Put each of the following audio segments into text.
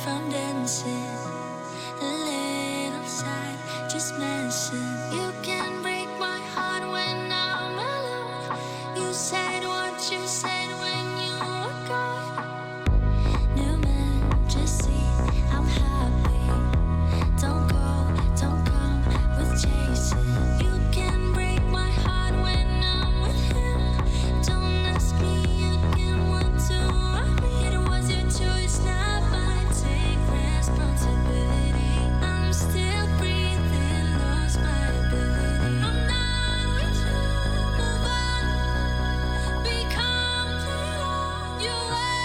I'm dancing. A little side, just messing. You can break my heart when I'm alone. You said what you said when you were gone. New man, just see I'm happy. Don't go, don't come with chasing. You can break my heart when I'm with him. Don't ask me again what to want me. It was your choice, not mine. Take responsibility. I'm still breathing, lost my ability. I'm not with you, move on. Be complete on your way.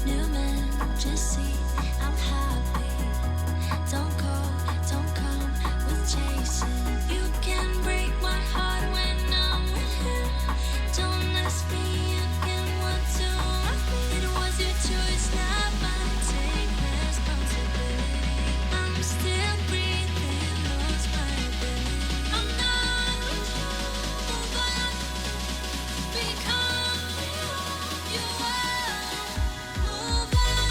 New man, just see I'm happy. Don't go, don't come with chasing. You can break my heart when I'm with him. Don't ask me again what to want me. It was your choice, not mine. Take responsibility. I'm still breathing, lost my ability. I'm not with you, move on. Become you are. Move on.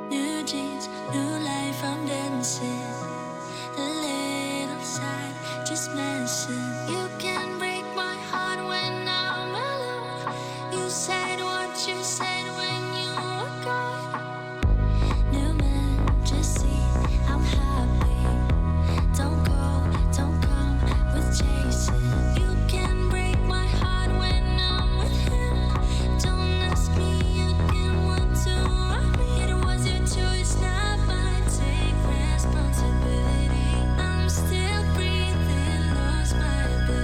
New jeans, new life, I'm dancing. A little side, just messing. You can break my heart when I'm alone. You said what you said when you were gone. New man, just see I'm happy. Don't go, don't come with chasing. You can break my heart when I'm with him. Don't ask me again what to want me. It was your choice, not mine. Take responsibility. I'm still breathing, lost my ability.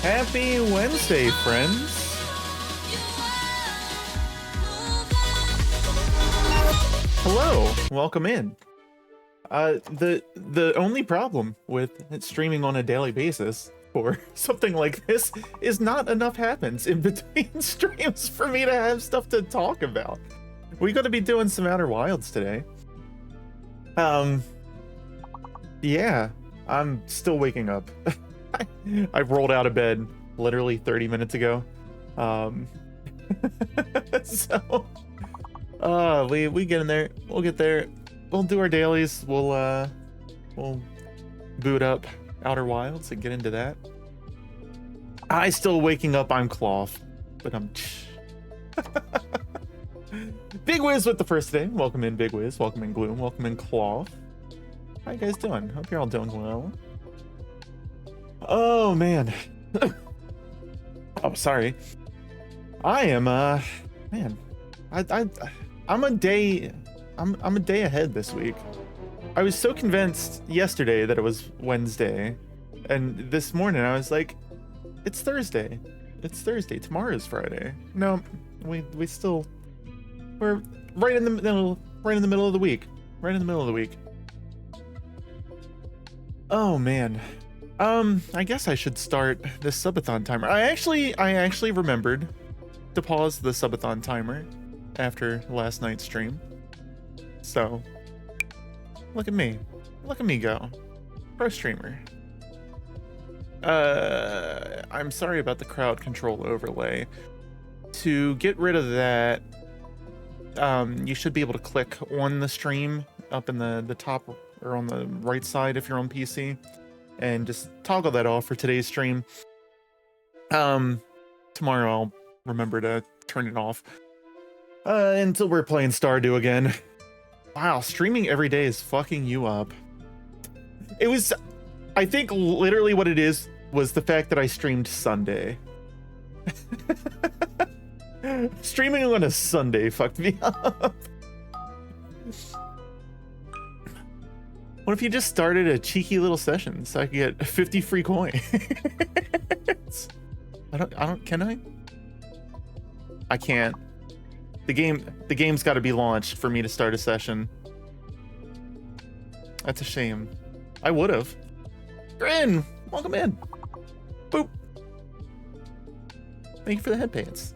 Happy Wednesday, friends. Hello, welcome in. The only problem with streaming on a daily basis for something like this is not enough happens in between streams for me to have stuff to talk about. We're gonna be doing some Outer Wilds today. Yeah, I'm still waking up. I rolled out of bed literally 30 minutes ago. So we get in there, we'll get there, we'll do our dailies, we'll boot up Outer Wilds and get into that. I still waking up, I'm Cloth, but I'm Big Wiz with the first today. Welcome in, Big Wiz. Welcome in, Gloom. Welcome in, Cloth. How you guys doing? Hope you're all doing well. Oh man. Oh, sorry. I am man. I'm a day ahead this week. I was so convinced yesterday that it was Wednesday, and this morning I was like, it's Thursday. It's Thursday. Tomorrow's Friday. No, we're right in the middle of the week. Right in the middle of the week. Oh man. I guess I should start the Subathon timer. I actually remembered to pause the Subathon timer after last night's stream. So, look at me. Look at me go. Pro streamer. I'm sorry about the crowd control overlay. To get rid of that, you should be able to click on the stream up in the top or on the right side if you're on PC, and just toggle that off for today's stream. Tomorrow I'll remember to turn it off until we're playing Stardew again. Wow, streaming every day is fucking you up. It was, I think literally what it is was the fact that I streamed Sunday. Streaming on a Sunday fucked me up. What if you just started a cheeky little session so I could get 50 free coins? Can I? I can't. The game's got to be launched for me to start a session. That's a shame. I would have. Grin, welcome in. Boop. Thank you for the head pants.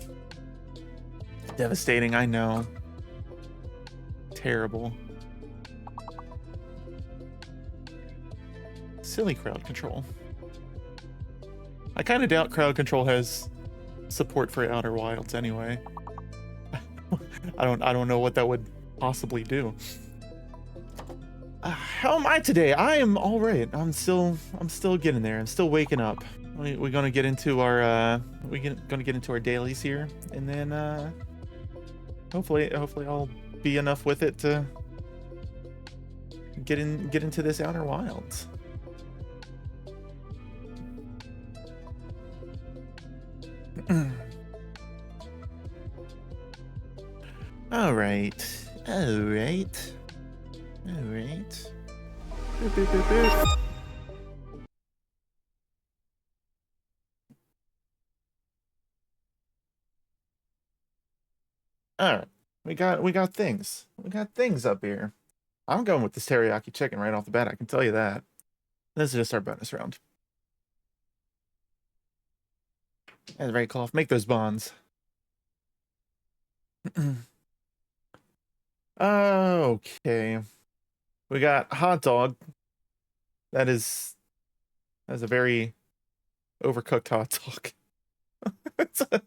Devastating, I know. Terrible. Silly crowd control. I kind of doubt crowd control has support for Outer Wilds anyway. I don't know what that would possibly do. How am I today? I am all right. I'm still getting there. I'm still waking up. We're gonna get into our gonna get into our dailies here, and then hopefully I'll be enough with it to get into this Outer Wilds. All right. Boop, boop, boop, boop. All right. We got things. We got things up here. I'm going with this teriyaki chicken right off the bat. I can tell you that. This is just our bonus round. That's right, Cloth. Make those bonds. Okay. We got hot dog. That's a very overcooked hot dog. It's a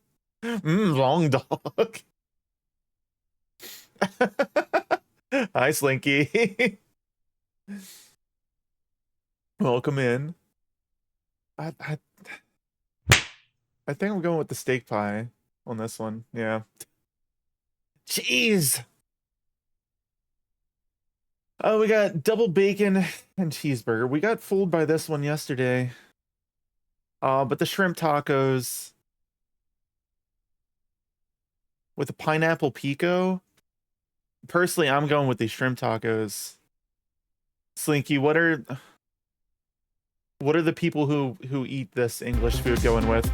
long dog. Hi, Slinky. Welcome in. I think I'm going with the steak pie on this one. Yeah. Cheese. Oh, we got double bacon and cheeseburger. We got fooled by this one yesterday. But the shrimp tacos with the pineapple pico. Personally, I'm going with these shrimp tacos. Slinky, what are What are the people who eat this English food going with?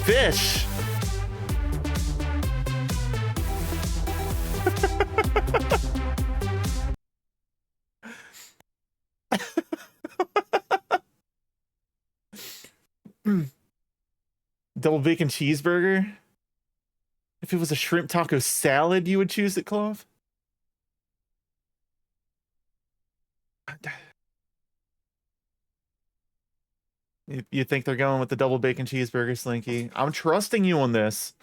Fish. Double bacon cheeseburger. If it was a shrimp taco salad, you would choose it, Clove? You think they're going with the double bacon cheeseburger, Slinky? I'm trusting you on this.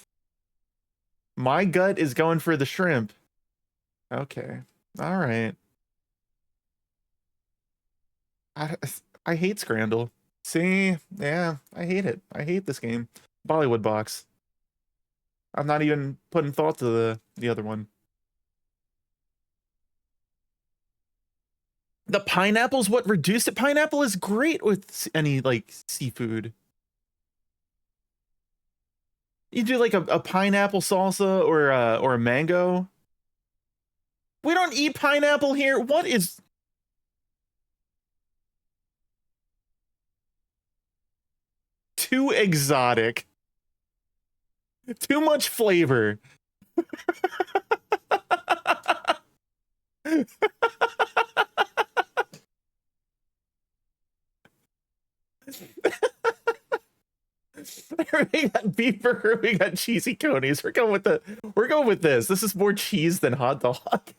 My gut is going for the shrimp. Okay. All right. I, I hate Scrandle. See? Yeah, I hate it. I hate this game. Bollywood box. I'm not even putting thought to the other one. The pineapple's what reduced it. Pineapple is great with any like seafood. You do like a pineapple salsa or a mango. We don't eat pineapple here. What is too exotic? Too much flavor. We got beef burger, we got cheesy conies. We're going with this. This is more cheese than hot dog.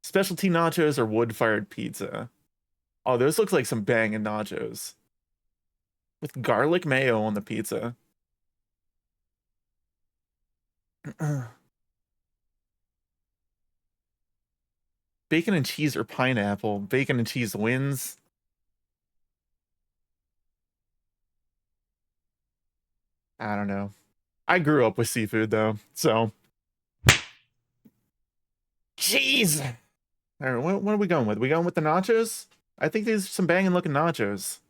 Specialty nachos or wood-fired pizza. Oh, those look like some banging nachos. With garlic mayo on the pizza. Bacon and cheese or pineapple? Bacon and cheese wins. I don't know. I grew up with seafood though, so. Jeez. All right, what are we going with? We going with the nachos? I think these are some banging looking nachos.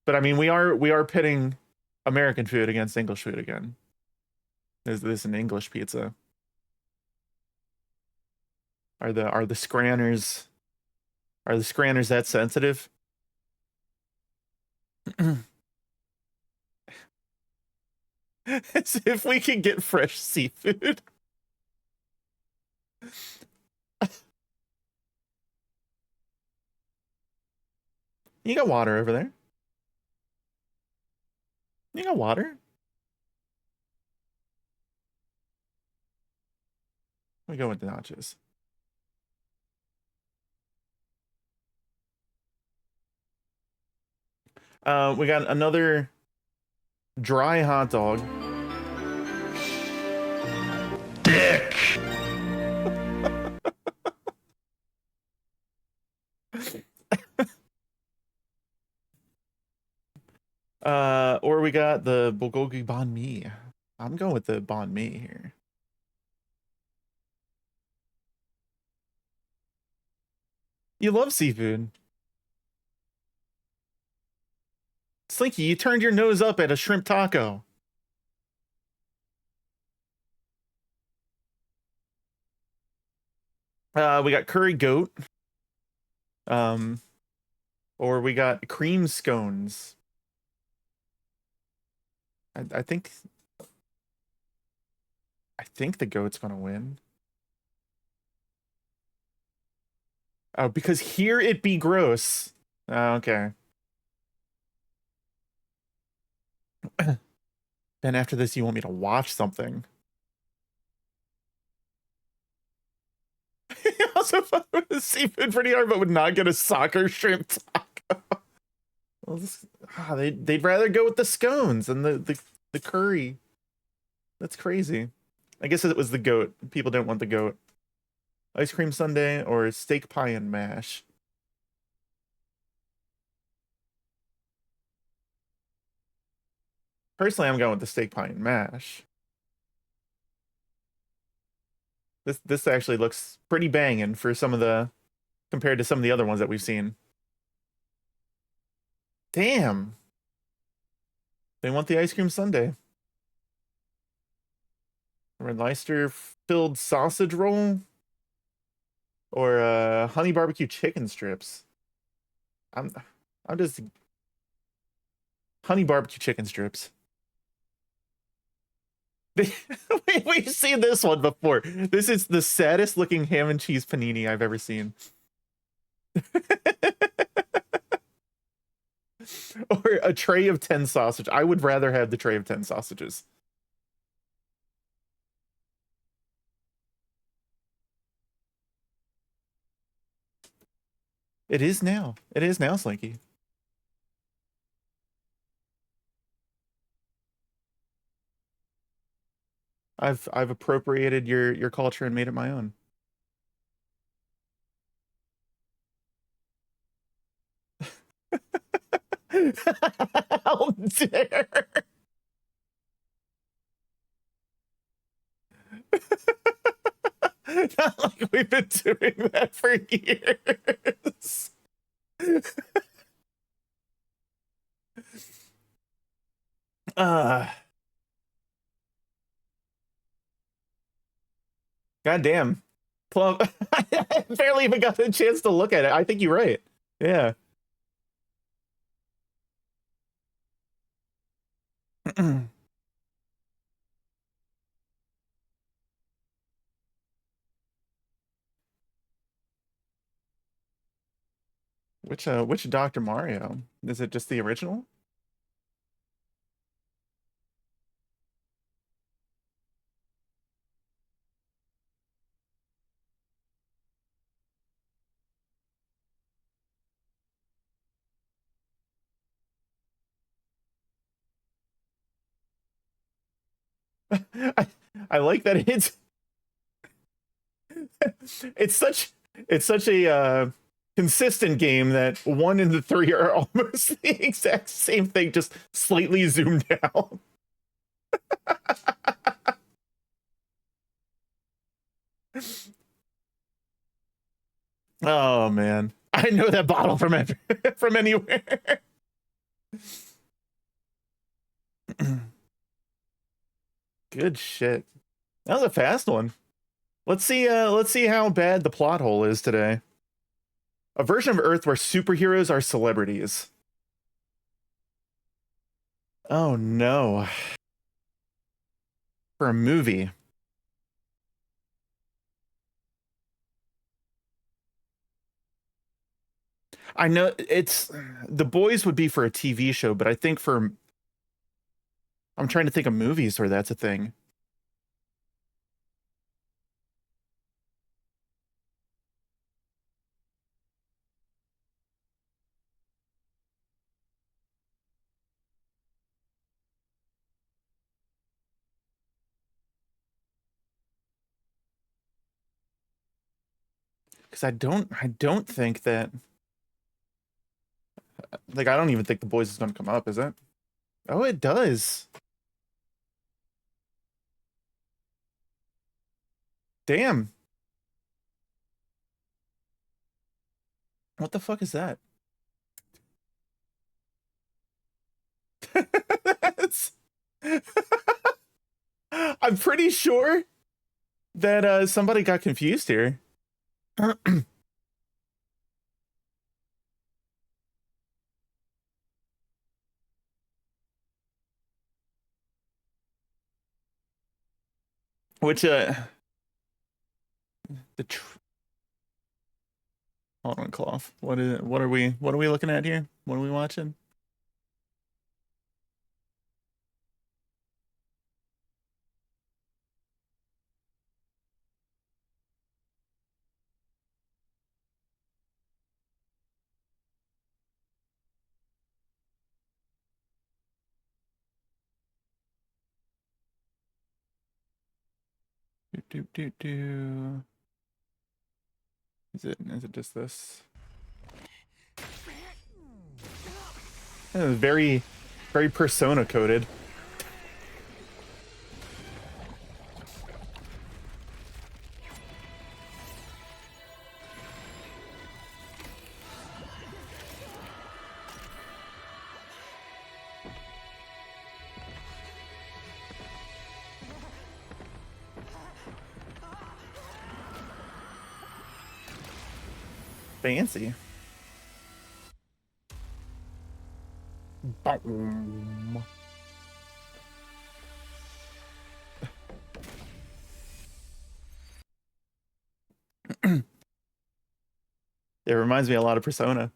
But I mean, we are pitting American food against English food again. Is this an English pizza? Are the scranners that sensitive? As if we can get fresh seafood. You got water over there. You got water. We go with the nachos. We got another dry hot dog. Dick. Or we got the bulgogi banh mi. I'm going with the banh mi here. You love seafood. Slinky, you turned your nose up at a shrimp taco. We got curry goat. Or we got cream scones. I think the goat's gonna win. Oh, because here it be gross. Oh, okay. Then after this, you want me to watch something. Also, fun with the seafood pretty hard, but would not get a soccer shrimp taco. Well, they'd rather go with the scones and the curry. That's crazy. I guess it was the goat. People didn't want the goat. Ice cream sundae or steak pie and mash. Personally, I'm going with the steak pie and mash. This actually looks pretty banging for some of the compared to some of the other ones that we've seen. Damn. They want the ice cream sundae. or a Leicester filled sausage roll, or honey barbecue chicken strips. I'm just honey barbecue chicken strips. We've seen this one before. This is the saddest looking ham and cheese panini I've ever seen. Or a tray of 10 sausage. I would rather have the tray of 10 sausages. It is now. It is now, Slinky. I've appropriated your culture and made it my own. How dare! Not like we've been doing that for years. Goddamn. Plum. I barely even got a chance to look at it. I think you're right. Yeah. Which Dr. Mario? Is it just the original? I like that it's such a consistent game that 1 and the 3 are almost the exact same thing, just slightly zoomed down. Oh man, I know that bottle from from anywhere. Good shit. That was a fast one. Let's see how bad the plot hole is today. A version of Earth where superheroes are celebrities. Oh no. For a movie. I know it's The Boys would be for a TV show, but I think I'm trying to think of movies where that's a thing. Because I don't think that, like, I don't even think The Boys is going to come up, is it? Oh, it does. Damn. What the fuck is that? That's... I'm pretty sure that somebody got confused here. Which hold on, Cloth. What are we looking at here? What are we watching? Do. Is it just this? Very, very Persona coded. Fancy. Boom. It reminds me a lot of Persona.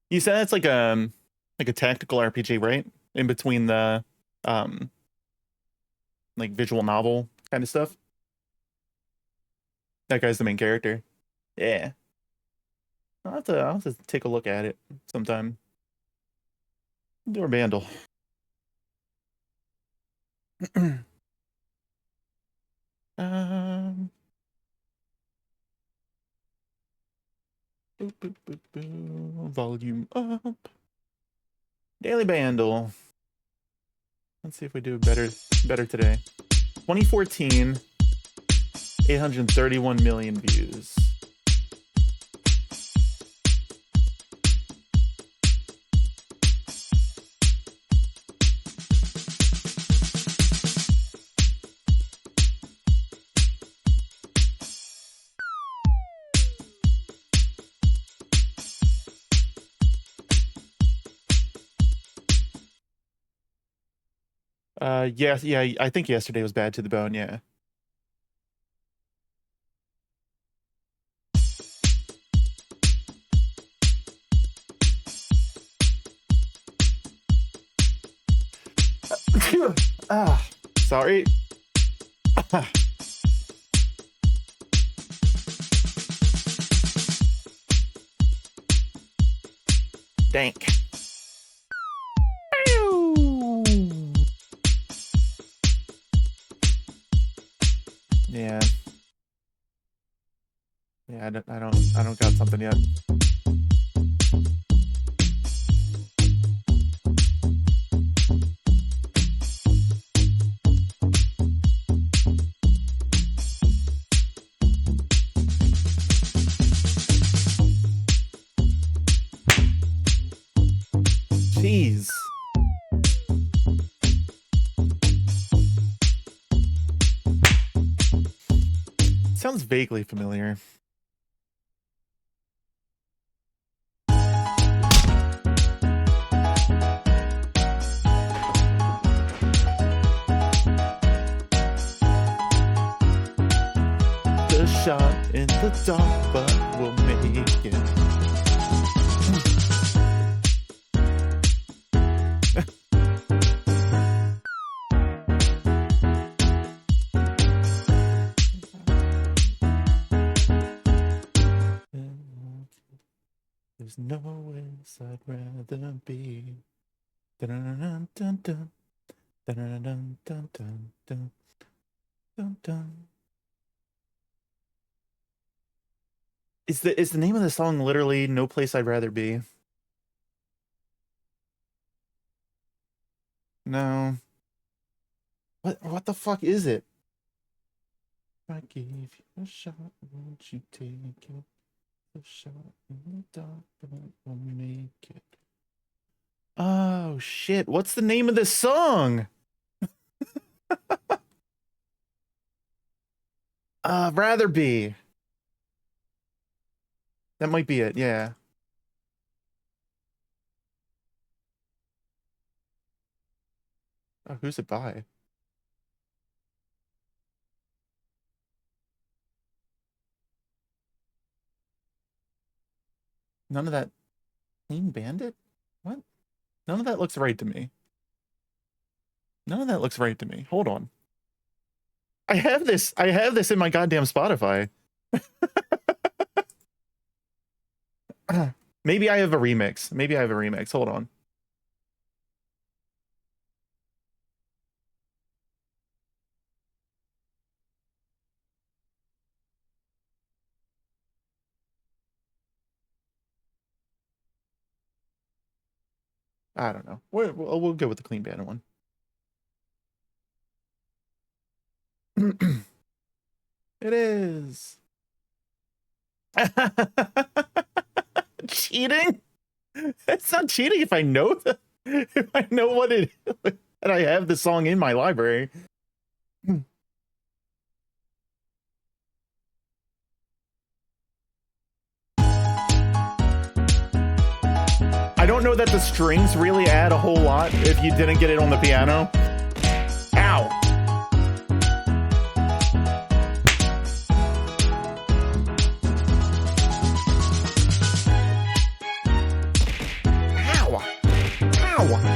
You said it's like a tactical RPG, right? In between the like visual novel kind of stuff. That guy's the main character. Yeah. I'll have to take a look at it sometime. Door Bandle. um boop, boop, boop, boop. Volume up. Daily Bandle. Let's see if we do better today. 2014, 831 million views. Yes, yeah, I think yesterday was bad to the bone, yeah. Sorry. Dank. Yeah. Yeah, I don't got something yet. Jeez. Sounds vaguely familiar. The shot in the dark, but we'll make it. There's no place I'd rather be. Dun dun dun dun dun dun dun dun dun dun dun. Is the name of the song literally "No Place I'd Rather Be"? No. What the fuck is it? I gave you a shot, won't you take it? A shot in the dark, but we'll make it. Oh shit! What's the name of this song? Rather Be. That might be it. Yeah. Oh, who's it by? None of that. Clean Bandit? What? None of that looks right to me. None of that looks right to me. Hold on. I have this in my goddamn Spotify. Maybe I have a remix. Maybe I have a remix. Hold on. I don't know. We'll go with the Clean Bandit one. It is. Cheating? It's not cheating if I know if I know what it is and I have the song in my library. that the strings really add a whole lot if you didn't get it on the piano? Ow! Ow! Ow!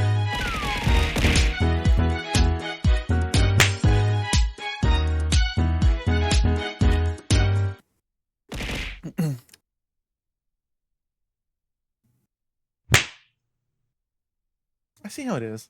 I see how it is.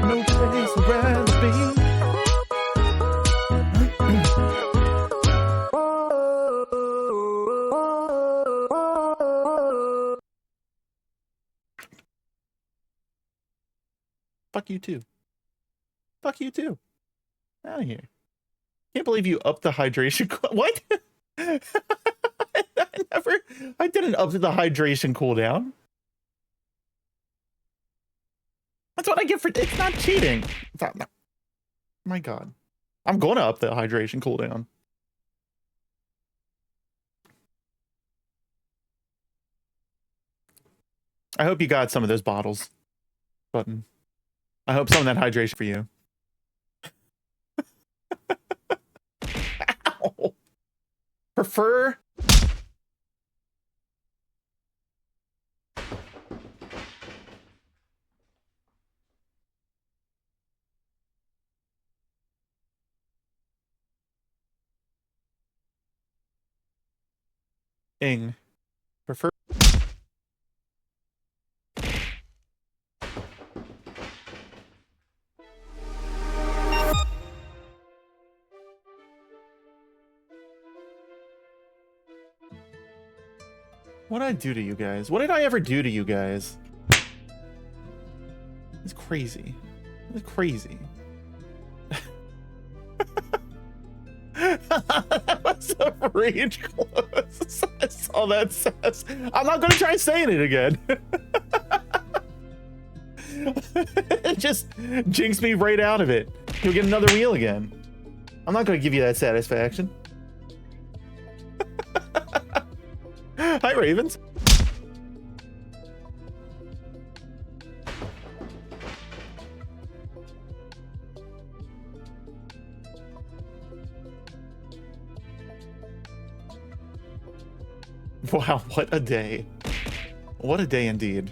No place I'd rather be. Fuck you too. Fuck you too. Out of here. Can't believe you upped the hydration. What? I didn't up the hydration cooldown. That's what I get for, it's not cheating. It's not, no. My God. I'm going to up the hydration cooldown. I hope you got some of those bottles. Button. I hope some of that hydration for you. Ow. Prefer. Ing. Prefer. What did I do to you guys? What did I ever do to you guys? It's crazy. It's crazy. That was a rage close. I saw that sass. I'm not gonna try saying it again. It just jinxed me right out of it. You'll get another wheel again. I'm not gonna give you that satisfaction. Hi, Ravens. Wow, what a day. What a day indeed.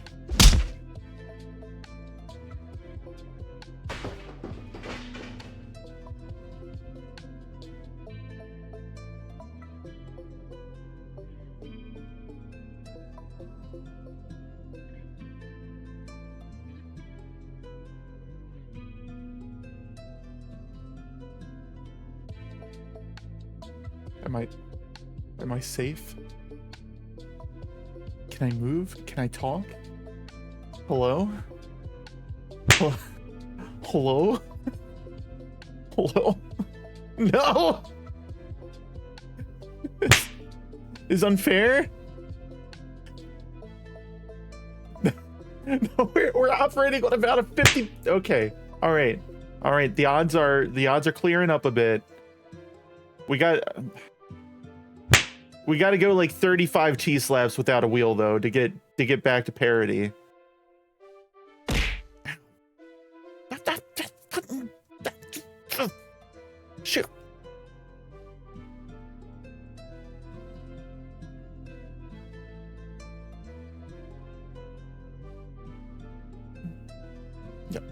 Am I safe? Can I move? Can I talk? Hello? Hello? Hello? No! This is unfair? No, we're operating on about a 50. Okay. All right. The odds are clearing up a bit. We got to go like 35 cheese slaps without a wheel though to get back to parity. Shoot. Yep.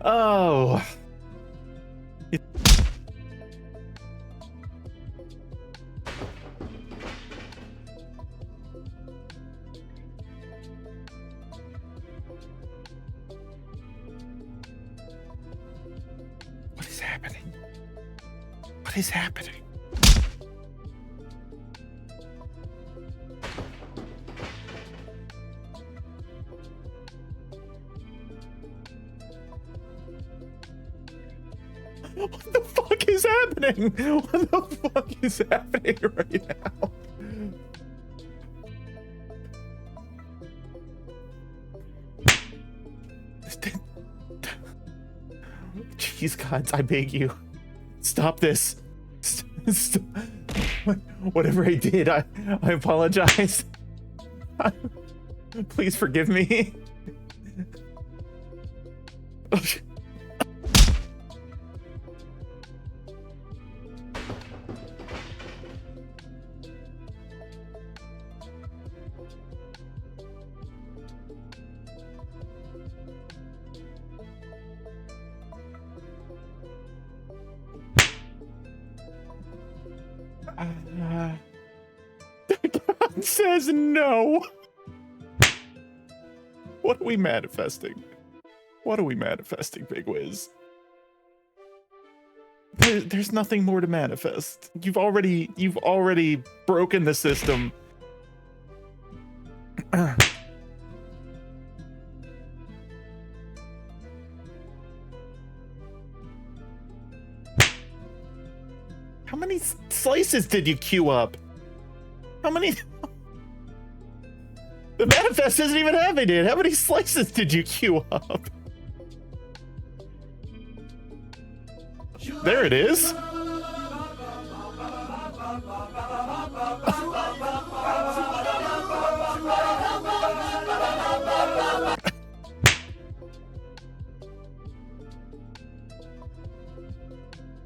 Oh. What is happening? What is happening? fuck is happening? What the fuck is happening right now? Jeez, gods, I beg you. Stop this. Stop. Whatever I did, I apologize. Please forgive me. God says no. What are we manifesting? What are we manifesting, Big Wiz? There's nothing more to manifest. You've already broken the system. How many slices did you queue up? How many? The manifest isn't even having it. How many slices did you queue up? There it is.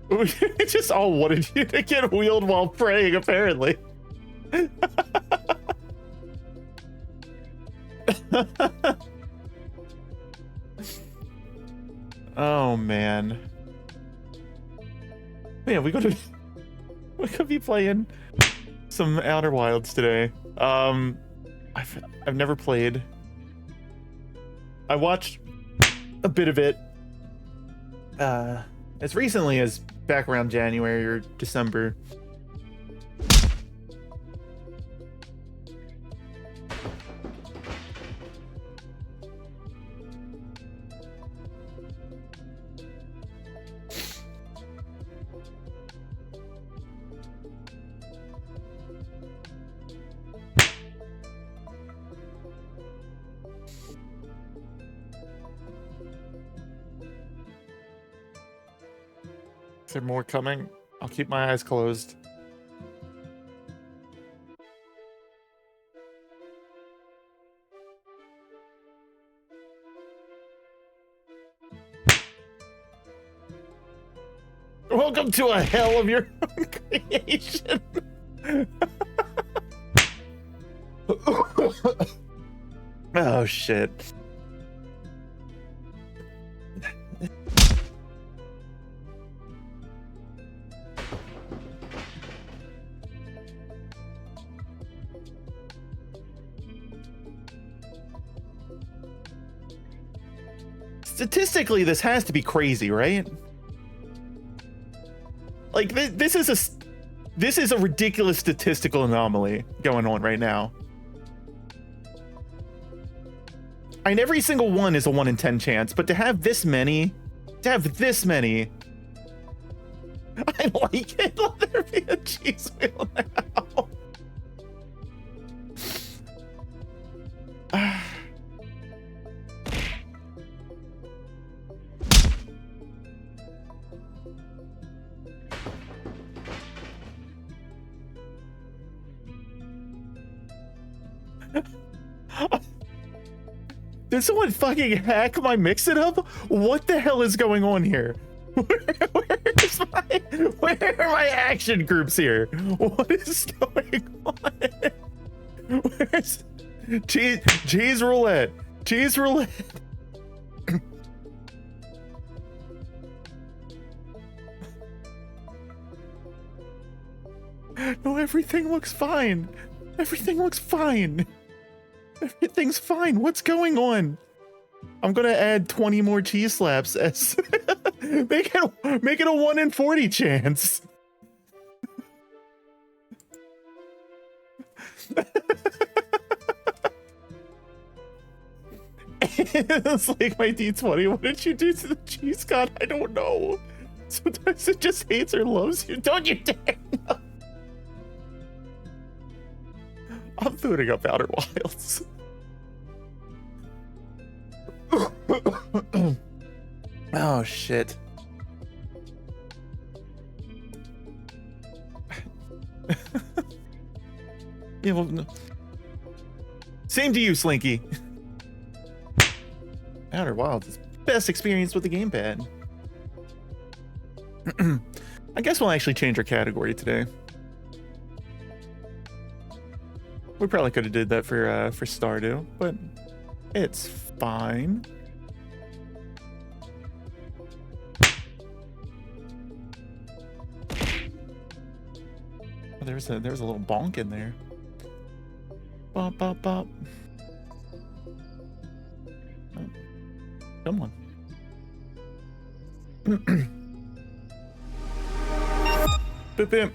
It just all wanted you to get wheeled while praying, apparently. Oh man. Man, we could be playing some Outer Wilds today. I've never played. I watched a bit of it as recently as back around January or December. Is there more coming? I'll keep my eyes closed. Welcome to a hell of your own creation. Oh shit. Statistically, this has to be crazy, right? Like this is a ridiculous statistical anomaly going on right now. And every single one is a 1 in 10 chance, but to have this many, I like it. Let there be a cheese wheel now. Did someone fucking hack my mix-it-up? What the hell is going on here? Where are my action groups here? What is going on? Where's cheese roulette? Cheese roulette. No, everything looks fine. Everything looks fine. Everything's fine. What's going on? I'm gonna add 20 more cheese slaps as make it a 1 in 40 chance. It's like my D20. What did you do to the cheese god? I don't know. Sometimes it just hates or loves you. Don't you dare! No. I'm booting up Outer Wilds. Oh shit. Yeah, well, no. Same to you, Slinky. Outer Wilds is best experience with the gamepad. I guess we'll actually change our category today. We probably could have did that for Stardew, but it's fine. Oh, there's a little bonk in there. Bop bop bop. Oh, come on. Boop boop.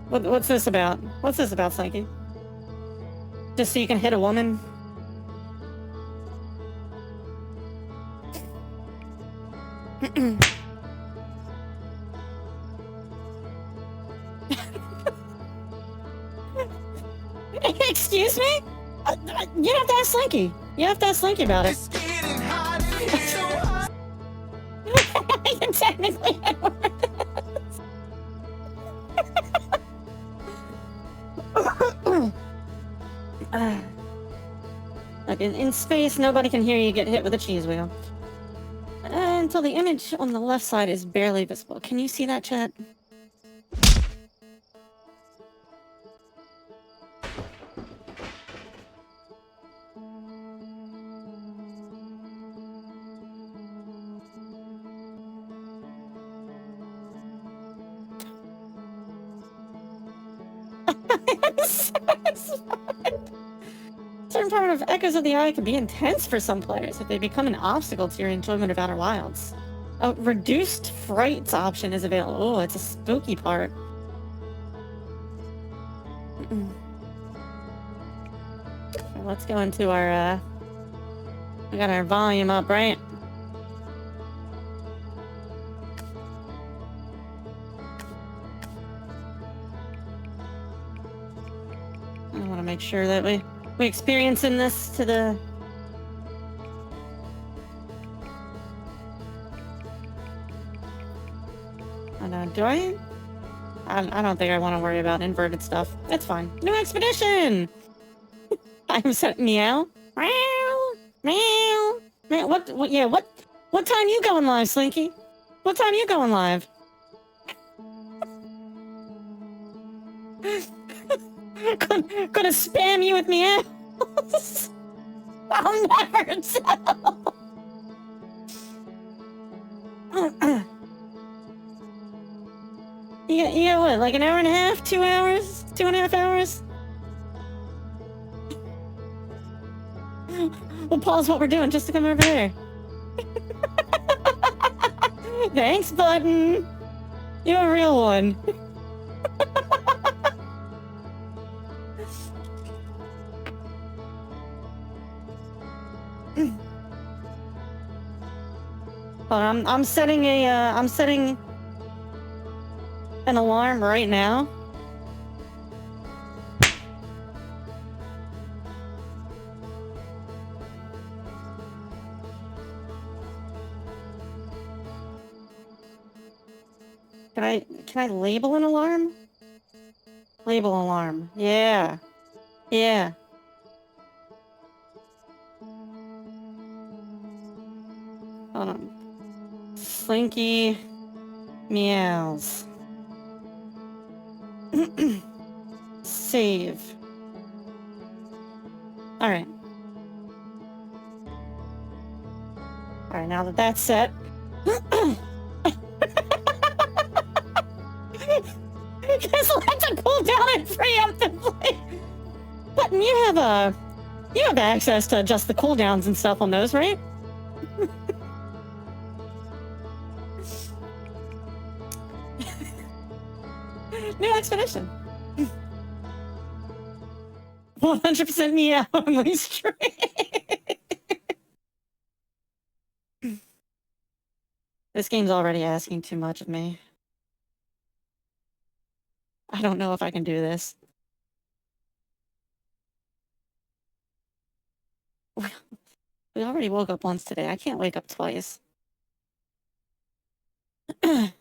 What's this about? What's this about, Slinky? Just so you can hit a woman? Excuse me? You have to ask Slinky. You have to ask Slinky about it. You can technically Like in space, nobody can hear you get hit with a cheese wheel. Until the image on the left side is barely visible. Can you see that, chat? Certain part of Echoes of the Eye can be intense for some players if they become an obstacle to your enjoyment of Outer Wilds. A reduced fright option is available. Oh, it's a spooky part. Let's go into our, we got our volume up, right? I want to make sure that we experiencing this to the... I know, do I don't think I want to worry about inverted stuff. It's fine. New expedition! I'm set meow. Meow. Meow. Meow. What time you going live, Slinky? What time you going live? Gonna spam you with meows? I'll never tell. You got what, like an hour and a half? 2 hours? 2.5 hours? We'll pause what we're doing just to come over there. Thanks, Button. You're a real one. I'm setting an alarm right now. Can I label an alarm? Label alarm. Yeah. Yeah. Hold on. Slinky meows. Save. Alright. Alright, now that that's set. Just let it cool down and preemptively. Button, you have access to adjust the cooldowns and stuff on those, right? New expedition. 100% meow only straight. This game's already asking too much of me. I don't know if I can do this. We already woke up once today. I can't wake up twice. Don't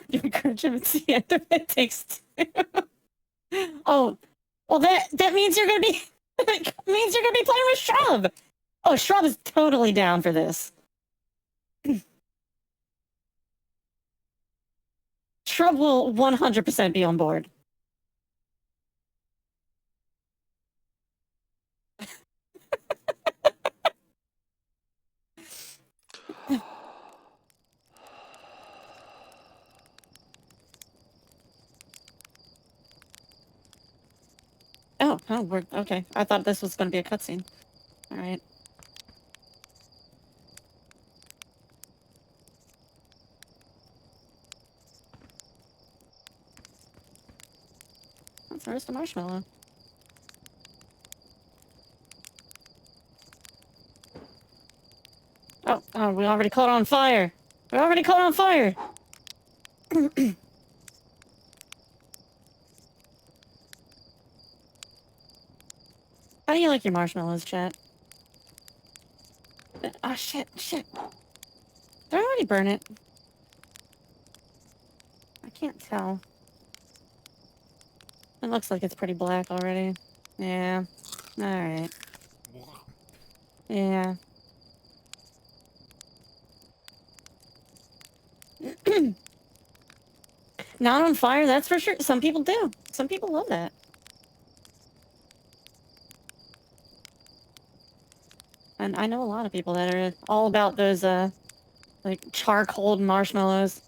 you encourage him at the end of it takes two. Oh, well that means you're gonna be that means you're gonna be playing with Shrub. Oh, Shrub is totally down for this. Shrub will 100% be on board. Oh, we're okay. I thought this was going to be a cutscene. All right. That's roast a marshmallow. Oh, we already caught on fire. We already caught on fire. How do you like your marshmallows, chat? Oh, shit. Did I already burn it? I can't tell. It looks like it's pretty black already. Yeah. Alright. Yeah. Not on fire, that's for sure. Some people do. Some people love that. And I know a lot of people that are all about those, like, charcoal marshmallows.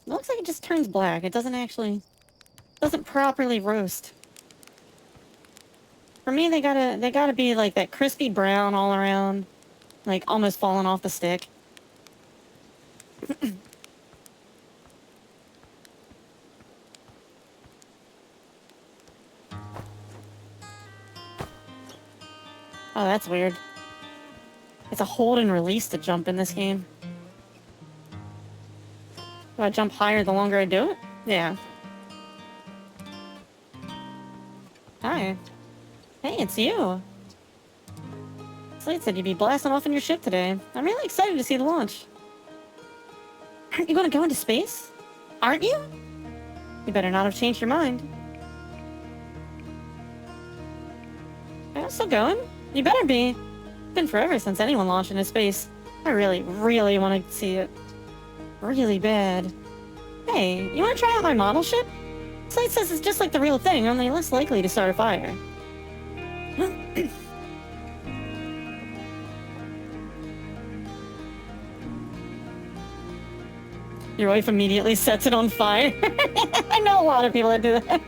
It looks like it just turns black. It doesn't properly roast. For me, they gotta be like that crispy brown all around, like almost falling off the stick. Oh, that's weird. It's a hold and release to jump in this game. Do I jump higher the longer I do it? Yeah. Hi. Hey, it's you. Slade said you'd be blasting off in your ship today. I'm really excited to see the launch. Aren't you going to go into space? Aren't you? You better not have changed your mind. I'm still going. You better be. It's been forever since anyone launched into space. I really, really want to see it. Really bad. Hey, you want to try out my model ship? Slate says it's just like the real thing, only less likely to start a fire. Your wife immediately sets it on fire. I know a lot of people that do that.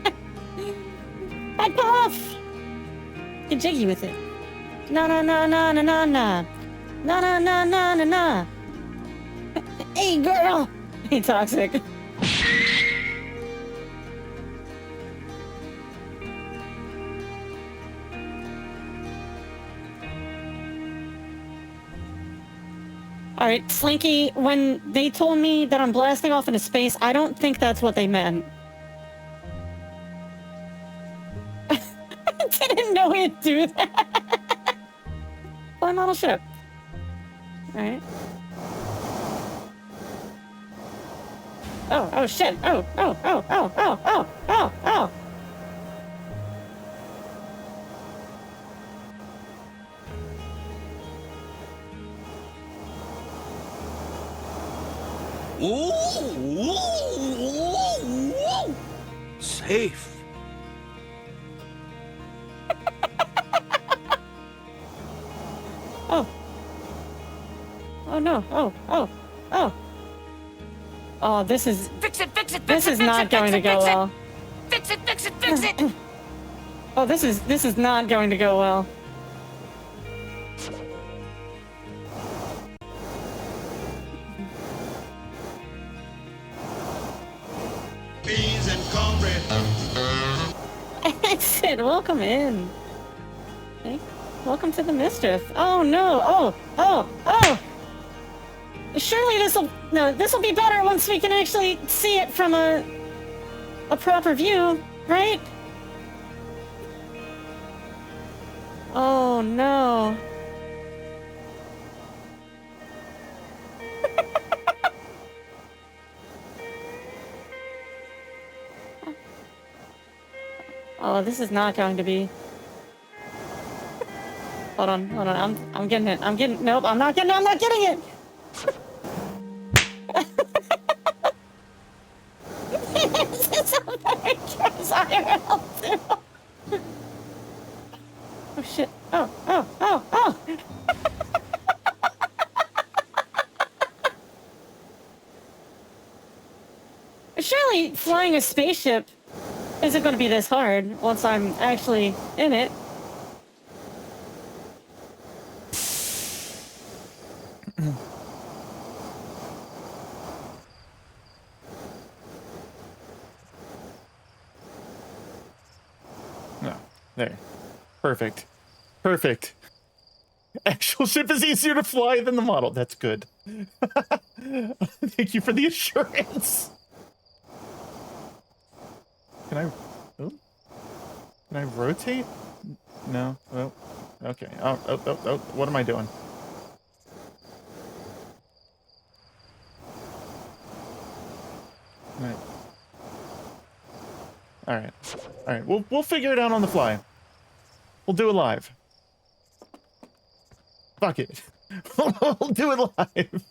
Hi, Puff! Get jiggy with it. Na na na na na na na. Na na na na na na. Hey, girl! Hey, Toxic. Alright, Slinky, when they told me that I'm blasting off into space, I don't think that's what they meant. I didn't know he'd do that. Fly model ship. Alright. Oh shit. Oh. Ooh. Safe. Oh no. Oh, this is... Fix it! This is not going to go well. Fix it! Oh, this is not going to go well. I said, welcome in. Hey, welcome to the mischief. Oh no! Oh! Surely this'll be better once we can actually see it from a proper view, right? Oh no. Oh, this is not going to be. Hold on. I'm getting it. Nope, I'm not getting it! This is a very close IRL too. Oh shit. Oh. Surely flying a spaceship isn't going to be this hard once I'm actually in it. No. There. Perfect. Actual ship is easier to fly than the model. That's good. Thank you for the assurance. Can I rotate? No. Oh. Okay. Oh. What am I doing? All right. We'll figure it out on the fly. We'll do it live. Fuck it. We'll do it live.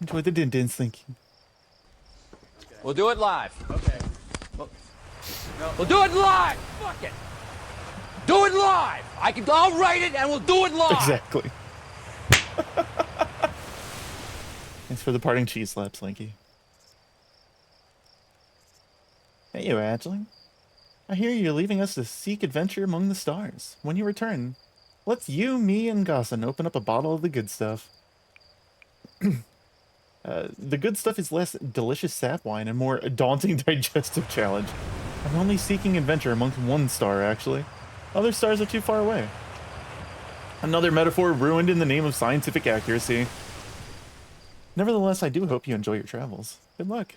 Enjoy the din-dins, thank you. We'll do it live. Okay. We'll do it live. Fuck it. Do it live. I'll write it and we'll do it live. Exactly. Thanks for the parting cheese slaps, Linky. Hey, you Adgeling. I hear you're leaving us to seek adventure among the stars. When you return, let's you, me, and Gossin open up a bottle of the good stuff. The good stuff is less delicious sap wine and more daunting digestive challenge. I'm only seeking adventure amongst one star, actually. Other stars are too far away. Another metaphor ruined in the name of scientific accuracy. Nevertheless, I do hope you enjoy your travels. Good luck.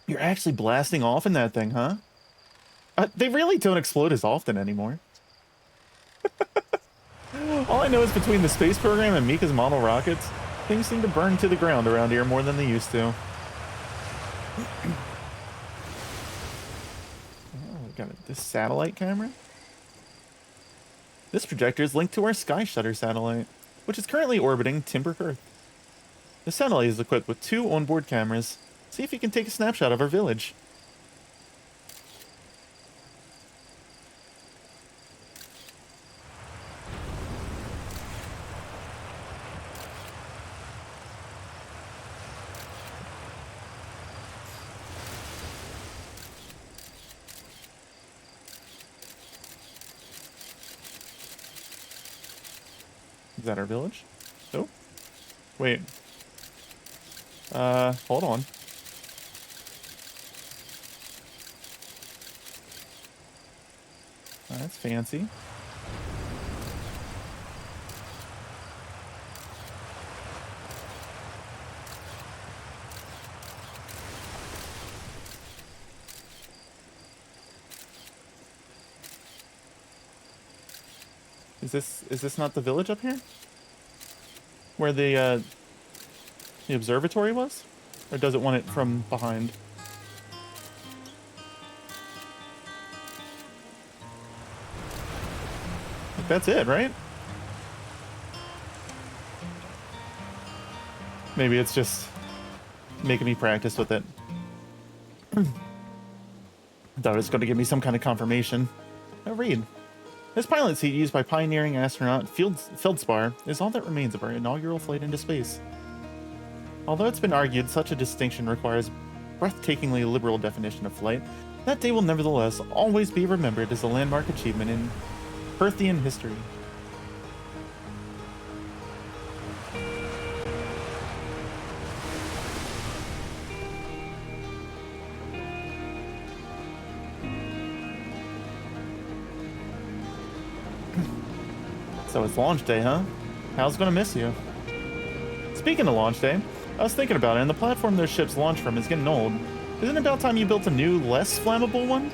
You're actually blasting off in that thing, huh? They really don't explode as often anymore. All I know is between the space program and Mika's model rockets, things seem to burn to the ground around here more than they used to. Oh, we got this satellite camera. This projector is linked to our Sky Shutter satellite, which is currently orbiting Timber Earth. The satellite is equipped with 2 onboard cameras. See if you can take a snapshot of our village. Is that our village? Oh. Wait. Hold on. That's fancy. Is this not the village up here? Where the observatory was? Or does it want it from behind? That's it, right? Maybe it's just making me practice with it. Thought it was going to give me some kind of confirmation. Now read. This pilot seat used by pioneering astronaut Feldspar is all that remains of our inaugural flight into space. Although it's been argued such a distinction requires breathtakingly liberal definition of flight, that day will nevertheless always be remembered as a landmark achievement in Perthian history. So it's launch day, huh? Hal's gonna miss you. Speaking of launch day, I was thinking about it, and the platform those ships launch from is getting old. Isn't it about time you built a new, less flammable one?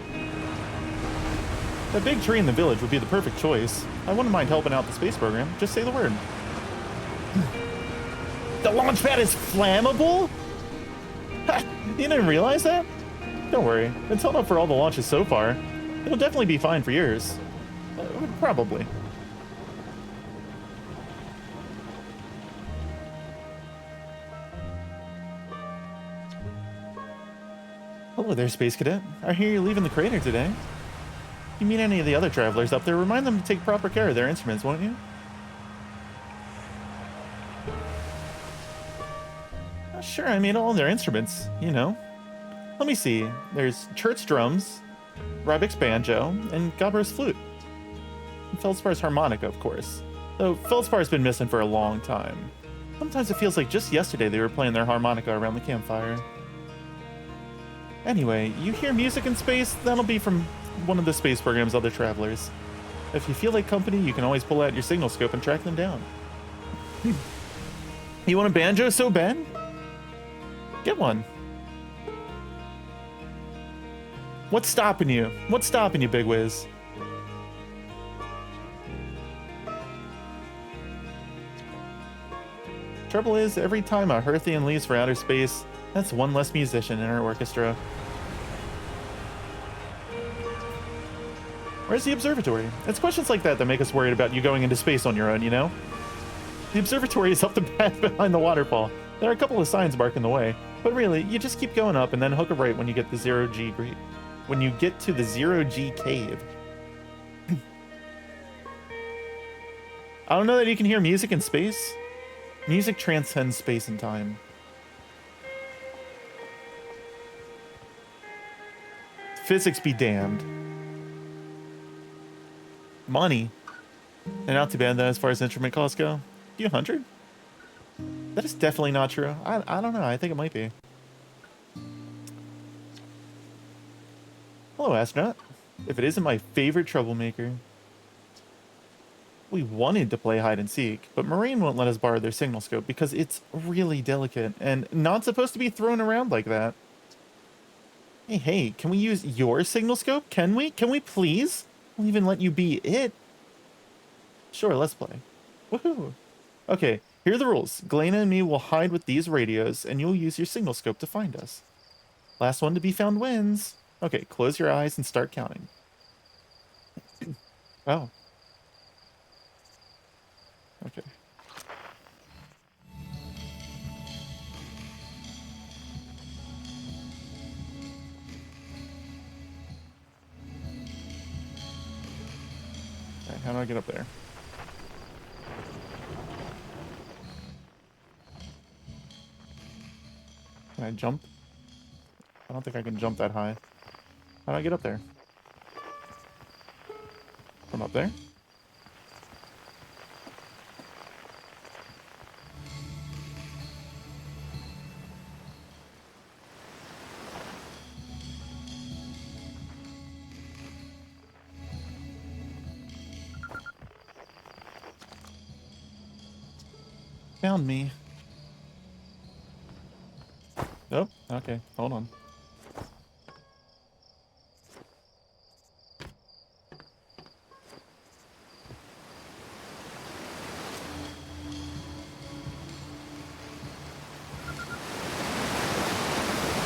That big tree in the village would be the perfect choice. I wouldn't mind helping out the space program. Just say the word. The launch pad is flammable? You didn't realize that? Don't worry. It's held up for all the launches so far. It'll definitely be fine for yours. Probably. Hello there, Space Cadet. I hear you're leaving the crater today. If you meet any of the other travelers up there, remind them to take proper care of their instruments, won't you? Sure, I mean all their instruments, you know. Let me see. There's Church drums, Rybik's banjo, and Gabro's flute. And Feldspar's harmonica, of course. Though Feldspar's been missing for a long time. Sometimes it feels like just yesterday they were playing their harmonica around the campfire. Anyway, you hear music in space? That'll be from one of the space program's other travelers. If you feel like company, you can always pull out your signal scope and track them down. You want a banjo so bad? Get one. What's stopping you? What's stopping you, Big Wiz? Trouble is, every time a Hearthian leaves for outer space, that's one less musician in our orchestra. Where's the observatory? It's questions like that that make us worried about you going into space on your own, you know? The observatory is up the path behind the waterfall. There are a couple of signs marking the way, but really, you just keep going up and then hook a right when you get the when you get to the 0G cave. I don't know that you can hear music in space. Music transcends space and time. Physics be damned. Money. And not too bad though as far as instrument costs go. A few hundred? That is definitely not true. I don't know. I think it might be. Hello, astronaut. If it isn't my favorite troublemaker. We wanted to play hide and seek, but Marine won't let us borrow their signal scope because it's really delicate and not supposed to be thrown around like that. Hey, can we use your signal scope? Can we? Can we please? We'll even let you be it. Sure, let's play. Woohoo. Okay, here are the rules. Galena and me will hide with these radios, and you'll use your signal scope to find us. Last one to be found wins. Okay, close your eyes and start counting. Oh. Okay. Alright, how do I get up there? Can I jump? I don't think I can jump that high. How do I get up there? From up there? Found me. Oh, okay. Hold on.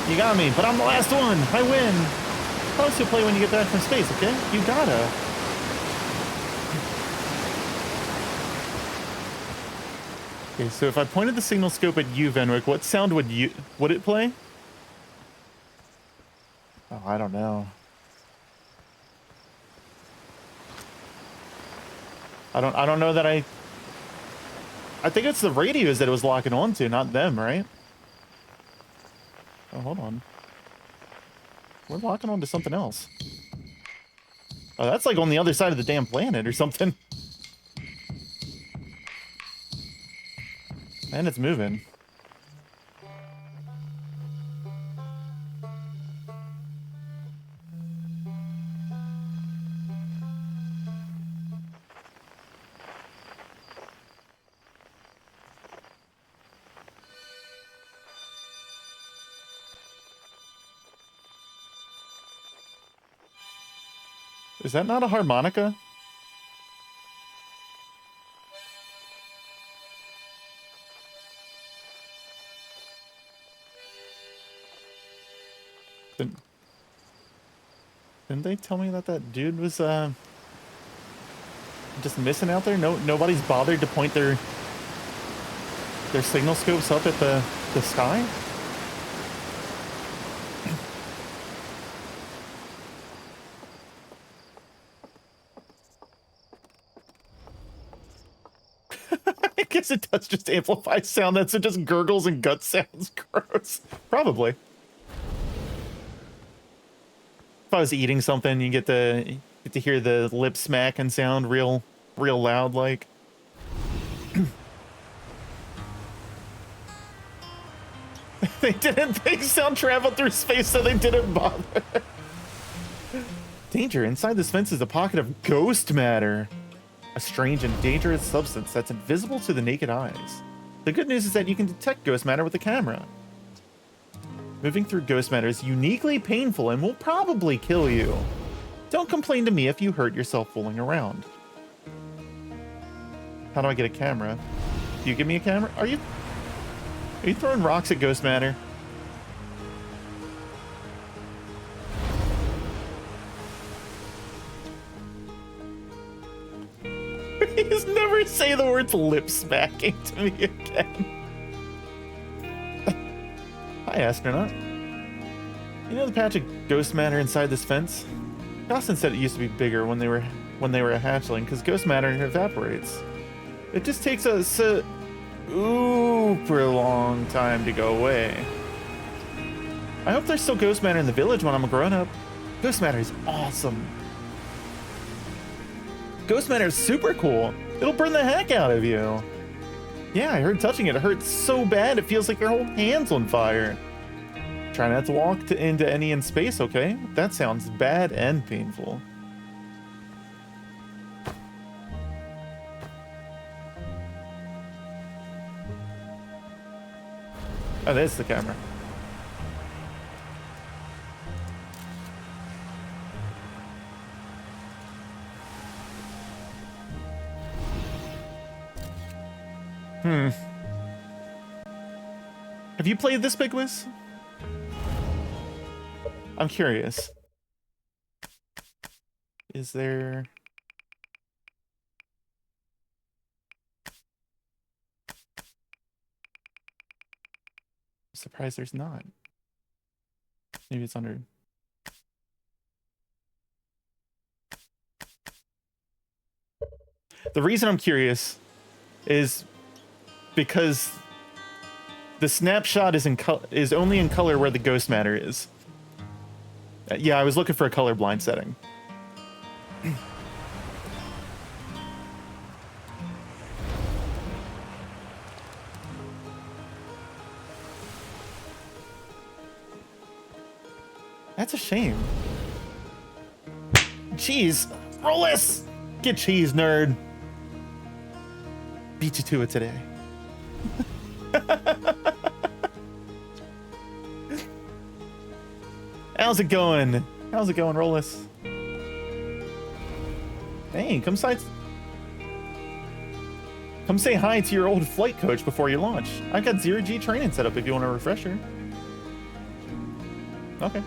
You got me, but I'm the last one. I win. Promise you'll play when you get back from space, okay? You gotta. Okay, so if I pointed the signal scope at you, Venwyk, what sound would it play? Oh, I don't know. I don't know that I think it's the radios that it was locking onto, not them, right? Oh, hold on. We're locking onto something else. Oh, that's like on the other side of the damn planet or something. And it's moving. Is that not a harmonica? Didn't they tell me that that dude was just missing out there? Nobody's bothered to point their signal scopes up at the sky? I guess it does just amplify sound. That's it, just gurgles and gut sounds. Gross. Probably. If I was eating something, you get to hear the lip smacking sound real loud like. They didn't think sound traveled through space, so they didn't bother. Danger. Inside this fence is a pocket of ghost matter. A strange and dangerous substance that's invisible to the naked eyes. The good news is that you can detect ghost matter with a camera. Moving through ghost matter is uniquely painful and will probably kill you. Don't complain to me if you hurt yourself fooling around. How do I get a camera? Do you give me a camera? Are you throwing rocks at ghost matter? Please never say the words lip smacking to me again. Hi, astronaut. You know the patch of ghost matter inside this fence? Dawson said it used to be bigger when they were a hatchling, because ghost matter evaporates. It just takes a super long time to go away. I hope there's still ghost matter in the village when I'm a grown-up. Ghost matter is awesome. Ghost matter is super cool. It'll burn the heck out of you. Yeah, I heard touching it hurts so bad it feels like your whole hand's on fire. Try not to walk into any in space, okay? That sounds bad and painful. Oh, there's the camera. Have you played this, Big Wiz? I'm curious. Is there... I'm surprised there's not. Maybe it's under... The reason I'm curious is because the snapshot is only in color where the ghost matter is. Yeah, I was looking for a colorblind setting. That's a shame. Cheese! Roll this! Get cheese, nerd! Beat you to it today. How's it going? How's it going, Rollis? Hey, come say hi to your old flight coach before you launch. I've got 0G training set up if you want a refresher. Okay.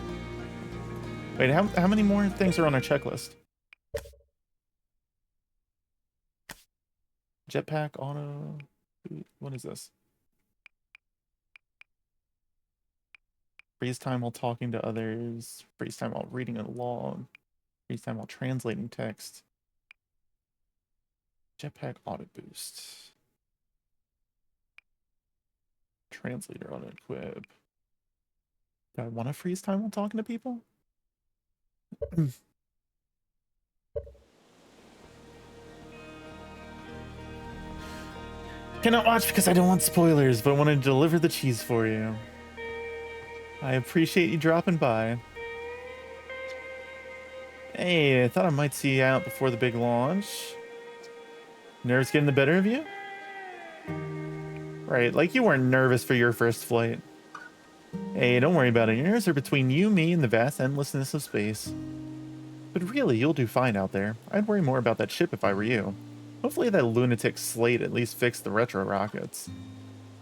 Wait, how many more things are on our checklist? Jetpack, auto... What is this? Freeze time while talking to others. Freeze time while reading a log. Freeze time while translating text. Jetpack auto boost. Translator auto equip. Do I want to freeze time while talking to people? Cannot watch because I don't want spoilers, but want to deliver the cheese for you. I appreciate you dropping by. Hey, I thought I might see you out before the big launch. Nerves getting the better of you? Right, like you weren't nervous for your first flight. Hey, don't worry about it. Your nerves are between you, me, and the vast endlessness of space. But really, you'll do fine out there. I'd worry more about that ship if I were you. Hopefully that lunatic Slate at least fixed the retro rockets.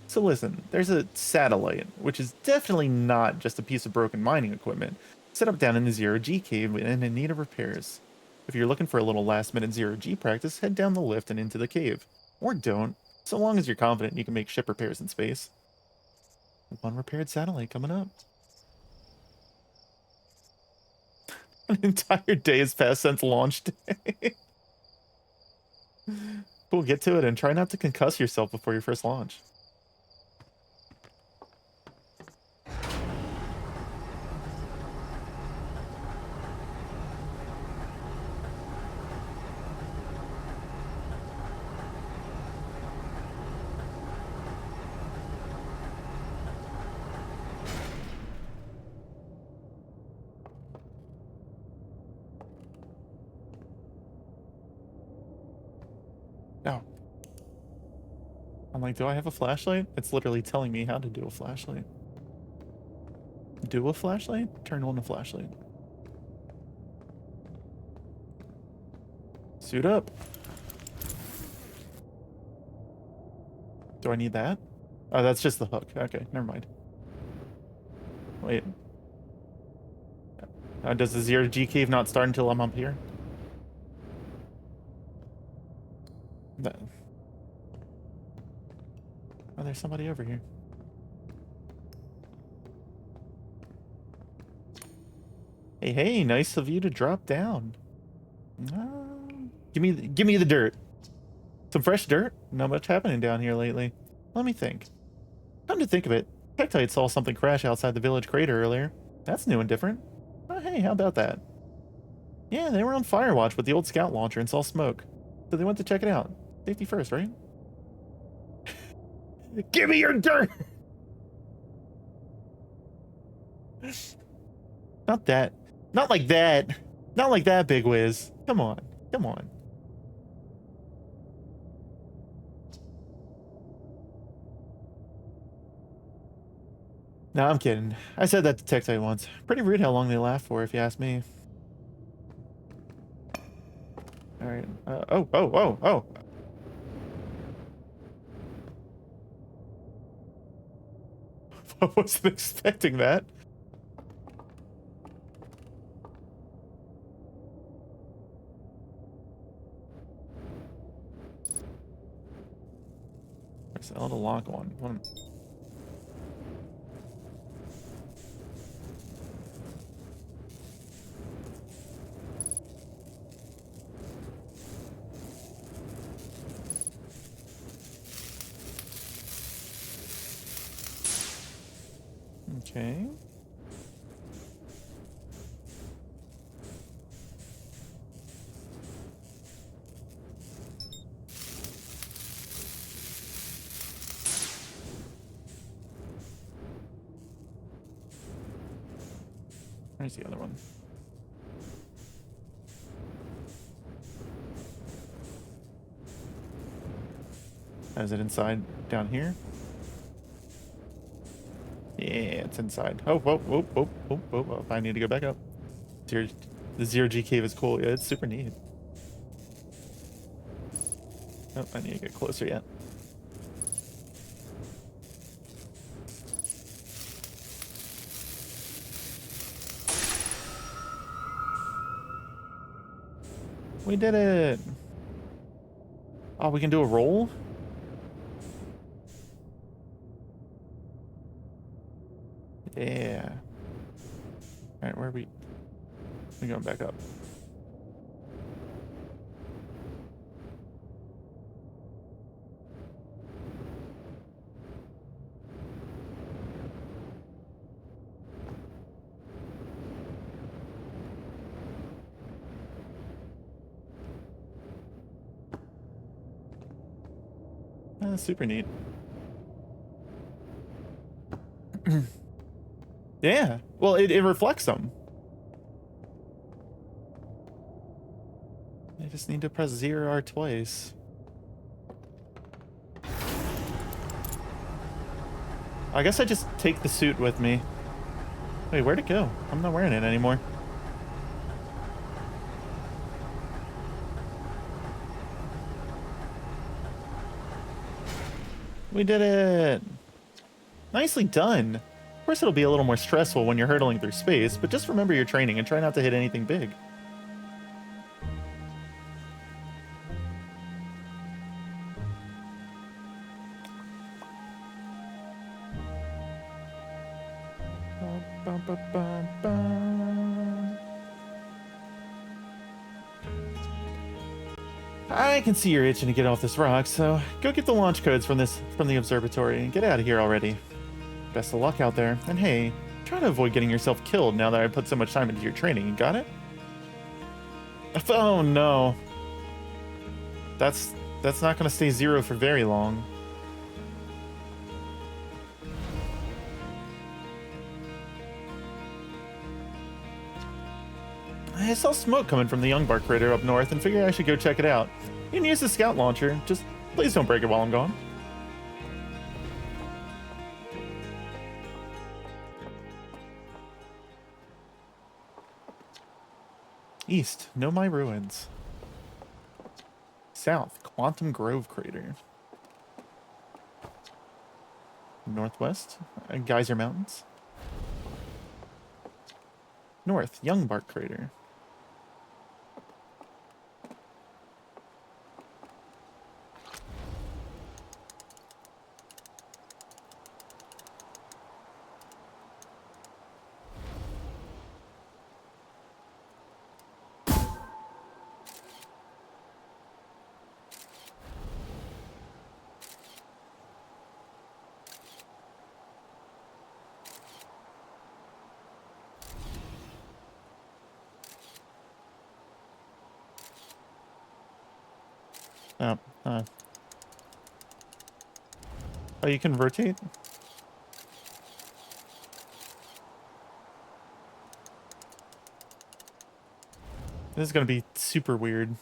So listen, there's a satellite, which is definitely not just a piece of broken mining equipment, set up down in the zero-G cave and in need of repairs. If you're looking for a little last-minute zero-G practice, head down the lift and into the cave. Or don't, so long as you're confident you can make ship repairs in space. One repaired satellite coming up. An entire day has passed since launch day. Cool, get to it and try not to concuss yourself before your first launch. Oh. I'm like, do I have a flashlight? It's literally telling me how to do a flashlight. Do a flashlight? Turn on a flashlight. Suit up. Do I need that? Oh, that's just the hook. Okay, never mind. Wait. Does the zero-G cave not start until I'm up here? No. Oh, there's somebody over here. Hey, hey, nice of you to drop down. Give me the dirt. Some fresh dirt? Not much happening down here lately. Let me think. Come to think of it, Pectite saw something crash outside the village crater earlier. That's new and different. Oh, hey, how about that? Yeah, they were on fire watch with the old scout launcher and saw smoke. So they went to check it out. Safety first, right? Give me your dirt! Not that. Not like that. Not like that, Big Wiz. Come on. Come on. No, I'm kidding. I said that to Tectite once. Pretty rude how long they laugh for, if you ask me. Alright. Oh. I wasn't expecting that. Where's the lock one? Okay. Where's the other one? Is it inside down here? Yeah, it's inside. Oh, whoa. I need to go back up. The zero-G cave is cool. Yeah, it's super neat. Oh, I need to get closer yet. We did it! Oh, we can do a roll? Yeah. Alright, where are we? We're going back up. Super neat. Yeah. Well, it reflects them. I just need to press 0R twice. I guess I just take the suit with me. Wait, where'd it go? I'm not wearing it anymore. We did it! Nicely done! Of course it'll be a little more stressful when you're hurtling through space, but just remember your training and try not to hit anything big. I can see you're itching to get off this rock, so go get the launch codes from the observatory and get out of here already. Best of luck out there, and hey, try to avoid getting yourself killed now that I put so much time into your training. You got it? Oh no. That's not gonna stay 0 for very long. I saw smoke coming from the Youngbark crater up north and figured I should go check it out. You can use the scout launcher, just please don't break it while I'm gone. East, know my ruins. South, Quantum Grove crater. Northwest, Geyser Mountains. North, Youngbark crater. Oh, oh, you can rotate? This is gonna be super weird.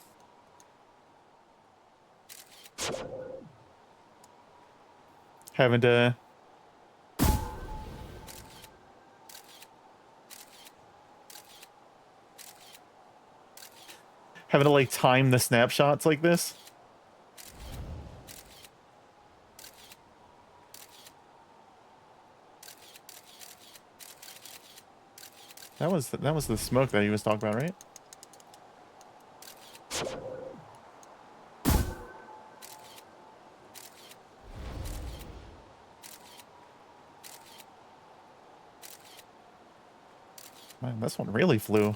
Having to... Having to, like, time the snapshots like this. That was the smoke that he was talking about, right? Man, this one really flew.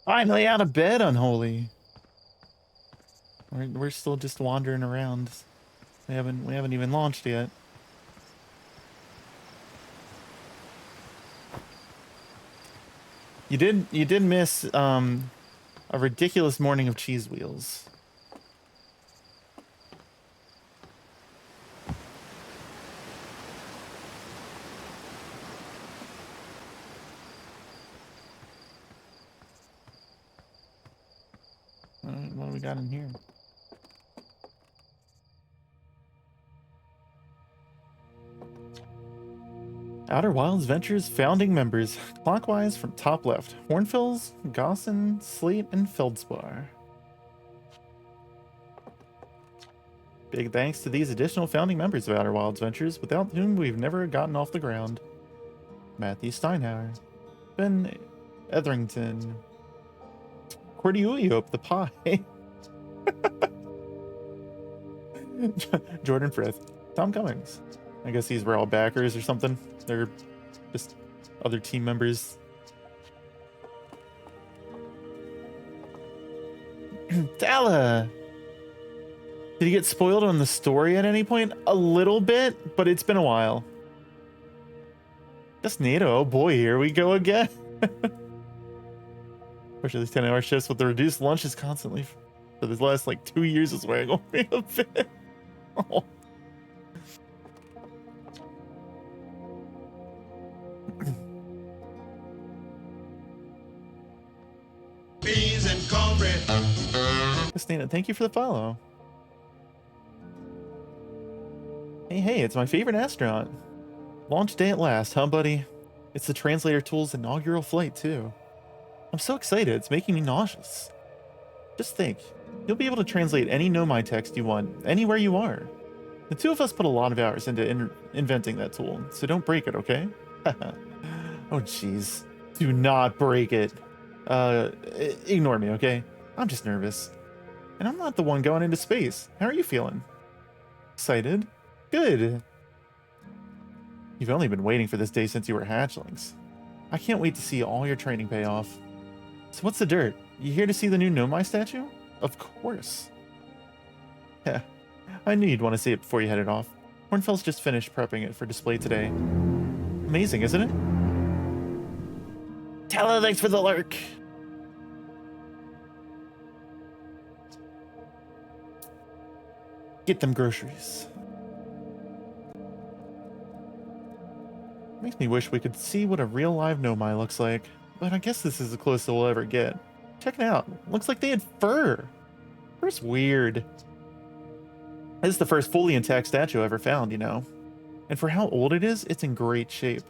Finally out of bed, Unholy. We're still just wandering around. We haven't even launched yet. You did miss a ridiculous morning of cheese wheels. What do we got in here? Outer Wilds Ventures founding members, clockwise from top left: Hornfels, Gossin, Slate, and Feldspar. Big thanks to these additional founding members of Outer Wilds Ventures, without whom we've never gotten off the ground. Matthew Steinhauer, Ben Etherington, Cordiulio the Pie, Jordan Frith, Tom Cummings. I guess these were all backers or something. They're just other team members. Dalla! Did he get spoiled on the story at any point? A little bit, but it's been a while. Just Nato, oh boy, here we go again. Especially these 10-hour shifts with the reduced lunches constantly for this last like 2 years is wearing on me a bit. Oh. Beans and cornbread. Christina, thank you for the follow. Hey, it's my favorite astronaut. Launch day at last, huh, buddy? It's the translator tool's inaugural flight, too. I'm so excited, it's making me nauseous. Just think, you'll be able to translate any Nomai text you want, anywhere you are. The two of us put a lot of hours into inventing that tool, so don't break it, okay? Oh, jeez. Do not break it. Ignore me, okay? I'm just nervous. And I'm not the one going into space. How are you feeling? Excited? Good. You've only been waiting for this day since you were hatchlings. I can't wait to see all your training pay off. So what's the dirt? You here to see the new Nomai statue? Of course. Yeah, I knew you'd want to see it before you headed off. Hornfell's just finished prepping it for display today. Amazing, isn't it? Tella, thanks for the lurk. Get them groceries. Makes me wish we could see what a real live Nomai looks like, but I guess this is the closest we'll ever get. Check it out. Looks like they had fur. Fur's weird. This is the first fully intact statue I ever found, you know. And for how old it is, it's in great shape.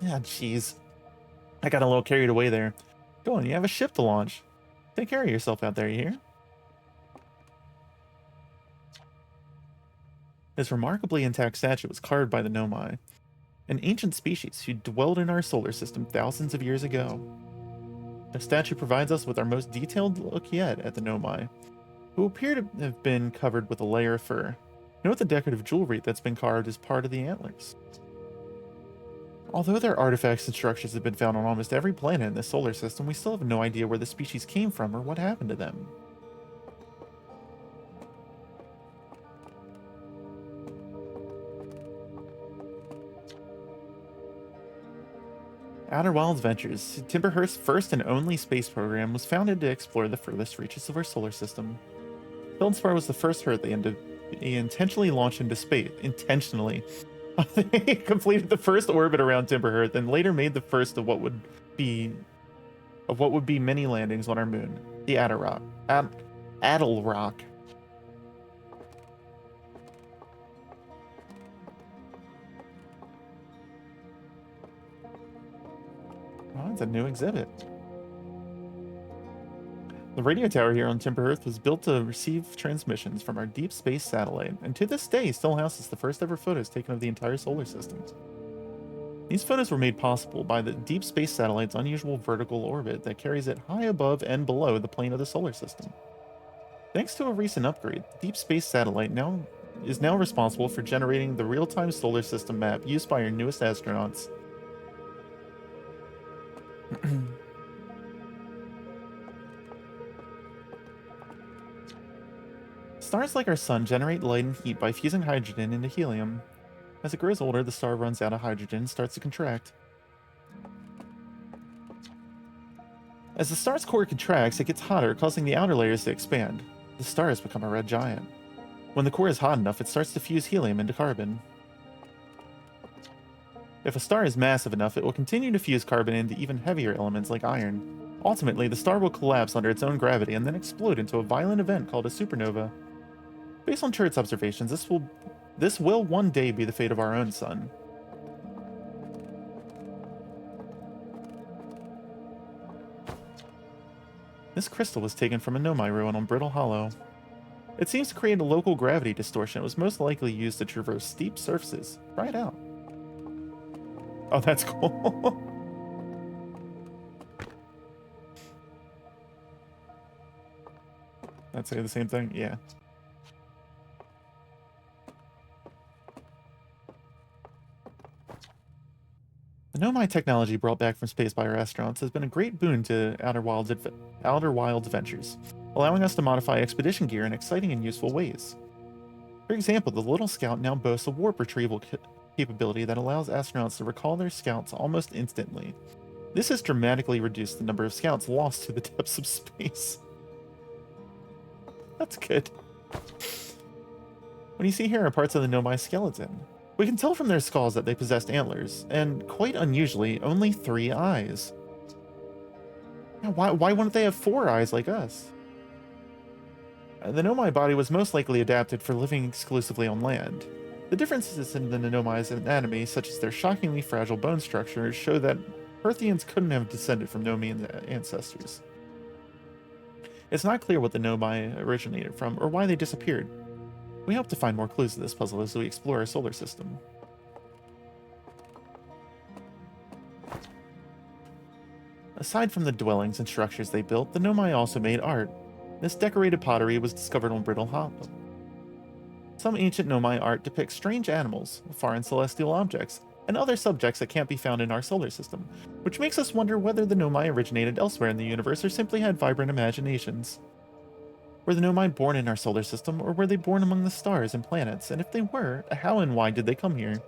Yeah, jeez. I got a little carried away there. Go on, you have a ship to launch. Take care of yourself out there, you hear? This remarkably intact statue was carved by the Nomai, an ancient species who dwelled in our solar system thousands of years ago. The statue provides us with our most detailed look yet at the Nomai, who appear to have been covered with a layer of fur. Note the decorative jewelry that's been carved as part of the antlers. Although their artifacts and structures have been found on almost every planet in the solar system, we still have no idea where the species came from or what happened to them. Outer Wilds Ventures, Timberhurst's first and only space program, was founded to explore the furthest reaches of our solar system. Feldspar was the first Earth they intentionally launched into space. Intentionally. They completed the first orbit around Timberhurst and later made the first of what would be many landings on our moon, the Adderrock. Adelrock. Oh, it's a new exhibit. The radio tower here on Timberhurst was built to receive transmissions from our deep space satellite, and to this day still houses the first ever photos taken of the entire solar system. These photos were made possible by the deep space satellite's unusual vertical orbit that carries it high above and below the plane of the solar system. Thanks to a recent upgrade, the deep space satellite is now responsible for generating the real-time solar system map used by our newest astronauts. Stars like our sun generate light and heat by fusing hydrogen into helium. As it grows older, the star runs out of hydrogen and starts to contract. As the star's core contracts, it gets hotter, causing the outer layers to expand. The star has become a red giant. When the core is hot enough, it starts to fuse helium into carbon. If a star is massive enough, it will continue to fuse carbon into even heavier elements like iron. Ultimately, the star will collapse under its own gravity and then explode into a violent event called a supernova. Based on Turret's observations, this will one day be the fate of our own sun. This crystal was taken from a Nomai ruin on Brittle Hollow. It seems to create a local gravity distortion. It was most likely used to traverse steep surfaces. Try it out. Oh, that's cool. I'd say the same thing. Yeah. The Nomai technology brought back from space by our astronauts has been a great boon to Outer Wilds adventures, allowing us to modify expedition gear in exciting and useful ways. For example, the Little Scout now boasts a warp retrieval capability that allows astronauts to recall their scouts almost instantly. This has dramatically reduced the number of scouts lost to the depths of space. That's good. What you see here are parts of the Nomai skeleton. We can tell from their skulls that they possessed antlers, and quite unusually, only 3 eyes. Now, why wouldn't they have 4 eyes like us? The Nomai body was most likely adapted for living exclusively on land. The differences in the Nomai's anatomy, such as their shockingly fragile bone structure, show that Earthians couldn't have descended from Nomian ancestors. It's not clear what the Nomai originated from or why they disappeared. We hope to find more clues to this puzzle as we explore our solar system. Aside from the dwellings and structures they built, the Nomai also made art. This decorated pottery was discovered on Brittle Hollow. Some ancient Nomai art depicts strange animals, foreign celestial objects, and other subjects that can't be found in our solar system, which makes us wonder whether the Nomai originated elsewhere in the universe or simply had vibrant imaginations. Were the Nomai born in our solar system, or were they born among the stars and planets? And if they were, how and why did they come here?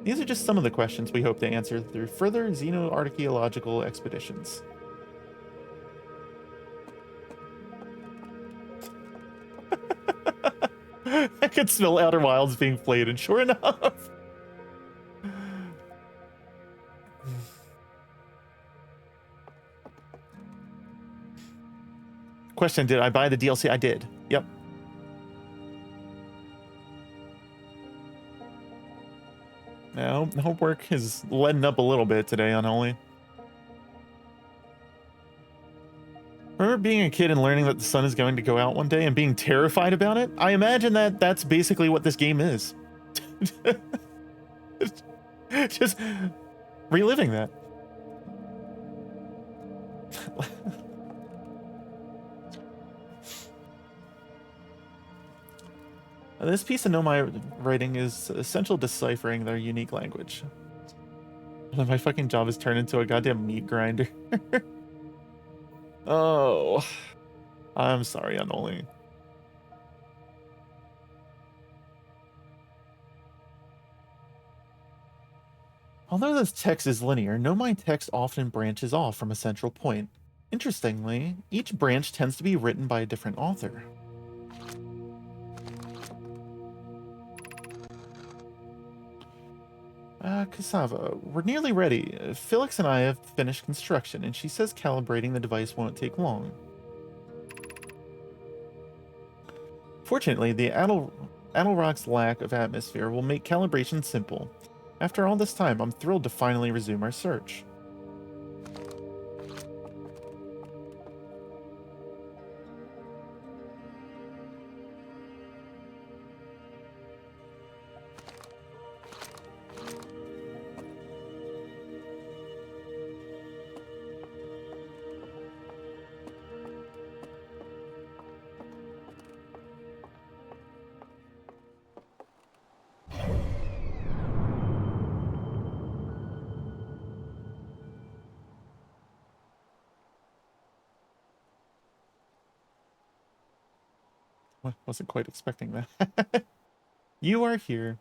These are just some of the questions we hope to answer through further xenoarchaeological expeditions. I could smell Outer Wilds being played, and sure enough. Question, did I buy the DLC? I did. Yep. Now, homework is letting up a little bit today, Unholy. Remember being a kid and learning that the sun is going to go out one day and being terrified about it? I imagine that that's basically what this game is. Just reliving that. This piece of Nomai writing is essential deciphering their unique language. My fucking job is turned into a goddamn meat grinder. Oh, I'm sorry, Unholy. Although this text is linear, Nomai text often branches off from a central point. Interestingly, each branch tends to be written by a different author. Cassava, we're nearly ready. Felix and I have finished construction, and she says calibrating the device won't take long. Fortunately, the Adelrock's lack of atmosphere will make calibration simple. After all this time, I'm thrilled to finally resume our search. Wasn't quite expecting that. You are here.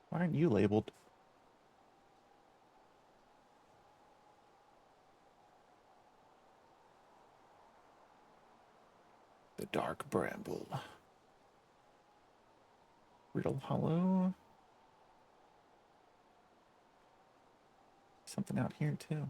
Why aren't you labeled? The Dark Bramble. Riddle Hollow. Something out here too.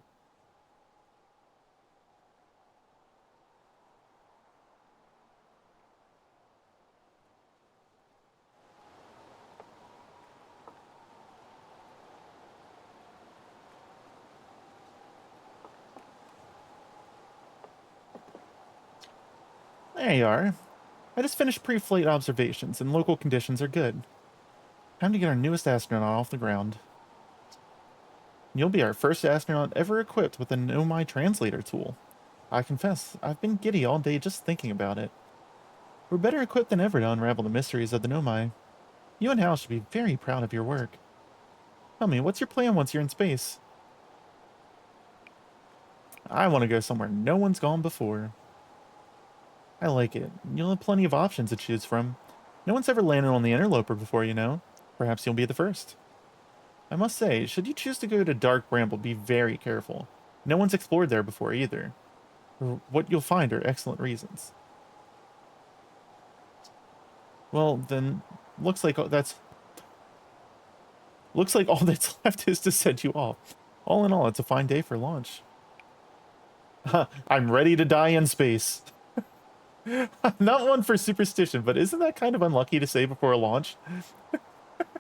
There you are. I just finished pre-flight observations, and local conditions are good. Time to get our newest astronaut off the ground. You'll be our first astronaut ever equipped with a Nomai translator tool. I confess, I've been giddy all day just thinking about it. We're better equipped than ever to unravel the mysteries of the Nomai. You and Hal should be very proud of your work. Tell me, what's your plan once you're in space? I want to go somewhere no one's gone before. I like it. You'll have plenty of options to choose from. No one's ever landed on the interloper before, you know. Perhaps you'll be the first. I must say, should you choose to go to Dark Bramble, be very careful. No one's explored there before either. What you'll find are excellent reasons. Well, then, looks like all that's left is to send you off. All in all, it's a fine day for launch. I'm ready to die in space. Not one for superstition, but isn't that kind of unlucky to say before a launch?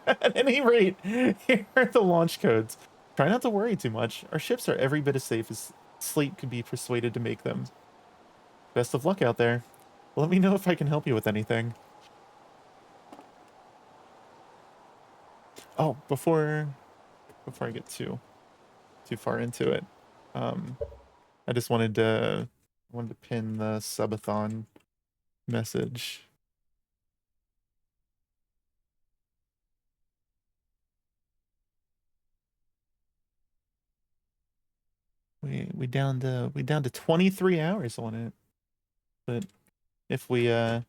At any rate, here are the launch codes. Try not to worry too much. Our ships are every bit as safe as Slate could be persuaded to make them. Best of luck out there. Let me know if I can help you with anything. Oh, before I get too far into it, I just wanted to pin the subathon message. We down to 23 hours on it. But if we outlive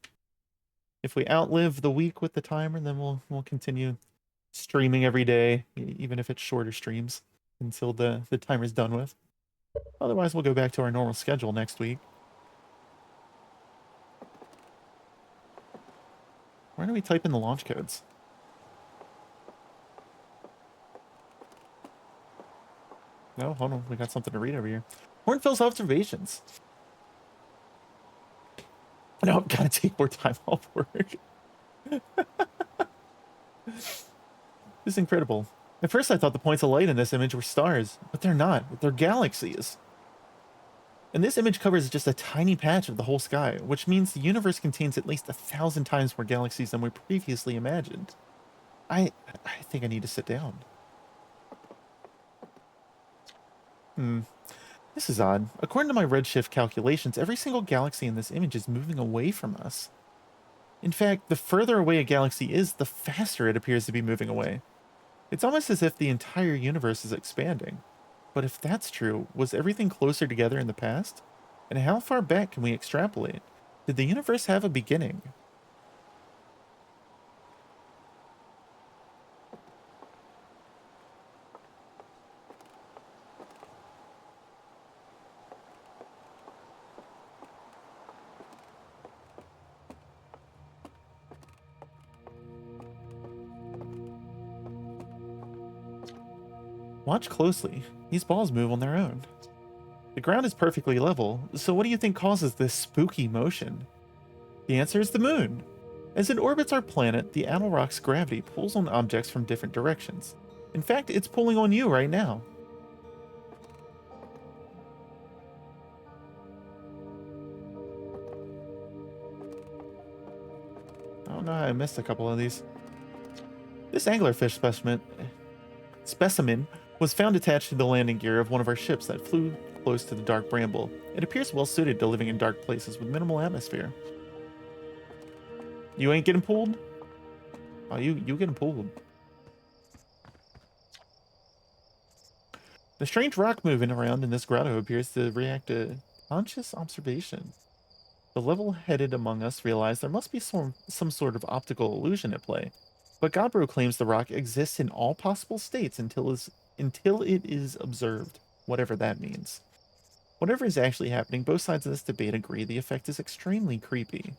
the week with the timer, then we'll continue streaming every day, even if it's shorter streams until the timer's done with. Otherwise, we'll go back to our normal schedule next week. Where do we type in the launch codes? No, hold on. We got something to read over here. Hornfell's observations. No, I've got to take more time off work. This is incredible. At first, I thought the points of light in this image were stars, but they're not. They're galaxies. And this image covers just a tiny patch of the whole sky, which means the universe contains at least 1,000 times more galaxies than we previously imagined. I think I need to sit down. This is odd. According to my redshift calculations, every single galaxy in this image is moving away from us. In fact, the further away a galaxy is, the faster it appears to be moving away. It's almost as if the entire universe is expanding. But if that's true, was everything closer together in the past? And how far back can we extrapolate? Did the universe have a beginning? Watch closely. These balls move on their own. The ground is perfectly level, so what do you think causes this spooky motion? The answer is the moon. As it orbits our planet, the Addle Rock's gravity pulls on objects from different directions. In fact, it's pulling on you right now. I don't know how I missed a couple of these. This anglerfish specimen was found attached to the landing gear of one of our ships that flew close to the Dark Bramble. It appears well suited to living in dark places with minimal atmosphere. You ain't getting pulled? Oh, you getting pulled. The strange rock moving around in this grotto appears to react to conscious observation. The level-headed among us realize there must be some sort of optical illusion at play. But Godbro claims the rock exists in all possible states until it is observed, whatever that means. Whatever is actually happening, both sides of this debate agree the effect is extremely creepy.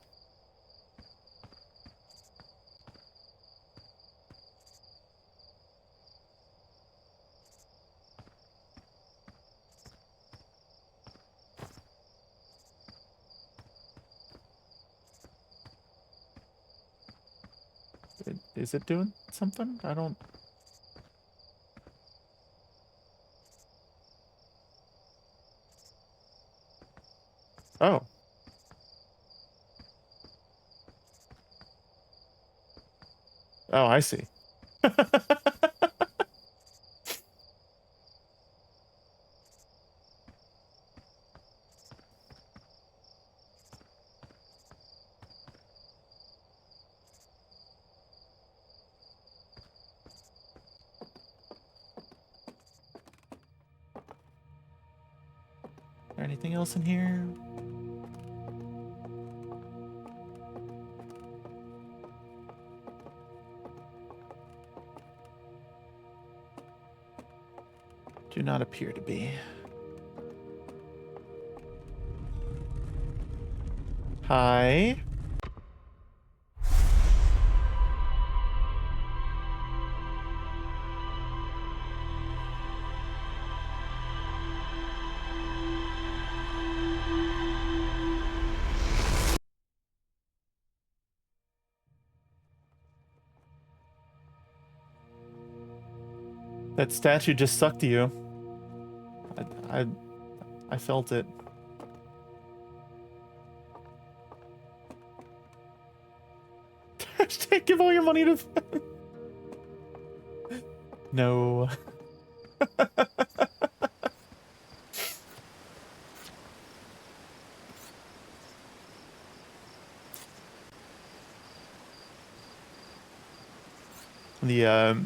Is it doing something? I don't... Oh. Oh, I see. Is there anything else in here? Do not appear to be. Hi. That statue just sucked you. I felt it. Hashtag give all your money to No. The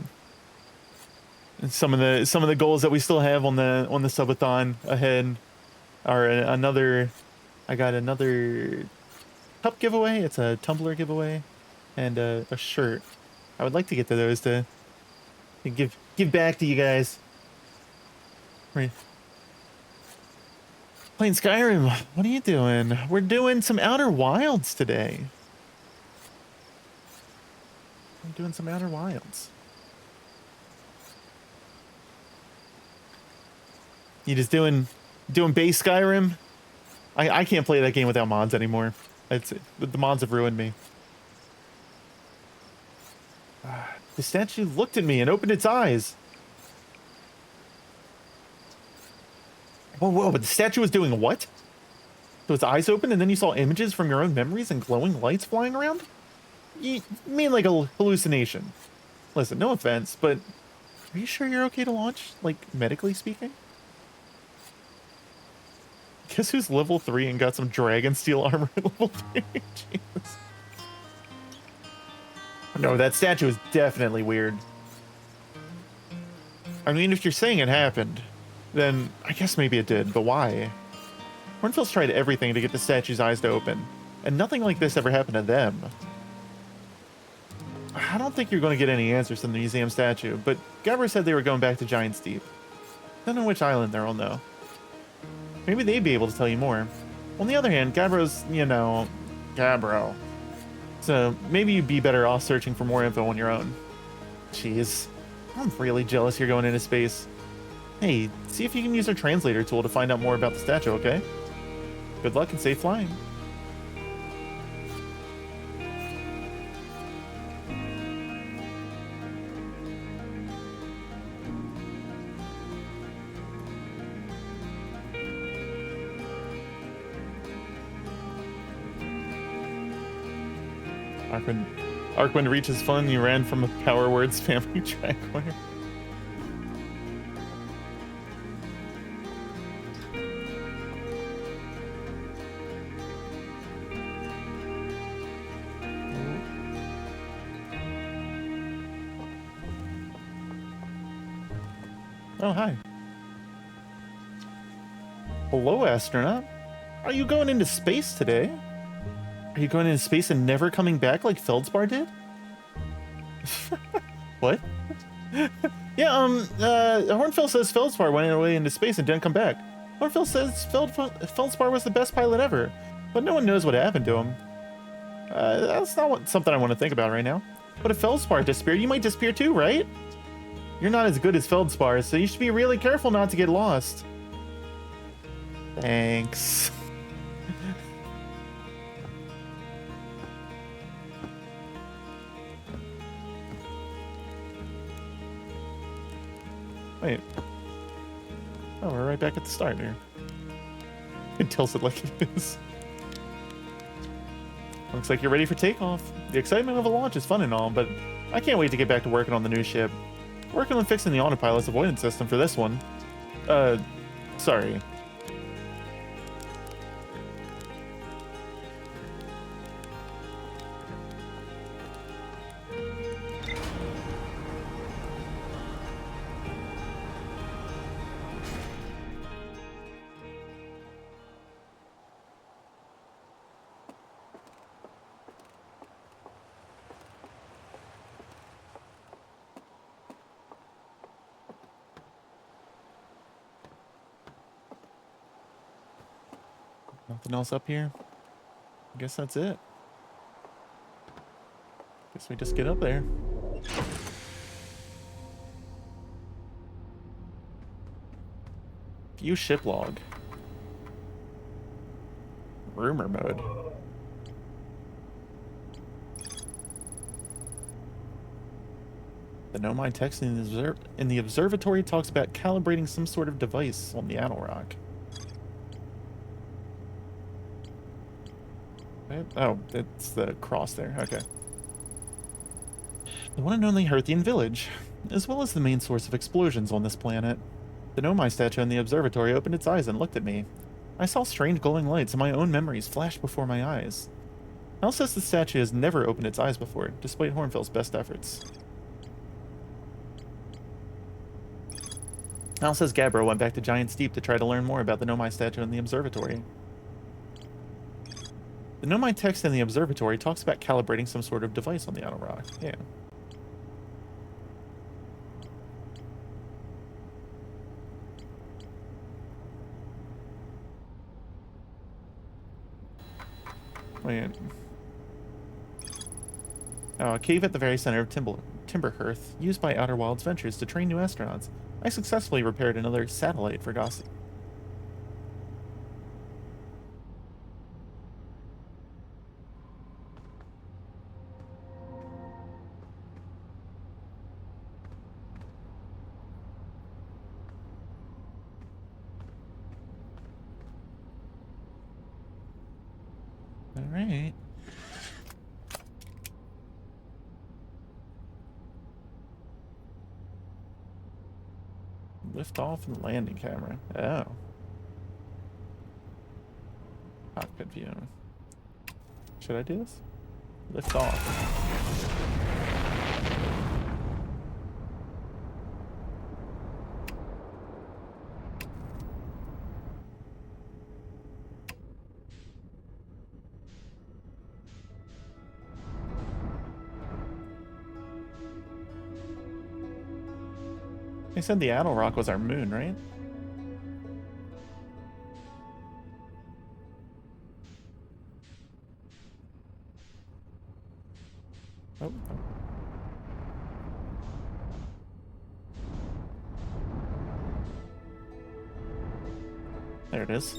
some of the goals that we still have on the subathon ahead are another. I got another cup giveaway. It's a tumbler giveaway, and a shirt. I would like to get to those to give back to you guys. Right. Playing Skyrim. What are you doing? We're doing some Outer Wilds today. I'm doing some Outer Wilds. You just doing base Skyrim? I can't play that game without mods anymore. The mods have ruined me. The statue looked at me and opened its eyes. Whoa, but the statue was doing what? So its eyes opened and then you saw images from your own memories and glowing lights flying around? You mean like a hallucination? Listen, no offense, but are you sure you're okay to launch, like, medically speaking? Guess who's level 3 and got some dragon steel armor at level 3? Jesus. No, that statue is definitely weird. I mean, if you're saying it happened, then I guess maybe it did, but why? Hornfield's tried everything to get the statue's eyes to open, and nothing like this ever happened to them. I don't think you're going to get any answers from the museum statue, but Gabber said they were going back to Giant's Deep. Don't know which island they're on, though. Maybe they'd be able to tell you more. On the other hand, Gabbro's, you know, Gabbro. So maybe you'd be better off searching for more info on your own. Jeez, I'm really jealous you're going into space. Hey, see if you can use our translator tool to find out more about the statue, okay? Good luck and safe flying. Arkwind reaches fun, you ran from a Power Words family track winner. Oh, hi. Hello, astronaut. Are you going into space today? Are you going into space and never coming back like Feldspar did? What? Yeah, Hornfeld says Feldspar went away into space and didn't come back. Hornfeld says Feldspar was the best pilot ever, but no one knows what happened to him. That's not something I want to think about right now. But if Feldspar disappeared, you might disappear too, right? You're not as good as Feldspar, so you should be really careful not to get lost. Thanks. Wait. Oh, we're right back at the start here. It tells it like it is. Looks like you're ready for takeoff. The excitement of a launch is fun and all, but I can't wait to get back to working on the new ship. Working on fixing the autopilot's avoidance system for this one. Sorry. Nothing else up here? I guess that's it. Guess we just get up there. View ship log. Rumor mode. The Nomai text in the observatory talks about calibrating some sort of device on the Adel Rock. Oh, it's the cross there. Okay. The one and only Herthian village, as well as the main source of explosions on this planet. The Nomai statue in the observatory opened its eyes and looked at me. I saw strange glowing lights and my own memories flashed before my eyes. Hal says the statue has never opened its eyes before, despite Hornfield's best efforts. Hal says Gabbro went back to Giant's Deep to try to learn more about the Nomai statue in the observatory. The Nomai text in the observatory talks about calibrating some sort of device on the Adel Rock. Yeah. Wait. Oh, a cave at the very center of Timberhearth, used by Outer Wilds Ventures to train new astronauts. I successfully repaired another satellite for Gossi. All right. Lift off and landing camera. Oh. Cockpit view. Should I do this? Lift off. They said the Adel Rock was our moon, right? Oh. There it is.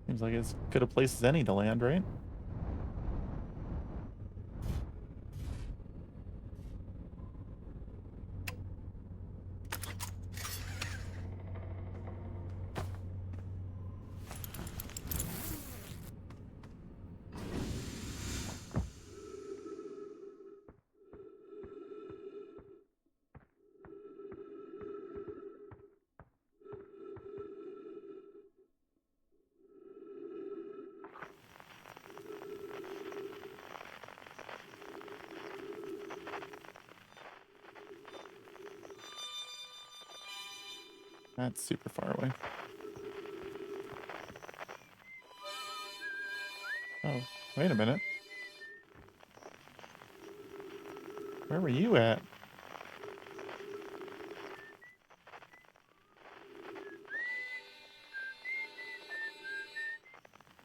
Seems like as good a place as any to land, right? That's super far away. Oh, wait a minute. Where were you at?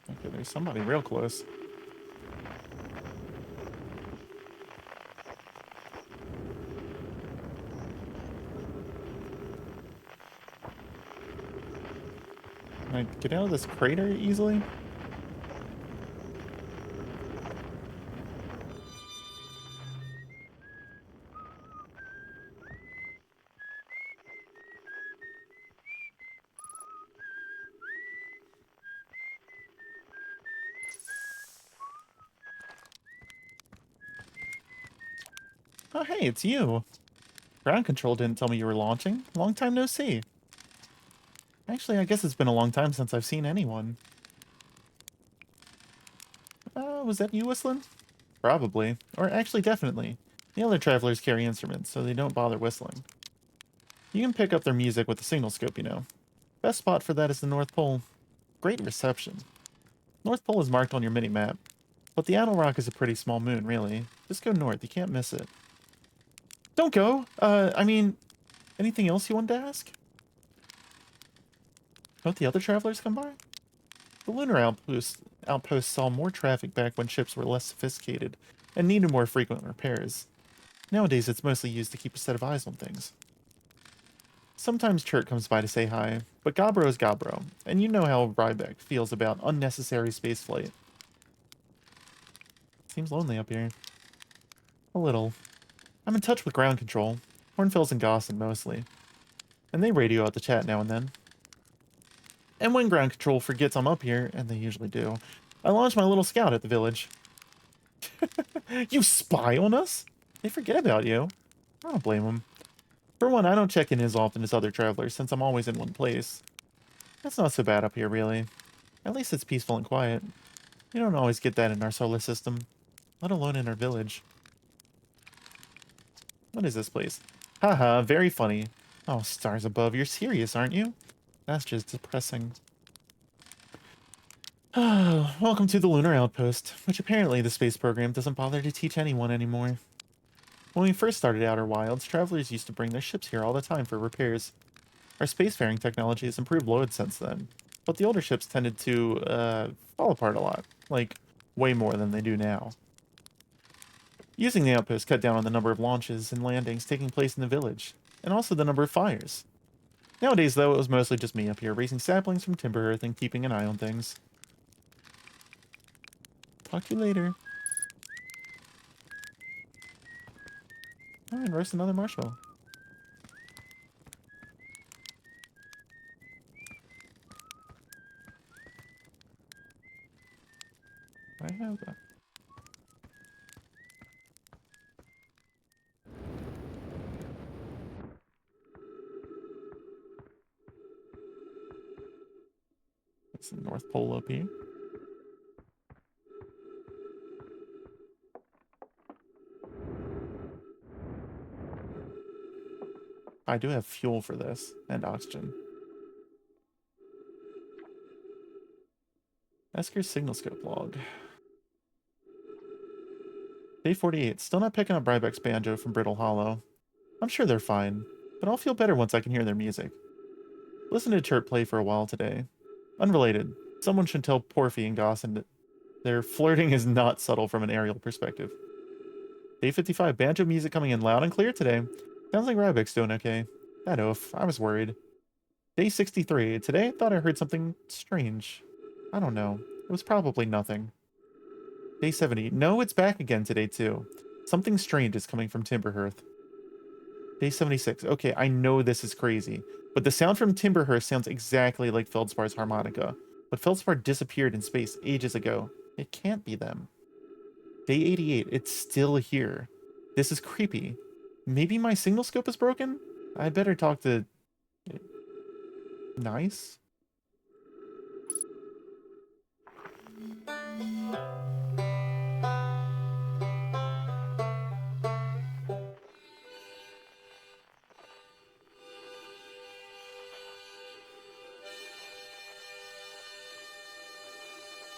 Okay, there's somebody real close. Can I get out of this crater easily? Oh, hey, it's you. Ground control didn't tell me you were launching. Long time no see. Actually, I guess it's been a long time since I've seen anyone. Was that you whistling? Probably. Or actually, definitely. The other travelers carry instruments, so they don't bother whistling. You can pick up their music with the signal scope, you know. Best spot for that is the North Pole. Great reception. North Pole is marked on your mini-map, but the Outer Rock is a pretty small moon, really. Just go north, you can't miss it. Don't go! I mean, anything else you wanted to ask? Don't the other travelers come by? The lunar outpost saw more traffic back when ships were less sophisticated and needed more frequent repairs. Nowadays, it's mostly used to keep a set of eyes on things. Sometimes Chert comes by to say hi, but Gabro is Gabro, and you know how Rybeck feels about unnecessary spaceflight. Seems lonely up here. A little. I'm in touch with ground control, Hornfels and Gosson mostly, and they radio out the chat now and then. And when ground control forgets I'm up here, and they usually do, I launch my little scout at the village. You spy on us? They forget about you. I don't blame them. For one, I don't check in as often as other travelers since I'm always in one place. That's not so bad up here, really. At least it's peaceful and quiet. You don't always get that in our solar system, let alone in our village. What is this place? Haha, very funny. Oh, stars above, you're serious, aren't you? That's just depressing. Welcome to the Lunar Outpost, which apparently the space program doesn't bother to teach anyone anymore. When we first started Outer Wilds, travelers used to bring their ships here all the time for repairs. Our spacefaring technology has improved loads since then, but the older ships tended to, fall apart a lot, like, way more than they do now. Using the outpost cut down on the number of launches and landings taking place in the village, and also the number of fires. Nowadays, though, it was mostly just me up here, raising saplings from timber earth and keeping an eye on things. Talk to you later. Alright, roast another marshmallow. I have that. That's the North Pole up here. I do have fuel for this, and oxygen. Esker's signal scope log. Day 48. Still not picking up Rybeck's banjo from Brittle Hollow. I'm sure they're fine, but I'll feel better once I can hear their music. Listen to Chirp play for a while today. Unrelated. Someone should tell Porphy and Gosson that their flirting is not subtle from an aerial perspective. Day 55. Banjo music coming in loud and clear today. Sounds like Rybeck's doing okay. That oof. I was worried. Day 63. Today I thought I heard something strange. I don't know. It was probably nothing. Day 70. No, it's back again today too. Something strange is coming from Timberhearth. Day 76. Okay, I know this is crazy, but the sound from Timberhearth sounds exactly like Feldspar's harmonica. But Feldspar disappeared in space ages ago. It can't be them. Day 88. It's still here. This is creepy. Maybe my signal scope is broken? I better talk to... Nice?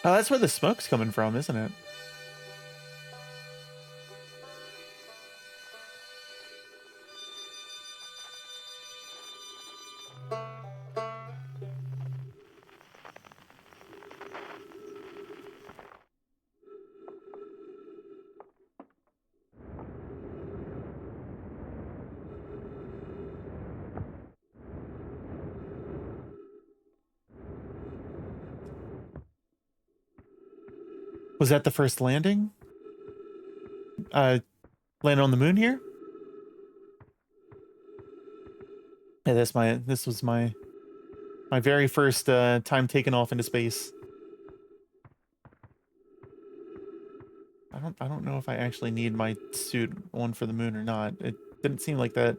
Oh, that's where the smoke's coming from, isn't it? Was that the first landing? Land on the moon here? Yeah, this was my very first time taken off into space. I don't know if I actually need my suit on for the moon or not. It didn't seem like that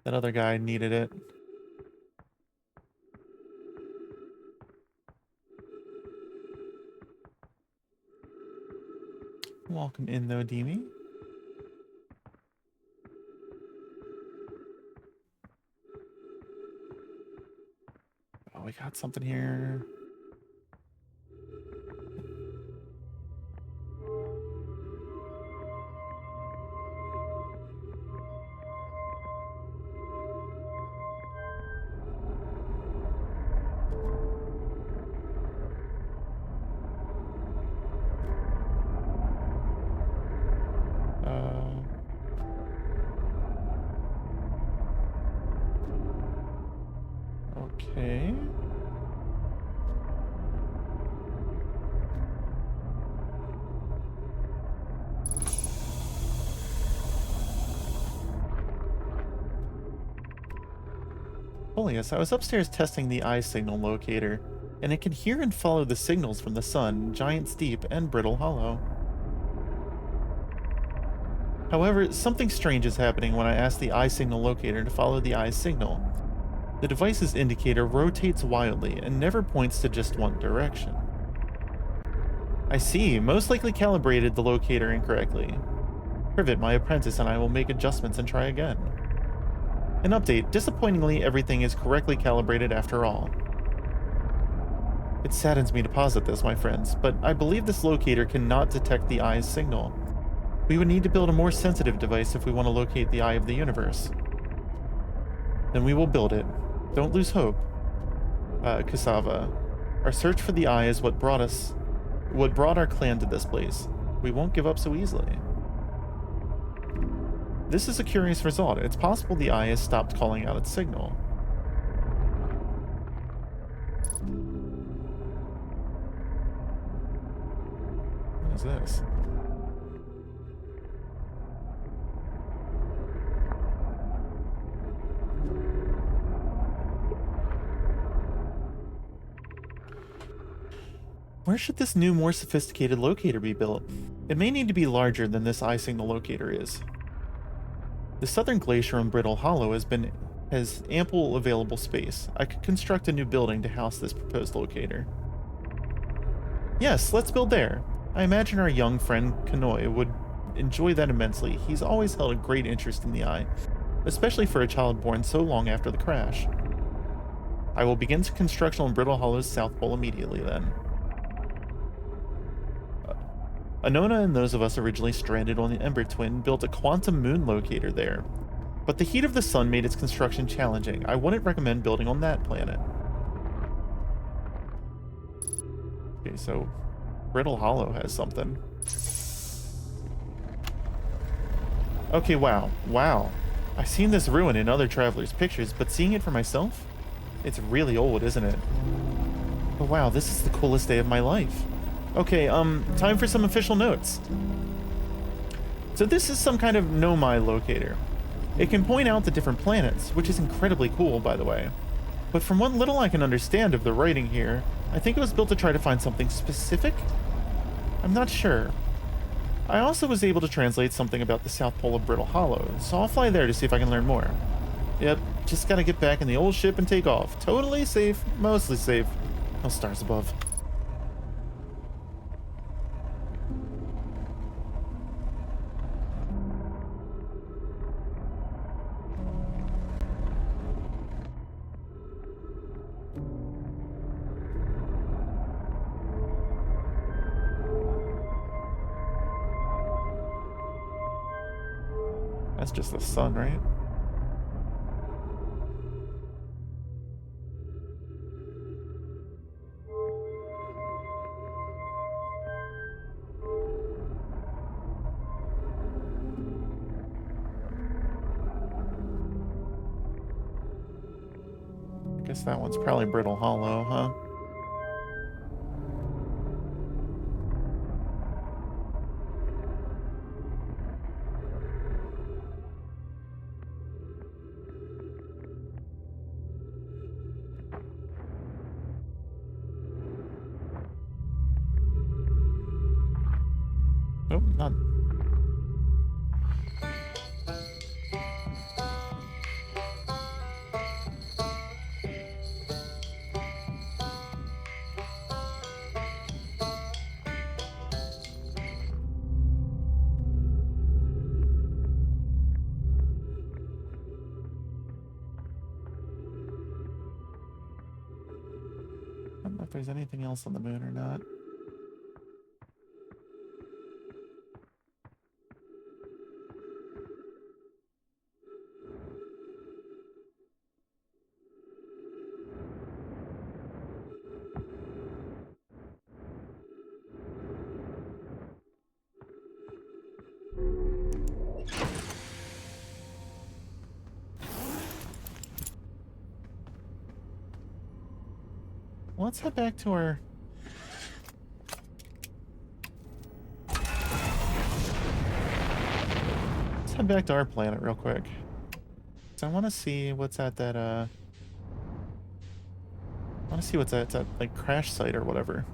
other guy needed it. Welcome in though, Demi. Oh, we got something here. Okay. Oh yes, I was upstairs testing the eye signal locator, and it can hear and follow the signals from the sun, Giant Steep, and Brittle Hollow. However, something strange is happening when I ask the eye signal locator to follow the eye signal. The device's indicator rotates wildly and never points to just one direction. I see, most likely calibrated the locator incorrectly. Privet, my apprentice, and I will make adjustments and try again. An update, disappointingly, everything is correctly calibrated after all. It saddens me to posit this, my friends, but I believe this locator cannot detect the eye's signal. We would need to build a more sensitive device if we want to locate the eye of the universe. Then we will build it. Don't lose hope. Cassava. Our search for the eye is what brought our clan to this place. We won't give up so easily. This is a curious result. It's possible the eye has stopped calling out its signal. What is this? Where should this new, more sophisticated locator be built? It may need to be larger than this eye signal locator is. The southern glacier on Brittle Hollow has ample available space. I could construct a new building to house this proposed locator. Yes, let's build there. I imagine our young friend Kanoi would enjoy that immensely. He's always held a great interest in the eye, especially for a child born so long after the crash. I will begin construction on Brittle Hollow's South Pole immediately then. Anona and those of us originally stranded on the Ember Twin built a quantum moon locator there, but the heat of the sun made its construction challenging. I wouldn't recommend building on that planet. Okay, so Brittle Hollow has something. Okay, wow. I've seen this ruin in other travelers' pictures, but seeing it for myself? It's really old, isn't it? But wow, this is the coolest day of my life. Okay, time for some official notes. So this is some kind of Nomai locator. It can point out the different planets, which is incredibly cool, by the way. But from what little I can understand of the writing here, I think it was built to try to find something specific? I'm not sure. I also was able to translate something about the South Pole of Brittle Hollow, so I'll fly there to see if I can learn more. Yep, just gotta get back in the old ship and take off. Totally safe, mostly safe. No stars above. That's just the sun, right? I guess that one's probably Brittle Hollow, huh? Nope, not. I don't know if there's anything else on the moon or not. Let's head back to our... Let's head back to our planet real quick. So I want to see what's at that, I want to see what's at that, like, crash site or whatever.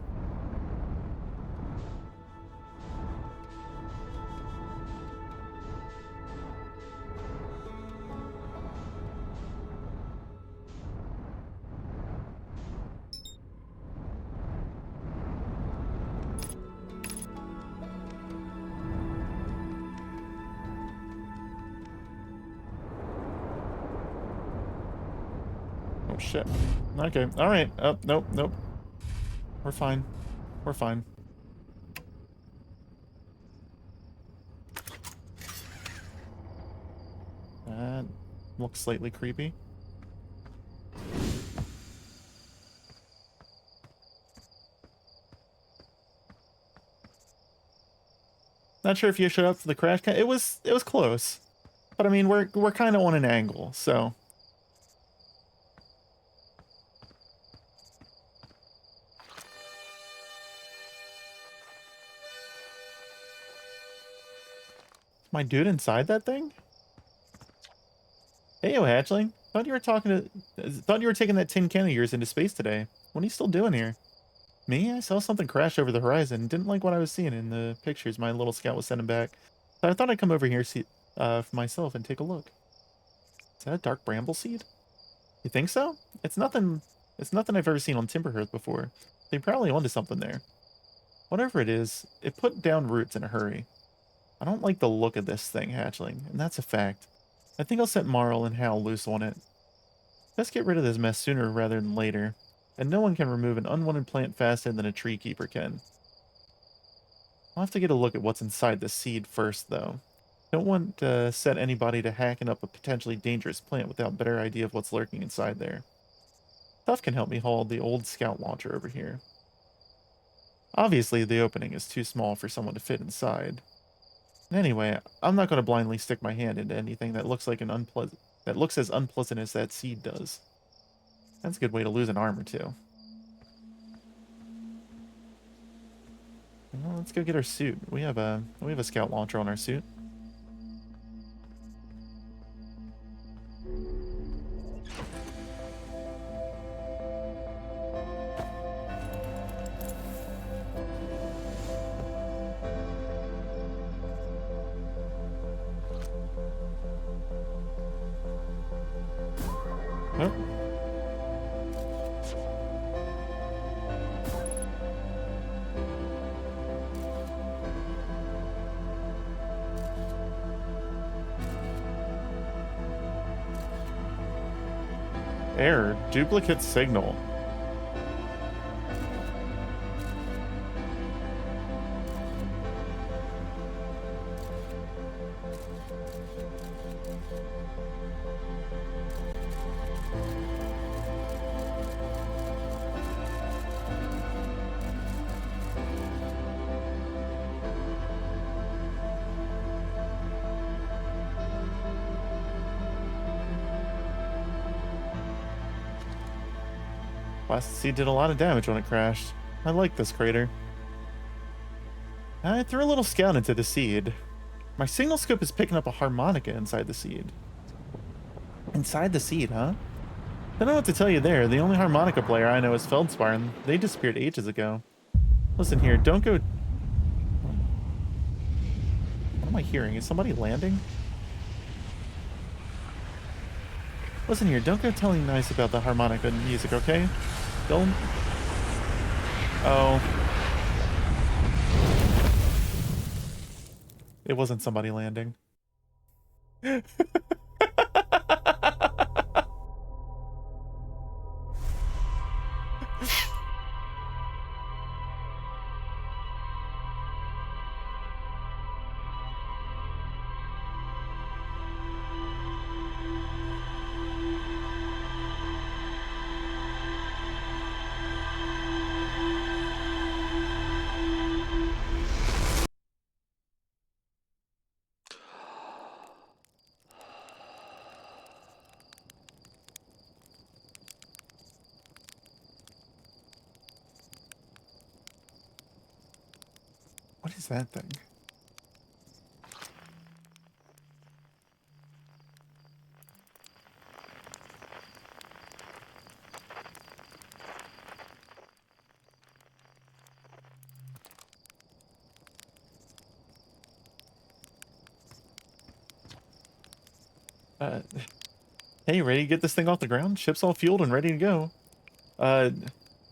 Oh, shit. Okay, alright. Oh, nope, nope. We're fine. We're fine. That looks slightly creepy. Not sure if you showed up for the crash cam. It was close. But I mean, we're kind of on an angle, so... My dude inside that thing? Hey, yo, hatchling. Thought you were taking that tin can of yours into space today. What are you still doing here? Me? I saw something crash over the horizon. Didn't like what I was seeing in the pictures my little scout was sending back. So I thought I'd come over here for myself and take a look. Is that a dark bramble seed? You think so? It's nothing I've ever seen on Timberhearth before. They're probably onto something there. Whatever it is, it put down roots in a hurry. I don't like the look of this thing, hatchling, and that's a fact. I think I'll set Marl and Hal loose on it. Best get rid of this mess sooner rather than later, and no one can remove an unwanted plant faster than a tree keeper can. I'll have to get a look at what's inside the seed first, though. Don't want to set anybody to hacking up a potentially dangerous plant without a better idea of what's lurking inside there. Stuff can help me haul the old scout launcher over here. Obviously, the opening is too small for someone to fit inside. Anyway, I'm not going to blindly stick my hand into anything that looks like that looks as unpleasant as that seed does. That's a good way to lose an arm or two. Well, let's go get our suit. We have a scout launcher on our suit. Oh. Error. Duplicate signal. Last seed did a lot of damage when it crashed. I like this crater. I threw a little scout into the seed. My signal scope is picking up a harmonica inside the seed. Inside the seed, huh? Don't know what to tell you there. The only harmonica player I know is Feldspar, and they disappeared ages ago. Listen here, don't go... What am I hearing? Is somebody landing? Listen here, don't go telling nice about the harmonica music, okay? Don't... Oh. It wasn't somebody landing. What is that thing? Hey, ready to get this thing off the ground? Ship's all fueled and ready to go.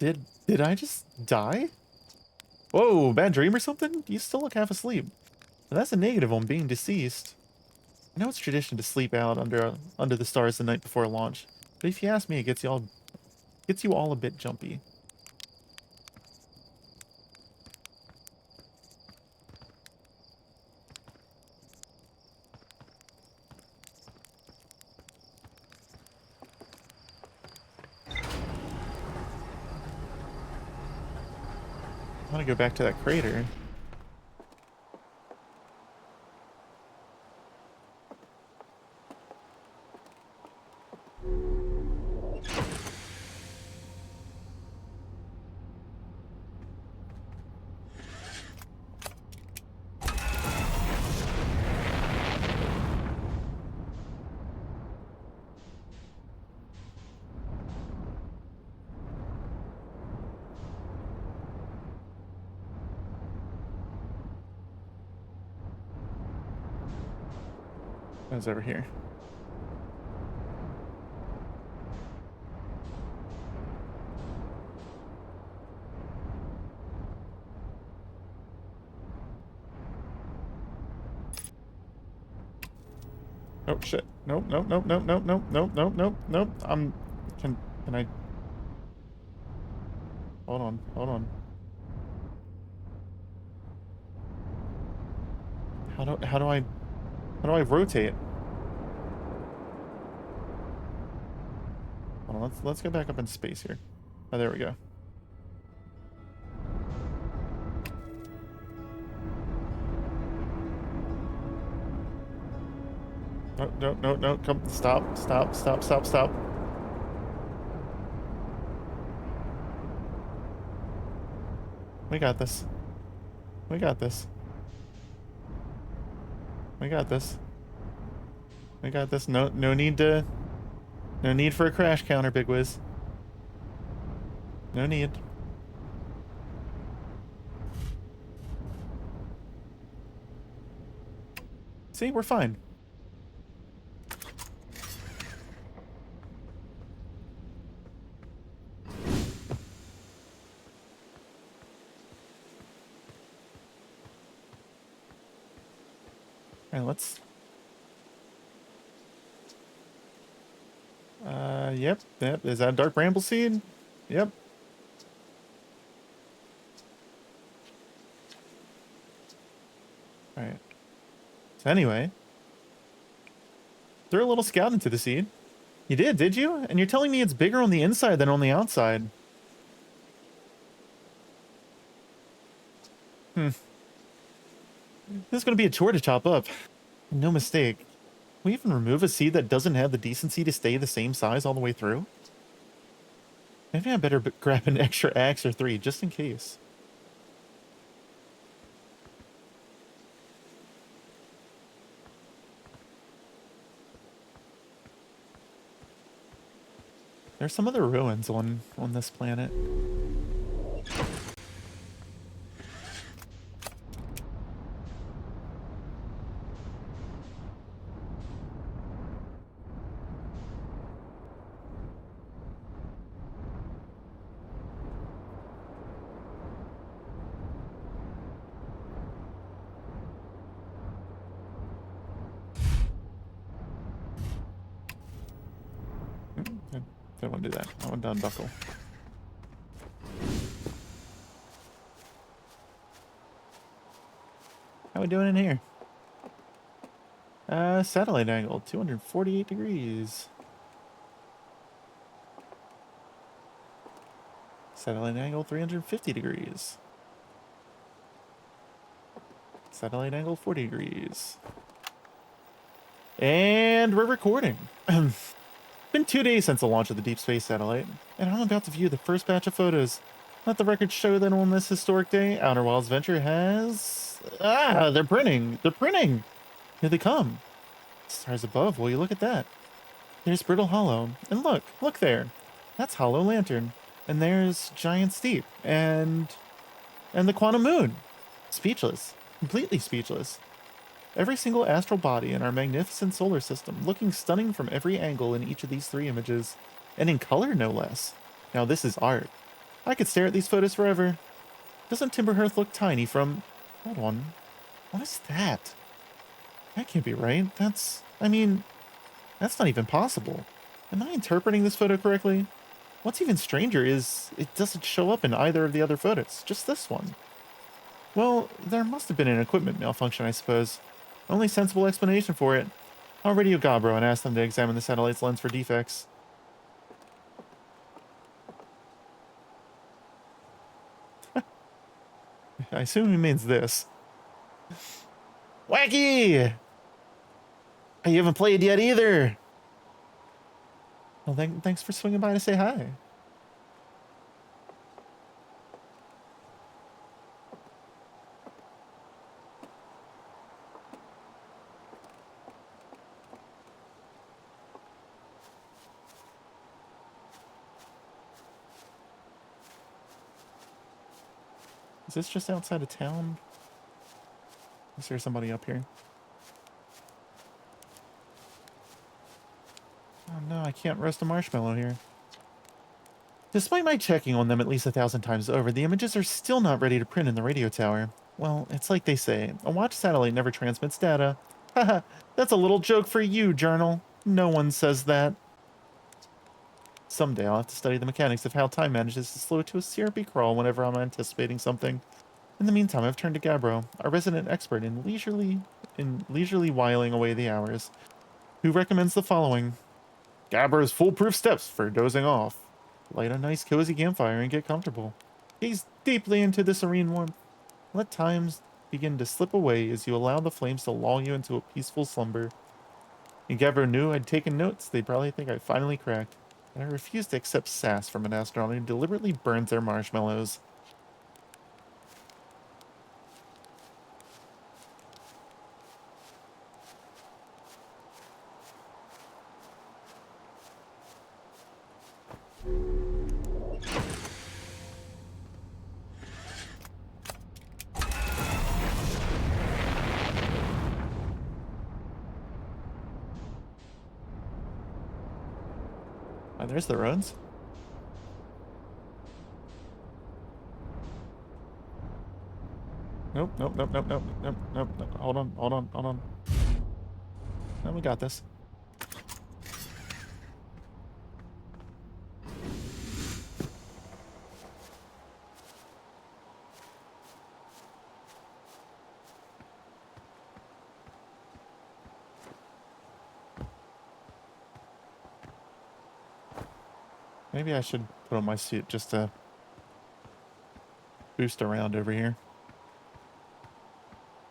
Did I just die? Whoa, bad dream or something? You still look half asleep. That's a negative on being deceased. I know it's tradition to sleep out under the stars the night before launch, but if you ask me, it gets you all a bit jumpy. I want to go back to that crater. What's over here? Oh shit. Nope, nope, nope, nope, nope, nope, nope, nope, nope, nope. Can I... Hold on, hold on. How do I rotate? Hold on, let's go back up in space here. Oh, there we go. No, no, no, no, come, stop, stop, stop, stop, stop. We got this. We got this. We got this. We got this. No need for a crash counter, Big Wiz. No need. See, we're fine. Alright, let's... Yep. Is that dark bramble seed? Yep. Alright. So anyway... Threw a little scout into the seed. You did you? And you're telling me it's bigger on the inside than on the outside. This is gonna be a chore to chop up. No mistake. Can we even remove a seed that doesn't have the decency to stay the same size all the way through? Maybe I better grab an extra axe or 3 just in case. There's some other ruins on this planet. I don't want to do that. I want to unbuckle. How we doing in here? Satellite angle, 248 degrees. Satellite angle, 350 degrees. Satellite angle, 40 degrees. And we're recording. It's been 2 days since the launch of the Deep Space Satellite, and I'm about to view the first batch of photos. Let the record show that on this historic day, Outer Wilds Venture has... Ah, they're printing! They're printing! Here they come. Stars above, will you look at that? There's Brittle Hollow, and look there. That's Hollow Lantern. And there's Giant Steep, and the Quantum Moon. Speechless. Completely speechless. Every single astral body in our magnificent solar system, looking stunning from every angle in each of these 3 images, and in color no less. Now this is art. I could stare at these photos forever. Doesn't Timberhearth look tiny from... Hold on. What is that? That can't be right. That's not even possible. Am I interpreting this photo correctly? What's even stranger is it doesn't show up in either of the other photos, just this one. Well, there must have been an equipment malfunction, I suppose. Only sensible explanation for it. I'll radio Gabro and ask them to examine the satellite's lens for defects. I assume he means this. Wacky! You haven't played yet either! Well, thanks for swinging by to say hi. Is this just outside of town? Is there somebody up here? Oh no, I can't roast a marshmallow here. Despite my checking on them at least 1,000 times over, the images are still not ready to print in the radio tower. Well, it's like they say, a watch satellite never transmits data. Haha, that's a little joke for you, Journal. No one says that. Someday I'll have to study the mechanics of how time manages to slow it to a syrupy crawl whenever I'm anticipating something. In the meantime, I've turned to Gabro, our resident expert in leisurely whiling away the hours, who recommends the following. Gabro's foolproof steps for dozing off. Light a nice cozy campfire and get comfortable. Gaze deeply into the serene warmth. Let times begin to slip away as you allow the flames to lull you into a peaceful slumber. If Gabro knew I'd taken notes, they'd probably think I finally cracked. But I refuse to accept sass from an astronaut who deliberately burns their marshmallows. Oh, there's the roads. Nope. Hold on. No, we got this. Maybe I should put on my suit just to boost around over here.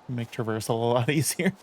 Make traversal a lot easier.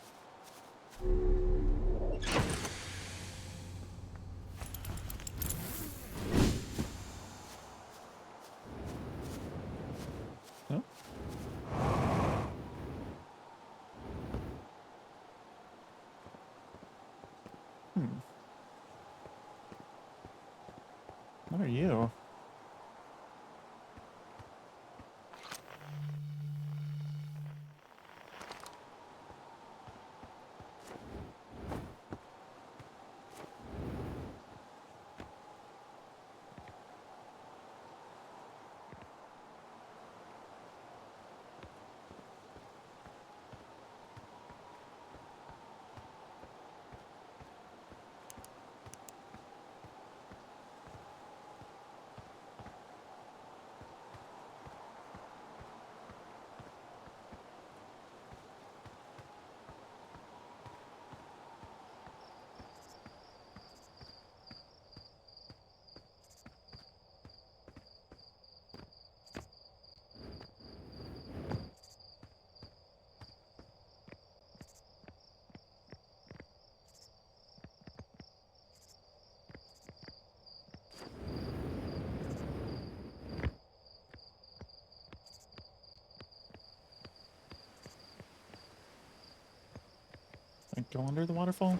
go under the waterfall?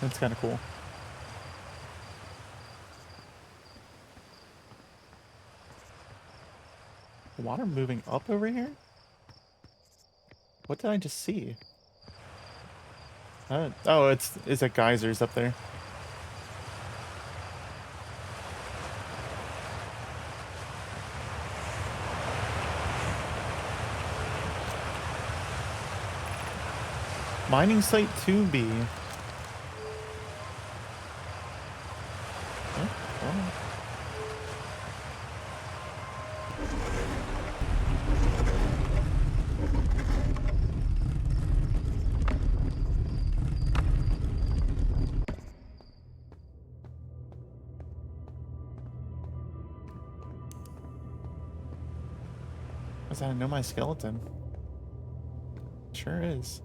That's kind of cool. The water moving up over here? What did I just see? Oh, it's a geysers up there. Mining site 2B. Oh, oh. Is that a know my skeleton? Sure is.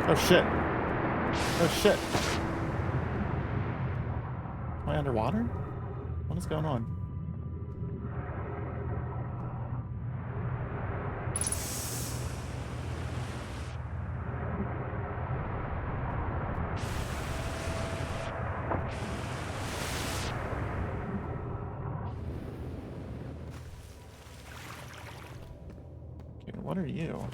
Oh shit. Oh shit. Am I underwater? What is going on? Okay, what are you?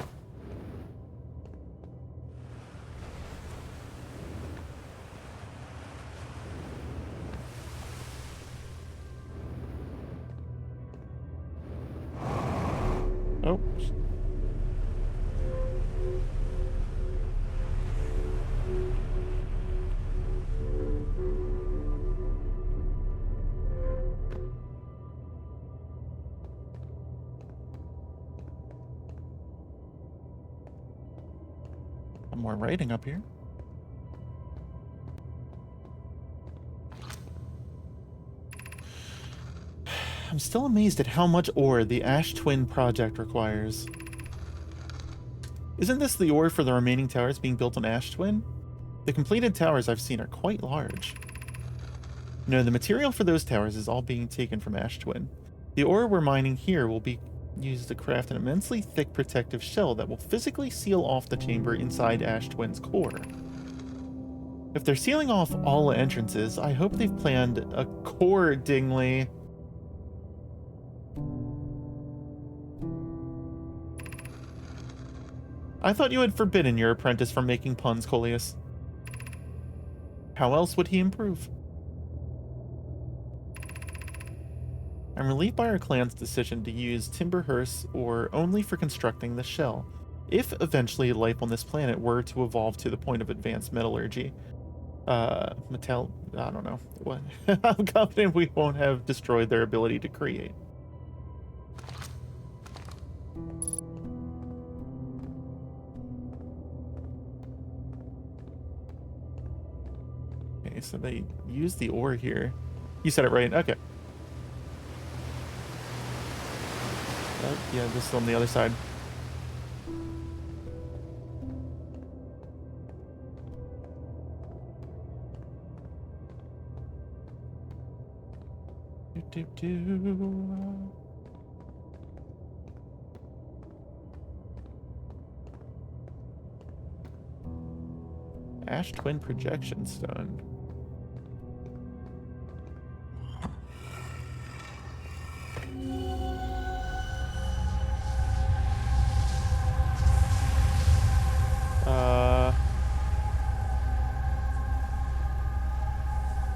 Oh. More writing up here. I'm still amazed at how much ore the Ash Twin project requires. Isn't this the ore for the remaining towers being built on Ash Twin? The completed towers I've seen are quite large. No, the material for those towers is all being taken from Ash Twin. The ore we're mining here will be used to craft an immensely thick protective shell that will physically seal off the chamber inside Ash Twin's core. If they're sealing off all entrances, I hope they've planned accordingly. I thought you had forbidden your apprentice from making puns, Coleus. How else would he improve? I'm relieved by our clan's decision to use timber hearse ore only for constructing the shell. If eventually life on this planet were to evolve to the point of advanced metallurgy, I don't know. What? I'm confident we won't have destroyed their ability to create. Okay, so they use the ore here. You said it right. Okay. Yeah, this is on the other side. Ash Twin Projection Stone.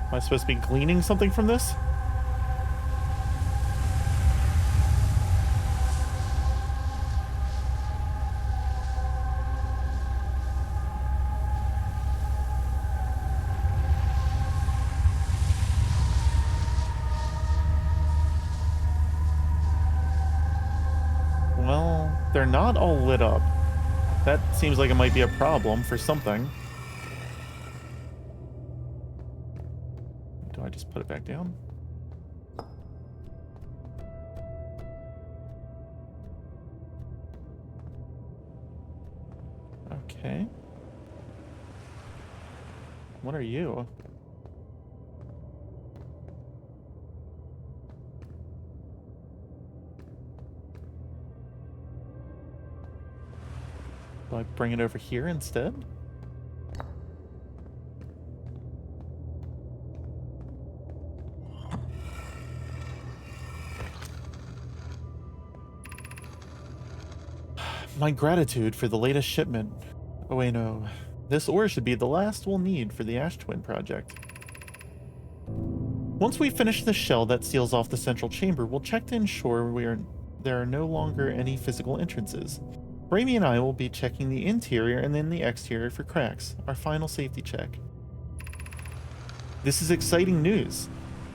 Am I supposed to be gleaning something from this? Well, they're not all lit up. That seems like it might be a problem for something. Do I just put it back down? Okay. What are you? Do I bring it over here instead? My gratitude for the latest shipment. Oh wait, no. This ore should be the last we'll need for the Ash Twin project. Once we finish the shell that seals off the central chamber, we'll check to ensure there are no longer any physical entrances. Raimi and I will be checking the interior and then the exterior for cracks, our final safety check. This is exciting news.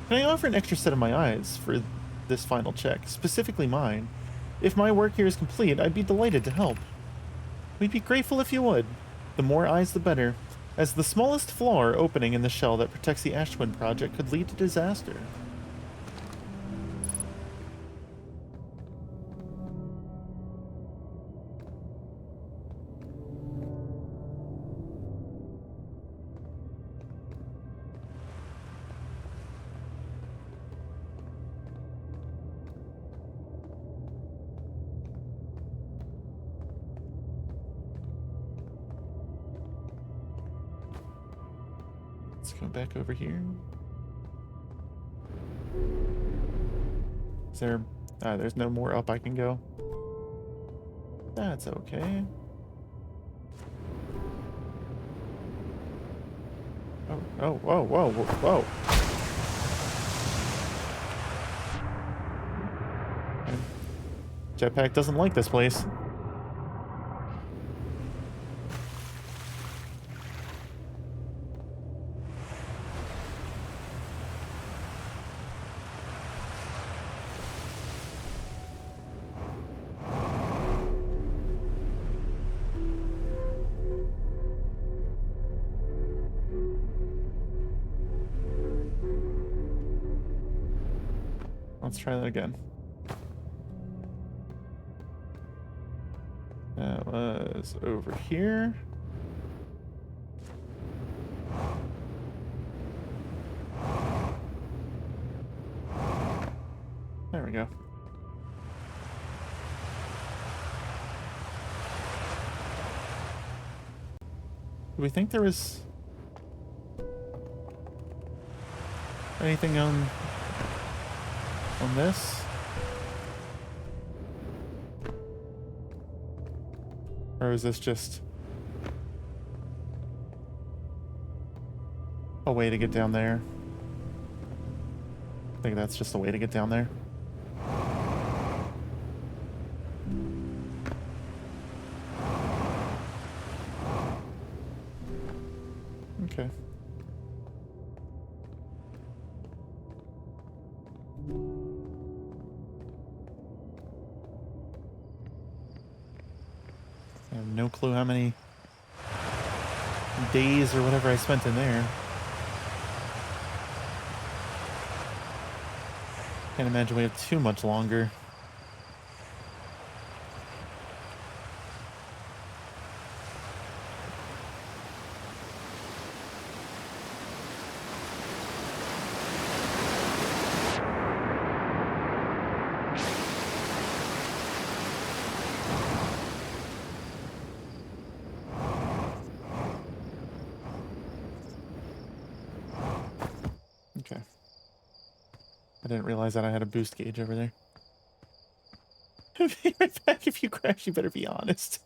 Can I offer an extra set of my eyes for this final check, specifically mine? If my work here is complete, I'd be delighted to help. We'd be grateful if you would. The more eyes, the better, as the smallest flaw or opening in the shell that protects the Ash Twin project could lead to disaster. Let's go back over here. Is there... there's no more up I can go. That's okay. Oh, whoa, whoa, whoa, whoa. Jetpack doesn't like this place. Let's try that again. That was over here. There we go. Do we think there was anything on this? Or is this just a way to get down there? I think that's just a way to get down there. Okay. I have no clue how many days or whatever I spent in there. Can't imagine we have too much longer. Okay. I didn't realize that I had a boost gauge over there. Be right back. If you crash, you better be honest.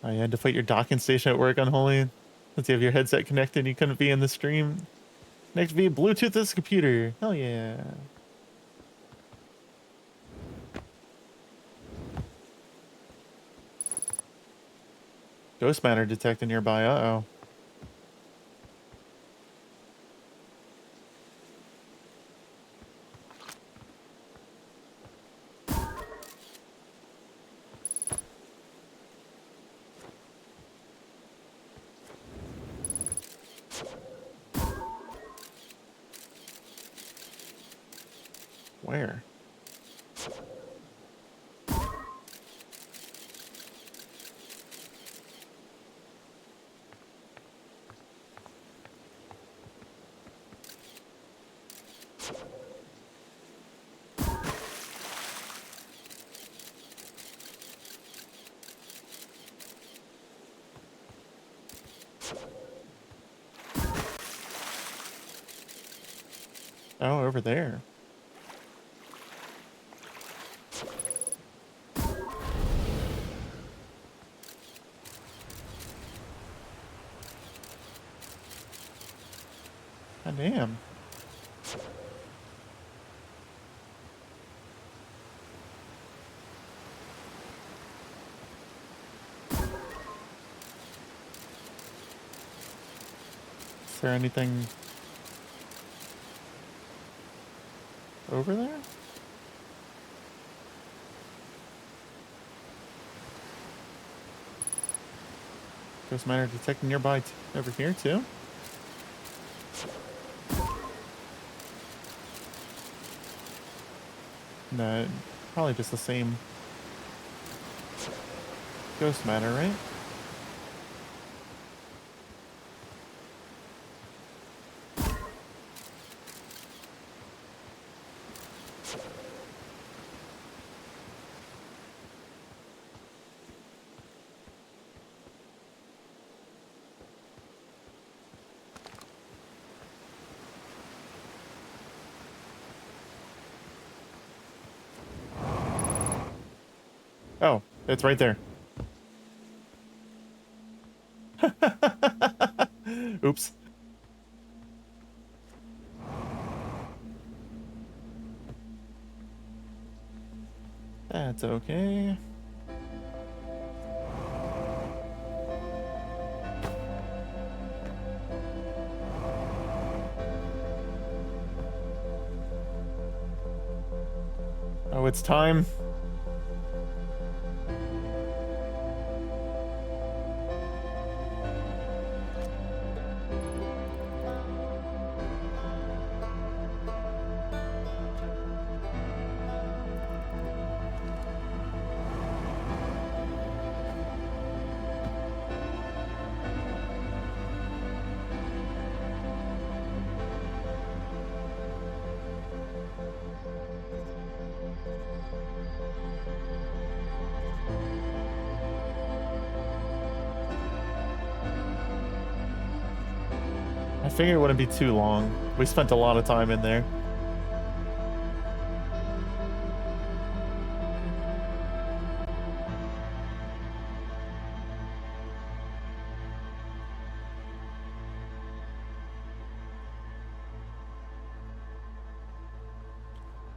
Oh, you had to put your docking station at work, Unholy. Let's see, have your headset connected. You couldn't be in the stream. Connect via Bluetooth to this computer. Hell yeah. Ghost matter detected nearby. Uh-oh. Where? Oh, over there. God damn. Is there anything over there? Ghost matter detected nearby over here too? No, probably just the same ghost matter, right? Oh, it's right there. Oops. That's okay. Oh, it's time. I figured it wouldn't be too long. We spent a lot of time in there.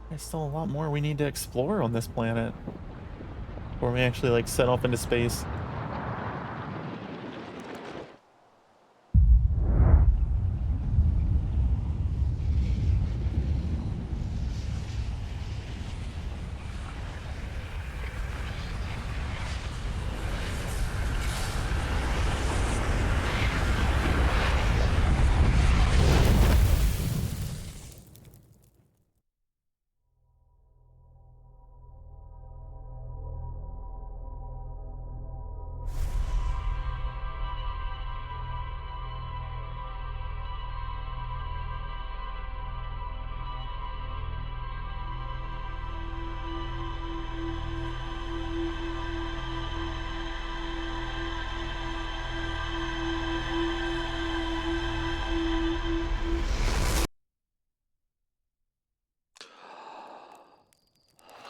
There's still a lot more we need to explore on this planet before we actually like set off into space.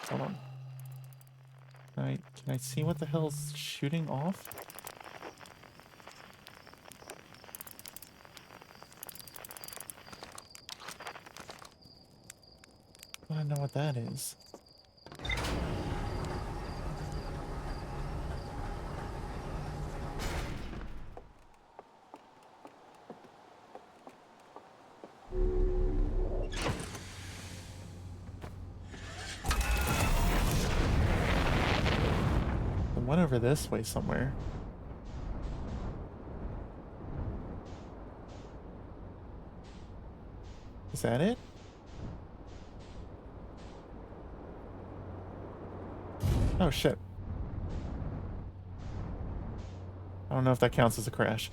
Hold on. Can I see what the hell's shooting off? I don't know what that is. The one over this way somewhere. Is that it? Oh, shit. I don't know if that counts as a crash.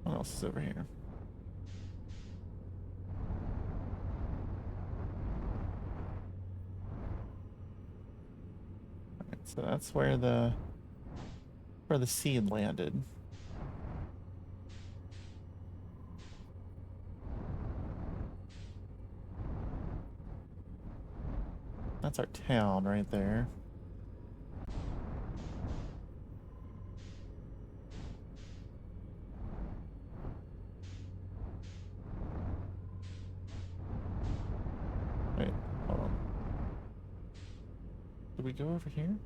What else is over here? Alright, so that's where the seed landed. That's our town right there. Wait, hold on. Did we go over here?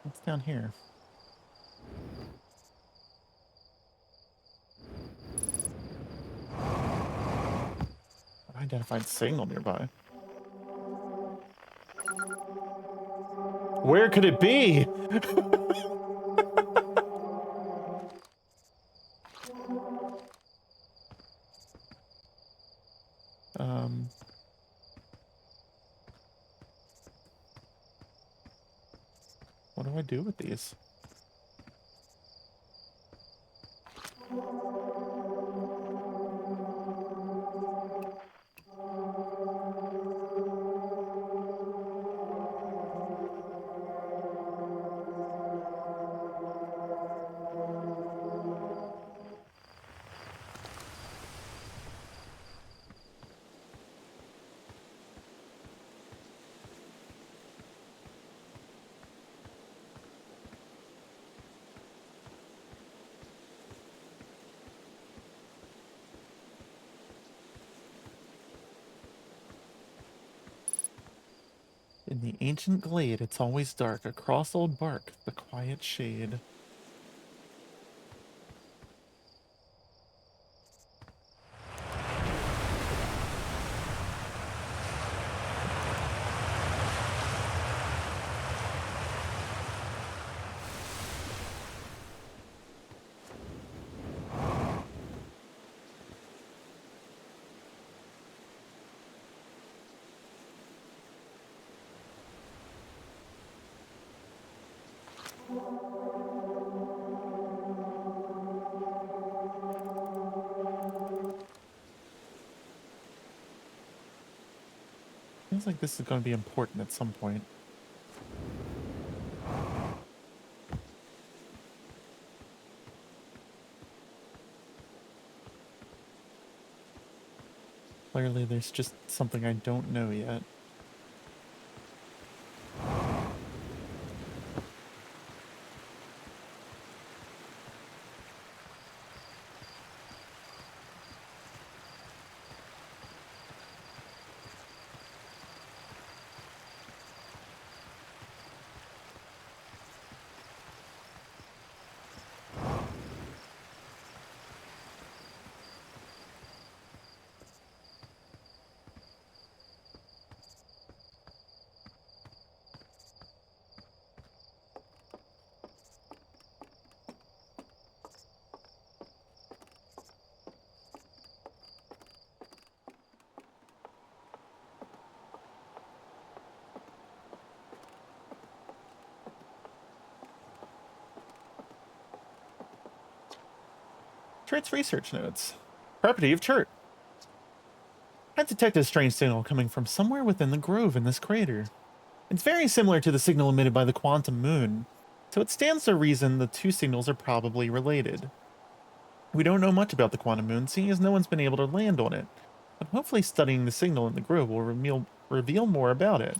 What's down here? Unidentified signal nearby. Where could it be? What do I do with these? In the ancient glade, it's always dark. Across old bark, the quiet shade. Feels like this is going to be important at some point. Clearly, there's just something I don't know yet. Churt's research notes. Property of Churt. I detected a strange signal coming from somewhere within the grove in this crater. It's very similar to the signal emitted by the quantum moon, so it stands to reason the two signals are probably related. We don't know much about the quantum moon, seeing as no one's been able to land on it, but hopefully studying the signal in the grove will reveal more about it.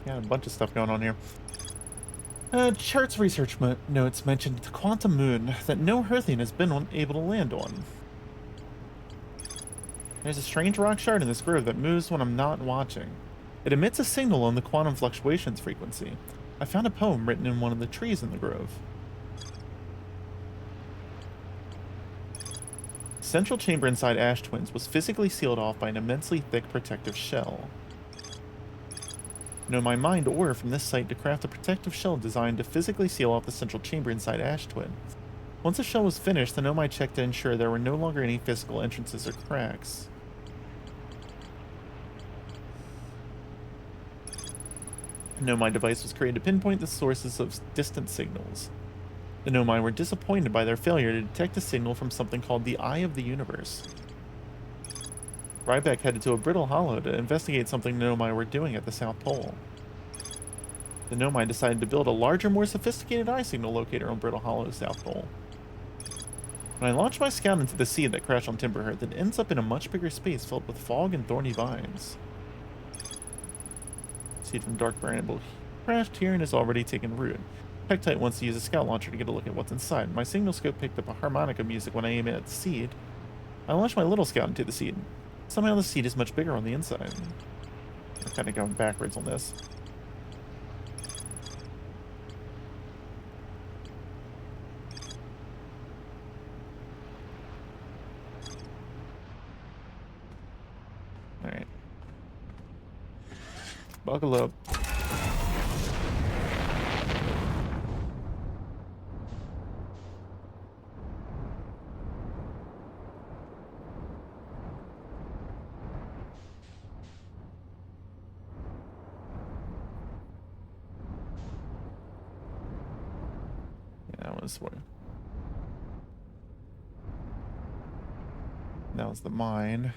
yeah, a bunch of stuff going on here. Charts research notes mentioned the quantum moon that no Earthian has been able to land on. There's a strange rock shard in this grove that moves when I'm not watching. It emits a signal on the quantum fluctuations frequency. I found a poem written in one of the trees in the grove. Central chamber inside Ash Twins was physically sealed off by an immensely thick protective shell. Nomai mined ore from this site to craft a protective shell designed to physically seal off the central chamber inside Ash Twin. Once the shell was finished, the Nomai checked to ensure there were no longer any physical entrances or cracks. A Nomai device was created to pinpoint the sources of distant signals. The Nomai were disappointed by their failure to detect a signal from something called the Eye of the Universe. Ryback headed to a brittle hollow to investigate something the Nomai were doing at the South Pole. The Nomai decided to build a larger, more sophisticated eye signal locator on Brittle Hollow's South Pole. When I launched my scout into the seed that crashed on Timberhearth, it ends up in a much bigger space filled with fog and thorny vines. Seed from Dark Bramble crashed here and has already taken root. Pt1 wants to use a scout launcher to get a look at what's inside. My signal scope picked up a harmonica music when I aimed it at the seed. I launched my little scout into the seed. Somehow the seed is much bigger on the inside. We're kind of going backwards on this. Alright. Buckle up. That was the mine.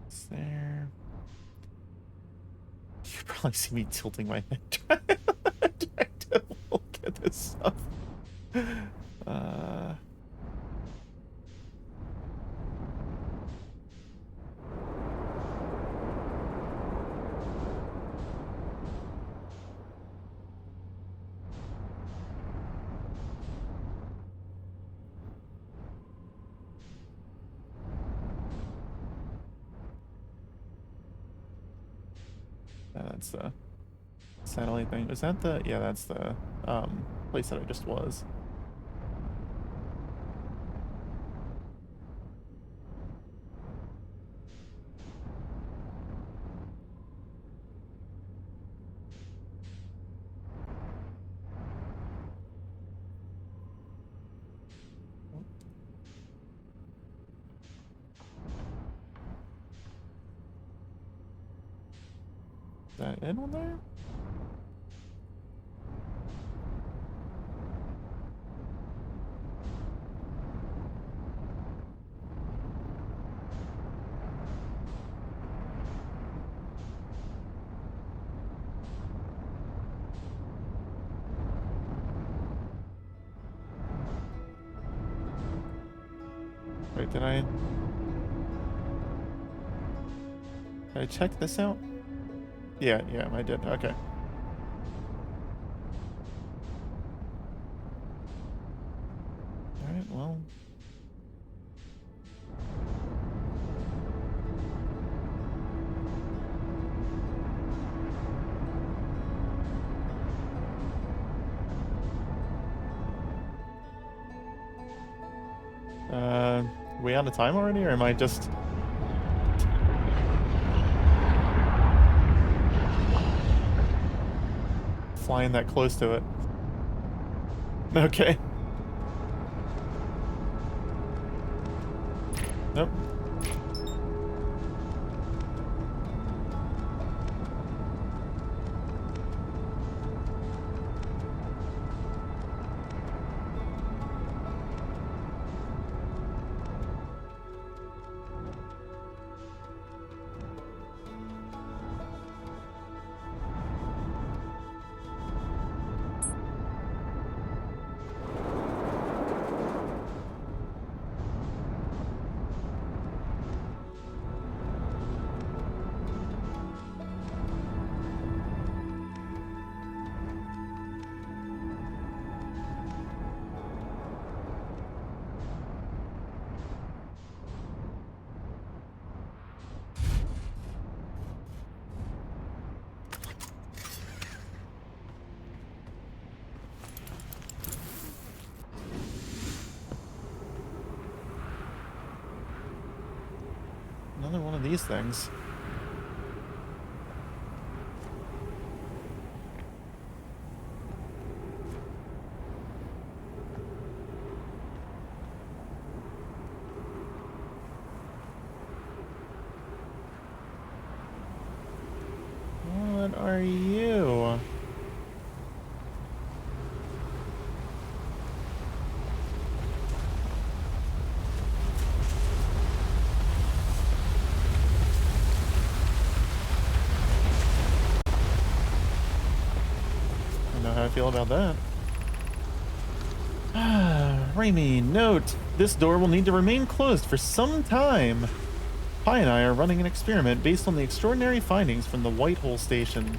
It's there. You probably see me tilting my head trying to look at this stuff. That's the satellite thing. Is that the... Yeah, that's the place that I just was. Is that anyone there? Wait, did I check this out? Yeah, I did. Okay. Alright, well. We out of time already, or am I just... flying that close to it? Okay. Nope. Another one of these things. What are you? I know how I feel about that. Raimi, note, this door will need to remain closed for some time. Pi and I are running an experiment based on the extraordinary findings from the White Hole Station.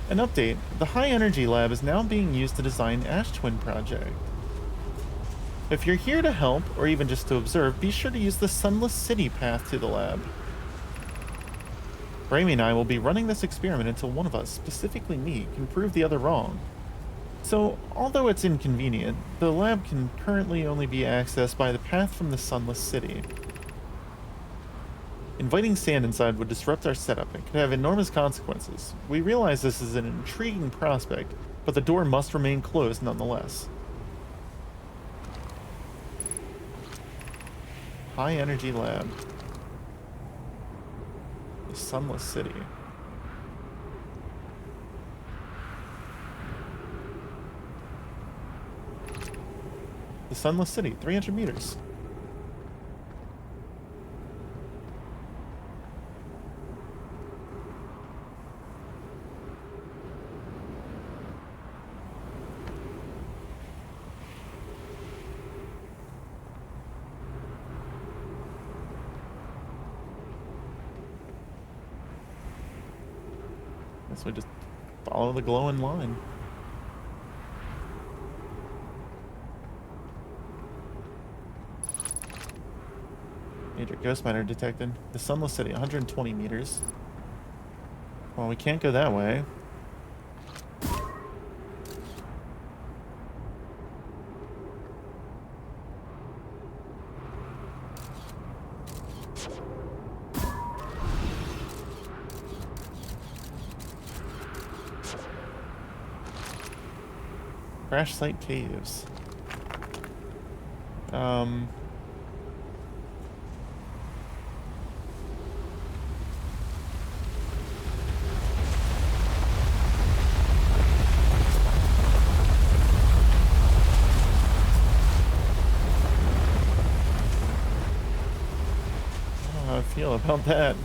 An update, the High Energy Lab is now being used to design Ash Twin Project. If you're here to help, or even just to observe, be sure to use the Sunless City path to the lab. Raimi and I will be running this experiment until one of us, specifically me, can prove the other wrong. So, although it's inconvenient, the lab can currently only be accessed by the path from the Sunless City. Inviting sand inside would disrupt our setup and could have enormous consequences. We realize this is an intriguing prospect, but the door must remain closed nonetheless. High Energy Lab. The Sunless City. The Sunless City, 300 meters. Guess we just follow the glowing line. Major ghost miner detected. The Sunless City, 120 meters. Well, we can't go that way. Crash site caves. How I feel about that.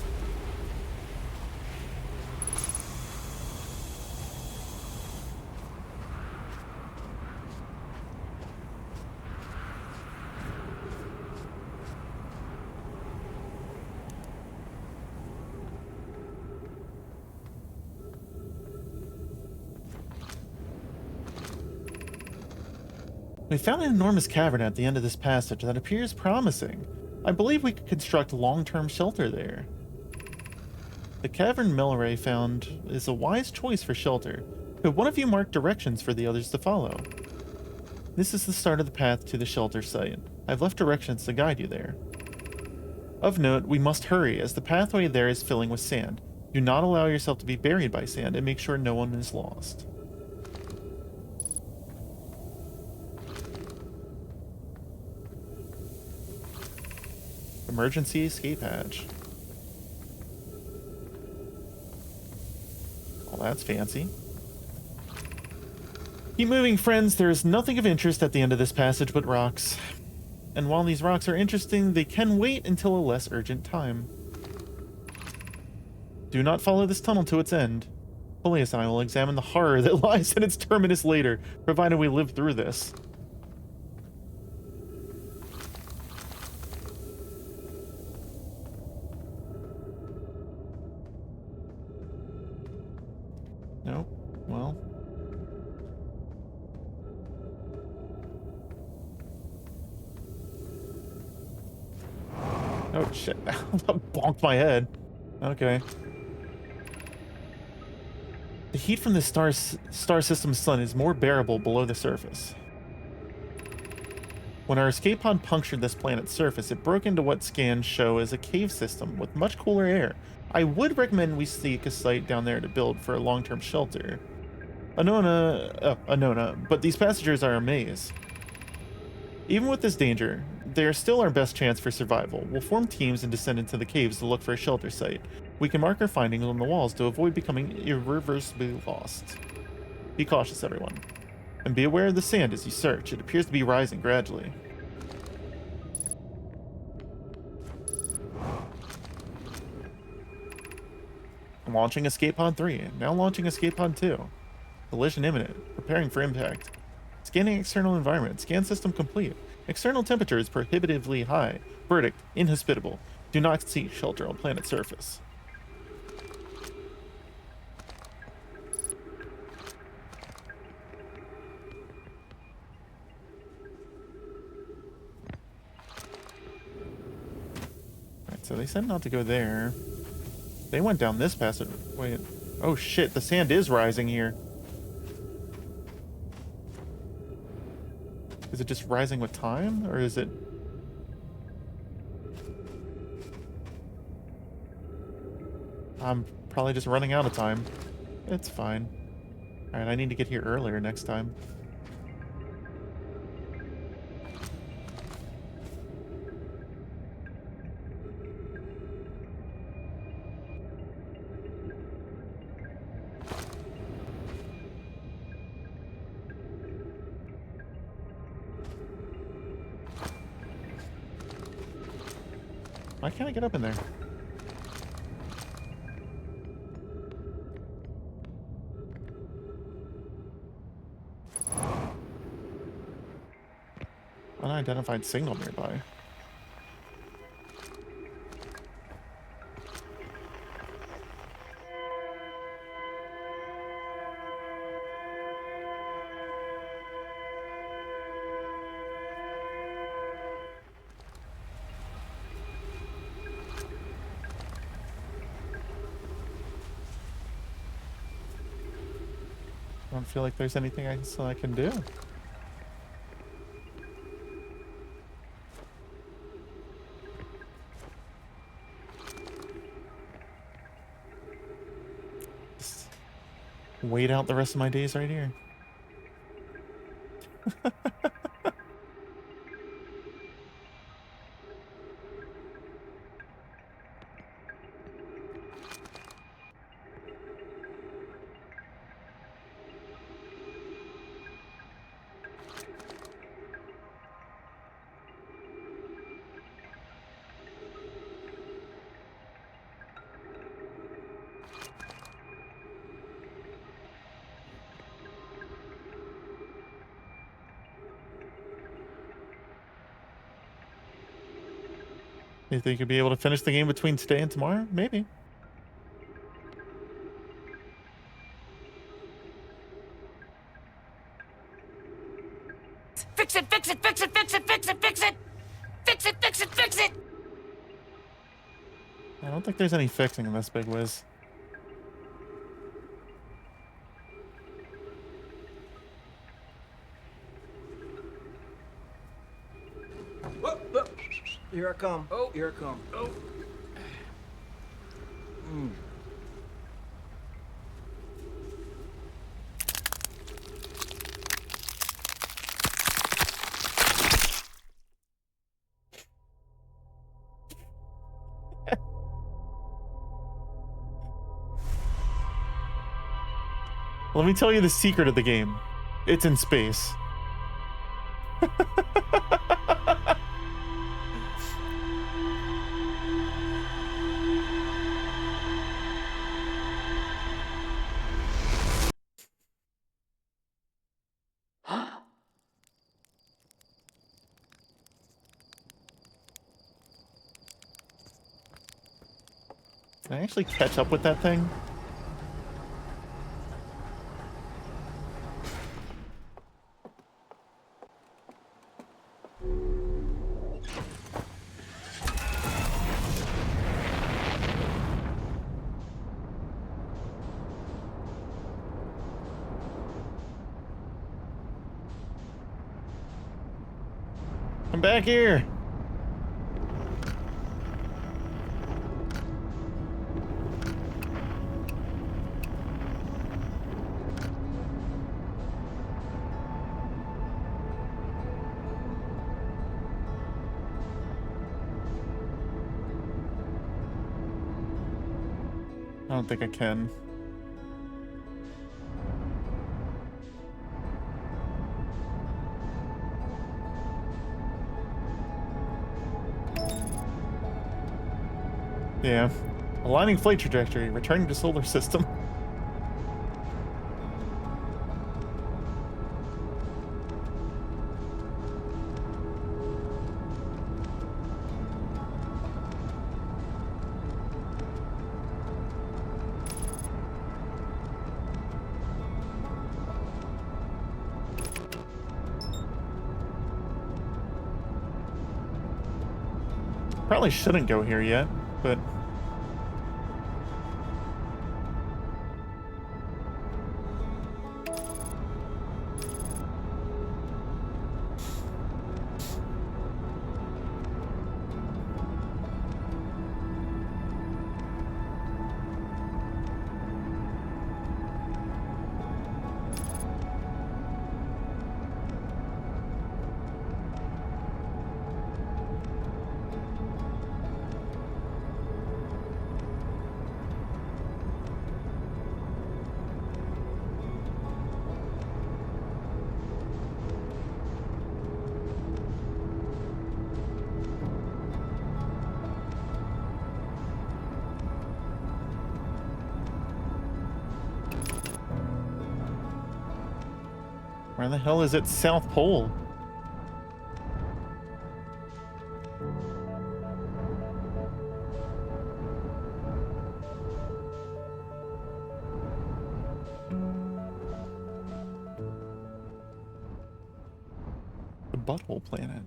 We found an enormous cavern at the end of this passage that appears promising. I believe we could construct long-term shelter there. The cavern Milleray found is a wise choice for shelter. Could one of you mark directions for the others to follow? This is the start of the path to the shelter site. I've left directions to guide you there. Of note, we must hurry as the pathway there is filling with sand. Do not allow yourself to be buried by sand and make sure no one is lost. Emergency escape hatch. Well, that's fancy. Keep moving, friends. There is nothing of interest at the end of this passage but rocks. And while these rocks are interesting, they can wait until a less urgent time. Do not follow this tunnel to its end. Polius and I will examine the horror that lies in its terminus later, provided we live through this. Nope. Well. Oh shit. I bonked my head. Okay. The heat from the star system's sun is more bearable below the surface. When our escape pod punctured this planet's surface, it broke into what scans show as a cave system with much cooler air. I would recommend we seek a site down there to build for a long-term shelter. Anona, but these passengers are a maze. Even with this danger, they are still our best chance for survival. We'll form teams and descend into the caves to look for a shelter site. We can mark our findings on the walls to avoid becoming irreversibly lost. Be cautious, everyone. And be aware of the sand as you search. It appears to be rising gradually. Launching Escape Pod 3. Now launching Escape Pod 2. Collision imminent. Preparing for impact. Scanning external environment. Scan system complete. External temperature is prohibitively high. Verdict: inhospitable. Do not seek shelter on planet surface. Alright, so they said not to go there. They went down this passage. Wait. Oh shit, the sand is rising here. Is it just rising with time, or is it... I'm probably just running out of time. It's fine. Alright, I need to get here earlier next time. Why can't I get up in there? Unidentified signal nearby. I don't feel like there's anything else I can do. Just wait out the rest of my days right here. You think you'll be able to finish the game between today and tomorrow? Maybe. Fix it, fix it, fix it, fix it, fix it, fix it! Fix it, fix it, fix it! I don't think there's any fixing in this big whiz. Whoop, whoop. Here I come. Oh, here I come. Oh. Let me tell you the secret of the game. It's in space. Can I actually catch up with that thing? Come back here. I don't think I can. Yeah. Aligning flight trajectory, returning to solar system. Probably shouldn't go here yet, but where the hell is it? South Pole? The Butthole Planet.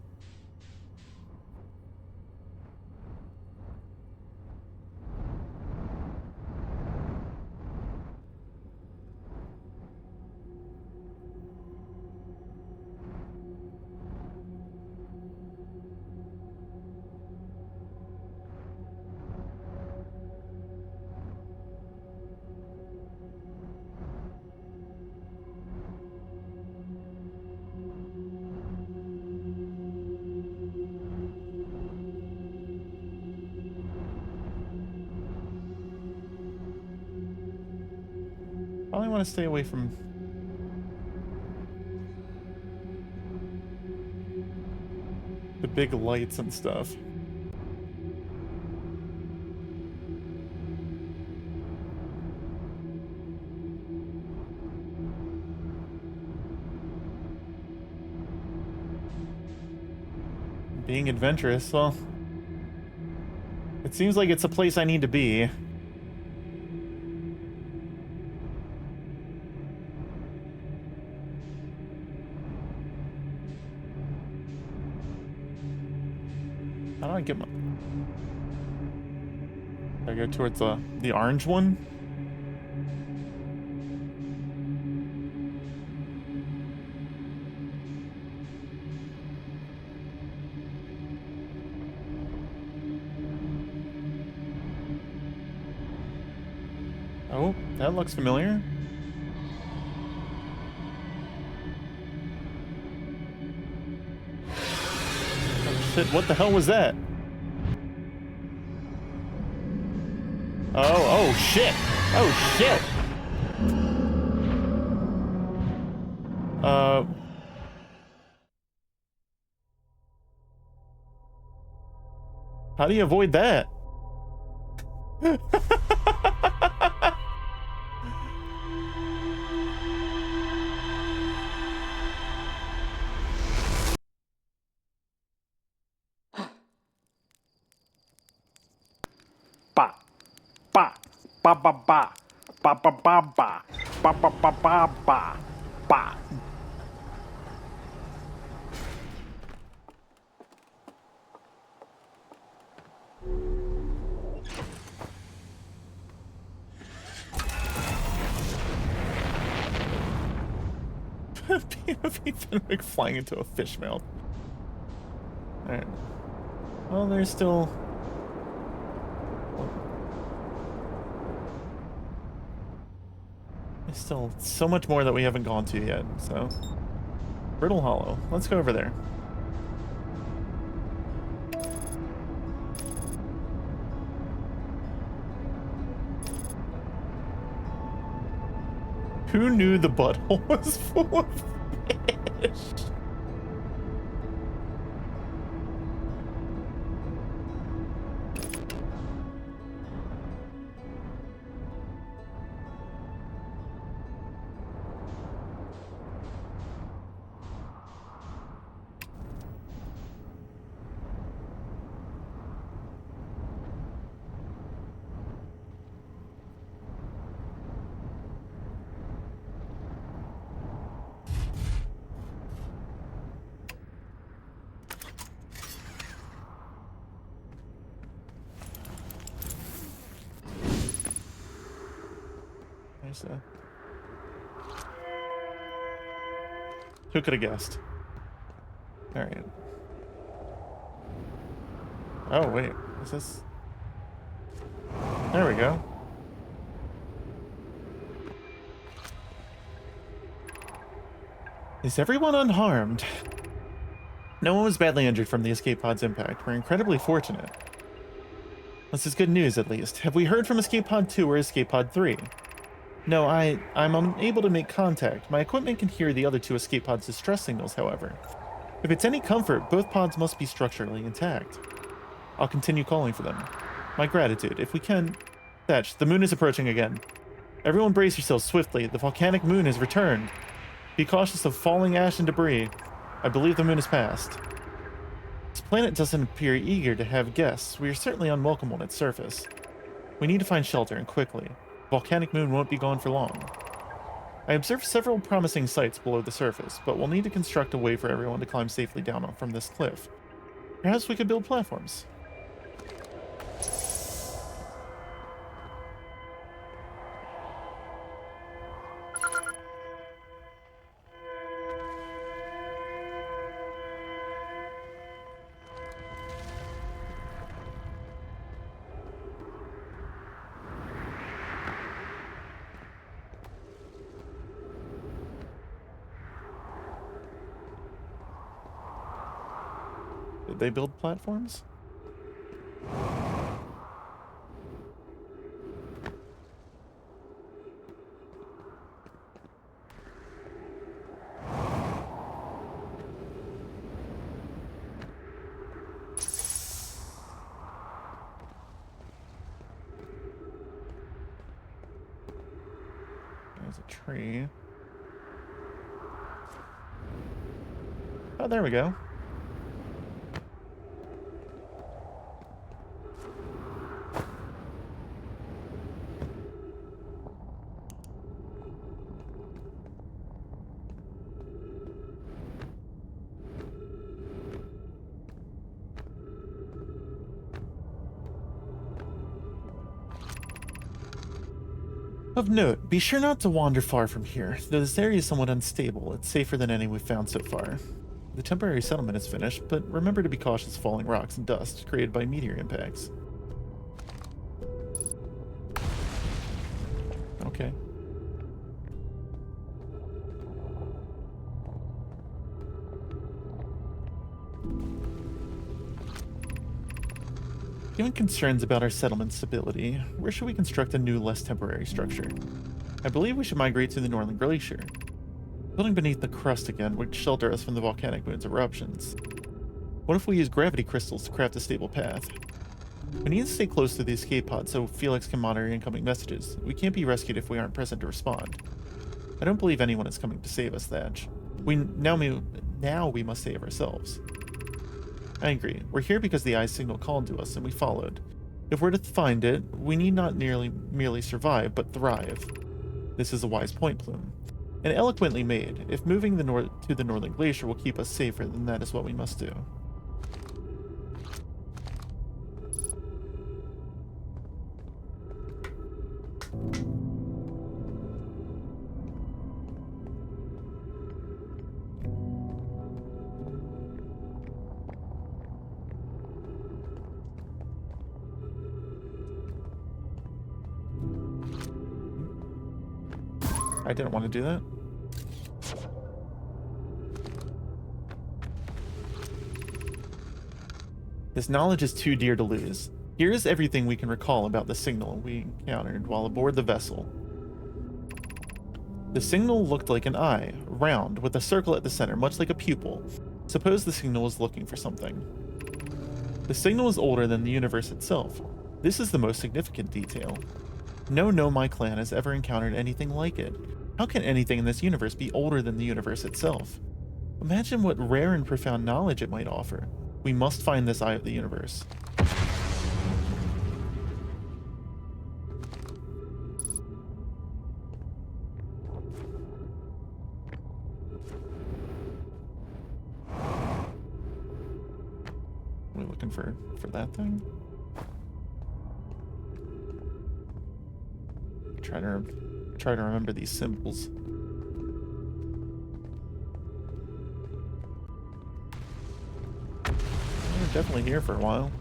Probably want to stay away from the big lights and stuff. Being adventurous, well, it seems like it's a place I need to be. How do I get my... I go towards the orange one? Oh, that looks familiar. Oh shit, what the hell was that? Oh shit! Oh shit! How do you avoid that? Ba ba ba ba ba ba ba ba ba ba ba ba ba ba ba. POV Venwyk flying into a fish mouth. Alright. Well, there's still... There's still so much more that we haven't gone to yet, so... Brittle Hollow. Let's go over there. Who knew the butthole was full of fish? Who could have guessed? Alright. Oh, wait. Is this... There we go. Is everyone unharmed? No one was badly injured from the escape pod's impact. We're incredibly fortunate. This is good news, at least. Have we heard from escape pod 2 or escape pod 3? No, I'm unable to make contact. My equipment can hear the other two escape pods' distress signals, however. If it's any comfort, both pods must be structurally intact. I'll continue calling for them. My gratitude. If we can... Thatch, the moon is approaching again. Everyone brace yourselves swiftly. The volcanic moon has returned. Be cautious of falling ash and debris. I believe the moon has passed. This planet doesn't appear eager to have guests. We are certainly unwelcome on its surface. We need to find shelter, and quickly. The volcanic moon won't be gone for long. I observed several promising sites below the surface, but we'll need to construct a way for everyone to climb safely down from this cliff. Perhaps we could build platforms. Did they build platforms? There's a tree. Oh, there we go. Of note, be sure not to wander far from here. Though this area is somewhat unstable, it's safer than any we've found so far. The temporary settlement is finished, but remember to be cautious of falling rocks and dust created by meteor impacts. Okay. Given concerns about our settlement's stability, where should we construct a new, less temporary structure? I believe we should migrate to the Northern Glacier. Building beneath the crust again would shelter us from the volcanic moon's eruptions. What if we use gravity crystals to craft a stable path? We need to stay close to the escape pod so Felix can monitor incoming messages. We can't be rescued if we aren't present to respond. I don't believe anyone is coming to save us, Thatch. Now we must save ourselves. I agree. We're here because the eye's signal called to us, and we followed. If we're to find it, we need not merely survive, but thrive. This is a wise point, Plume. And eloquently made. If moving to the Northern Glacier will keep us safer, then that is what we must do. I didn't want to do that. This knowledge is too dear to lose. Here is everything we can recall about the signal we encountered while aboard the vessel. The signal looked like an eye, round, with a circle at the center, much like a pupil. Suppose the signal was looking for something. The signal is older than the universe itself. This is the most significant detail. No Nomai clan has ever encountered anything like it. How can anything in this universe be older than the universe itself? Imagine what rare and profound knowledge it might offer. We must find this eye of the universe. We're looking for that thing. Try to remember these symbols. We're definitely here for a while.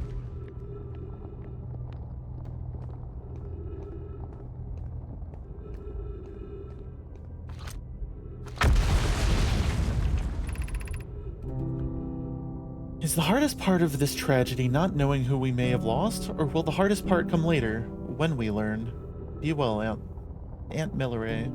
Is the hardest part of this tragedy not knowing who we may have lost, or will the hardest part come later, when we learn? Be well, Aunt Milleray.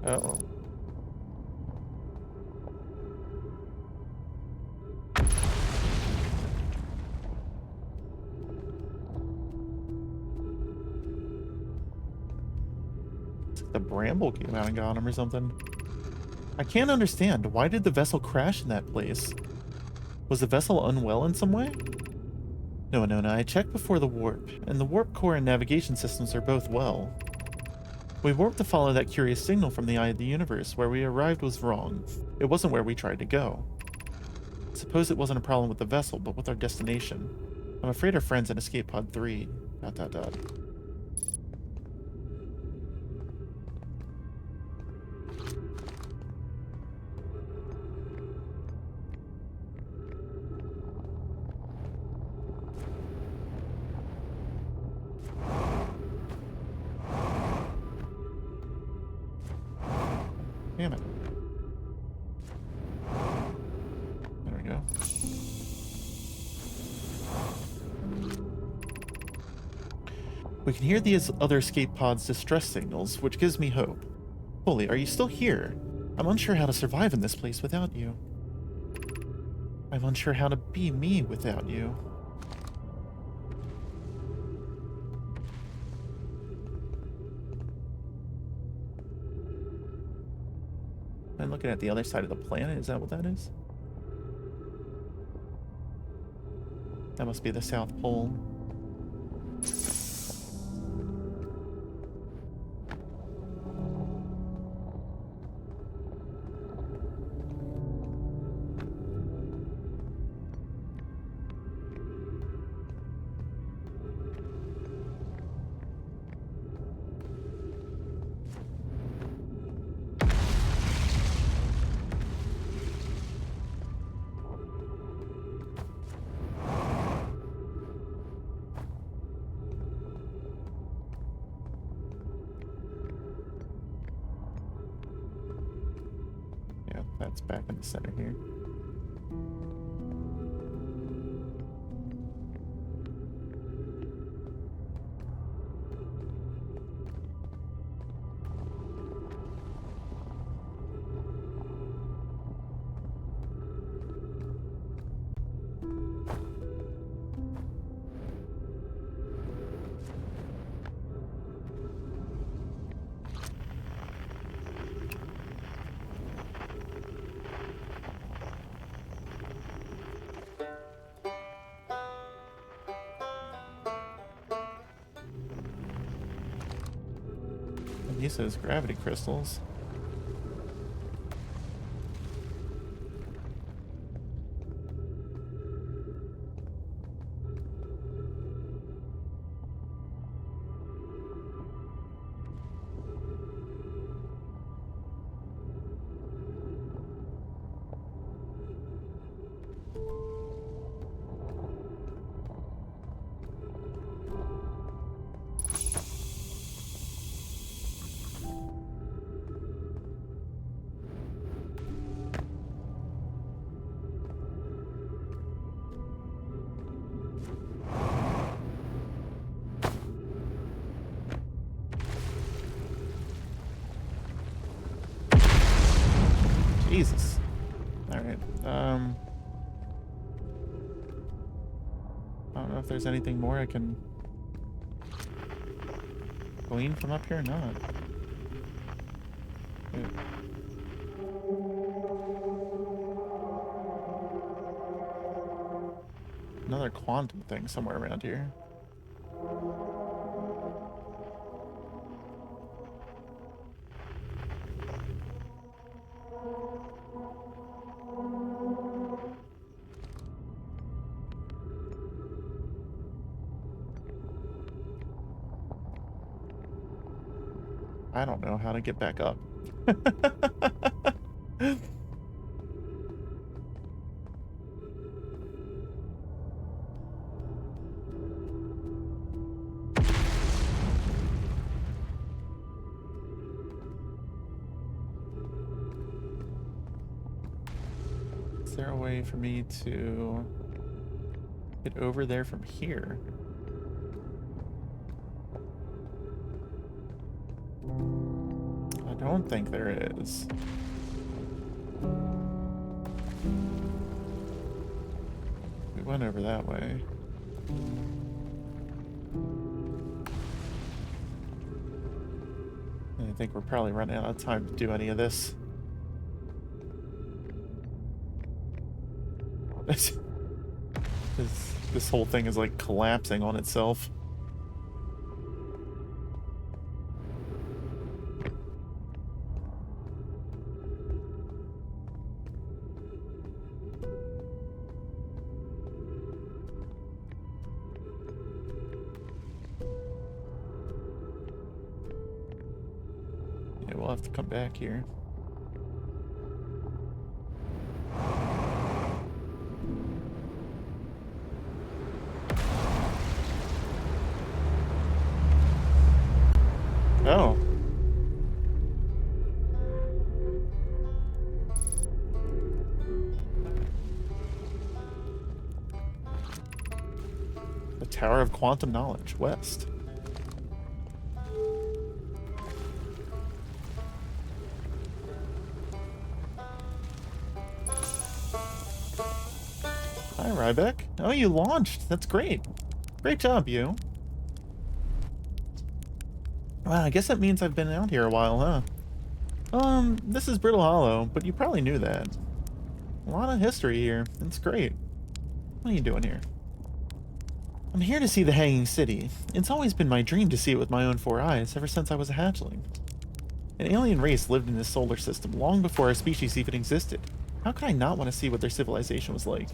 Uh-oh. It's like the bramble came out and got him or something. I can't understand. Why did the vessel crash in that place? Was the vessel unwell in some way? No, I checked before the warp, and the warp core and navigation systems are both well. We warped to follow that curious signal from the eye of the universe. Where we arrived was wrong. It wasn't where we tried to go. Suppose it wasn't a problem with the vessel, but with our destination. I'm afraid our friends in Escape Pod 3... ... Damn it. There we go. We can hear these other escape pods' distress signals, which gives me hope. Holy, are you still here? I'm unsure how to survive in this place without you. I'm unsure how to be me without you. I'm looking at the other side of the planet. Is that what that is? That must be the South Pole. That's back in the center here. These those gravity crystals. Jesus. Alright, I don't know if there's anything more I can glean from up here or not. Wait. Another quantum thing somewhere around here. I don't know how to get back up. Is there a way for me to get over there from here? I don't think there is. We went over that way. I think we're probably running out of time to do any of this. This whole thing is like collapsing on itself. Yeah, we'll have to come back here. Oh. The Tower of Quantum Knowledge, west. Hi, Rybeck. Oh, you launched. That's great. Great job, you. Wow, I guess that means I've been out here a while, huh? This is Brittle Hollow, but you probably knew that. A lot of history here. It's great. What are you doing here? I'm here to see the Hanging City. It's always been my dream to see it with my own 4 eyes, ever since I was a hatchling. An alien race lived in this solar system long before our species even existed. How could I not want to see what their civilization was like?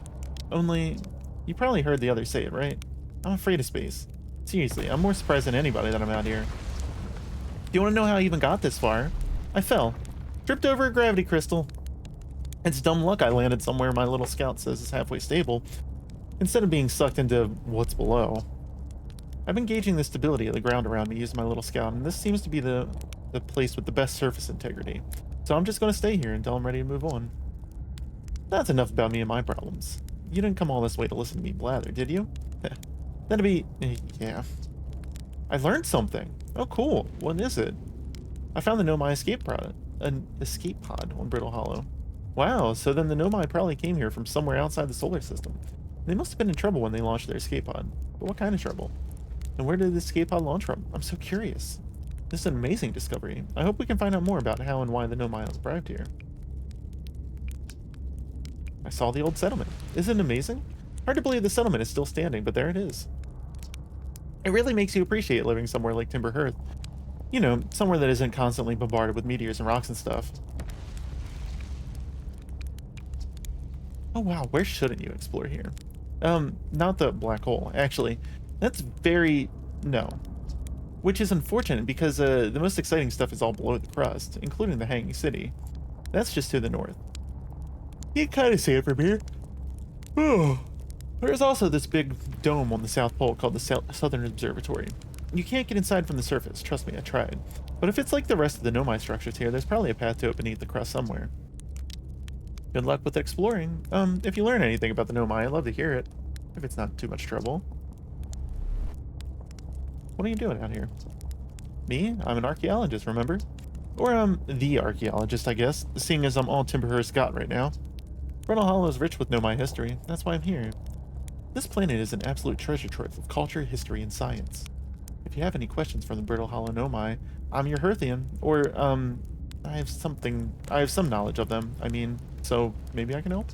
Only, you probably heard the others say it, right? I'm afraid of space. Seriously, I'm more surprised than anybody that I'm out here. Do you want to know how I even got this far? I fell. Tripped over a gravity crystal. It's dumb luck I landed somewhere my little scout says is halfway stable, instead of being sucked into what's below. I've been gauging the stability of the ground around me using my little scout, and this seems to be the place with the best surface integrity. So I'm just going to stay here until I'm ready to move on. That's enough about me and my problems. You didn't come all this way to listen to me blather, did you? That'd be... yeah. I learned something. Oh, cool. What is it? I found the Nomai escape pod. An escape pod on Brittle Hollow. Wow, so then the Nomai probably came here from somewhere outside the solar system. They must have been in trouble when they launched their escape pod. But what kind of trouble? And where did the escape pod launch from? I'm so curious. This is an amazing discovery. I hope we can find out more about how and why the Nomai arrived here. I saw the old settlement. Isn't it amazing? Hard to believe the settlement is still standing, but there it is. It really makes you appreciate living somewhere like Timber Hearth. You know, somewhere that isn't constantly bombarded with meteors and rocks and stuff. Oh wow, where shouldn't you explore here? Not the black hole. Actually, that's very... no. Which is unfortunate because the most exciting stuff is all below the crust, including the Hanging City. That's just to the north. You can kind of see it from here. Oh. There's also this big dome on the South Pole called the Southern Observatory. You can't get inside from the surface, trust me, I tried. But if it's like the rest of the Nomai structures here, there's probably a path to it beneath the crust somewhere. Good luck with exploring. If you learn anything about the Nomai, I'd love to hear it. If it's not too much trouble. What are you doing out here? Me? I'm an archaeologist, remember? Or the archaeologist, I guess, seeing as I'm all Timberhurst got right now. Brittle Hollow is rich with Nomai history. That's why I'm here. This planet is an absolute treasure trove of culture, history, and science. If you have any questions from the Brittle Hollow Nomai, I'm your Hearthian, or, I have some knowledge of them, I mean, so maybe I can help?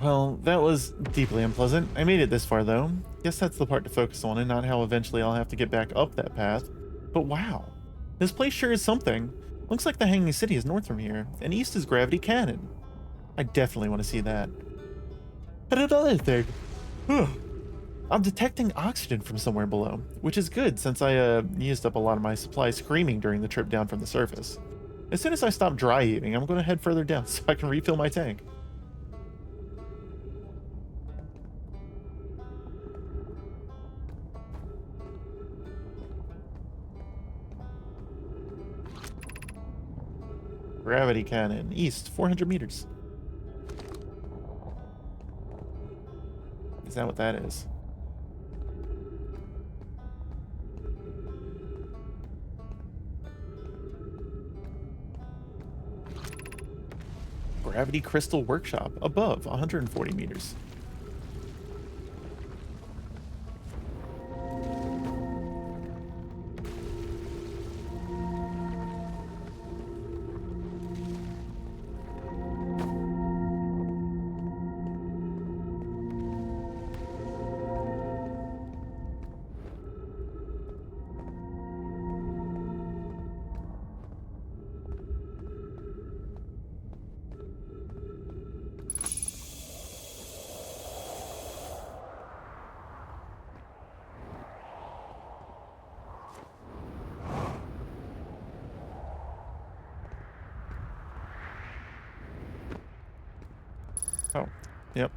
Well, that was deeply unpleasant. I made it this far, though. Guess that's the part to focus on and not how eventually I'll have to get back up that path. But wow, this place sure is something. Looks like the Hanging City is north from here, and east is Gravity Cannon. I definitely want to see that. But another thing, I'm detecting oxygen from somewhere below, which is good since I used up a lot of my supplies screaming during the trip down from the surface. As soon as I stop dry heaving, I'm going to head further down so I can refill my tank. Gravity Cannon, east, 400 meters. Is that what that is? Gravity Crystal Workshop, above, 140 meters. Oh, yep.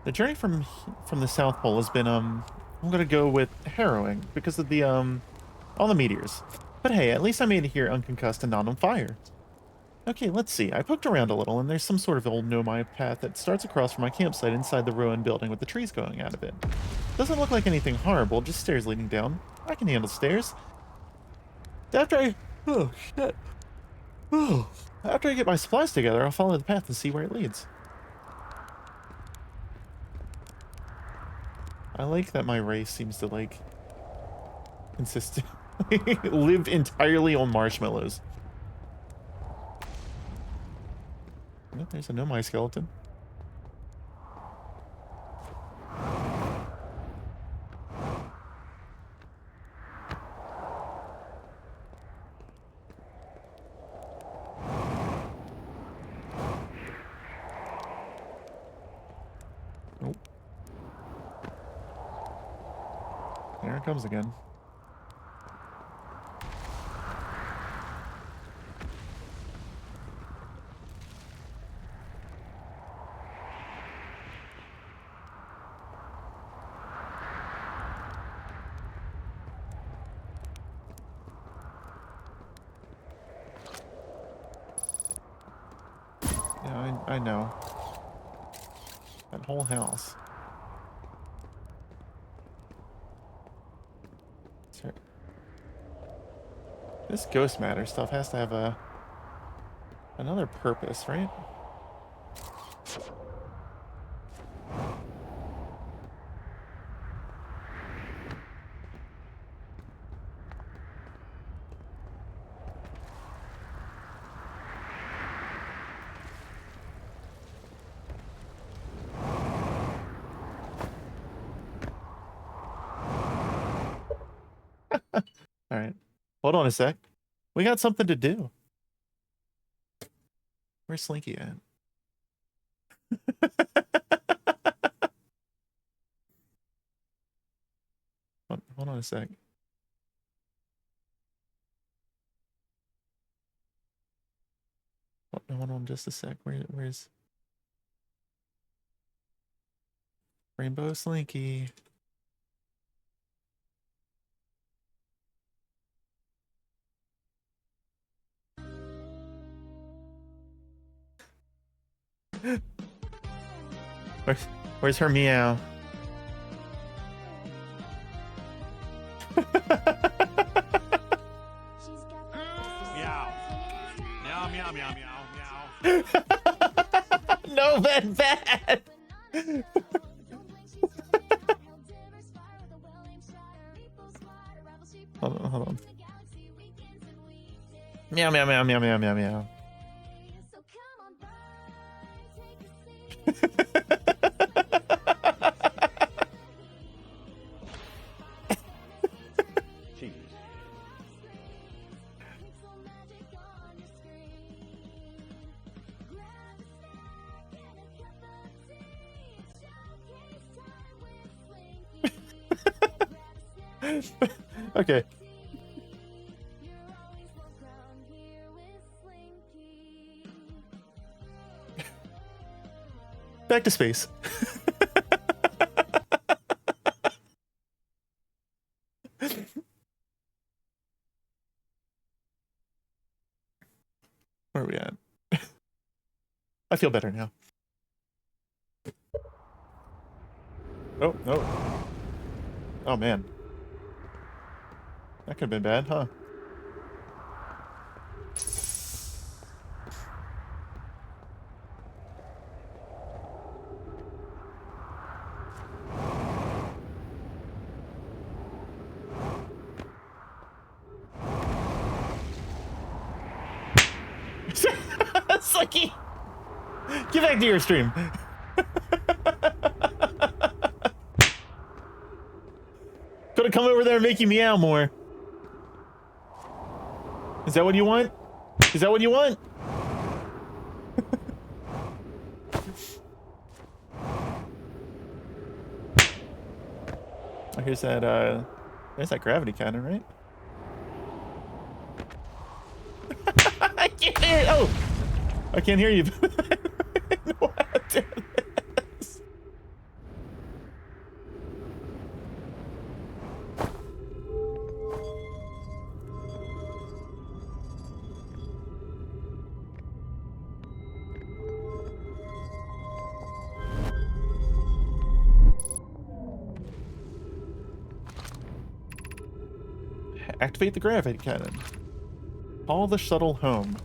The journey from the South Pole has been I'm gonna go with harrowing because of the all the meteors. But hey, at least I made it here unconcussed and not on fire. Okay, let's see. I poked around a little, and there's some sort of old Nomai path that starts across from my campsite inside the ruined building with the trees going out of it. Doesn't look like anything horrible, just stairs leading down. I can handle stairs. Oh, shit. Oh, after I get my supplies together, I'll follow the path and see where it leads. I like that my race seems to, like, consistently live entirely on marshmallows. Oh, there's a Nomai skeleton. Nope. There it comes again. Yeah, I know. That whole house. Sure. This ghost matter stuff has to have another purpose, right? All right. Hold on a sec. We got something to do. Where's Slinky at? Hold on a sec. Hold on just a sec. Where's Rainbow Slinky? Where's her meow? Meow. Meow, meow, meow, meow, meow. No, bad. Hold on. Meow, meow, meow, meow, meow, meow, meow. Okay. Back to space. Where are we at? I feel better now. Oh, no. Oh, man. That could have been bad, huh? Sucky! Get back to your stream. Gonna come over there and make you meow more. Is that what you want? Is that what you want? Oh, here's that, there's that gravity cannon, right? I can't hear it! Oh! I can't hear you. What is this? Activate the gravity cannon. Haul the shuttle home.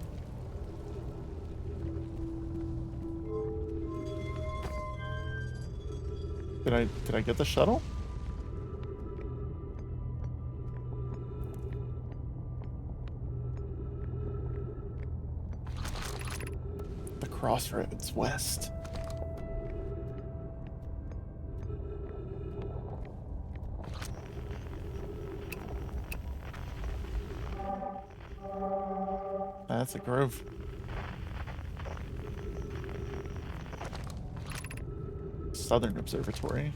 Did I get the shuttle? The crossroads west. That's a grove. Southern Observatory.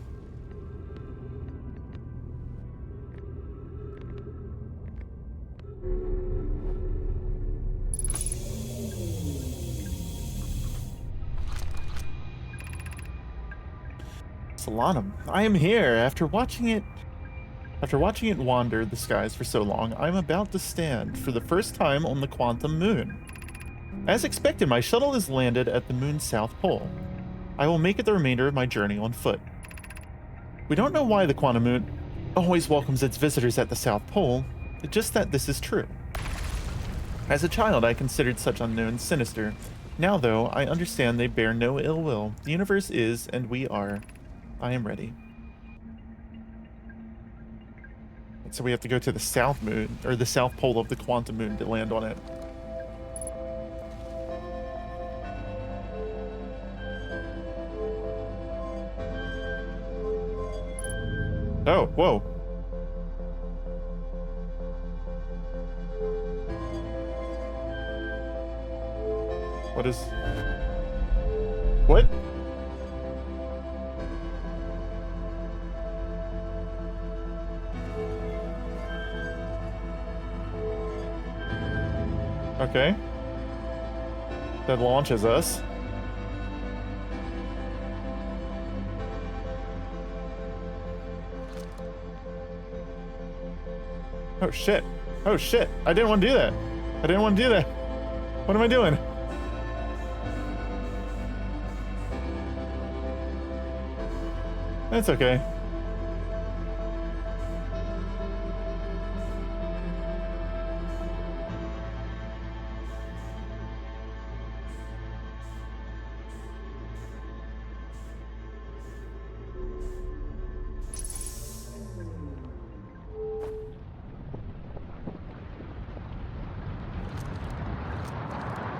Solanum, I am here. After watching it wander the skies for so long, I'm about to stand for the first time on the quantum moon. As expected, my shuttle has landed at the moon's south pole. I will make it the remainder of my journey on foot. We don't know why the quantum moon always welcomes its visitors at the South Pole, just that this is true. As a child, I considered such unknowns sinister. Now, though, I understand they bear no ill will. The universe is, and we are. I am ready. So we have to go to the south moon, or the south pole of the quantum moon to land on it. Oh, whoa. What is... What? Okay. That launches us. Oh shit. Oh shit. I didn't want to do that. I didn't want to do that. What am I doing? That's okay.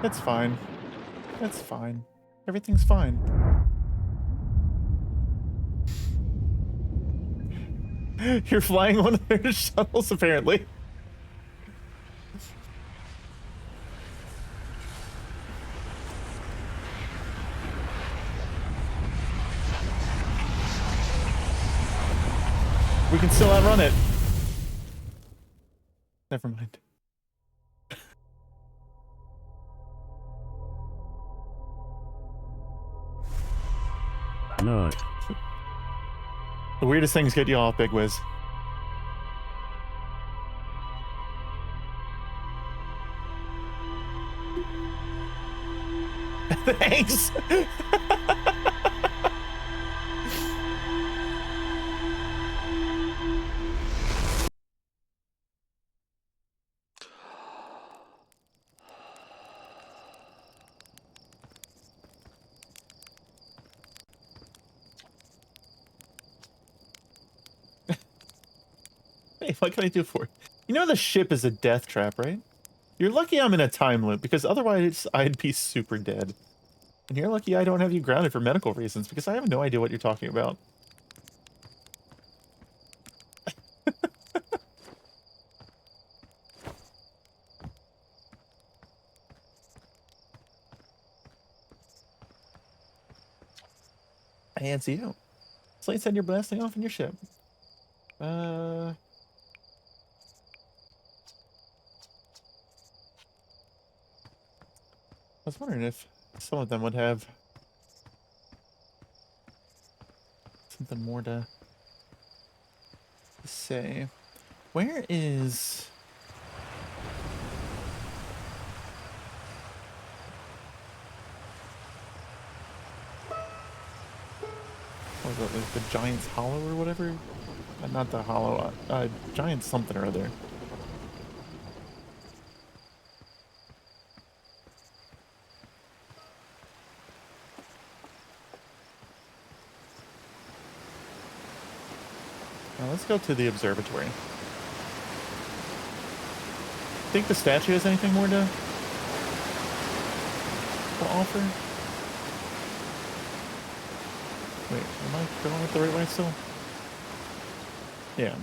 It's fine. It's fine. Everything's fine. You're flying one of their shuttles, apparently. We can still outrun it. Never mind. No. The weirdest things get you off, Big Wiz. Thanks! Hey, what can I do for it? You know the ship is a death trap, right? You're lucky I'm in a time loop, because otherwise I'd be super dead. And you're lucky I don't have you grounded for medical reasons, because I have no idea what you're talking about. Hey, it's you. Slate said you're blasting off in your ship. I was wondering if some of them would have something more to say. Where is... What was it, like the Giant's Hollow or whatever? Not the Hollow, Giant something or other. Now let's go to the observatory. Think the statue has anything more to offer? Wait, am I going it the right way still? Yeah.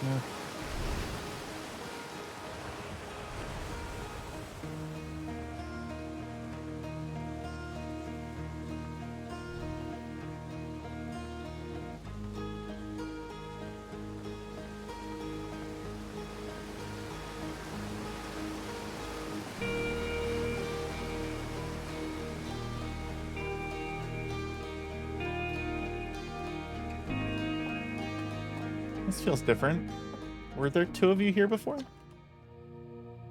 Yeah. This feels different. Were there two of you here before?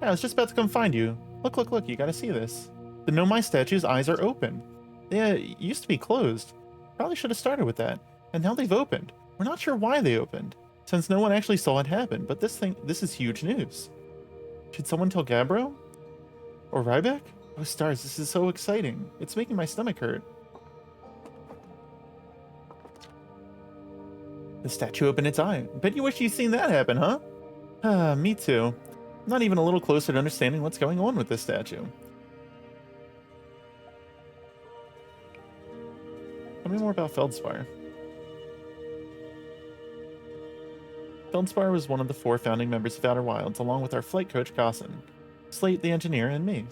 Yeah, I was just about to come find you. Look, look, look, you gotta see this. The Nomai statue's eyes are open. They used to be closed. Probably should have started with that. And now they've opened. We're not sure why they opened, since no one actually saw it happen, but this is huge news. Should someone tell Gabbro? Or Ryback? Oh stars, this is so exciting. It's making my stomach hurt. The statue opened its eye. Bet you wish you'd seen that happen, huh? Me too. Not even a little closer to understanding what's going on with this statue. Tell me more about Feldspar. Feldspar was one of the 4 founding members of Outer Wilds, along with our flight coach, Gossin, Slate the engineer, and me.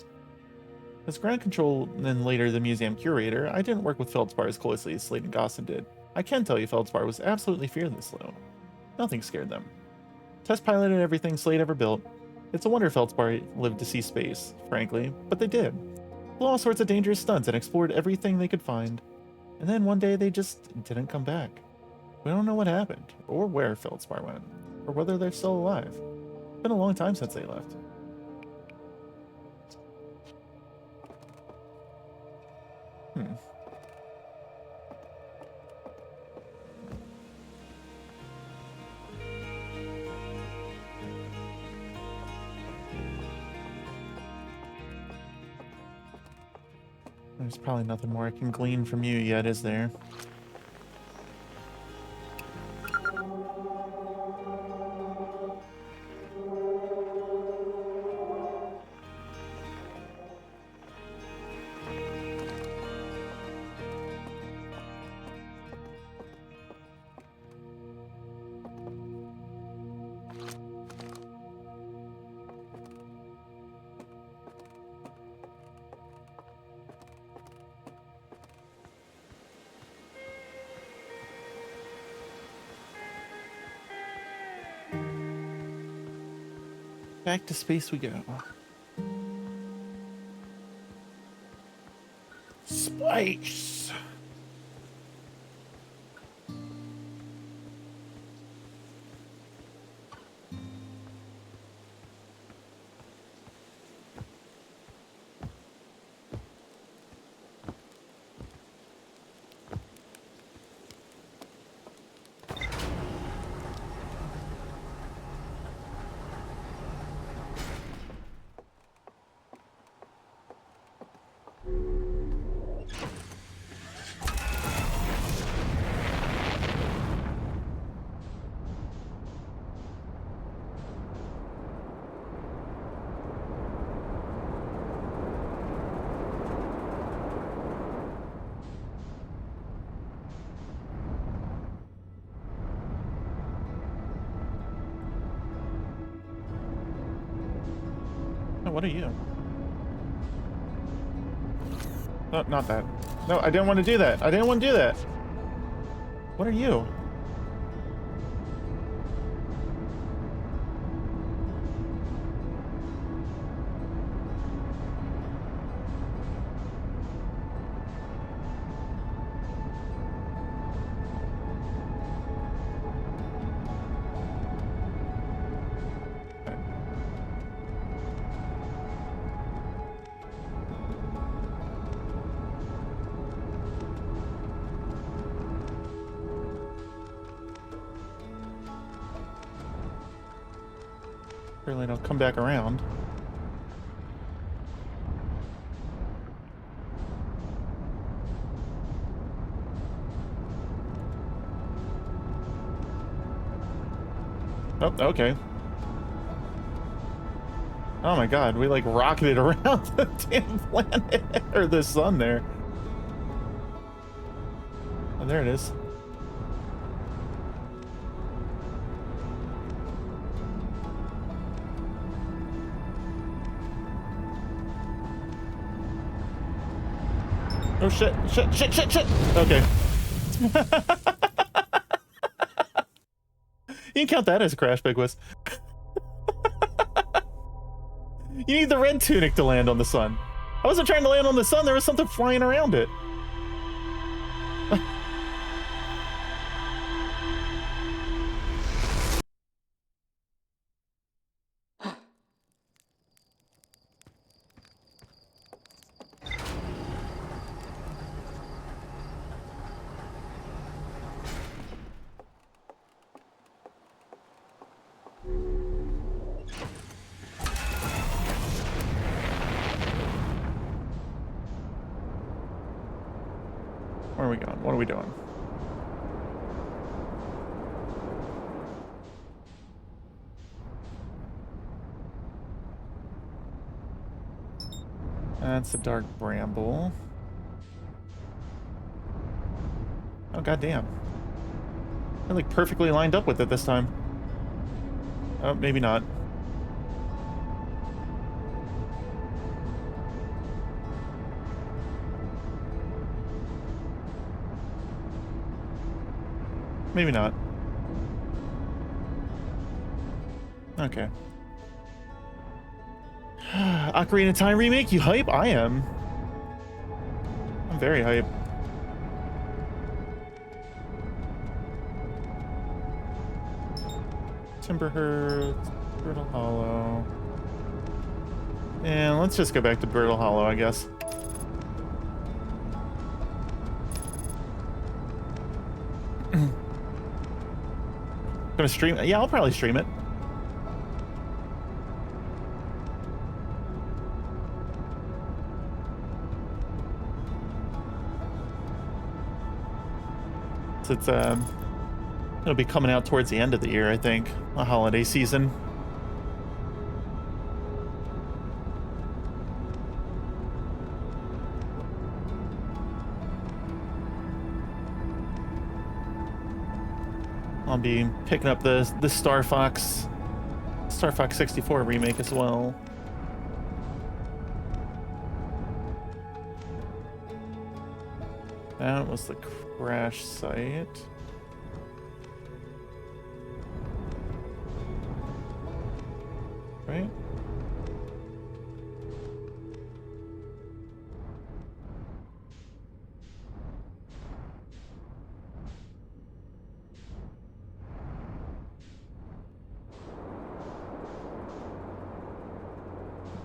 As ground control and later the museum curator, I didn't work with Feldspar as closely as Slate and Gossin did. I can tell you Feldspar was absolutely fearless, though. Nothing scared them. Test piloted everything Slate ever built. It's a wonder Feldspar lived to see space, frankly, but they did. Flew all sorts of dangerous stunts and explored everything they could find. And then one day they just didn't come back. We don't know what happened, or where Feldspar went, or whether they're still alive. It's been a long time since they left. There's probably nothing more I can glean from you yet, is there? Back to space we go. Space! What are you? No, not that. No, I didn't want to do that. I didn't want to do that. What are you? Apparently don't come back around. Oh, okay. Oh my god, we like rocketed around the damn planet, or the sun there. Oh, there it is. Oh shit, shit, shit, shit, shit! Okay. You can count that as a crash, Bigwis. You need the red tunic to land on the sun. I wasn't trying to land on the sun, there was something flying around it. Where are we going? What are we doing? That's a dark bramble. Oh, goddamn. I like perfectly lined up with it this time. Oh, maybe not. Maybe not. Okay. Ocarina of Time remake? You hype? I am. I'm very hype. Timberhurst, Brittle Hollow. And let's just go back to Brittle Hollow, I guess. Gonna stream? Yeah, I'll probably stream it. So it's it'll be coming out towards the end of the year, I think, a holiday season. I'll be picking up the Star Fox 64 remake as well. That was the crash site. Right?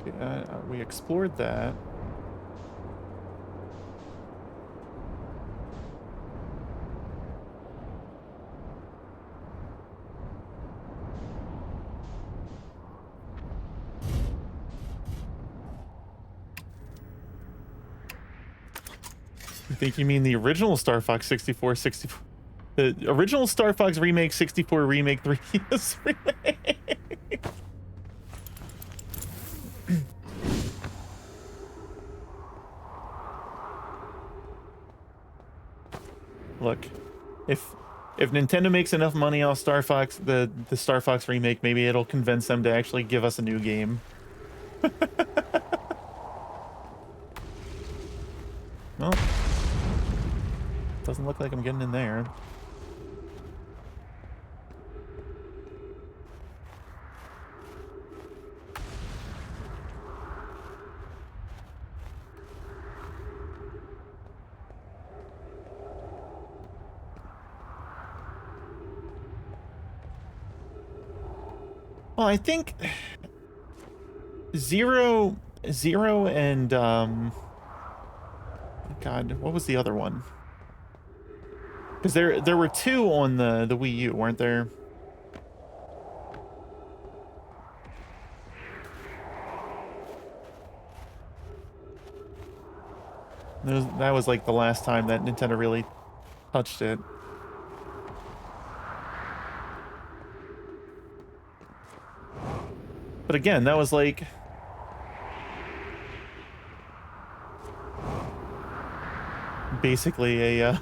Okay, we explored that. I think you mean the original Star Fox 64. The original Star Fox Remake 64 Remake 3 remake. Look, if Nintendo makes enough money off Star Fox, the Star Fox remake, maybe it'll convince them to actually give us a new game. Well, doesn't look like I'm getting in there. Well, I think Zero and God, what was the other one? Because there were two on the Wii U, weren't there? That was like the last time that Nintendo really touched it. But again, that was like basically a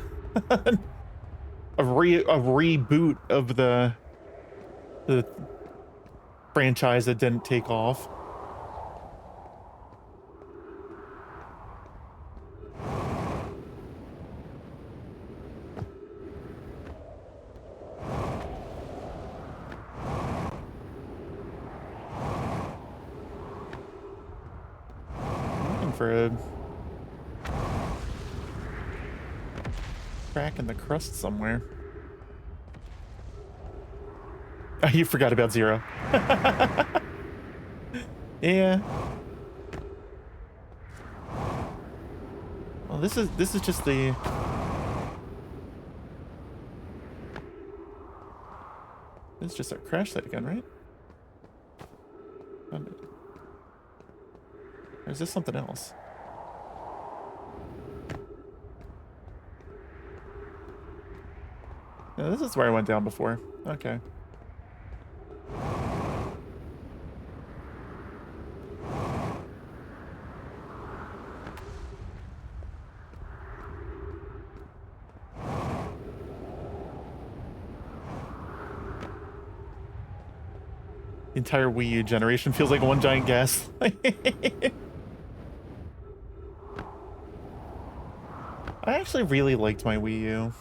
a reboot of the franchise that didn't take off. For a crack in the crust somewhere. Oh, you forgot about Zero. Yeah. Well, this is just the this is just our crash site again, right? Or is this something else? No, this is where I went down before. Okay. entire Wii U generation feels like one giant gas. I actually really liked my Wii U.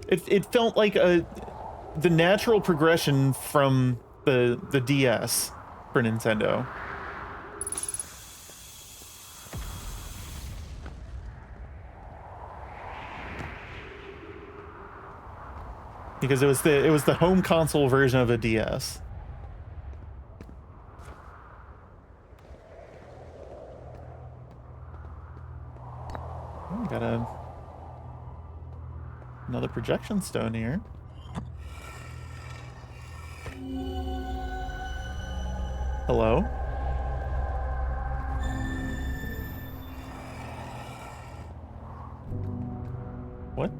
It felt like the natural progression from the DS for Nintendo. Because it was the home console version of a DS. Oh, we got another projection stone here. Hello? What?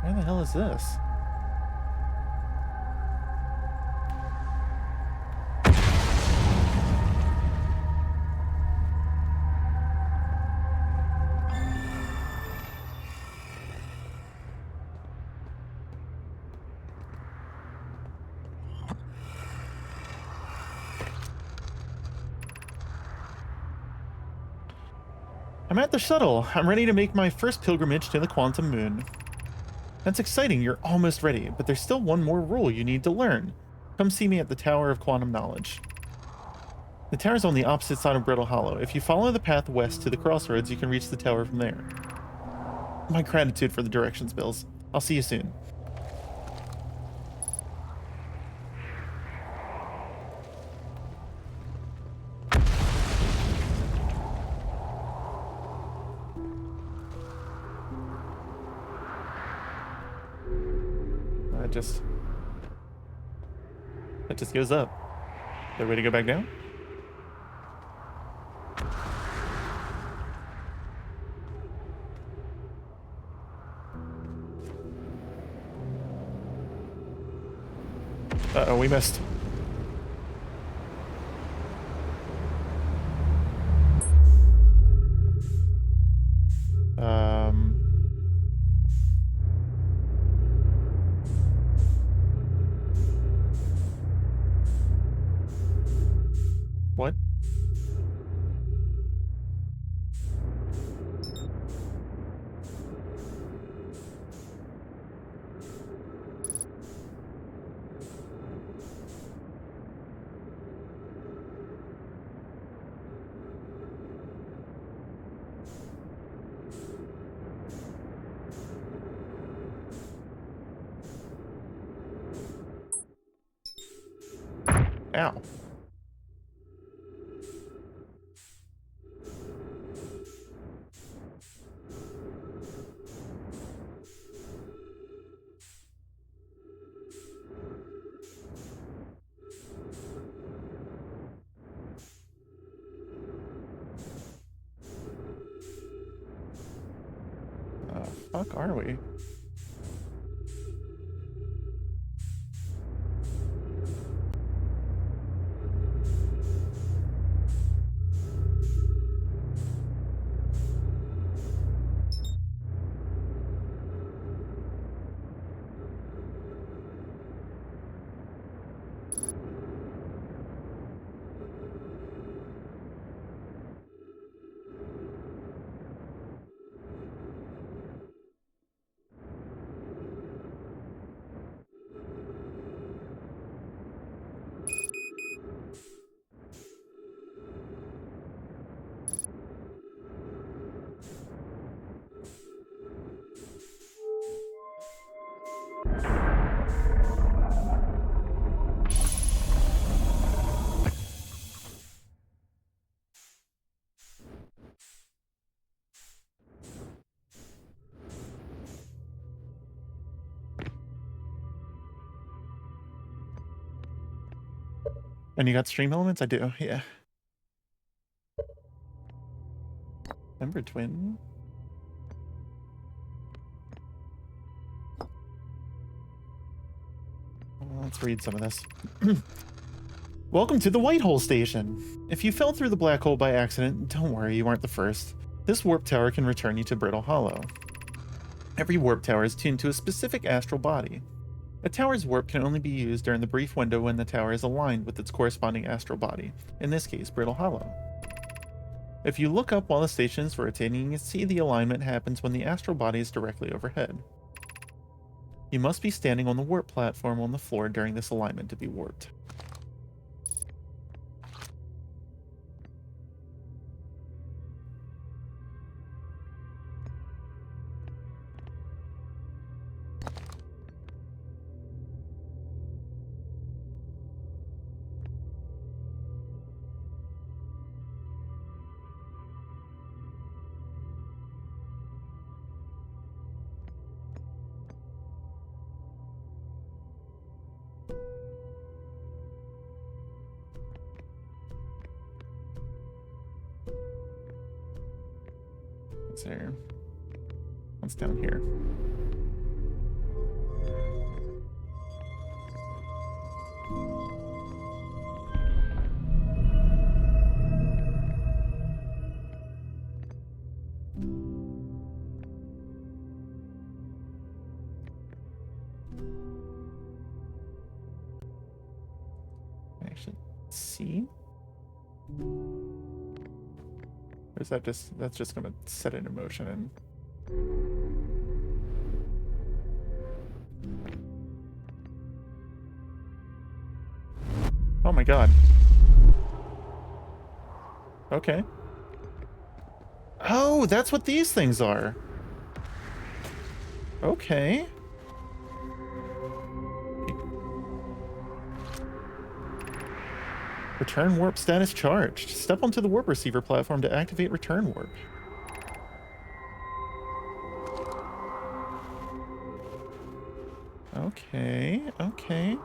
Where the hell is this? I'm at the shuttle. I'm ready to make my first pilgrimage to the quantum moon. That's exciting, you're almost ready, but there's still one more rule you need to learn. Come see me at the Tower of Quantum Knowledge. The tower's on the opposite side of Brittle Hollow. If you follow the path west to the crossroads, you can reach the tower from there. My gratitude for the directions, Bills. I'll see you soon. That just goes up. Is there a way to go back down? Uh-oh, we missed. What? Ow. Fuck are we? And you got stream elements? I do, yeah. Ember Twin. Let's read some of this. Welcome to the White Hole Station. If you fell through the black hole by accident, don't worry, you aren't the first. This warp tower can return you to Brittle Hollow. Every warp tower is tuned to a specific astral body. A tower's warp can only be used during the brief window when the tower is aligned with its corresponding astral body, in this case, Brittle Hollow. If you look up while the station is rotating, you can see the alignment happens when the astral body is directly overhead. You must be standing on the warp platform on the floor during this alignment to be warped. What's there? What's down here? Actually, see? Or is that just, that's just gonna set it in motion and... Oh my god. Okay. Oh, that's what these things are. Okay. Return warp status charged. Step onto the warp receiver platform to activate return warp. Okay, okay.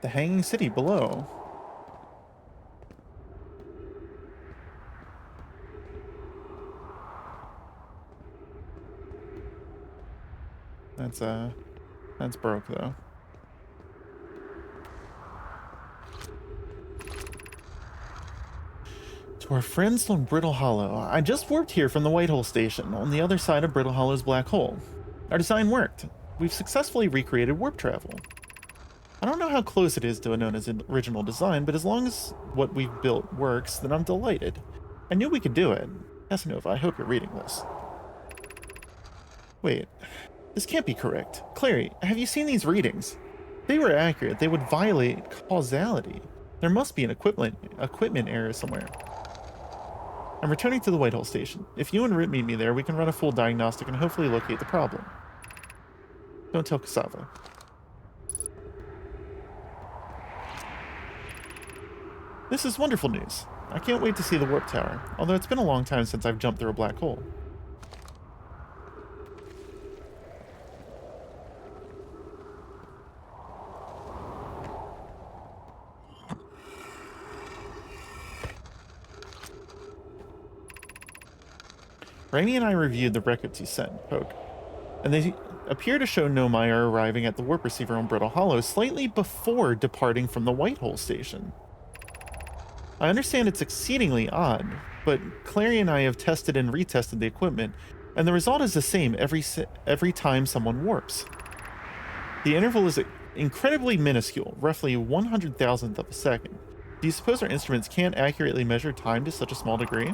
The hanging city below. That's broke though. To our friends on Brittle Hollow. I just warped here from the White Hole Station, on the other side of Brittle Hollow's black hole. Our design worked. We've successfully recreated warp travel. I don't know how close it is to Anona's original design, but as long as what we've built works, then I'm delighted. I knew we could do it. Casanova, I hope you're reading this. Wait, this can't be correct. Clary, have you seen these readings? If they were accurate, they would violate causality. There must be an equipment error somewhere. I'm returning to the White Hole Station. If you and Root meet me there, we can run a full diagnostic and hopefully locate the problem. Don't tell Cassava. This is wonderful news. I can't wait to see the warp tower, although it's been a long time since I've jumped through a black hole. Raimi and I reviewed the records you sent, Poke, and they appear to show Nomai are arriving at the warp receiver on Brittle Hollow slightly before departing from the White Hole Station. I understand it's exceedingly odd, but Clary and I have tested and retested the equipment, and the result is the same every time someone warps. The interval is incredibly minuscule, roughly 100,000th of a second. Do you suppose our instruments can't accurately measure time to such a small degree?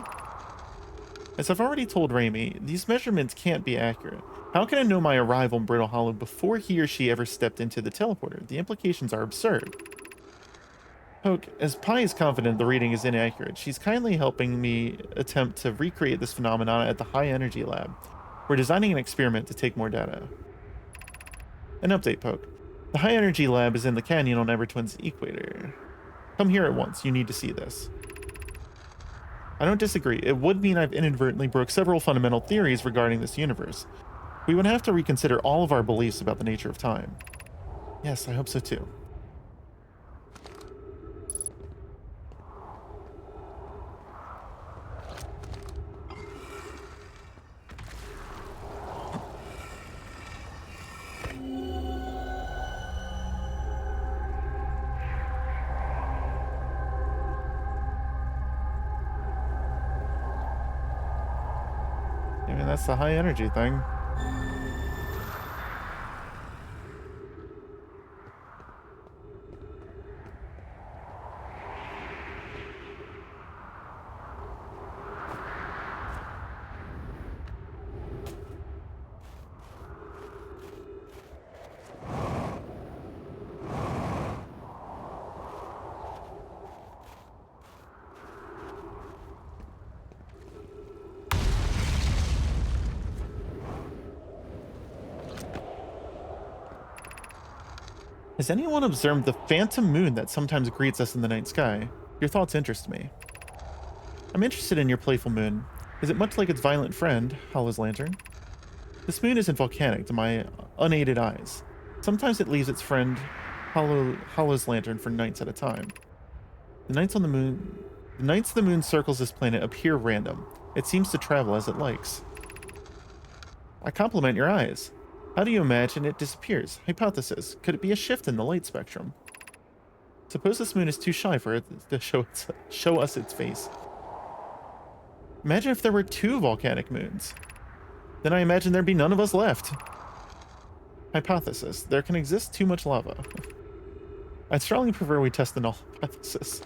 As I've already told Raimi, these measurements can't be accurate. How can I know my arrival in Brittle Hollow before he or she ever stepped into the teleporter? The implications are absurd. Poke, as Pi is confident the reading is inaccurate, she's kindly helping me attempt to recreate this phenomenon at the High Energy Lab. We're designing an experiment to take more data. An update, Poke. The High Energy Lab is in the canyon on Evertwin's equator. Come here at once, you need to see this. I don't disagree. It would mean I've inadvertently broke several fundamental theories regarding this universe. We would have to reconsider all of our beliefs about the nature of time. Yes, I hope so too. Maybe that's the high energy thing. Has anyone observed the phantom moon that sometimes greets us in the night sky? Your thoughts interest me. I'm interested in your playful moon. Is it much like its violent friend, Hala's lantern? This moon isn't volcanic to my unaided eyes. Sometimes it leaves its friend, Hala's lantern, for nights at a time. The nights the moon circles this planet appear random. It seems to travel as it likes. I compliment your eyes. How do you imagine it disappears? Hypothesis. Could it be a shift in the light spectrum? Suppose this moon is too shy for it to show us its face. Imagine if there were 2 volcanic moons. Then I imagine there'd be none of us left. Hypothesis. There can exist too much lava. I'd strongly prefer we test the null hypothesis.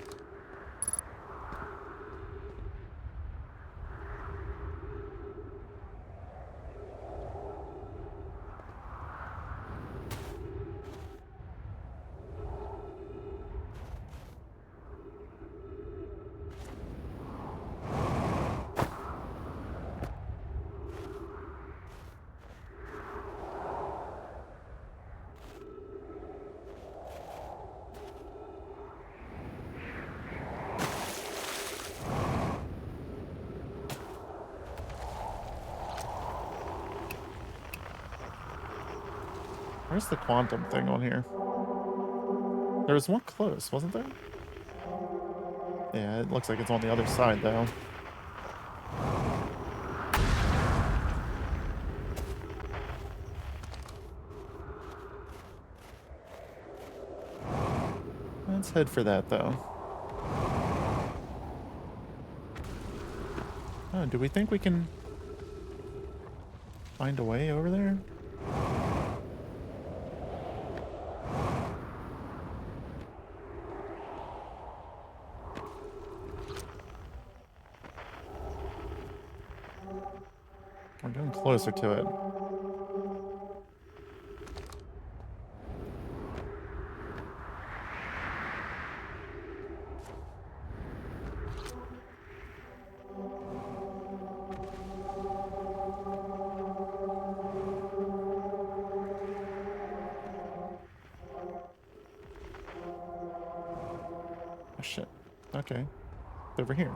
Where's the quantum thing on here? There was one close, wasn't there? Yeah, it looks like it's on the other side, though. Let's head for that, though. Oh, do we think we can find a way over there? We're getting closer to it. Oh shit. Okay. It's over here.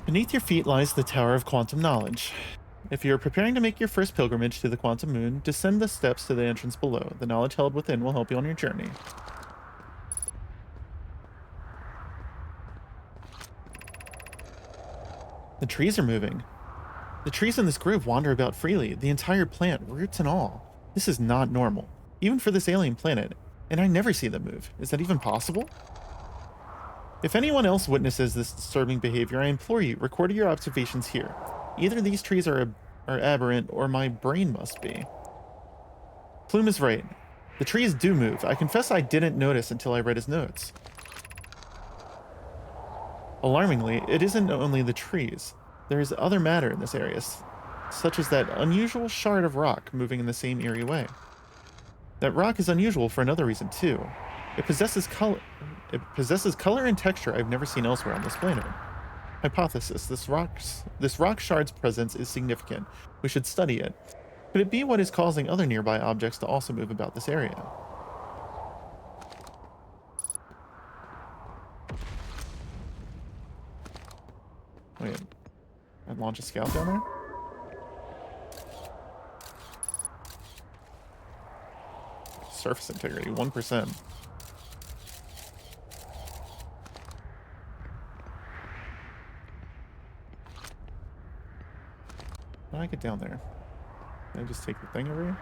Beneath your feet lies the Tower of Quantum Knowledge. If you are preparing to make your first pilgrimage to the Quantum Moon, descend the steps to the entrance below. The knowledge held within will help you on your journey. The trees are moving. The trees in this grove wander about freely, the entire plant, roots and all. This is not normal, even for this alien planet, and I never see them move. Is that even possible? If anyone else witnesses this disturbing behavior, I implore you, record your observations here. Either these trees are aberrant, or my brain must be. Plume is right. The trees do move. I confess I didn't notice until I read his notes. Alarmingly, it isn't only the trees. There is other matter in this area, such as that unusual shard of rock moving in the same eerie way. That rock is unusual for another reason too. It possesses color and texture I've never seen elsewhere on this planet. Hypothesis. This rock shard's presence is significant. We should study it. Could it be what is causing other nearby objects to also move about this area? Wait. I'd launch a scout down there? Surface integrity, 1%. How do I get down there? Can I just take the thing over here?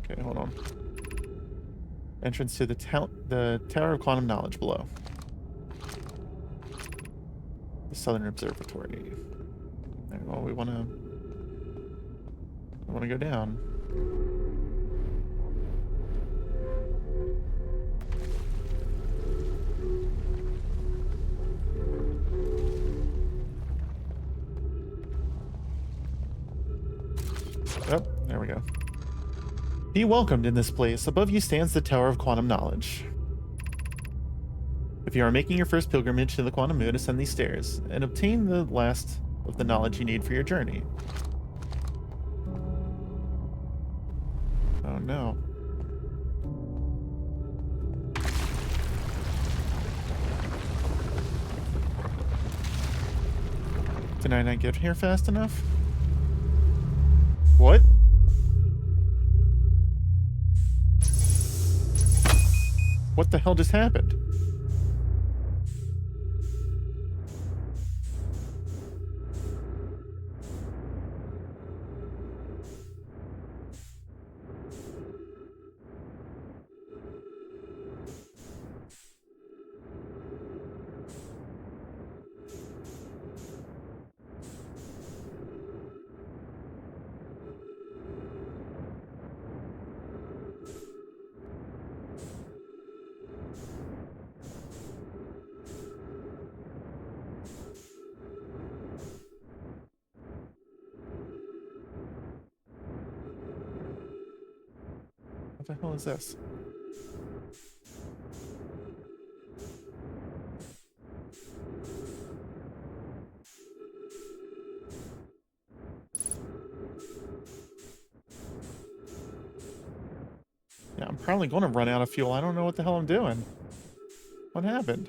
Okay, hold on. Entrance to the Tower of Quantum Knowledge below. The Southern Observatory. Alright, well, we wanna go down. Oh, there we go. Be welcomed in this place. Above you stands the Tower of Quantum Knowledge. If you are making your first pilgrimage to the Quantum Moon, ascend these stairs and obtain the last of the knowledge you need for your journey. Oh no. Did I not get here fast enough? What? What the hell just happened? What the hell is this? Yeah, I'm probably going to run out of fuel. I don't know what the hell I'm doing. What happened?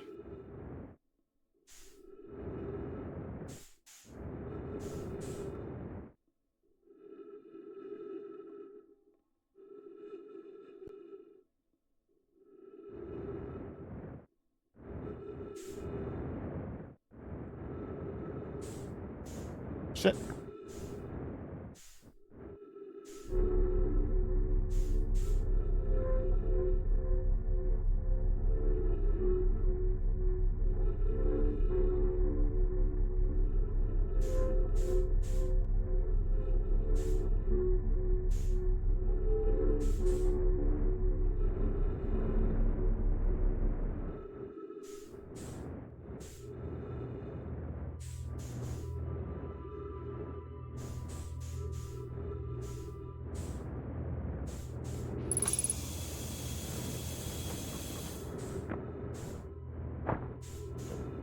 Shit.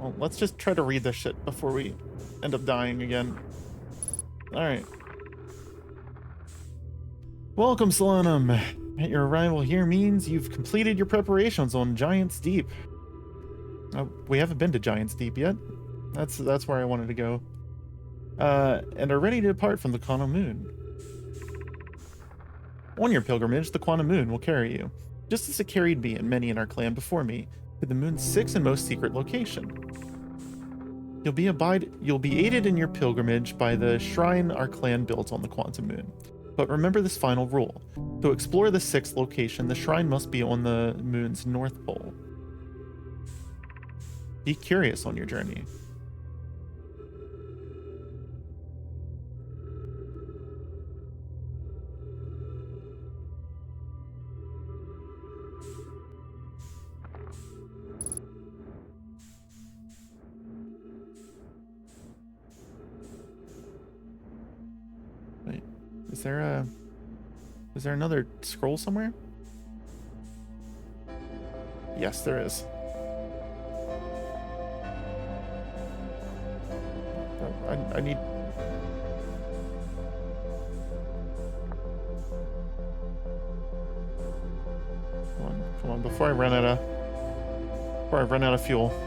Well, let's just try to read this shit before we end up dying again. Alright. Welcome, Solanum. Your arrival here means you've completed your preparations on Giant's Deep. We haven't been to Giant's Deep yet. That's where I wanted to go. And are ready to depart from the Quantum Moon. On your pilgrimage, the Quantum Moon will carry you, just as it carried me and many in our clan before me, to the moon's sixth and most secret location. You'll be aided in your pilgrimage by the shrine our clan built on the Quantum Moon. But remember this final rule. To explore the sixth location, the shrine must be on the moon's north pole. Be curious on your journey. Is there another scroll somewhere? Yes, there is. I need... Come on, before I run out of fuel.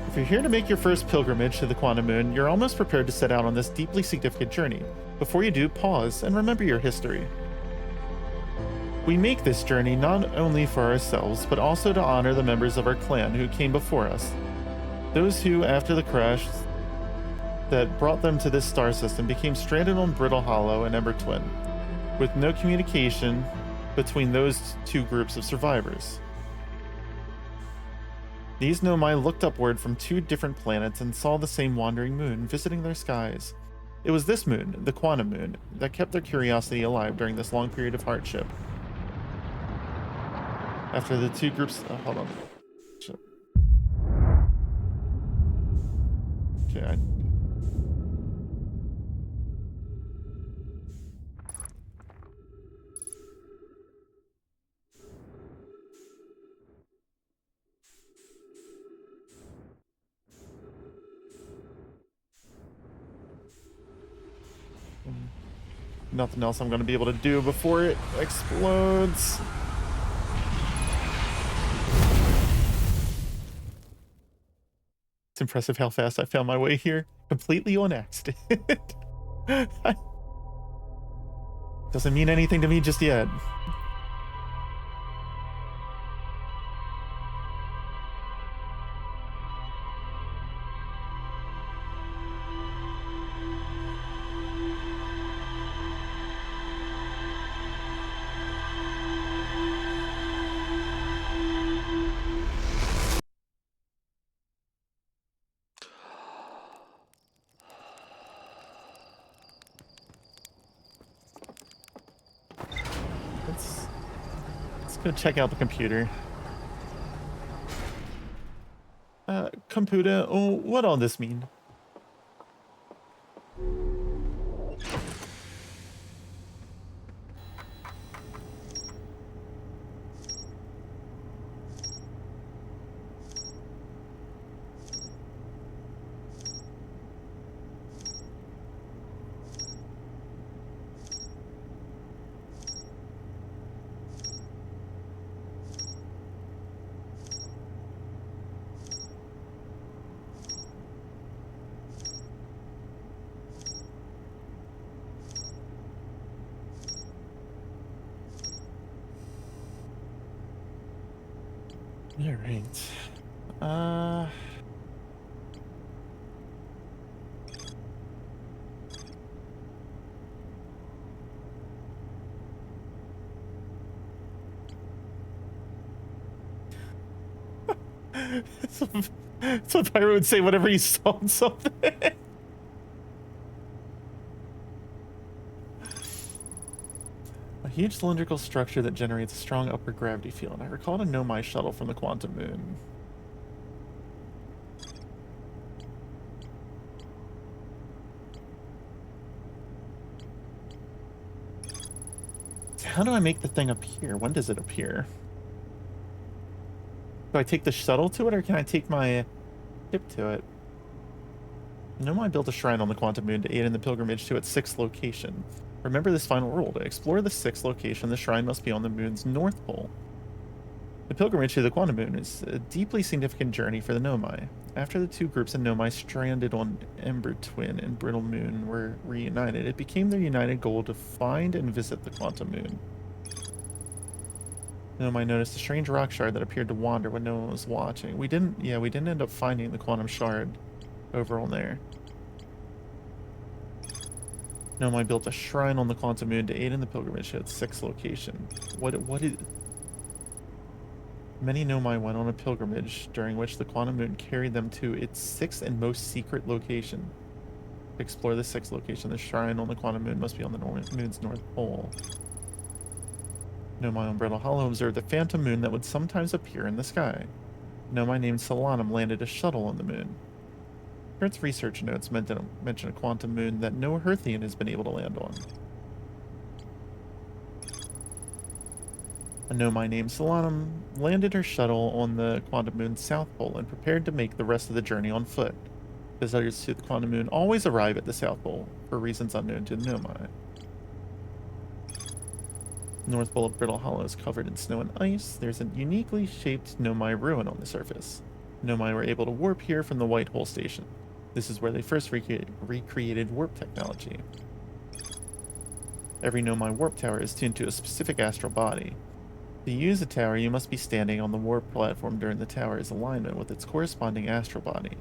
If you're here to make your first pilgrimage to the Quantum Moon, you're almost prepared to set out on this deeply significant journey. Before you do, pause and remember your history. We make this journey not only for ourselves, but also to honor the members of our clan who came before us. Those who, after the crash that brought them to this star system, became stranded on Brittle Hollow and Ember Twin, with no communication between those two groups of survivors. These Nomai looked upward from two different planets and saw the same wandering moon visiting their skies. It was this moon, the Quantum Moon, that kept their curiosity alive during this long period of hardship. After the two groups... hold on. Shit. Okay, nothing else I'm going to be able to do before it explodes. It's impressive how fast I found my way here, completely on accident. Doesn't mean anything to me just yet. Let's go check out the computer. Computer, oh, what all this mean? All right. So Pyro would say whatever he saw on something. A huge cylindrical structure that generates a strong upward gravity field. I recall a Nomai shuttle from the Quantum Moon. So how do I make the thing appear? When does it appear? Do I take the shuttle to it, or can I take my ship to it? Nomai built a shrine on the Quantum Moon to aid in the pilgrimage to its sixth location. Remember this final rule. To explore the sixth location, the shrine must be on the moon's north pole. The pilgrimage to the Quantum Moon is a deeply significant journey for the Nomai. After the two groups of Nomai stranded on Ember Twin and Brittle Moon were reunited, it became their united goal to find and visit the Quantum Moon. Nomai noticed a strange rock shard that appeared to wander when no one was watching. We didn't end up finding the quantum shard over on there. Nomai built a shrine on the Quantum Moon to aid in the pilgrimage to its sixth location. What is... Many Nomai went on a pilgrimage during which the Quantum Moon carried them to its sixth and most secret location. To explore the sixth location, the shrine on the quantum moon must be on the moon's north pole. Nomai on Brittle Hollow observed a phantom moon that would sometimes appear in the sky. Nomai named Solanum landed a shuttle on the moon. Kurt's research notes mention a quantum moon that no Hearthian has been able to land on. A Nomai named Solanum landed her shuttle on the quantum moon's south pole and prepared to make the rest of the journey on foot. Visitors to the quantum moon always arrive at the south pole, for reasons unknown to the Nomai. North pole of Brittle Hollow is covered in snow and ice. There's a uniquely shaped Nomai ruin on the surface. Nomai were able to warp here from the White Hole Station. This is where they first recreated warp technology. Every Nomai warp tower is tuned to a specific astral body. To use a tower, you must be standing on the warp platform during the tower's alignment with its corresponding astral body.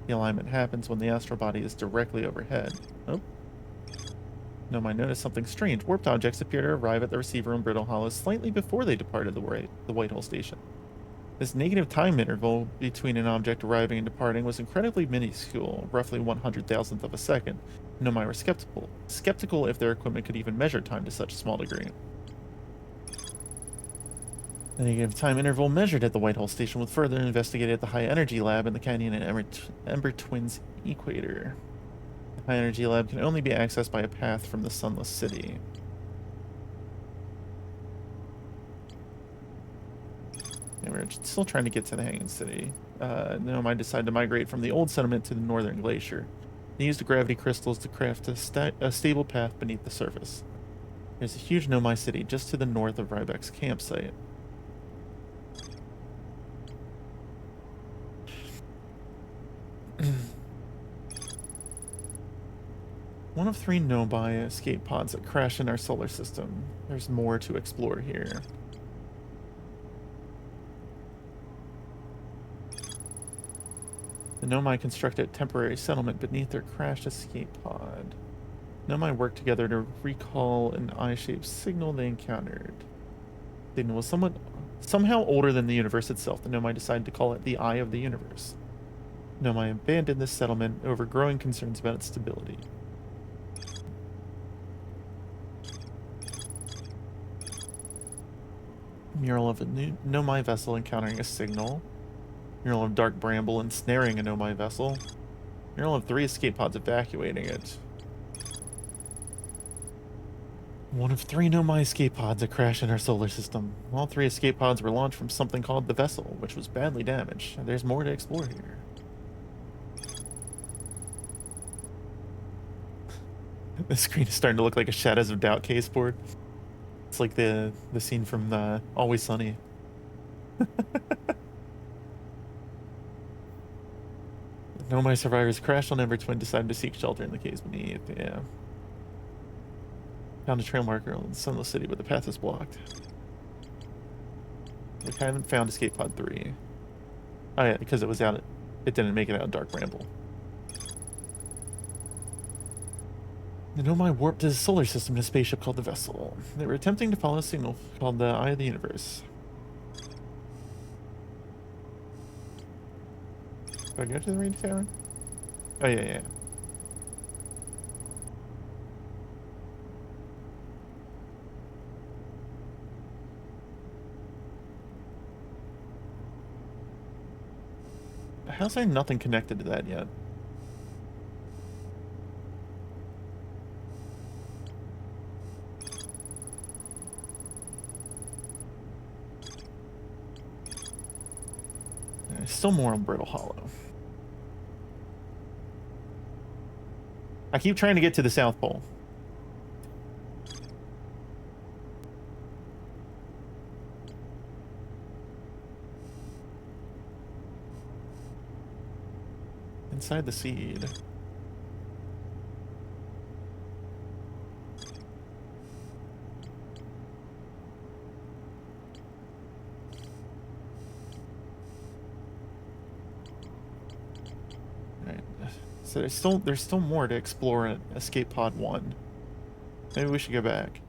The alignment happens when the astral body is directly overhead. Oh. Nomai noticed something strange. Warped objects appear to arrive at the receiver on Brittle Hollow slightly before they departed the Whitehall Station. This negative time interval between an object arriving and departing was incredibly minuscule, roughly 1/100,000th of a second. Nomai were skeptical if their equipment could even measure time to such a small degree. The negative time interval measured at the Whitehall Station was further investigated at the High Energy Lab in the Canyon and Ember Twins Equator. The High Energy Lab can only be accessed by a path from the Sunless City. Yeah, we're still trying to get to the Hanging City. Nomai decided to migrate from the old settlement to the northern glacier. They used the gravity crystals to craft a stable path beneath the surface. There's a huge Nomai city just to the north of Rybek's campsite. One of 3 Nomai escape pods that crashed in our solar system. There's more to explore here. The Nomai constructed a temporary settlement beneath their crashed escape pod. Nomai worked together to recall an eye-shaped signal they encountered. The signal was somehow older than the universe itself. The Nomai decided to call it the Eye of the Universe. Nomai abandoned this settlement over growing concerns about its stability. Mural of a Nomai vessel encountering a signal. Mural of dark bramble ensnaring a Nomai vessel. Mural of 3 escape pods evacuating it. One of 3 Nomai escape pods that crashed in our solar system. All 3 escape pods were launched from something called the vessel, which was badly damaged. There's more to explore here. The screen is starting to look like a Shadows of Doubt case board. It's like the scene from Always Sunny. Nomai survivors crashed on Ember Twin, decided to seek shelter in the caves beneath. Yeah. Found a trail marker on Sunless City, but the path is blocked. We haven't found escape pod 3. Oh yeah, because it was out. It didn't make it out of Dark Bramble. The Nomai warped his solar system in a spaceship called the Vessel. They were attempting to follow a signal called the Eye of the Universe. Do I go to the Raid Tavern? Oh, yeah. How's there nothing connected to that yet? There's still more on Brittle Hollow. I keep trying to get to the South Pole. Inside the seed. So there's still more to explore at Escape Pod 1. Maybe we should go back.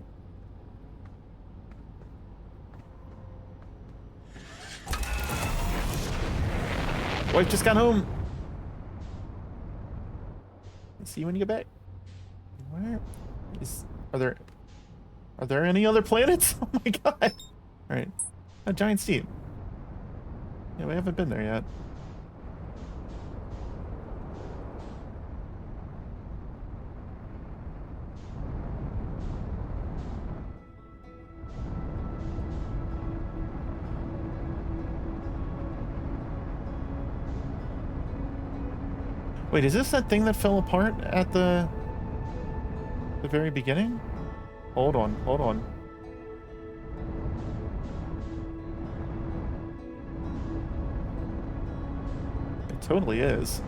Wife just got home. See you when you get back. Where is... Are there any other planets? Oh my god. Alright. A giant steam. Yeah, we haven't been there yet. Wait, is this that thing that fell apart at the very beginning? Hold on, hold on. It totally is.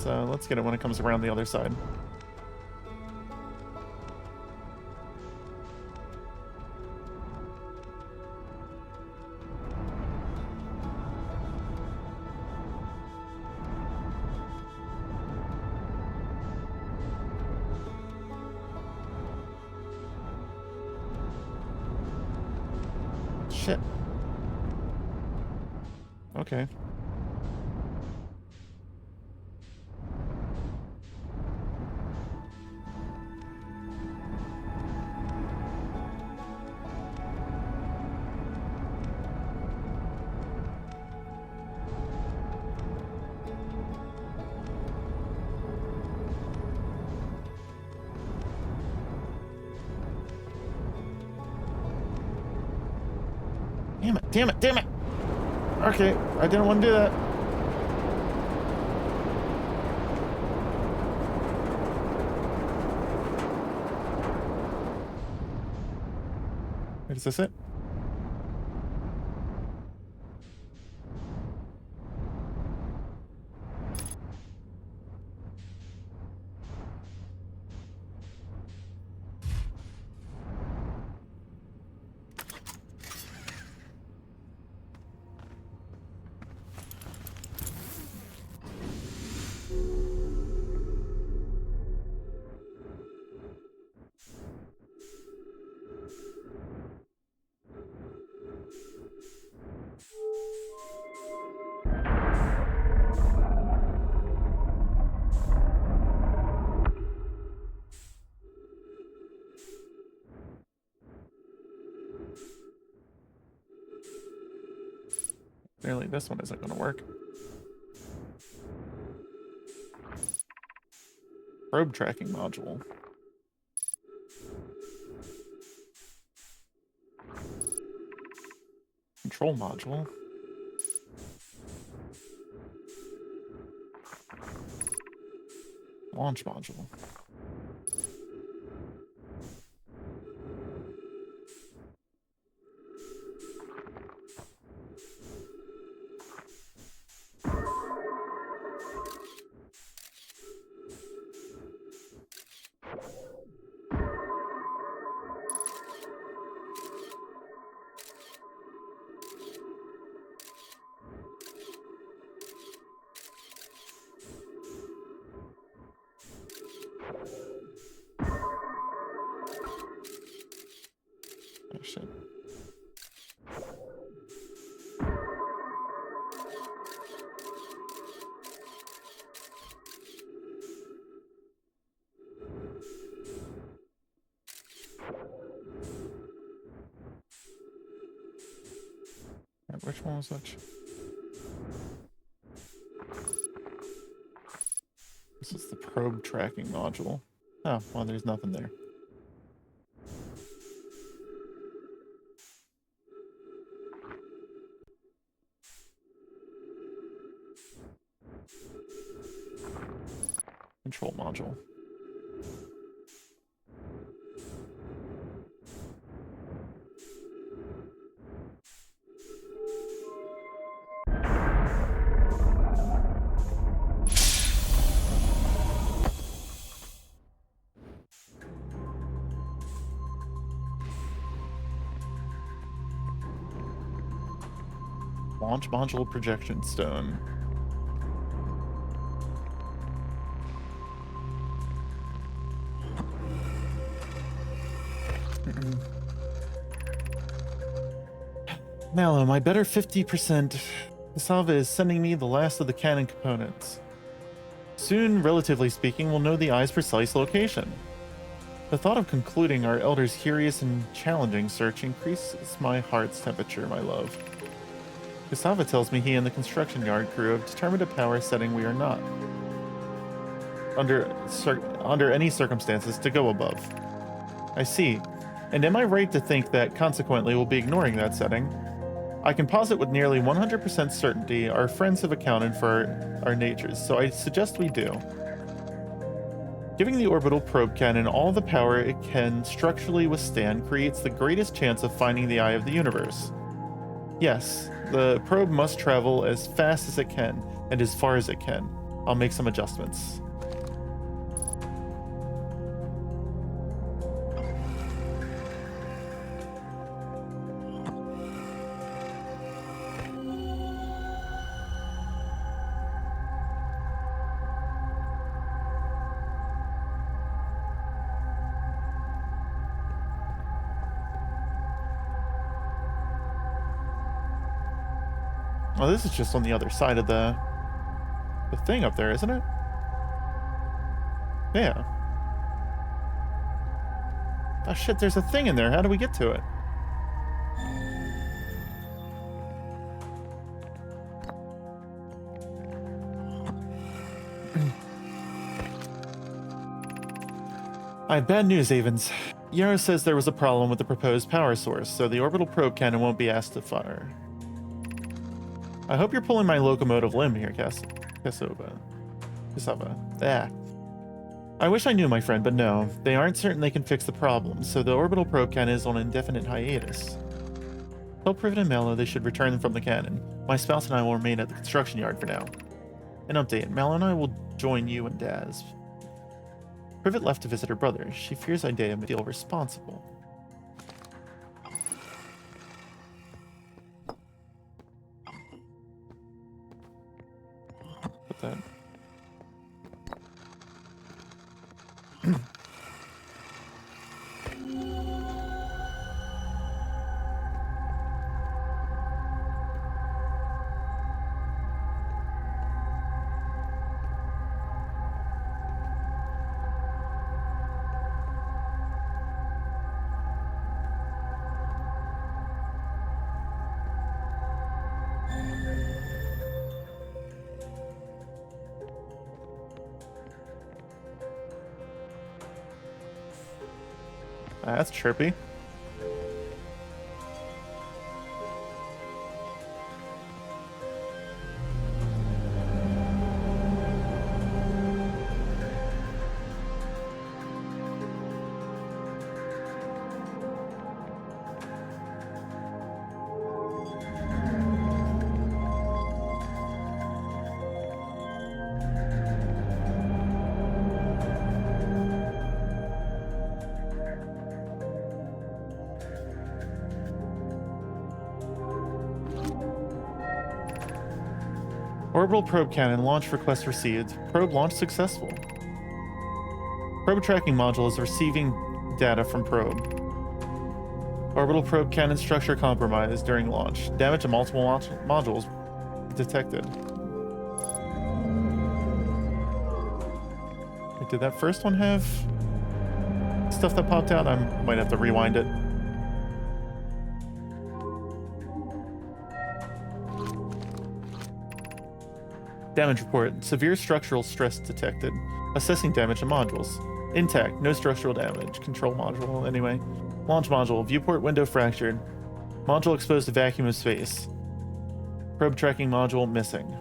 Let's get it when it comes around the other side. Shit. Okay. Damn it, damn it, damn it! Okay, I didn't want to do that. Wait, is this it? Clearly, this one isn't going to work. Probe tracking module. Control module. Launch module. Oh shit. Alright, which one was which? This is the probe tracking module. Oh, well, there's nothing there. Control module. launch module projection stone. Mallow, my better 50%. Cassava is sending me the last of the cannon components. Soon, relatively speaking, we'll know the eye's precise location. The thought of concluding our elder's curious and challenging search increases my heart's temperature, my love. Cassava tells me he and the construction yard crew have determined a power setting we are not, under any circumstances, to go above. I see. And am I right to think that, consequently, we'll be ignoring that setting? I can posit with nearly 100% certainty our friends have accounted for our natures, so I suggest we do. Giving the orbital probe cannon all the power it can structurally withstand creates the greatest chance of finding the eye of the universe. Yes, the probe must travel as fast as it can, and as far as it can. I'll make some adjustments. Oh, this is just on the other side of the thing up there, isn't it? Yeah. Oh shit, there's a thing in there. How do we get to it? I have bad news, Avens. Yarrow says there was a problem with the proposed power source, so the orbital probe cannon won't be asked to fire. I hope you're pulling my locomotive limb here, Cassava. Ah. I wish I knew, my friend, but no. They aren't certain they can fix the problem, so the orbital probe cannon is on indefinite hiatus. Tell Privet and Mallow they should return from the cannon. My spouse and I will remain at the construction yard for now. An update. Mallow and I will join you and Daz. Privet left to visit her brother. She fears Idea may feel responsible. Put that. That's chirpy. Orbital probe cannon launch request received. Probe launch successful. Probe tracking module is receiving data from probe. Orbital probe cannon structure compromised during launch. Damage to multiple modules detected. Wait, did that first one have stuff that popped out? I might have to rewind it. Damage report. Severe structural stress detected. Assessing damage to modules. Intact. No structural damage. Control module, anyway. Launch module. Viewport window fractured. Module exposed to vacuum of space. Probe tracking module missing.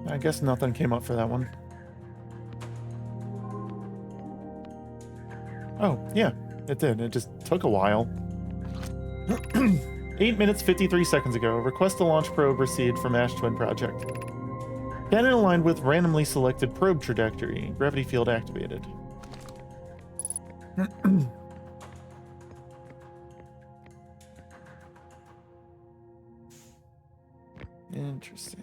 I guess nothing came up for that one. Oh, yeah, it did. It just took a while. 8 minutes 53 seconds ago, request to launch probe received from Ash Twin Project. Cannon aligned with randomly selected probe trajectory. Gravity field activated. Interesting.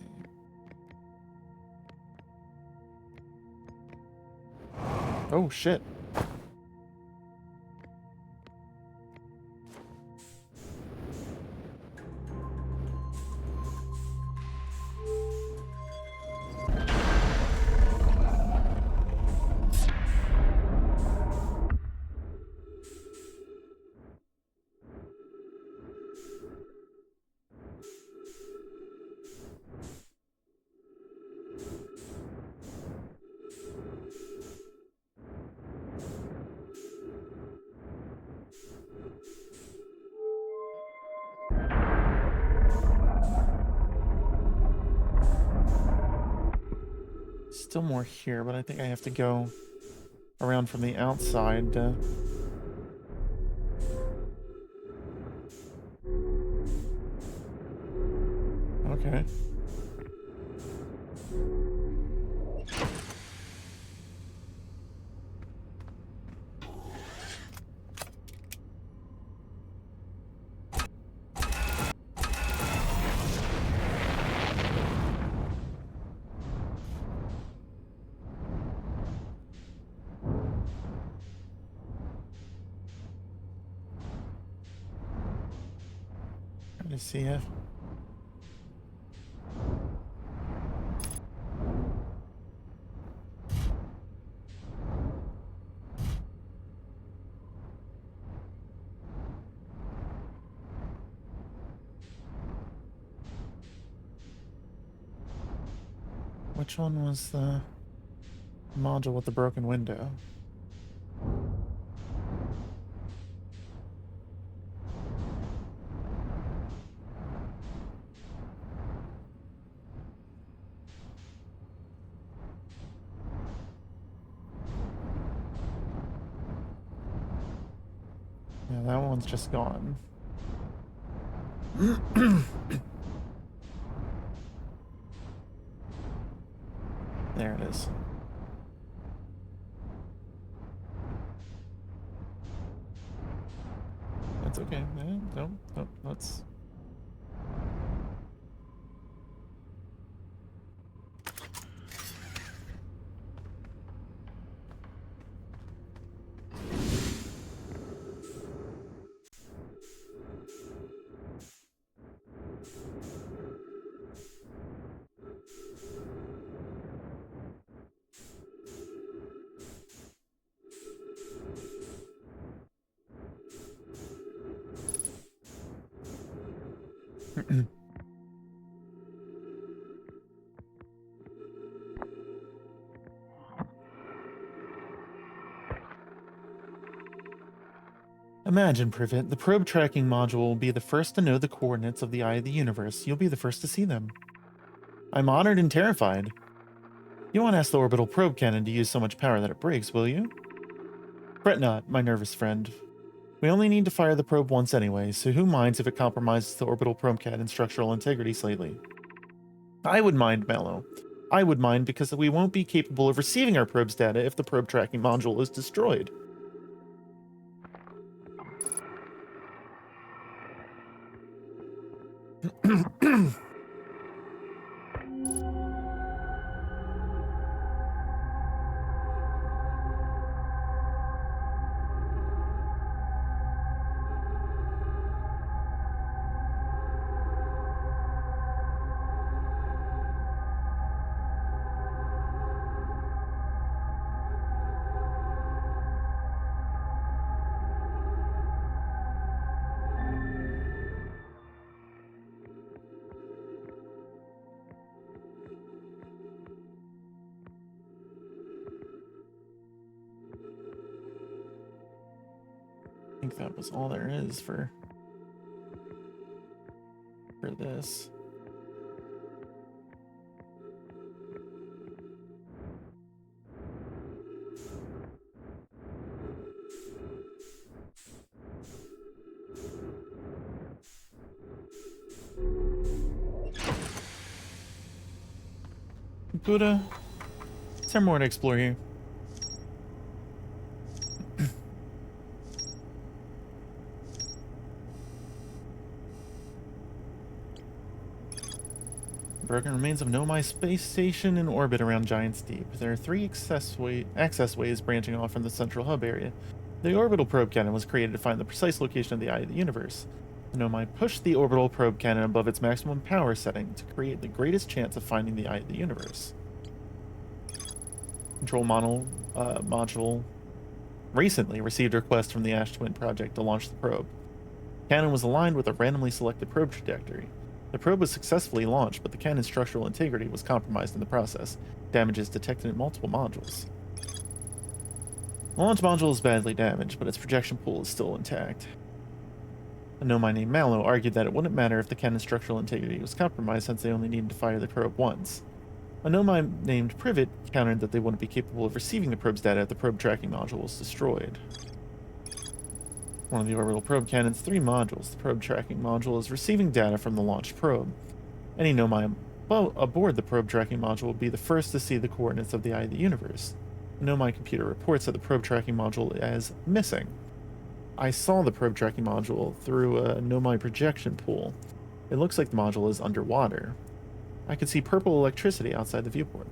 Oh shit. Still more here, but I think I have to go around from the outside. Okay. Trying to see it. Which one was the module with the broken window? Yeah, that one's just gone. There it is. That's okay. No, let's... Imagine, Privet, the probe tracking module will be the first to know the coordinates of the eye of the universe. You'll be the first to see them. I'm honored and terrified. You won't ask the orbital probe cannon to use so much power that it breaks, will you? Fret not, my nervous friend. We only need to fire the probe once anyway, so who minds if it compromises the orbital probe cannon's structural integrity slightly? I would mind, Mallow. I would mind because we won't be capable of receiving our probe's data if the probe tracking module is destroyed. I think that was all there is for this. Buddha, is there more to explore here? Broken remains of Nomai space station in orbit around Giant's Deep. There are 3 access ways branching off from the central hub area. The orbital probe cannon was created to find the precise location of the eye of the universe. The Nomai pushed the orbital probe cannon above its maximum power setting to create the greatest chance of finding the eye of the universe. Control module recently received a request from the Ash Twin project to launch the probe. The cannon was aligned with a randomly selected probe trajectory. The probe was successfully launched, but the cannon's structural integrity was compromised in the process. Damages detected in multiple modules. The launch module is badly damaged, but its projection pool is still intact. A Nomai named Mallow argued that it wouldn't matter if the cannon's structural integrity was compromised since they only needed to fire the probe once. A Nomai named Privet countered that they wouldn't be capable of receiving the probe's data if the probe tracking module was destroyed. One of the orbital probe cannon's 3 modules, the probe tracking module, is receiving data from the launched probe. Any Nomai aboard the probe tracking module will be the first to see the coordinates of the eye of the universe. The Nomai computer reports that the probe tracking module is missing. I saw the probe tracking module through a Nomai projection pool. It looks like the module is underwater. I could see purple electricity outside the viewport.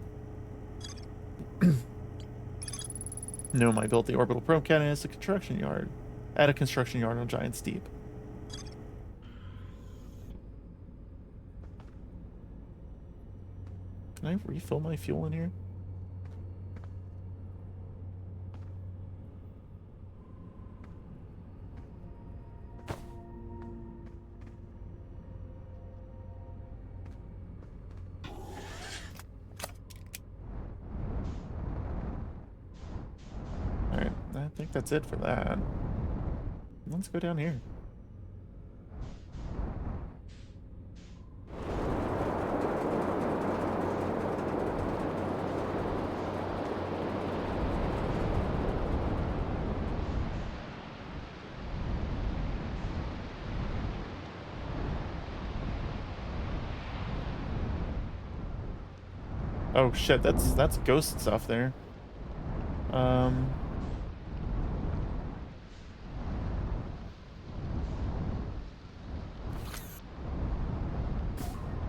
Nomai built the orbital probe cannon at a construction yard on Giant's Deep. Can I refill my fuel in here? Alright, I think that's it for that. Let's go down here. Oh shit, that's ghost stuff there.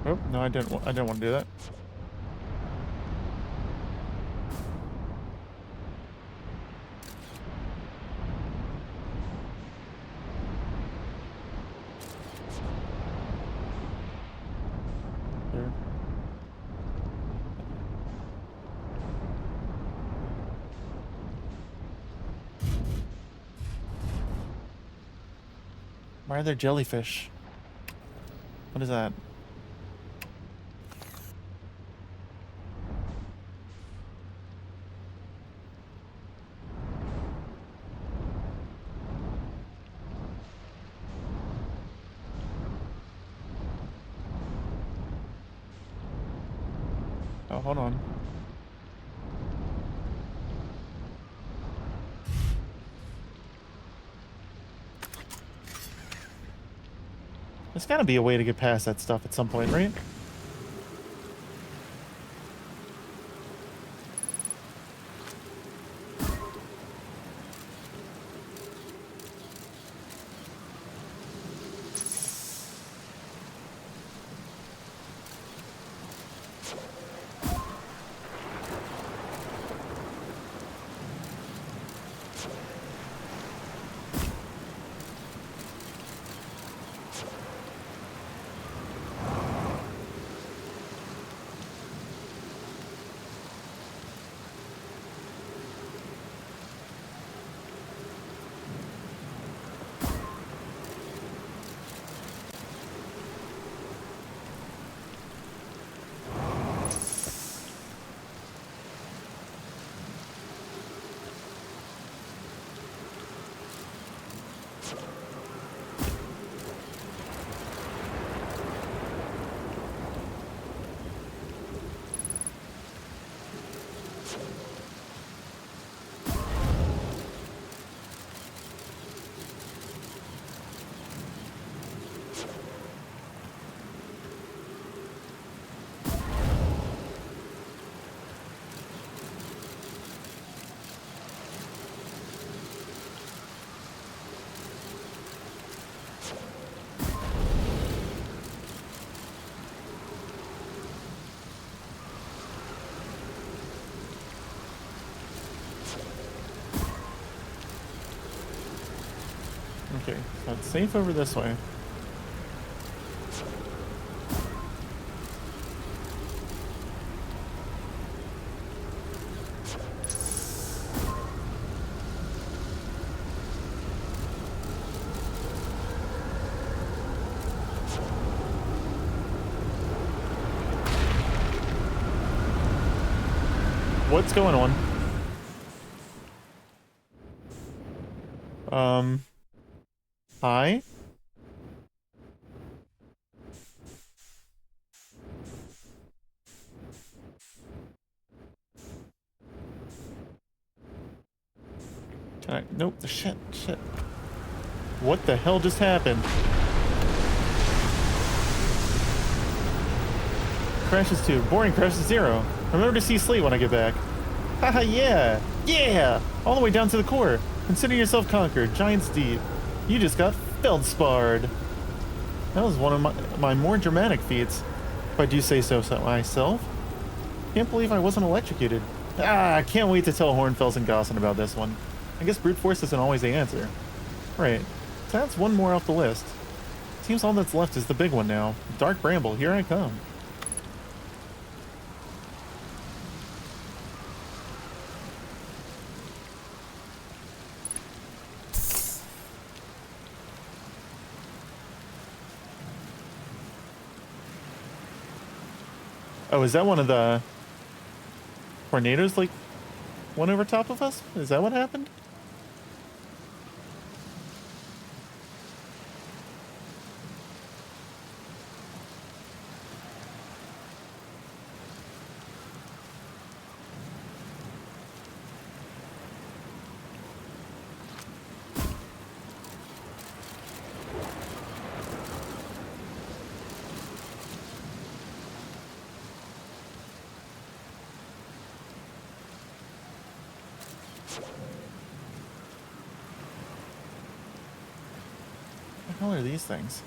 Oh, no, I didn't want to do that. There. Why are there jellyfish? What is that? Oh, hold on. There's gotta be a way to get past that stuff at some point, right? Okay, so it's safe over this way. What's going on? Hi? Can I? Nope, shit. What the hell just happened? Crashes 2. Boring crashes 0. Remember to see Slate when I get back. Haha, yeah! Yeah! All the way down to the core. Consider yourself conquered. Giant's deep. You just got feldsparred. That was one of my more dramatic feats, if I do say so myself. Can't believe I wasn't electrocuted. I can't wait to tell Hornfels and Gossen about this one. I guess brute force isn't always the answer. Right. So that's one more off the list. Seems all that's left is the big one now. Dark Bramble, here I come. Oh, is that one of the tornadoes, like, went over top of us? Is that what happened? What the hell are these things?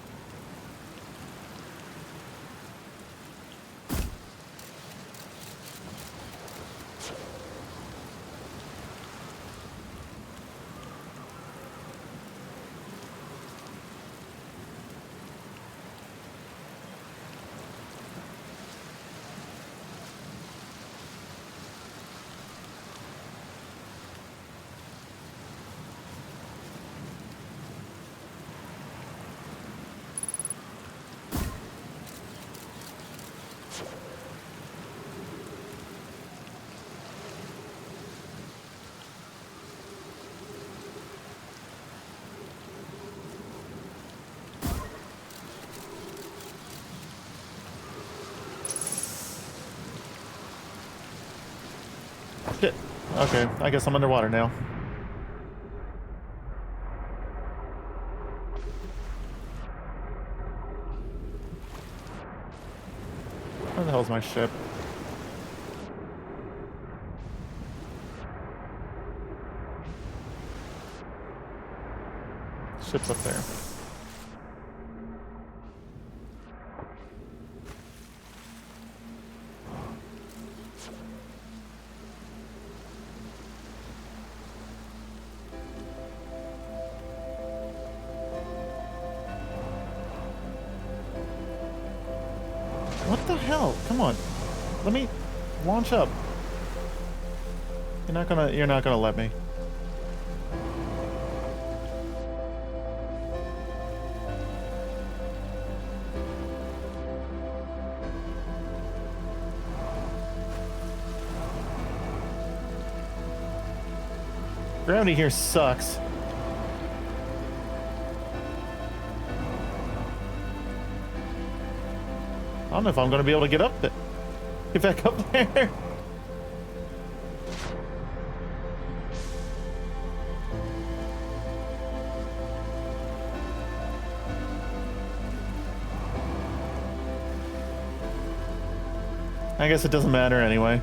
Shit. Okay, I guess I'm underwater now. Where the hell's my ship? Ship's up there. What the hell? Come on. Let me launch up. You're not gonna let me. Gravity here sucks. I don't know if I'm gonna be able to get up there. Get back up there. I guess it doesn't matter anyway.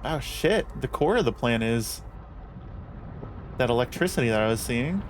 Oh shit, the core of the plan is that electricity that I was seeing.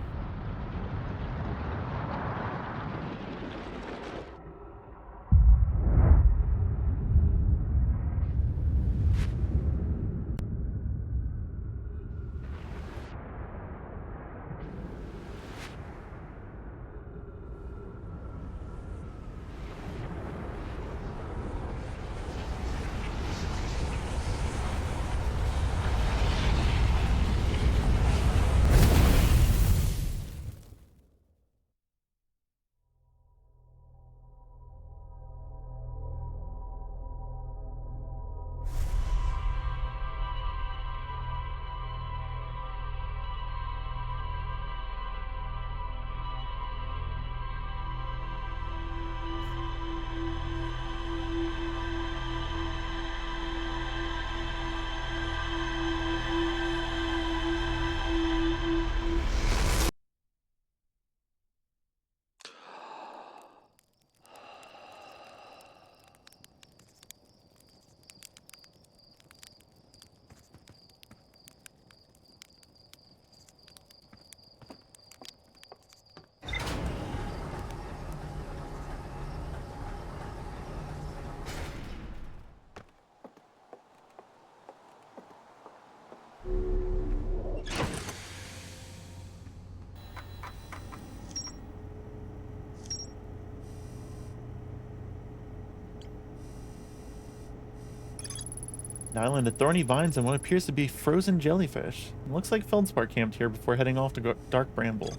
An island of thorny vines and what appears to be frozen jellyfish. It looks like Feldspar camped here before heading off to Dark Bramble.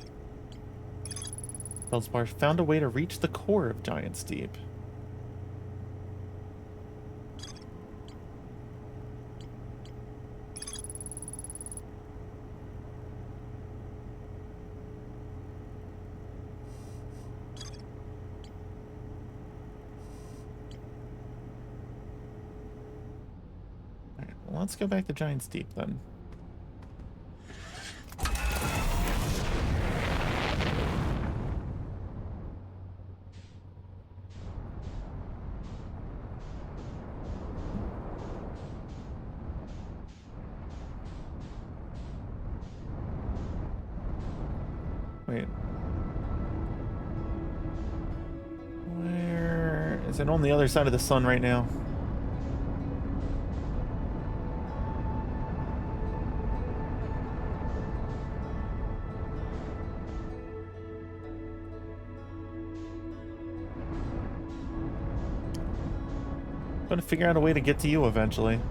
Feldspar found a way to reach the core of Giant's Deep. Alright, well, let's go back to Giant's Deep then. Wait. Where is it? On the other side of the sun right now? I'm gonna figure out a way to get to you eventually.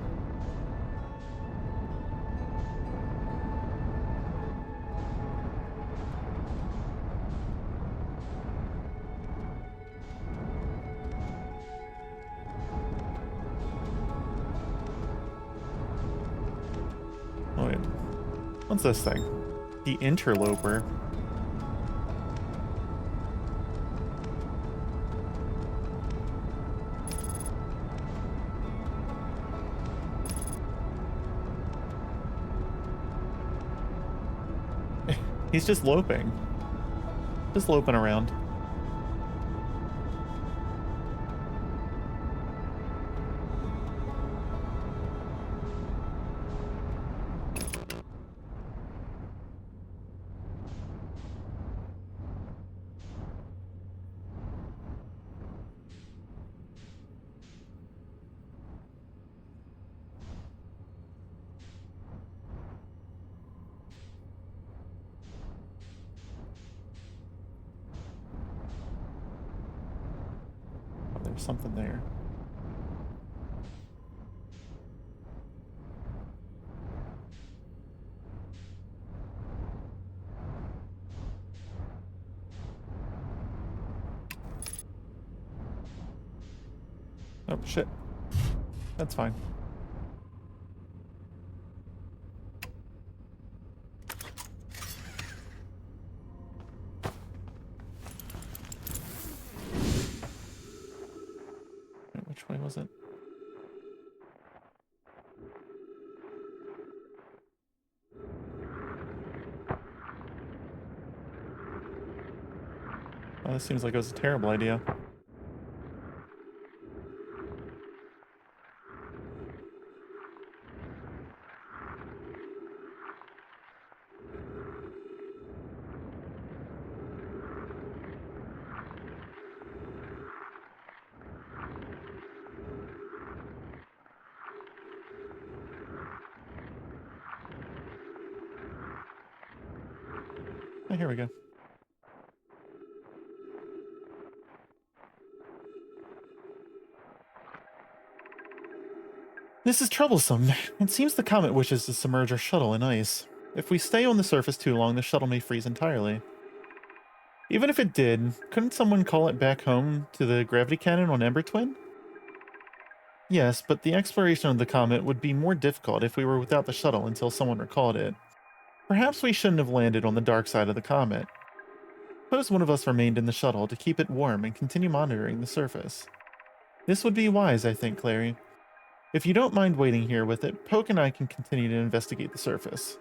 Oh, wait. What's this thing? The interloper. He's just loping. Just loping around. There's something there. Oh, shit. That's fine. Wait, which way was it? Oh, this seems like it was a terrible idea. Oh, here we go. This is troublesome. It seems the comet wishes to submerge our shuttle in ice. If we stay on the surface too long, the shuttle may freeze entirely. Even if it did, couldn't someone call it back home to the gravity cannon on Ember Twin? Yes, but the exploration of the comet would be more difficult if we were without the shuttle until someone recalled it. Perhaps we shouldn't have landed on the dark side of the comet. Suppose one of us remained in the shuttle to keep it warm and continue monitoring the surface. This would be wise, I think, Clary. If you don't mind waiting here with it, Poke and I can continue to investigate the surface.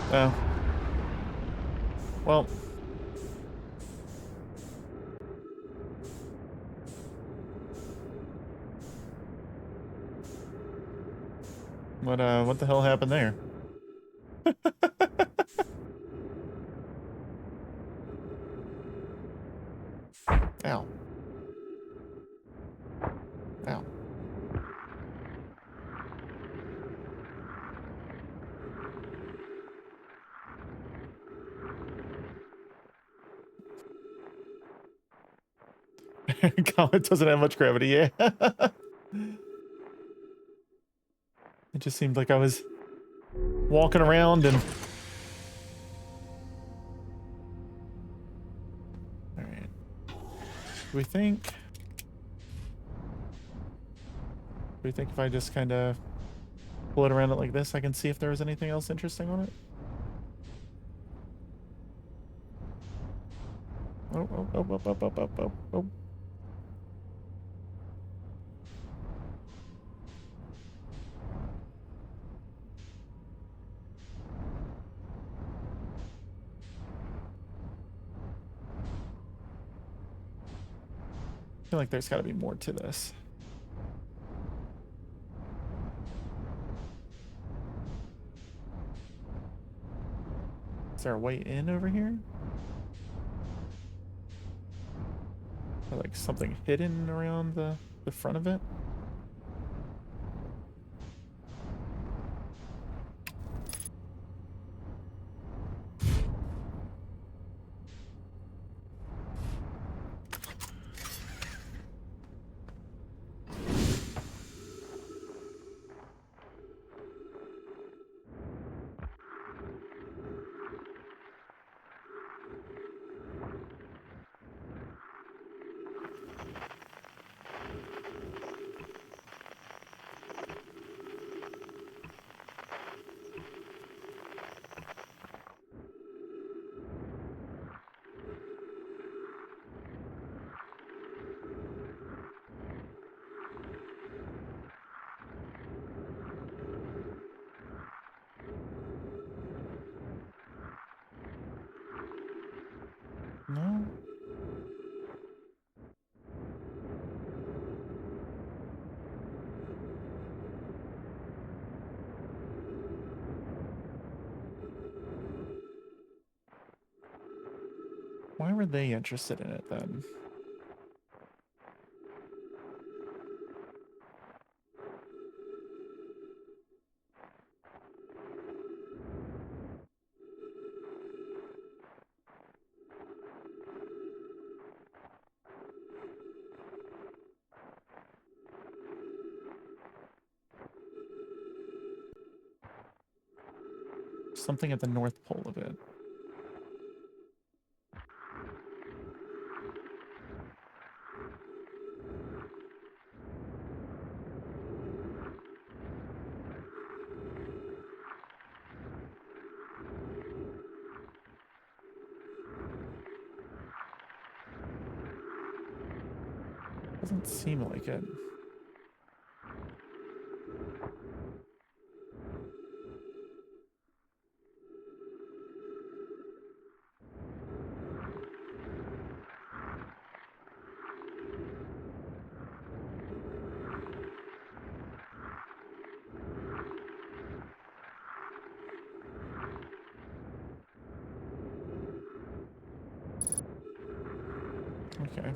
Oh. Well. What the hell happened there? Ow. Ow. Comet doesn't have much gravity, yeah. It just seemed like I was walking around and... Alright. Do we think if I just kind of float around it like this, I can see if there was anything else interesting on it? Oh. I feel like there's got to be more to this. Is there a way in over here? Or like something hidden around the front of it? No? Why were they interested in it then? Something at the North Pole of it. Doesn't seem like it. Okay.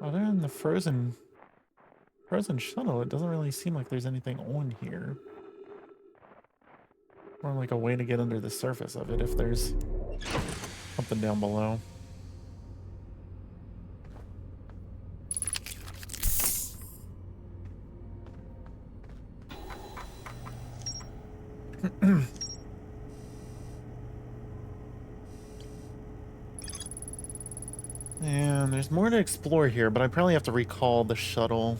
Other than the frozen shuttle, it doesn't really seem like there's anything on here. Or like a way to get under the surface of it if there's something down below. And there's more to explore here, but I probably have to recall the shuttle.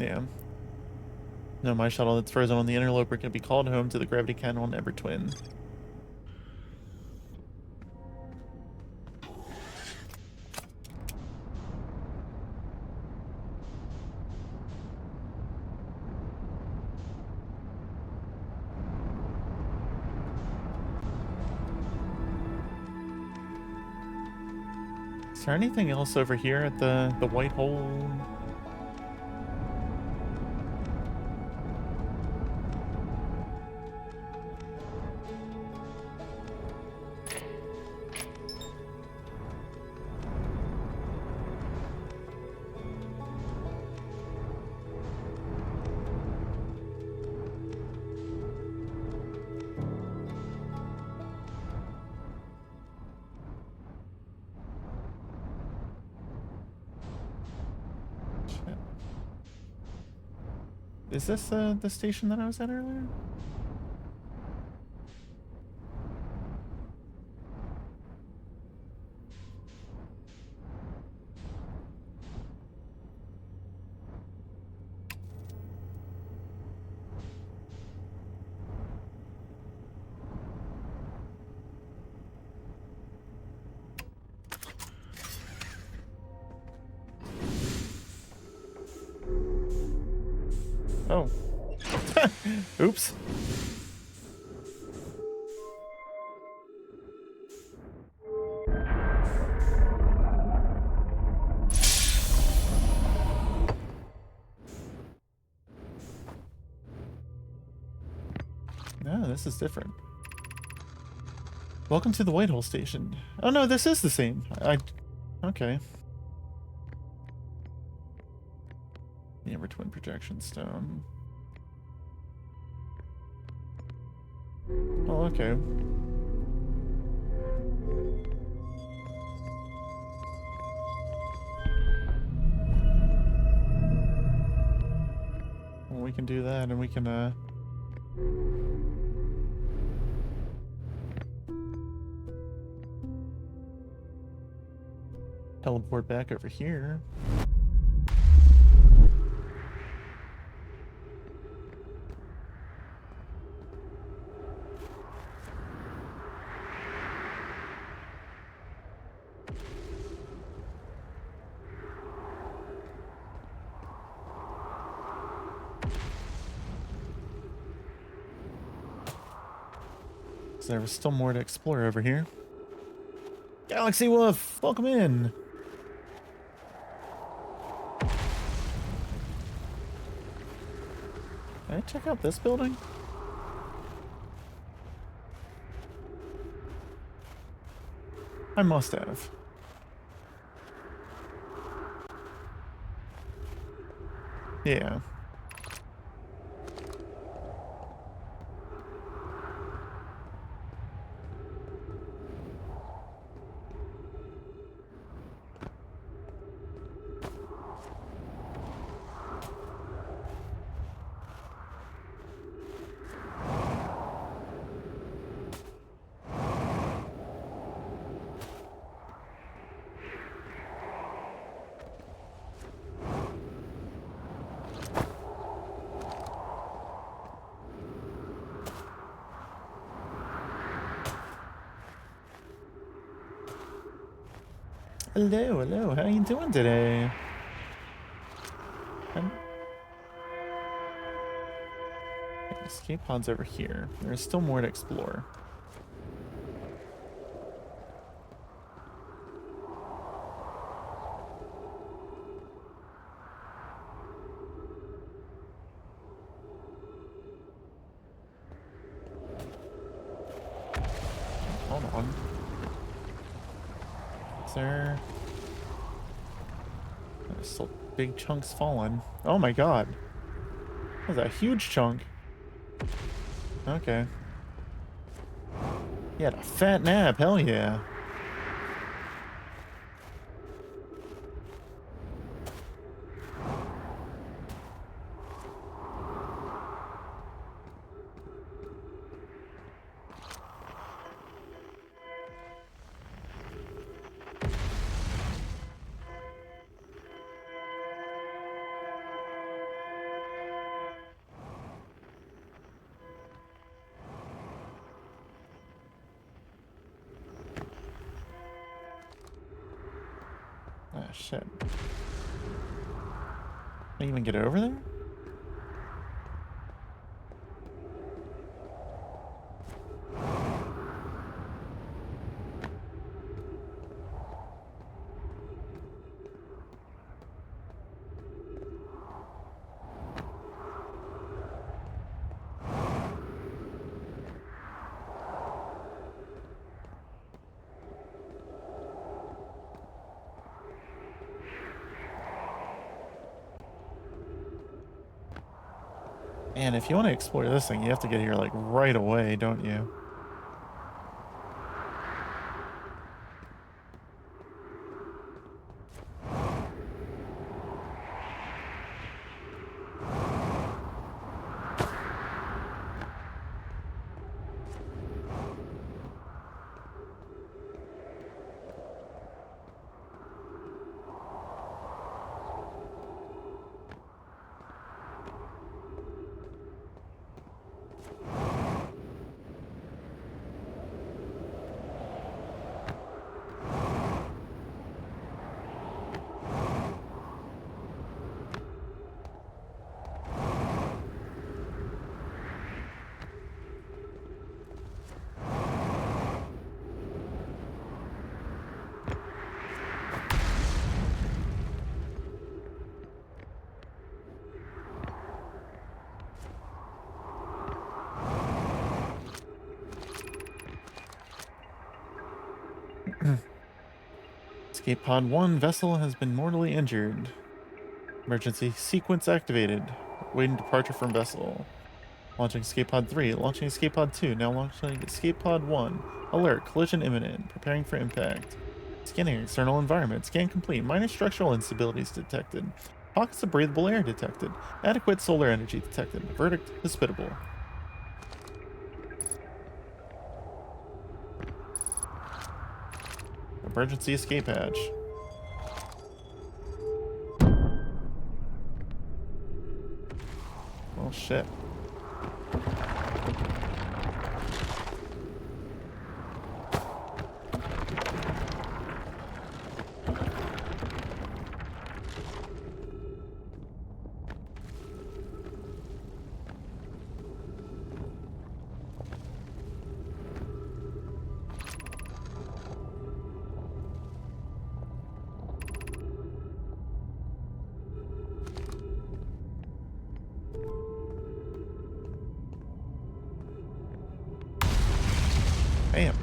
Yeah. No, my shuttle that's frozen on the interloper can be called home to the gravity cannon on Ever Twin. Is there anything else over here at the white hole? Shit. Is this the station that I was at earlier? Oh. Oops. No, this is different. Welcome to the Whitehall station. Oh no, this is the same. Okay. The Ever Twin projection stone. Oh, okay. Well, we can do that, and we can teleport back over here. So there was still more to explore over here. Galaxy Wolf, welcome in. Can I check out this building? I must have. Yeah. Hello, hello, how you doing today? Escape pod's over here. There's still more to explore. Hold on. Is there... There's still big chunks falling. Oh my god. That was a huge chunk. Okay. You had a fat nap, hell yeah. shit. Can I even get over there? Man, if you want to explore this thing, you have to get here, like, right away, don't you? Escape pod 1 vessel has been mortally injured. Emergency sequence activated. Waiting departure from vessel. Launching escape pod 3. Launching escape pod 2. Now launching escape pod 1. Alert. Collision imminent. Preparing for impact. Scanning external environment. Scan complete. Minor structural instabilities detected. Pockets of breathable air detected. Adequate solar energy detected. Verdict hospitable. Emergency escape hatch. Oh shit. Damn.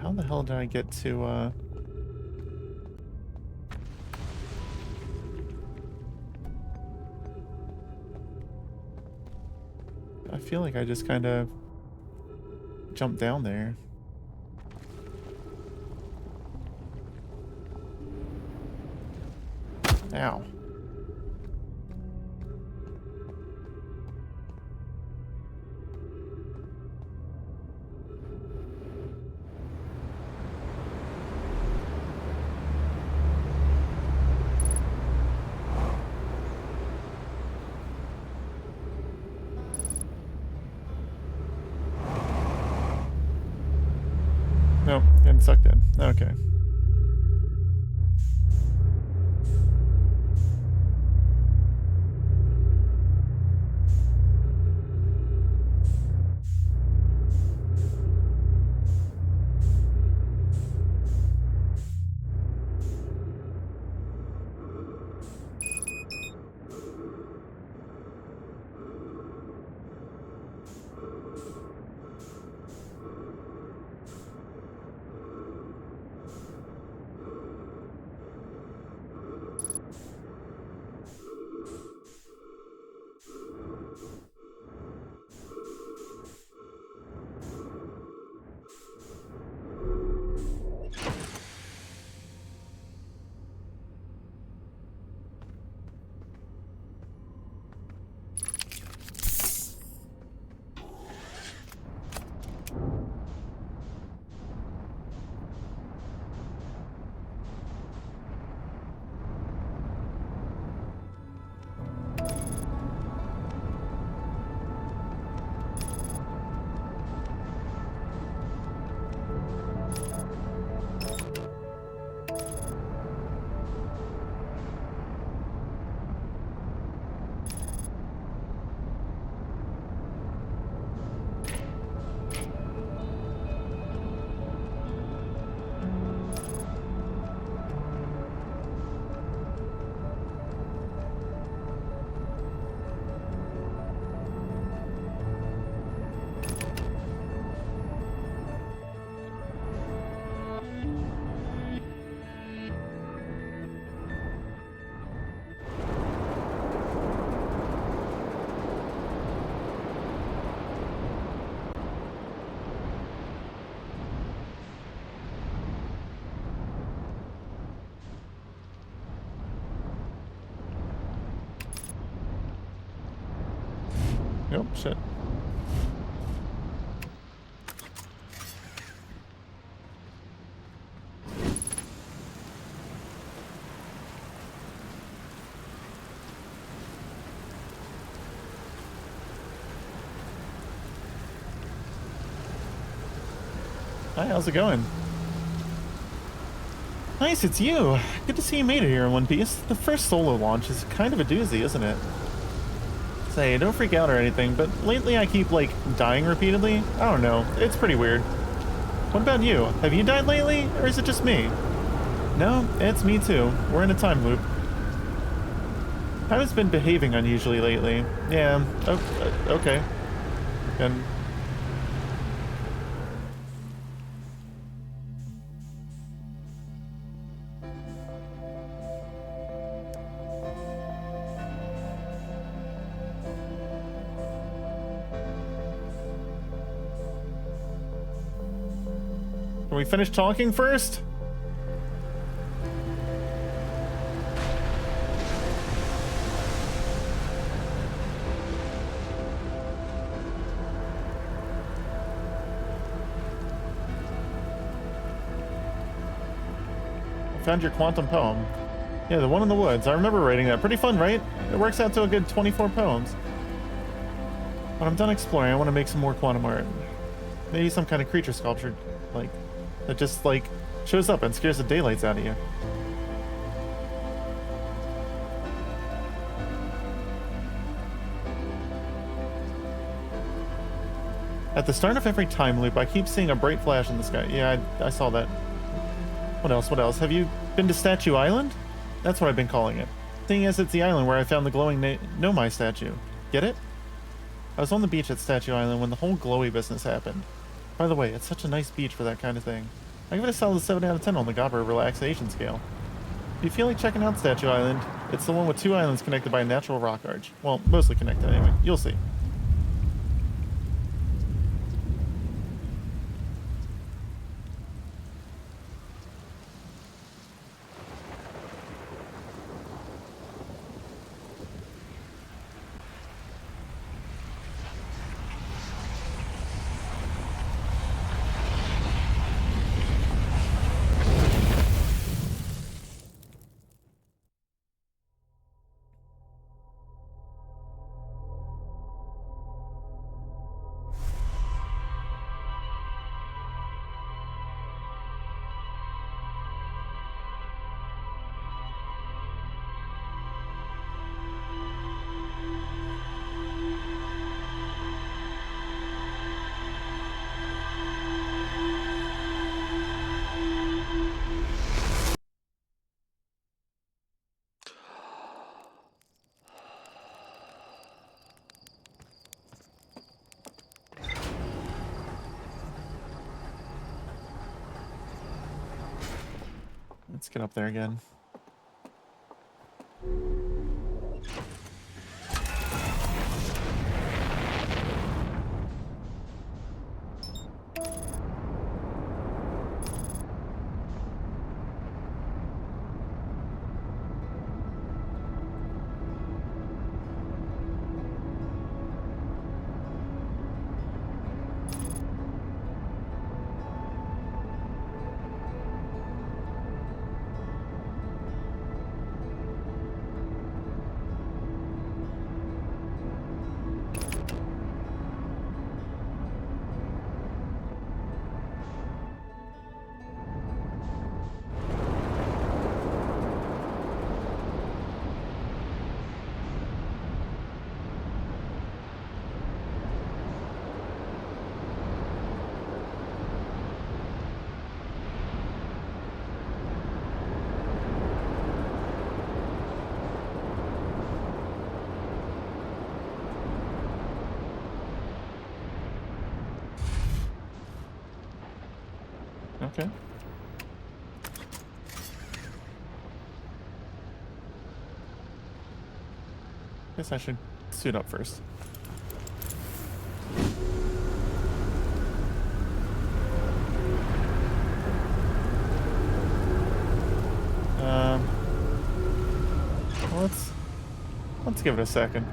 How the hell did I get to, I feel like I just kind of jumped down there. Ow. Nope, getting sucked in. Okay. Oh, shit. Hi, how's it going? Nice, it's you. Good to see you made it here in One Piece. The first solo launch is kind of a doozy, isn't it? Say, don't freak out or anything, but lately I keep, like, dying repeatedly. I don't know. It's pretty weird. What about you? Have you died lately, or is it just me? No, it's me too. We're in a time loop. I've been behaving unusually lately. Yeah, okay. And... Can we finish talking first? I found your quantum poem. Yeah, the one in the woods. I remember writing that. Pretty fun, right? It works out to a good 24 poems. When I'm done exploring, I want to make some more quantum art. Maybe some kind of creature sculpture, like, that just, like, shows up and scares the daylights out of you. At the start of every time loop, I keep seeing a bright flash in the sky. Yeah, I saw that. What else? What else? Have you been to Statue Island? That's what I've been calling it. Seeing as it's the island where I found the glowing Nomai statue. Get it? I was on the beach at Statue Island when the whole glowy business happened. By the way, it's such a nice beach for that kind of thing. I give it a solid 7 out of 10 on the Gobber relaxation scale. If you feel like checking out Statue Island, it's the one with 2 islands connected by a natural rock arch. Well, mostly connected anyway. You'll see. Let's get up there again. Okay. Guess I should suit up first. Let's give it a second.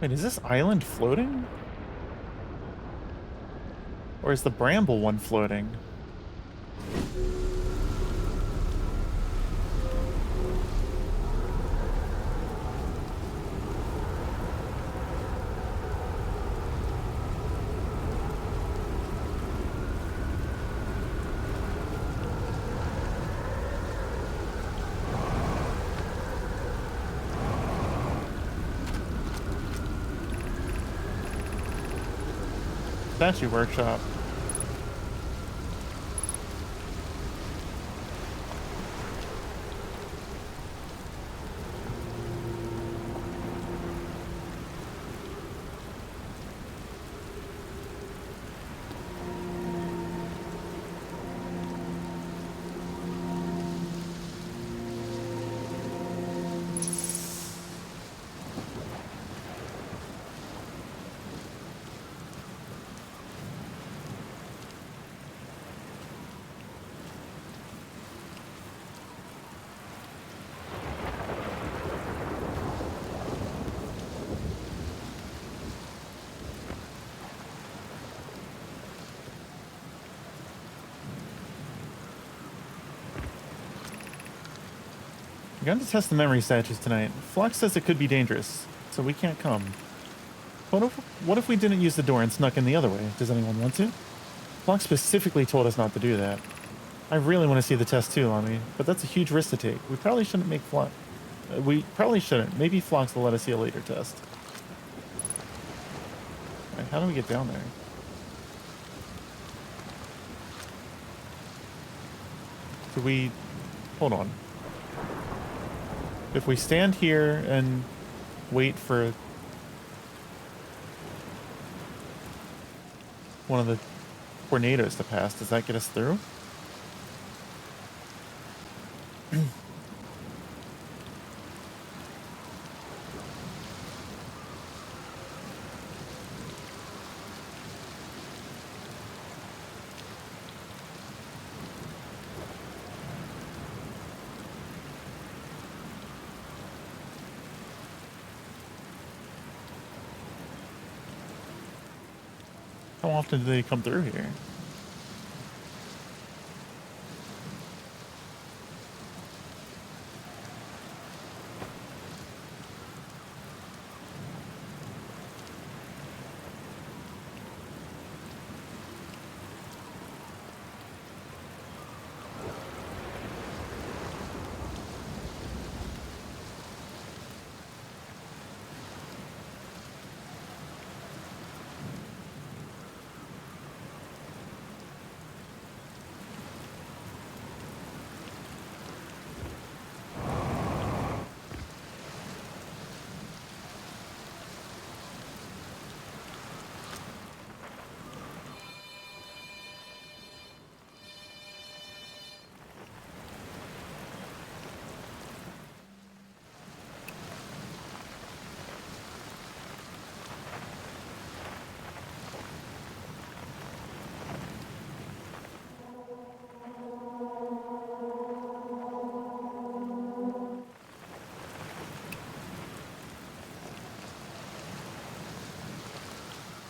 Wait, is this island floating? Or is the bramble one floating? Statue workshop. We're going to test the memory statues tonight. Flox says it could be dangerous, so we can't come. What if we didn't use the door and snuck in the other way? Does anyone want to? Flox specifically told us not to do that. I really want to see the test too, Lamy, but that's a huge risk to take. We probably shouldn't make Flox... we probably shouldn't. Maybe Flox will let us see a later test. Alright, how do we get down there? Do we... Hold on. If we stand here and wait for one of the tornadoes to pass, does that get us through? How often do they come through here?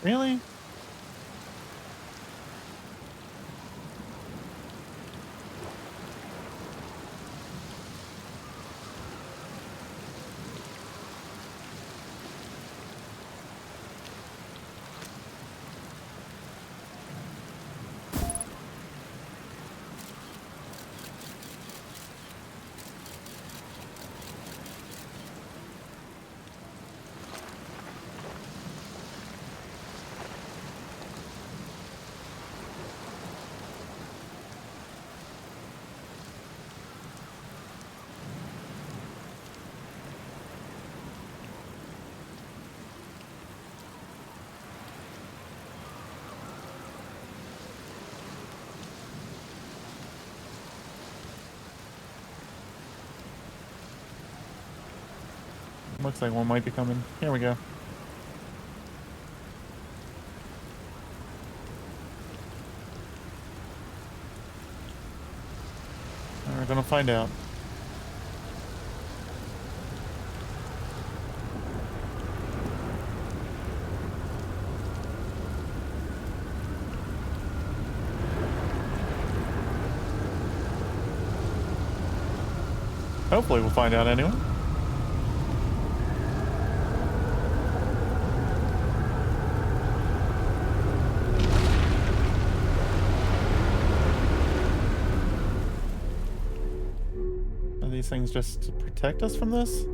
Really? Looks like one might be coming. Here we go. We're gonna find out. Hopefully we'll find out anyway. Are these things just to protect us from this?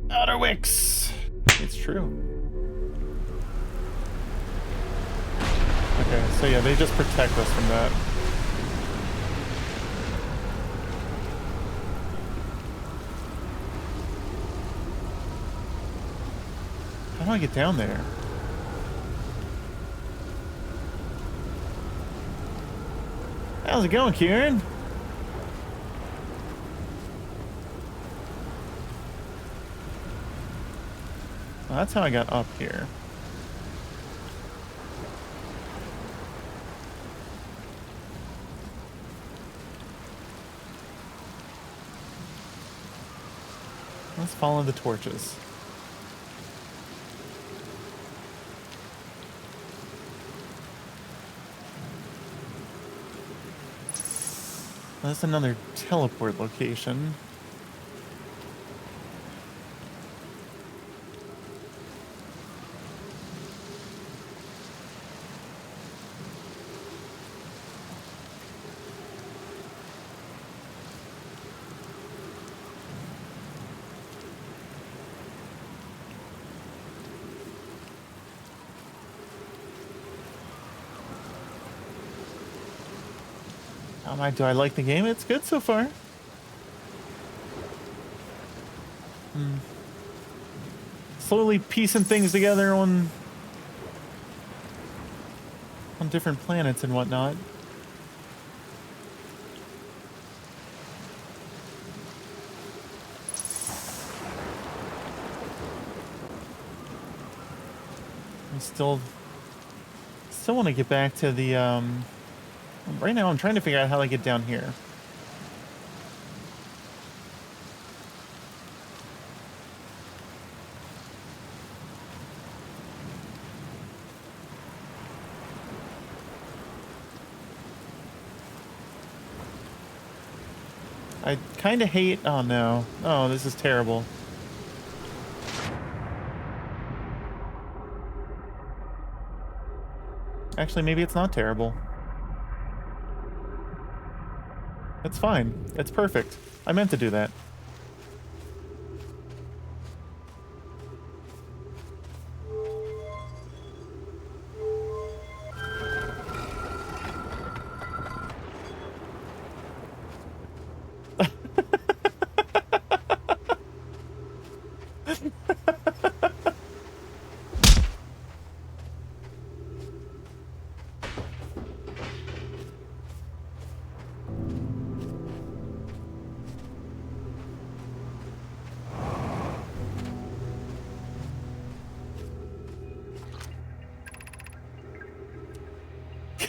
Outer Wicks! It's true. Okay, so yeah, they just protect us from that. How do I get down there? How's it going, Kieran? Well, that's how I got up here. Let's follow the torches. That's another teleport location. Do I like the game? It's good so far. Slowly piecing things together on different planets and whatnot. I still want to get back to the right now I'm trying to figure out how to get down here. I kind of hate... Oh, no. Oh, this is terrible. Actually, maybe it's not terrible. It's fine. It's perfect. I meant to do that.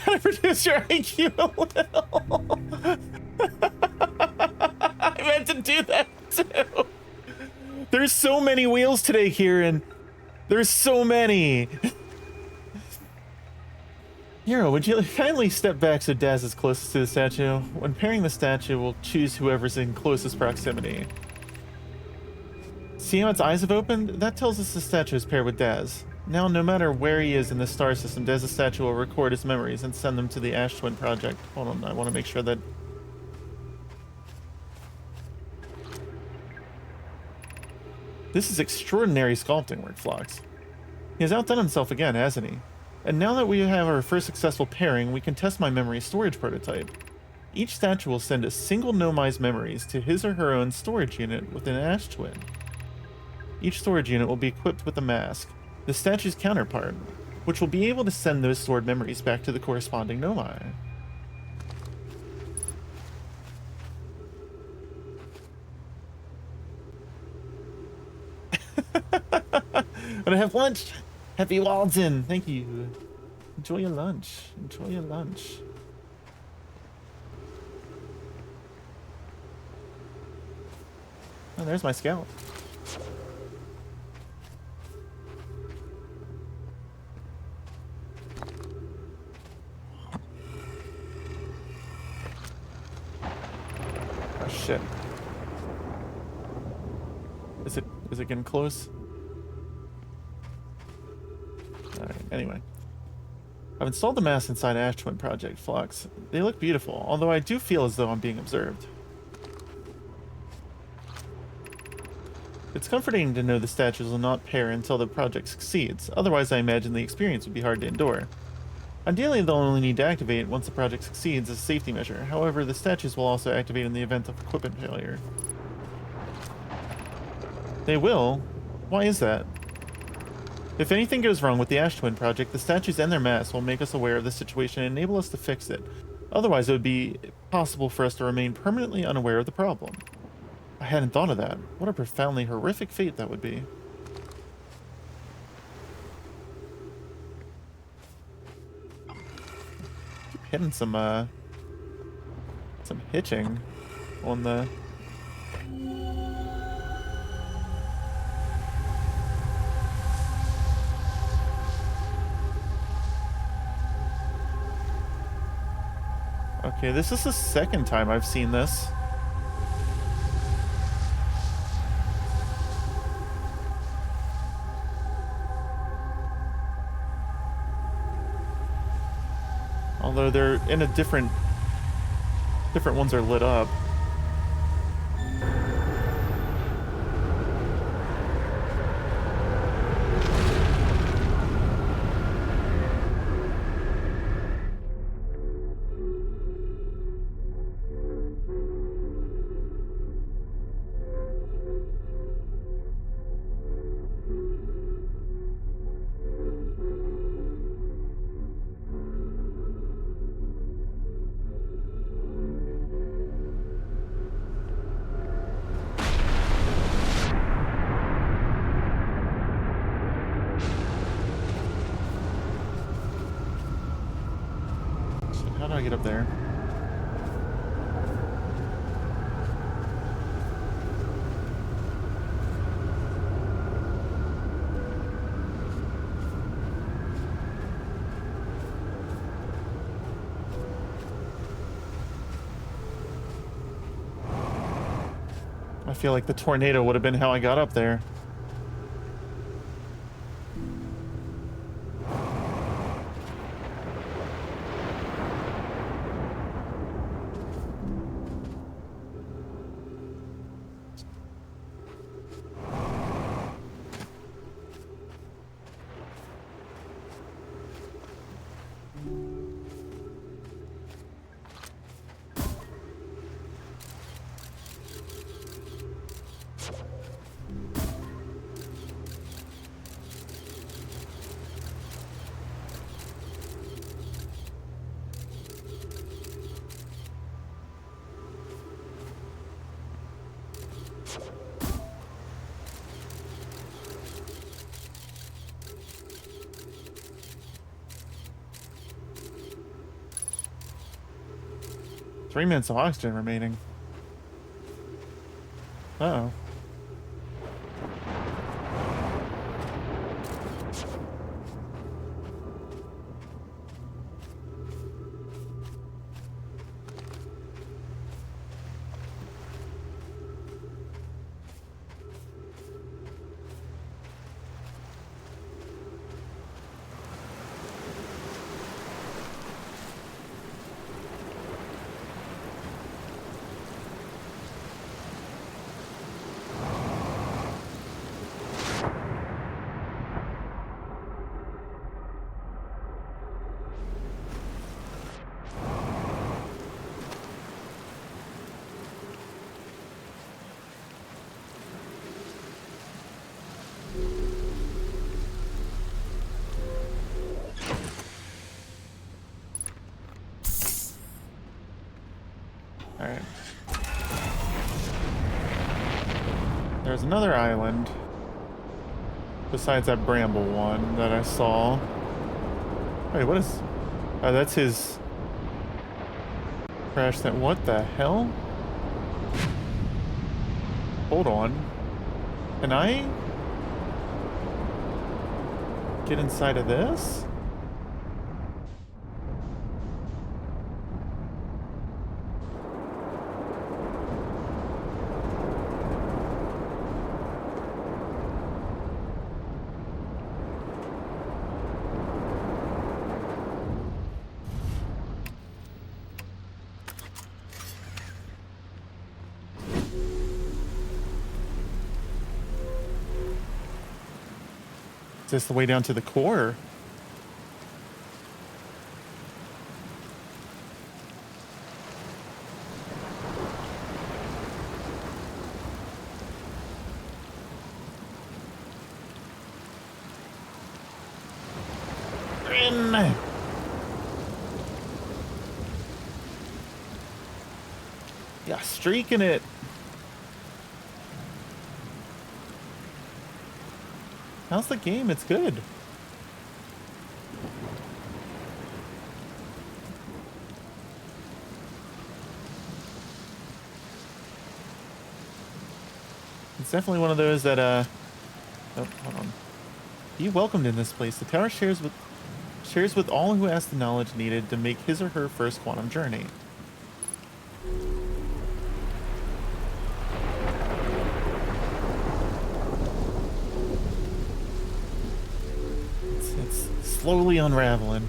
Gotta reduce your IQ a little. I meant to do that too. There's so many wheels today, Kieran. There's so many. Hero, would you kindly step back so Daz is closest to the statue? When pairing the statue, we'll choose whoever's in closest proximity. See how its eyes have opened? That tells us the statue is paired with Daz. Now, no matter where he is in the star system, Daz's statue will record his memories and send them to the Ash Twin Project. Hold on, I want to make sure that... This is extraordinary sculpting work, Phlox. He has outdone himself again, hasn't he? And now that we have our first successful pairing, we can test my memory storage prototype. Each statue will send a single Nomai's memories to his or her own storage unit within Ash Twin. Each storage unit will be equipped with a mask, the statue's counterpart, which will be able to send those stored memories back to the corresponding Nomai. Gonna have lunch. Happy Walden. Thank you. Enjoy your lunch. Enjoy your lunch. Oh, there's my scout. shit. Is it getting close? Alright, anyway. I've installed the masts inside Ash Twin Project Flux. They look beautiful, although I do feel as though I'm being observed. It's comforting to know the statues will not pair until the project succeeds, otherwise I imagine the experience would be hard to endure. Ideally, they'll only need to activate once the project succeeds as a safety measure. However, the statues will also activate in the event of equipment failure. They will? Why is that? If anything goes wrong with the Ash Twin project, the statues and their mass will make us aware of the situation and enable us to fix it. Otherwise, it would be possible for us to remain permanently unaware of the problem. I hadn't thought of that. What a profoundly horrific fate that would be. Hitting some hitching on the... Okay, this is the second time I've seen this. Although they're in a different ones are lit up. How do I get up there? I feel like the tornado would have been how I got up there. Three minutes of oxygen remaining. Uh-oh. Alright. There's another island. Besides that bramble one that I saw. Wait, what is... Oh, that's his... crash that... What the hell? Hold on. Can I... get inside of this? Is this the way down to the core? In. Yeah, streaking it. How's the game? It's good. It's definitely one of those that, oh, hold on. Be welcomed in this place. The tower shares with all who has the knowledge needed to make his or her first quantum journey. It's slowly unraveling.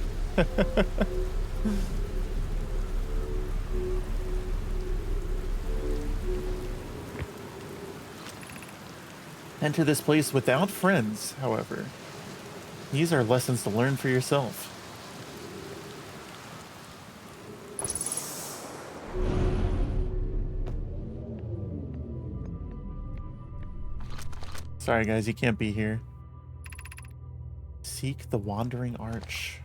Enter this place without friends, however. These are lessons to learn for yourself. Sorry guys, you can't be here. Seek the Wandering Arch.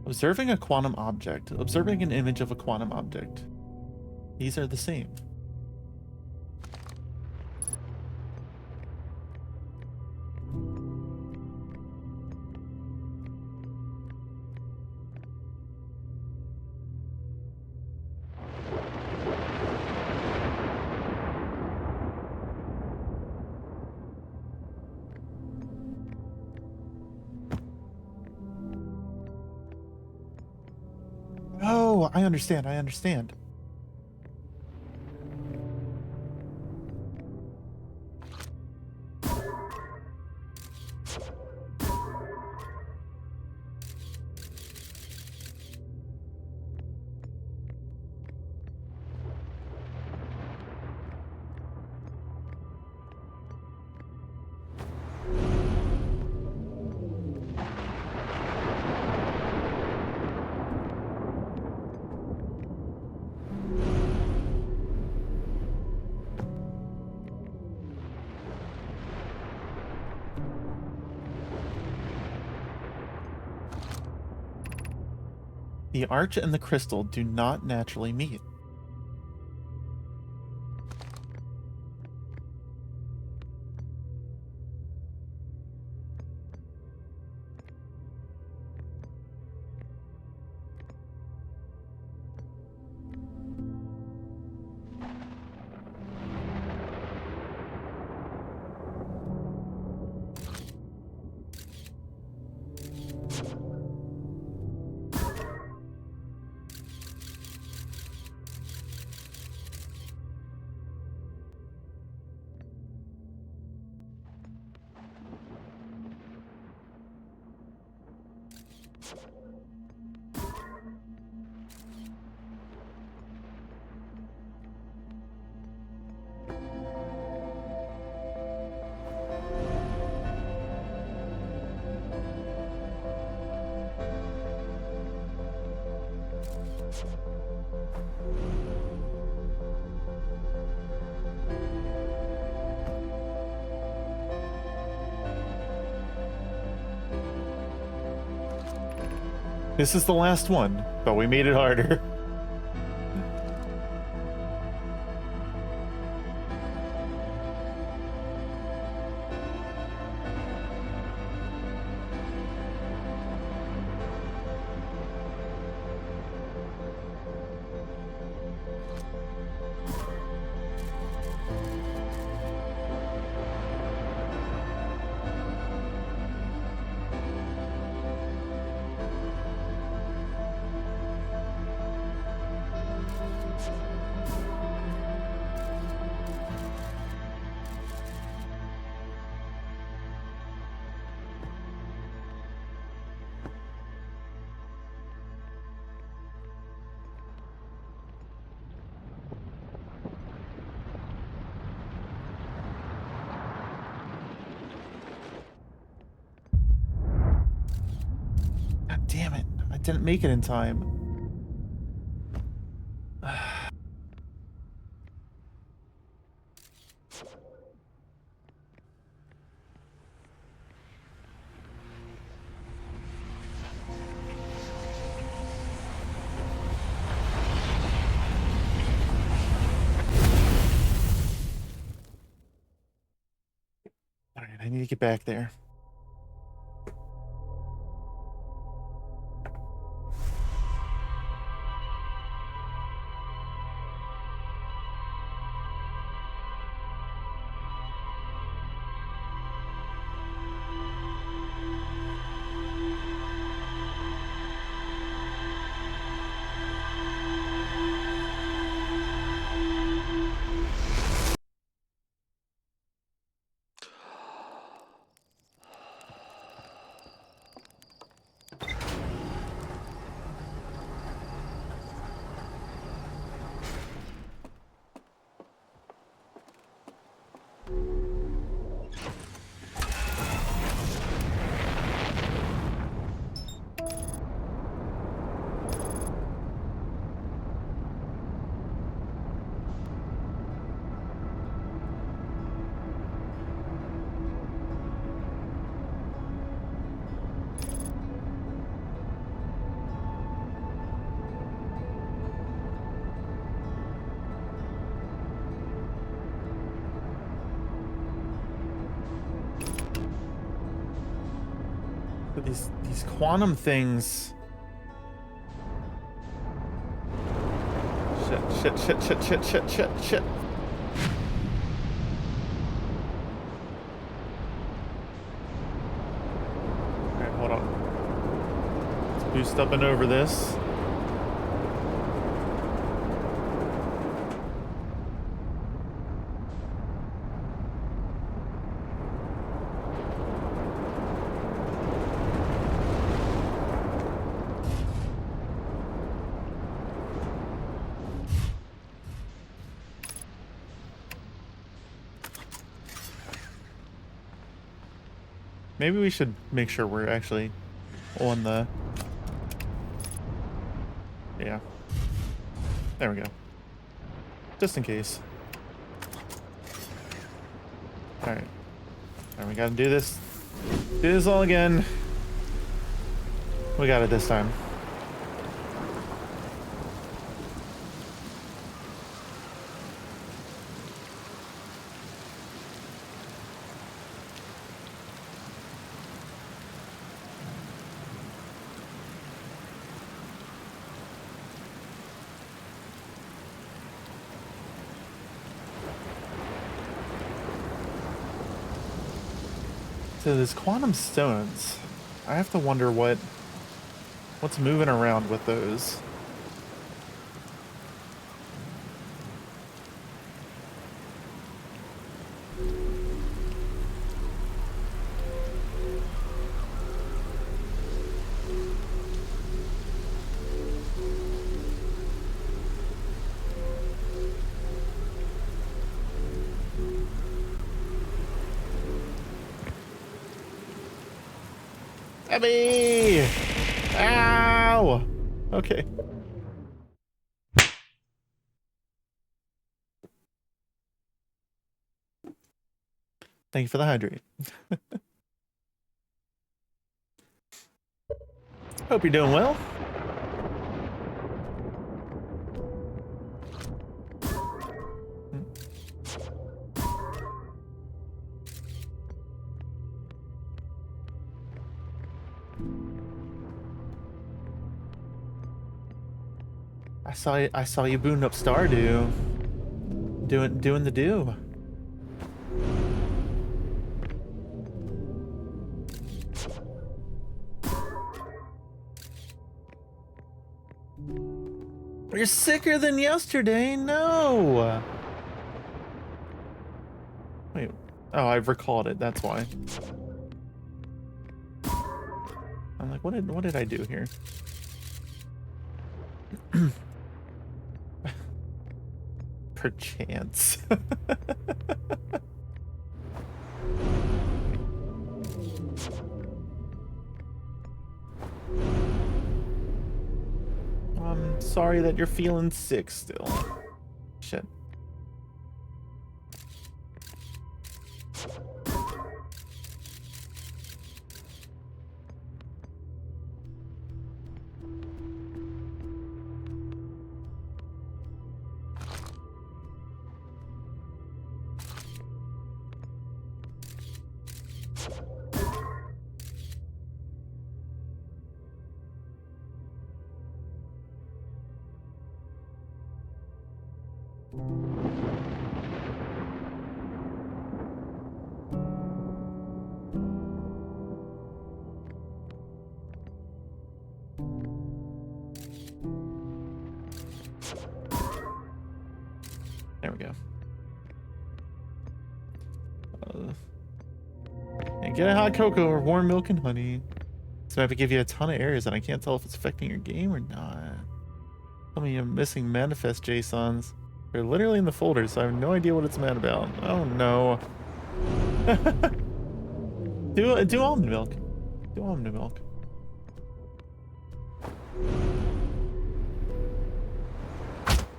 Observing a quantum object. Observing an image of a quantum object. These are the same. Oh, I understand. I understand. The arch and the crystal do not naturally meet. This is the last one, but we made it harder. God damn it. I didn't make it in time. All right, I need to get back there. But these quantum things. Shit. Alright, hold on. Let's boost up and over this. Maybe we should make sure we're actually on the... Yeah. There we go. Just in case. Alright. Alright, we gotta do this. Do this all again. We got it this time. So there's quantum stones. I have to wonder what's moving around with those. Abby! Ow! Okay. Thank you for the hydrate. Hope you're doing well. I saw you booting up Stardew. Doing the do. You're sicker than yesterday. No. Wait. Oh, I've recalled it. That's why. I'm like, what did I do here? Perchance. I'm sorry that you're feeling sick still. Shit. There we go. And get a hot cocoa or warm milk and honey. So I have to give you a ton of errors and I can't tell if it's affecting your game or not. Tell me I'm missing manifest JSONs. They're literally in the folder, so I have no idea what it's mad about. Oh no. do almond milk. Do almond milk.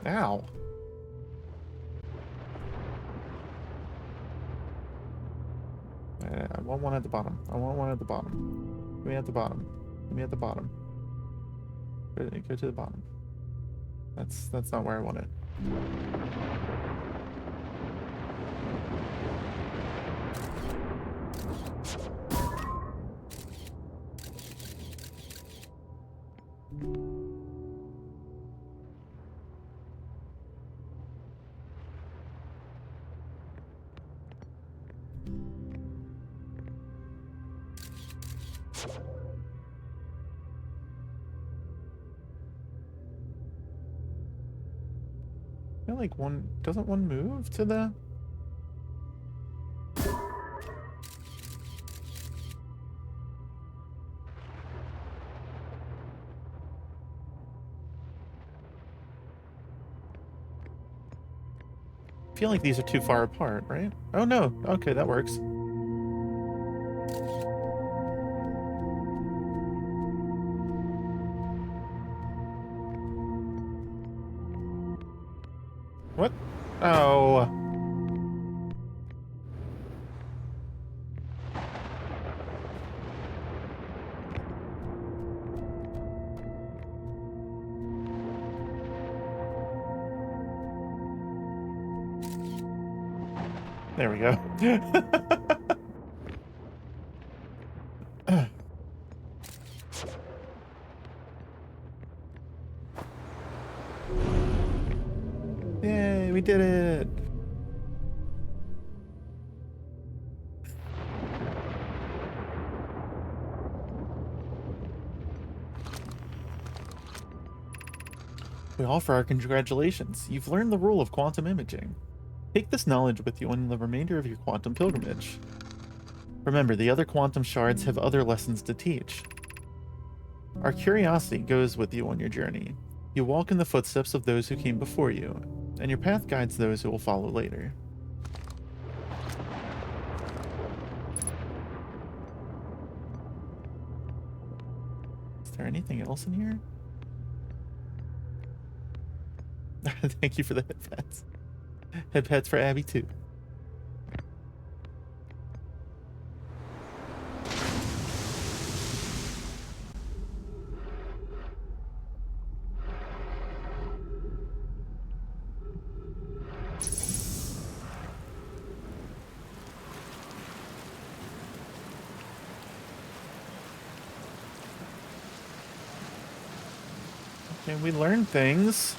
Ow. I want one at the bottom. I want one at the bottom. Give me at the bottom. Give me at the bottom. Go to the bottom. That's not where I want it. I feel like doesn't one move to the... I feel like these are too far apart, right? Oh no, okay, that works. What? Oh. There we go. Yay, we did it. We offer our congratulations. You've learned the rule of quantum imaging. Take this knowledge with you on the remainder of your quantum pilgrimage. Remember, the other quantum shards have other lessons to teach. Our curiosity goes with you on your journey. You walk in the footsteps of those who came before you, and your path guides those who will follow later. Is there anything else in here? Thank you for the head pets. Head pets for Abby too. Okay, we learned things.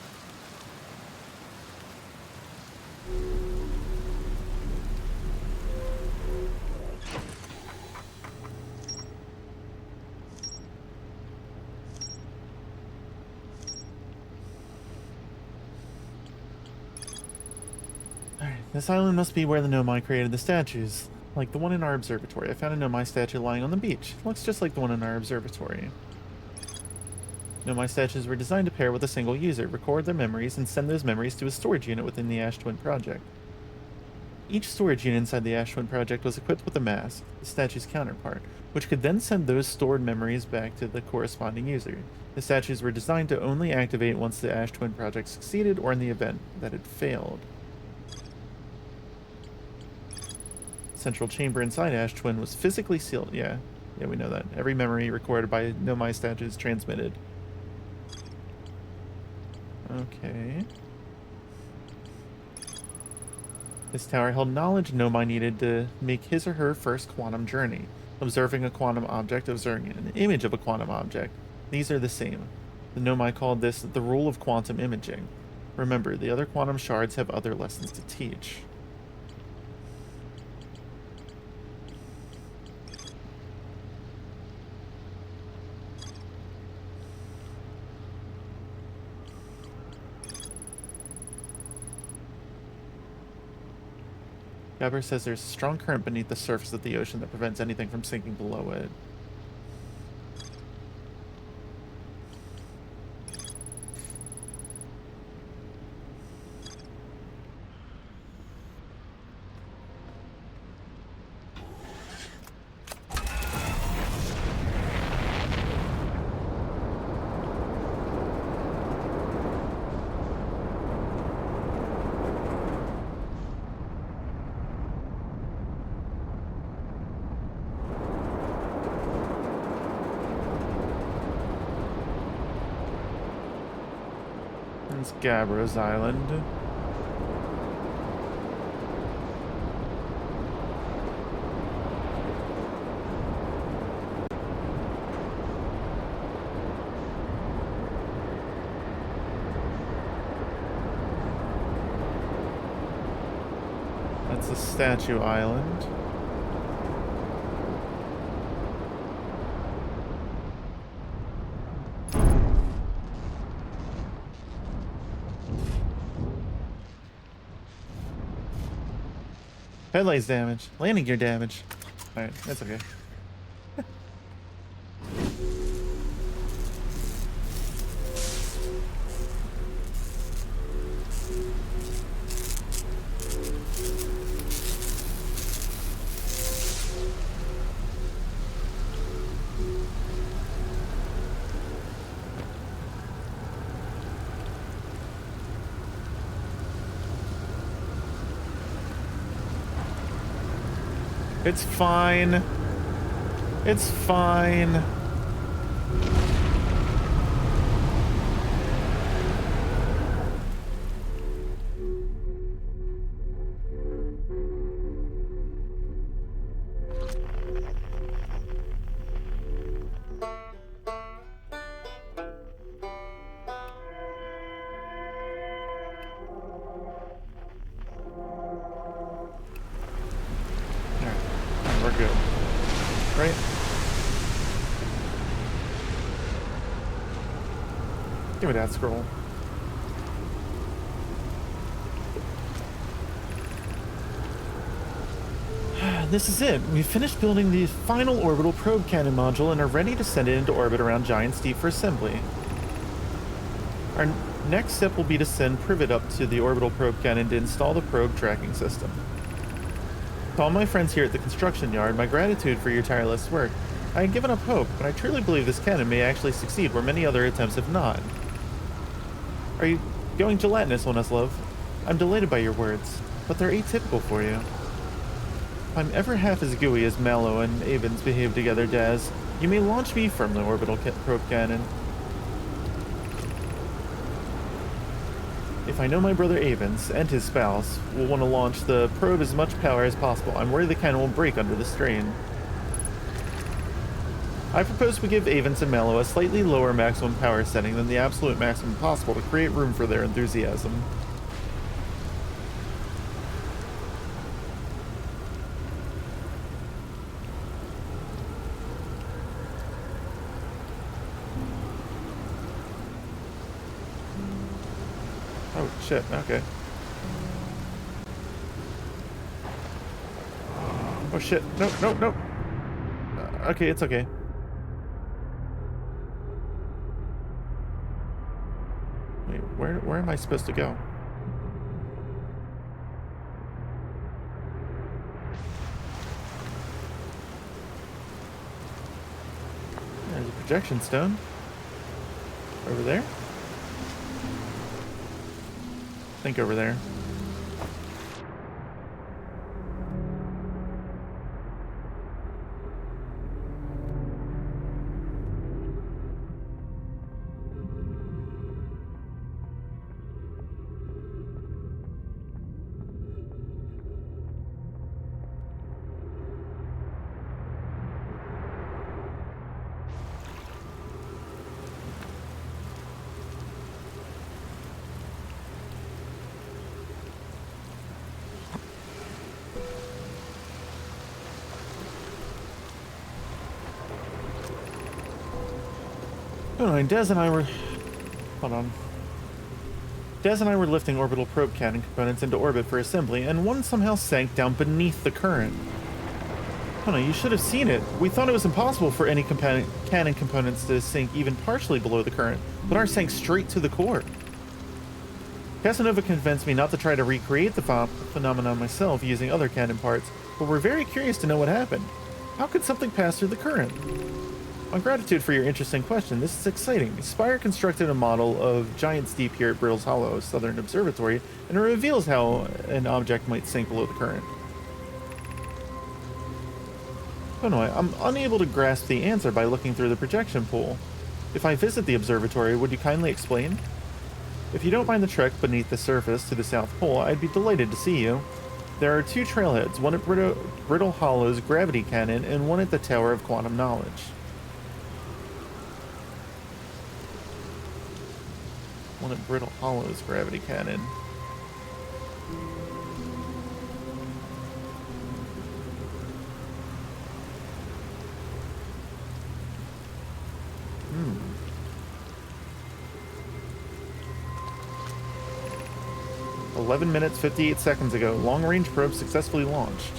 Alright, this island must be where the Nomai created the statues. Like the one in our observatory. I found a Nomai statue lying on the beach. Looks just like the one in our observatory. Nomai statues were designed to pair with a single user, record their memories, and send those memories to a storage unit within the Ash Twin project. Each storage unit inside the Ash Twin project was equipped with a mask, the statue's counterpart, which could then send those stored memories back to the corresponding user. The statues were designed to only activate once the Ash Twin project succeeded or in the event that it failed. Central chamber inside Ash Twin was physically sealed. Yeah, we know that. Every memory recorded by Nomai statues transmitted. Okay. This tower held knowledge Nomai needed to make his or her first quantum journey. Observing a quantum object, observing an image of a quantum object. These are the same. The Nomai called this the rule of quantum imaging. Remember, the other quantum shards have other lessons to teach. Gabber says there's a strong current beneath the surface of the ocean that prevents anything from sinking below it. It's Gabro's Island. That's a statue island. Headlights damage. Landing gear damage. Alright, that's okay. It's fine. It's fine. We're good. Right? Give me that scroll. This is it. We've finished building the final orbital probe cannon module and are ready to send it into orbit around Giant's Deep for assembly. Our next step will be to send Privet up to the orbital probe cannon to install the probe tracking system. To all my friends here at the construction yard, my gratitude for your tireless work. I had given up hope, but I truly believe this cannon may actually succeed where many other attempts have not. Are you going gelatinous on us, love? I'm delighted by your words, but they're atypical for you. If I'm ever half as gooey as Mallow and Avens behave together, Daz, you may launch me from the orbital probe cannon. If I know my brother Avens and his spouse will want to launch the probe as much power as possible, I'm worried the cannon will break under the strain. I propose we give Avens and Mallow a slightly lower maximum power setting than the absolute maximum possible to create room for their enthusiasm. Oh, shit, okay. Oh, shit, no, no, no. Okay, it's okay. Wait, where am I supposed to go? There's a projection stone. Over there? I think over there. Oh, Des and I were... Hold on. Des and I were lifting orbital probe cannon components into orbit for assembly, and one somehow sank down beneath the current. Oh no, you should have seen it. We thought it was impossible for any cannon components to sink even partially below the current, but ours sank straight to the core. Casanova convinced me not to try to recreate the phenomenon myself using other cannon parts, but we're very curious to know what happened. How could something pass through the current? On gratitude for your interesting question, this is exciting. Spire constructed a model of giants deep here at Brittle's Hollow Southern Observatory, and it reveals how an object might sink below the current. Oh no, I'm unable to grasp the answer by looking through the projection pool. If I visit the observatory, would you kindly explain? If you don't mind the trek beneath the surface to the South Pole, I'd be delighted to see you. There are two trailheads, one at Brittle Hollow's gravity cannon and one at the Tower of Quantum Knowledge. One at Brittle Hollow's gravity cannon. Hmm. 11 minutes, 58 seconds ago, long-range probe successfully launched.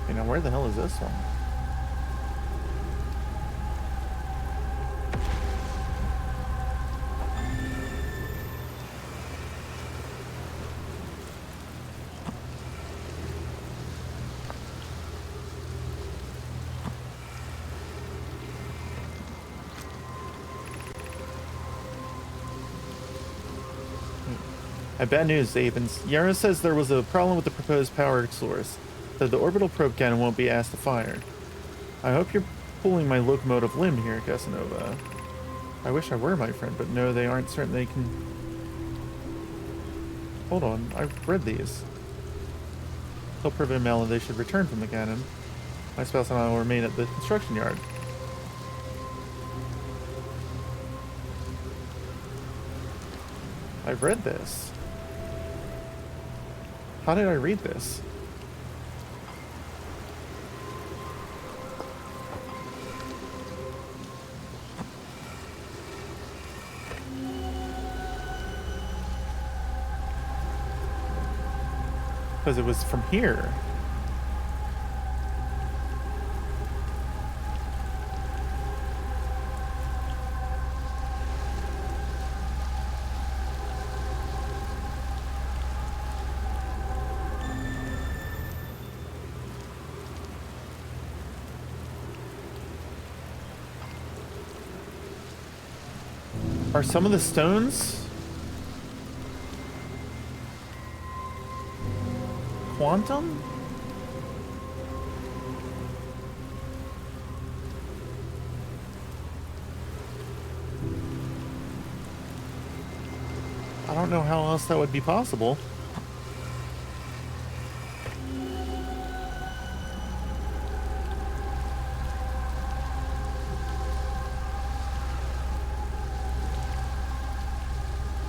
Okay, now where the hell is this one? Bad news, Avens. Yara says there was a problem with the proposed power source, so the orbital probe cannon won't be asked to fire. I hope you're pulling my locomotive limb here, Casanova. I wish I were, my friend, but no, they aren't certain they can... Hold on, I've read these. Tell Privet and Malin they should return from the cannon. My spouse and I will remain at the construction yard. I've read this. How did I read this? Because it was from here. Are some of the stones quantum? I don't know how else that would be possible.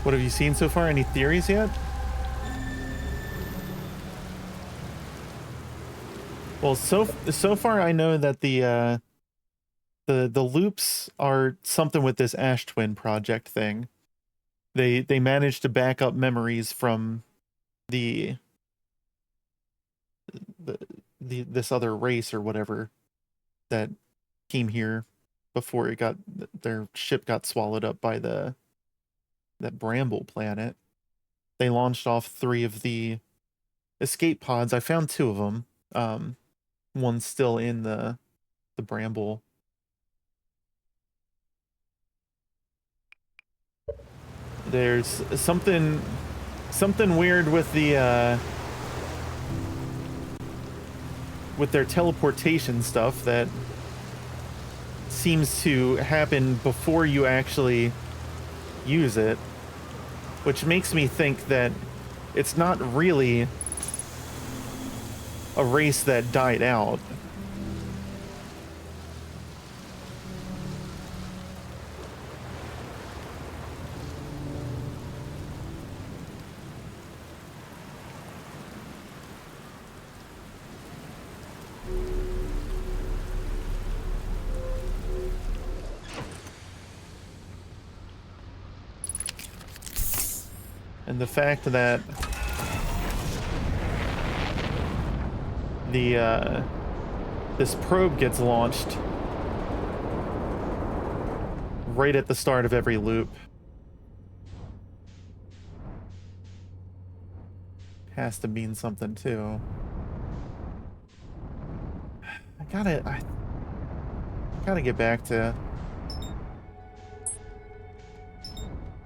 What have you seen so far? Any theories yet? Well, so far I know that the loops are something with this Ash Twin project thing. They managed to back up memories from the this other race or whatever that came here before it got their ship got swallowed up by that bramble planet. They launched off 3 of the escape pods. I found 2 of them. One's still in the bramble. There's something weird with the with their teleportation stuff that seems to happen before you actually use it, which makes me think that it's not really a race that died out. And the fact that this probe gets launched right at the start of every loop has to mean something too. I gotta get back to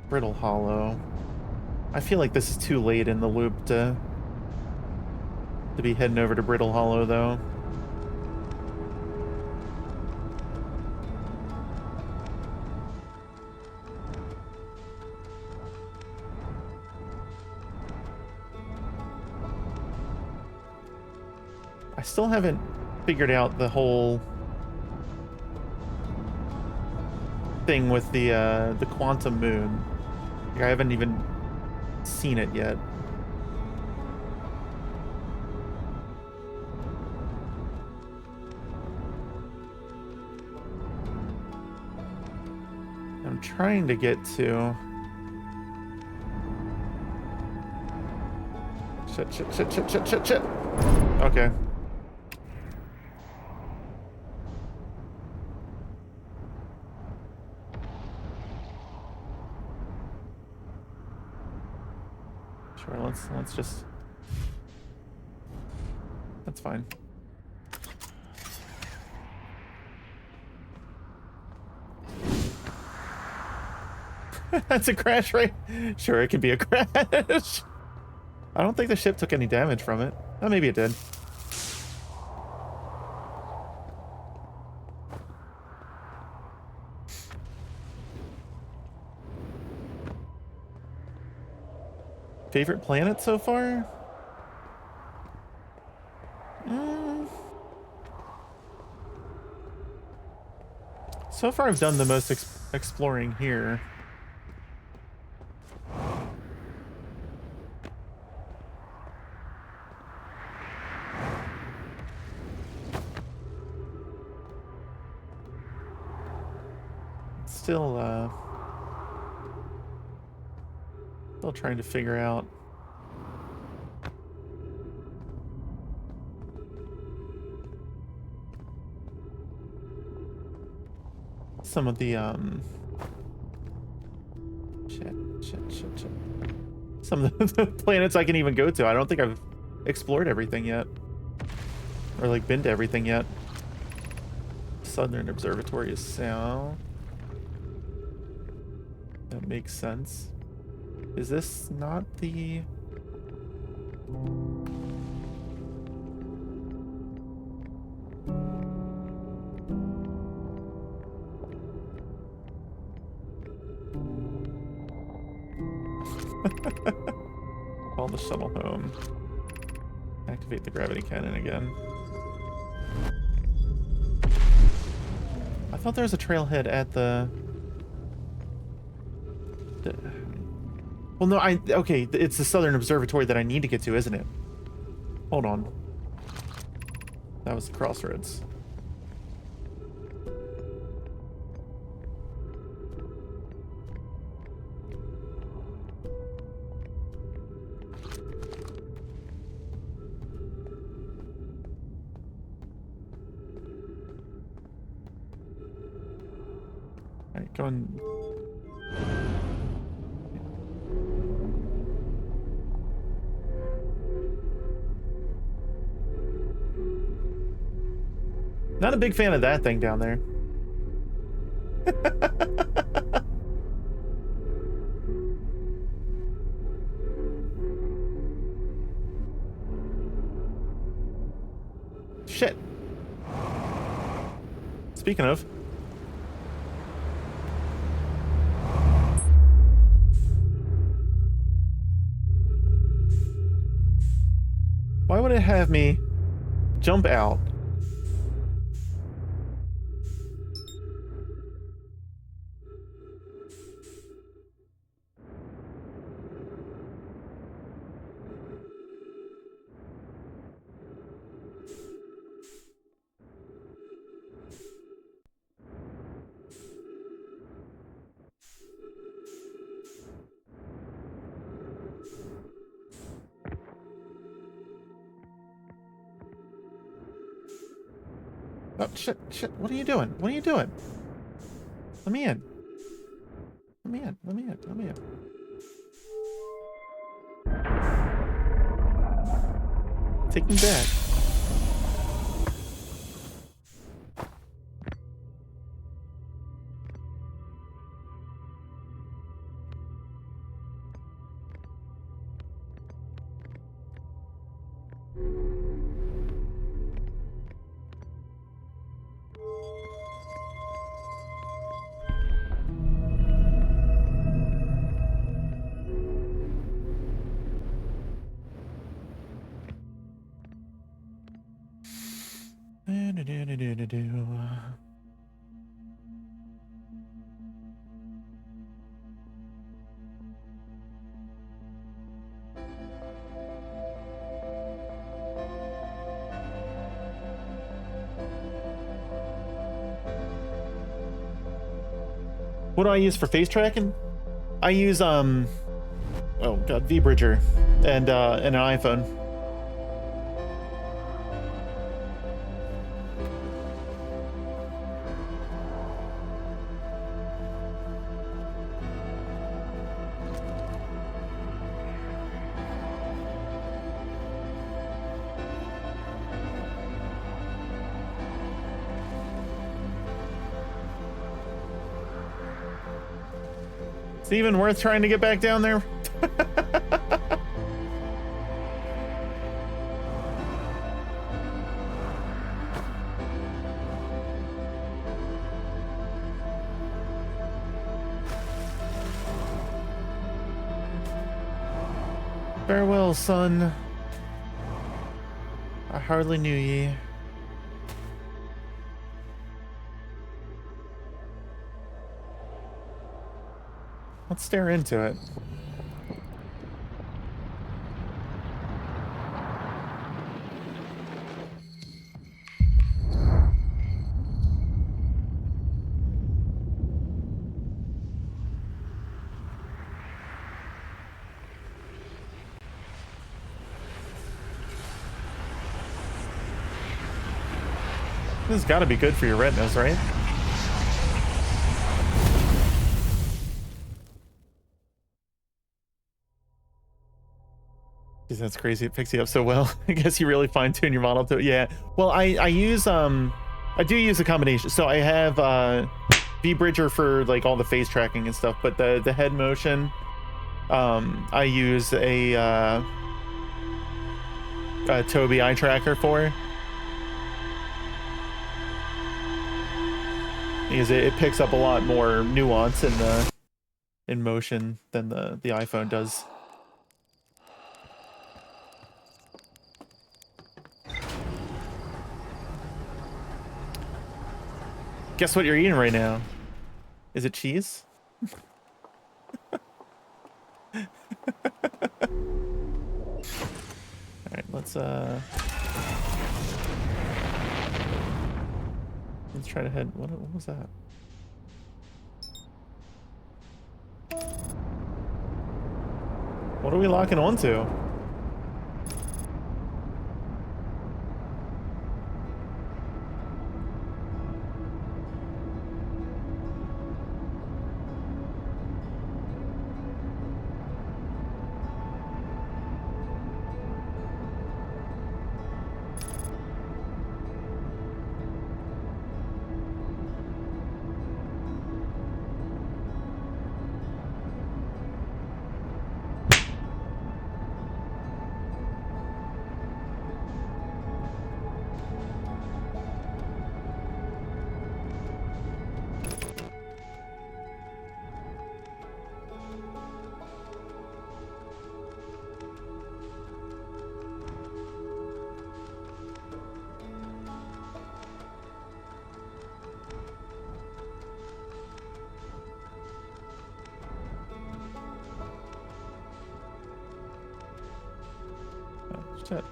Brittle Hollow. I feel like this is too late in the loop to be heading over to Brittle Hollow, though. I still haven't figured out the whole thing with the quantum moon. Like, I haven't even seen it yet. I'm trying to get to... Shit. Okay. Sure, let's just... That's fine. That's a crash, right? Sure, it could be a crash. I don't think the ship took any damage from it. Oh, maybe it did. Favorite planet so far? So far I've done the most exploring here. Still trying to figure out some of the shit. Some of the planets I can even go to. I don't think I've explored everything yet. Or like been to everything yet. Southern Observatory is south. That makes sense. Is this not the... Call the shuttle home. Activate the gravity cannon again. I thought there was a trailhead at the... Well, no, okay, it's the Southern Observatory that I need to get to, isn't it? Hold on. That was the crossroads. Alright, going... Not a big fan of that thing down there. Shit. Speaking of. Why would it have me jump out? Oh, shit, shit. What are you doing? What are you doing? Let me in. Let me in. Let me in. Let me in. Take me back. What do I use for face tracking? I use oh god, V-Bridger and an iPhone. Is it even worth trying to get back down there? Farewell, son. I hardly knew ye. Let's stare into it. This has got to be good for your retinas, right? Jeez, that's crazy. It picks you up so well. I guess you really fine-tune your model to it. Yeah. Well, I use I do use a combination. So I have V-Bridger for like all the face tracking and stuff, but the head motion, I use a Tobii eye tracker for. Because it picks up a lot more nuance in motion than the iPhone does. Guess what you're eating right now? Is it cheese? Alright, let's try to head. What was that? What are we locking onto? Shit.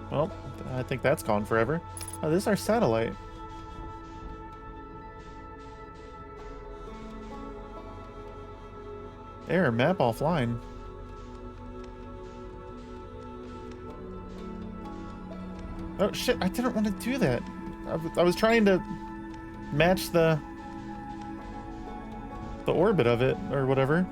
Well, I think that's gone forever. Oh, this is our satellite. Error, map offline. Oh shit, I didn't want to do that. I was trying to match the orbit of it, or whatever.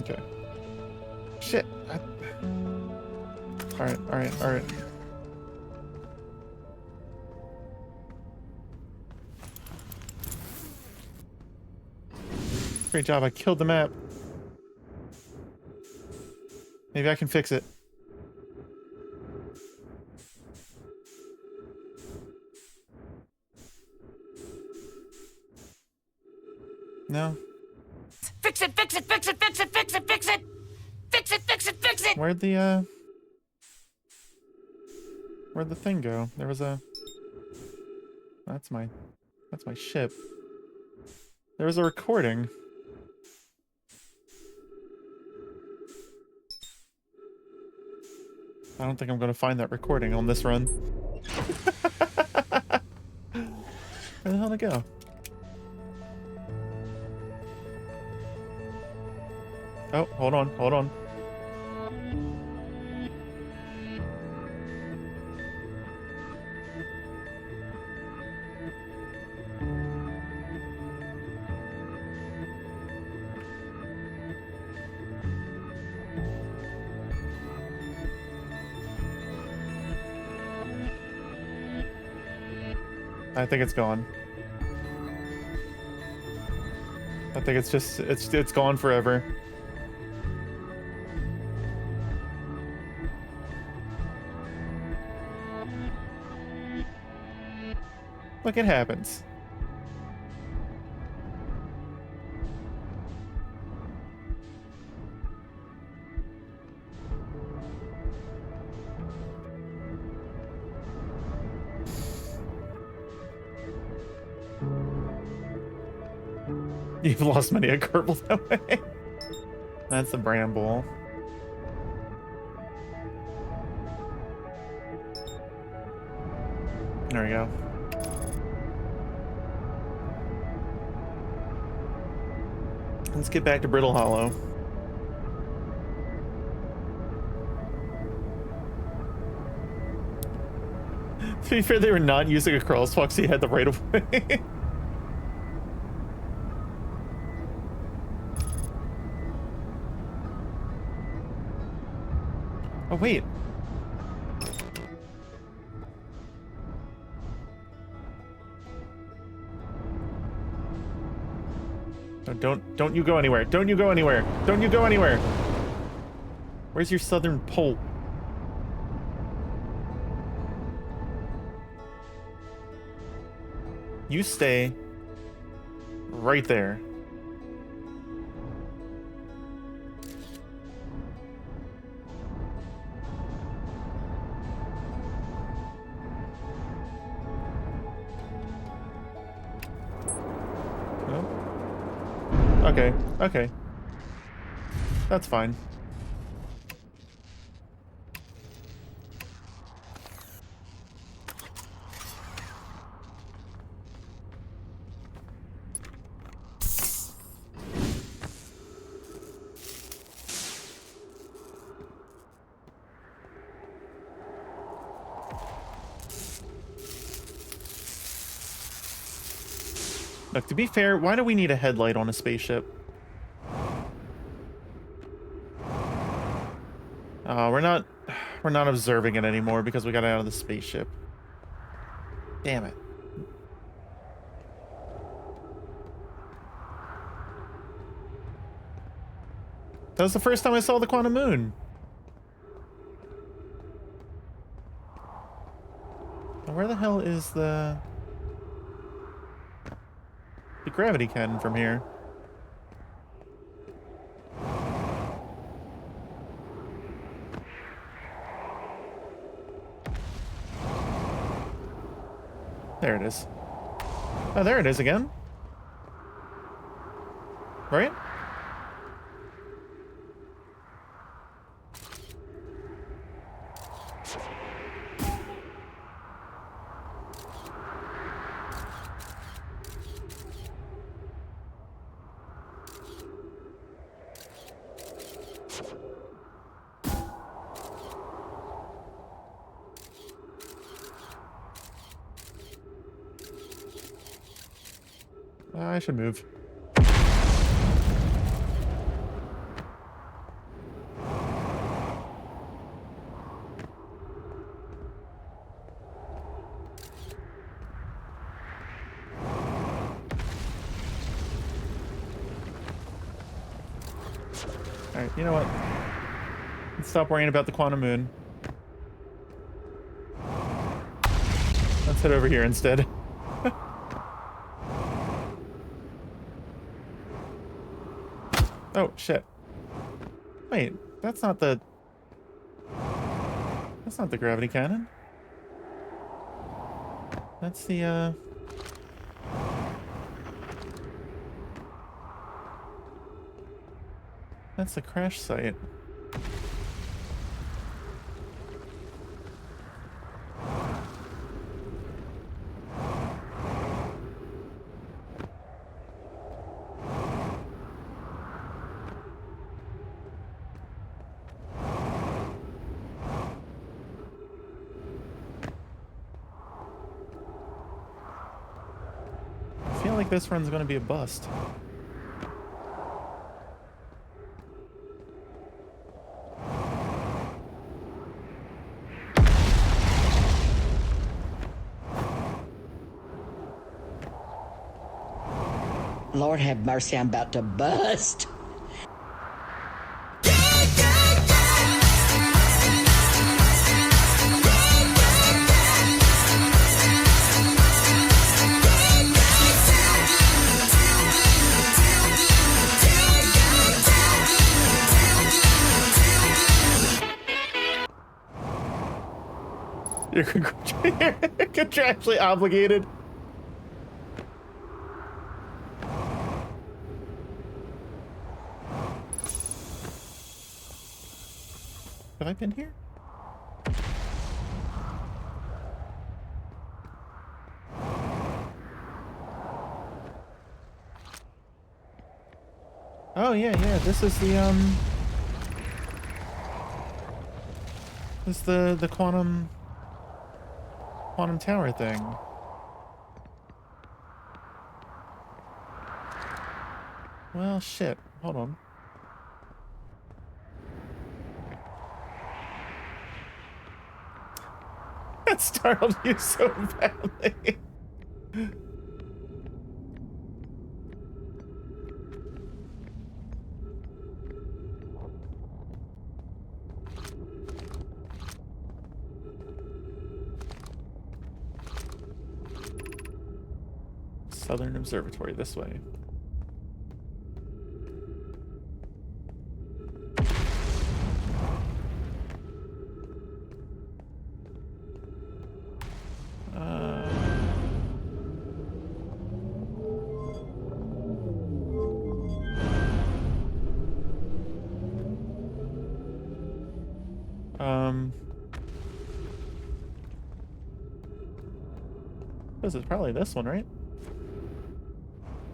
Okay. Shit. Alright. Great job, I killed the map. Maybe I can fix it. No? Fix it, fix it, fix it, fix it, fix it, fix it! Fix it, fix it, fix it! Where'd the thing go? There was a... That's my ship. There was a recording. I don't think I'm gonna find that recording on this run. Where the hell did it go? Oh, hold on. I think it's gone. I think it's just, it's gone forever. Look, it happens. You've lost many a Kerbal that way. That's a bramble. There we go. Let's get back to Brittle Hollow. To be fair, they were not using a crosswalk, so you had the right of way. Oh, wait. No, don't you go anywhere. Don't you go anywhere. Don't you go anywhere. Where's your southern pole? You stay right there. Okay, okay. That's fine. Look, to be fair, why do we need a headlight on a spaceship? We're not observing it anymore because we got out of the spaceship. Damn it. That was the first time I saw the quantum moon. Now where the hell is the gravity cannon from here? There it is. Oh, there it is again. Right? I should move. Alright, you know what? Let's stop worrying about the quantum moon. Let's head over here instead. Oh, shit. Wait, that's not the gravity cannon. That's the, that's the crash site. I feel like this run's gonna be a bust. Lord have mercy, I'm about to bust. You're contractually obligated. Have I been here? Oh yeah, this is the this is the quantum quantum tower thing. Well, shit. Hold on. That startled you so badly. Southern Observatory, this way. This is probably this one, right?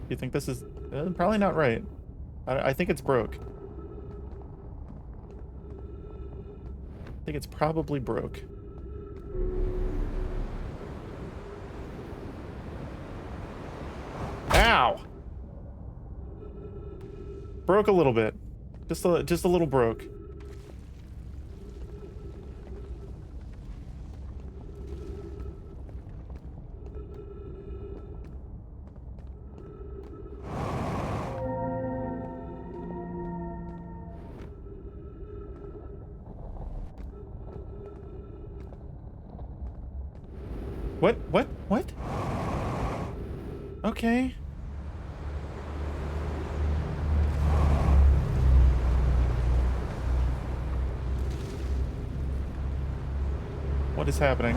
You think this is probably not right? I think it's broke. I think it's probably broke. Ow! Broke a little bit. Just a little broke. What? Okay. What is happening?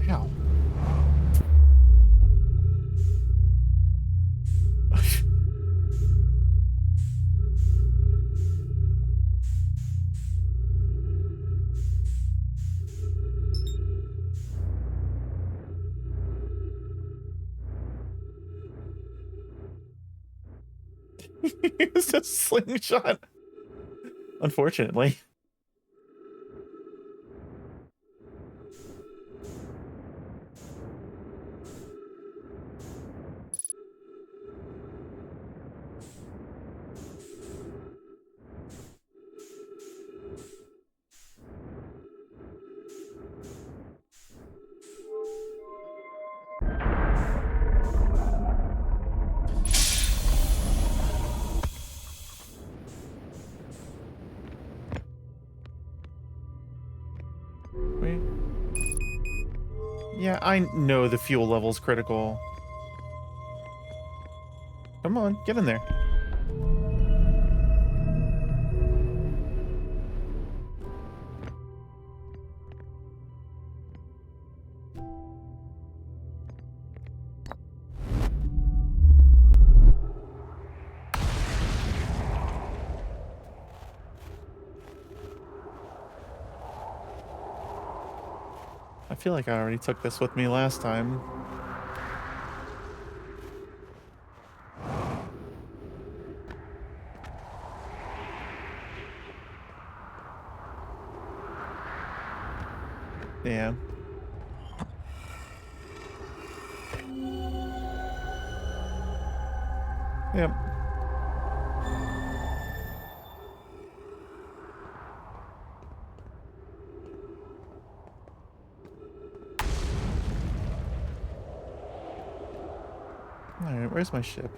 Ow. It's a slingshot. Unfortunately. Wait. Yeah, I know the fuel level's critical. Come on, get in there. I feel like I already took this with me last time. Yeah. Yep. Alright, where's my ship?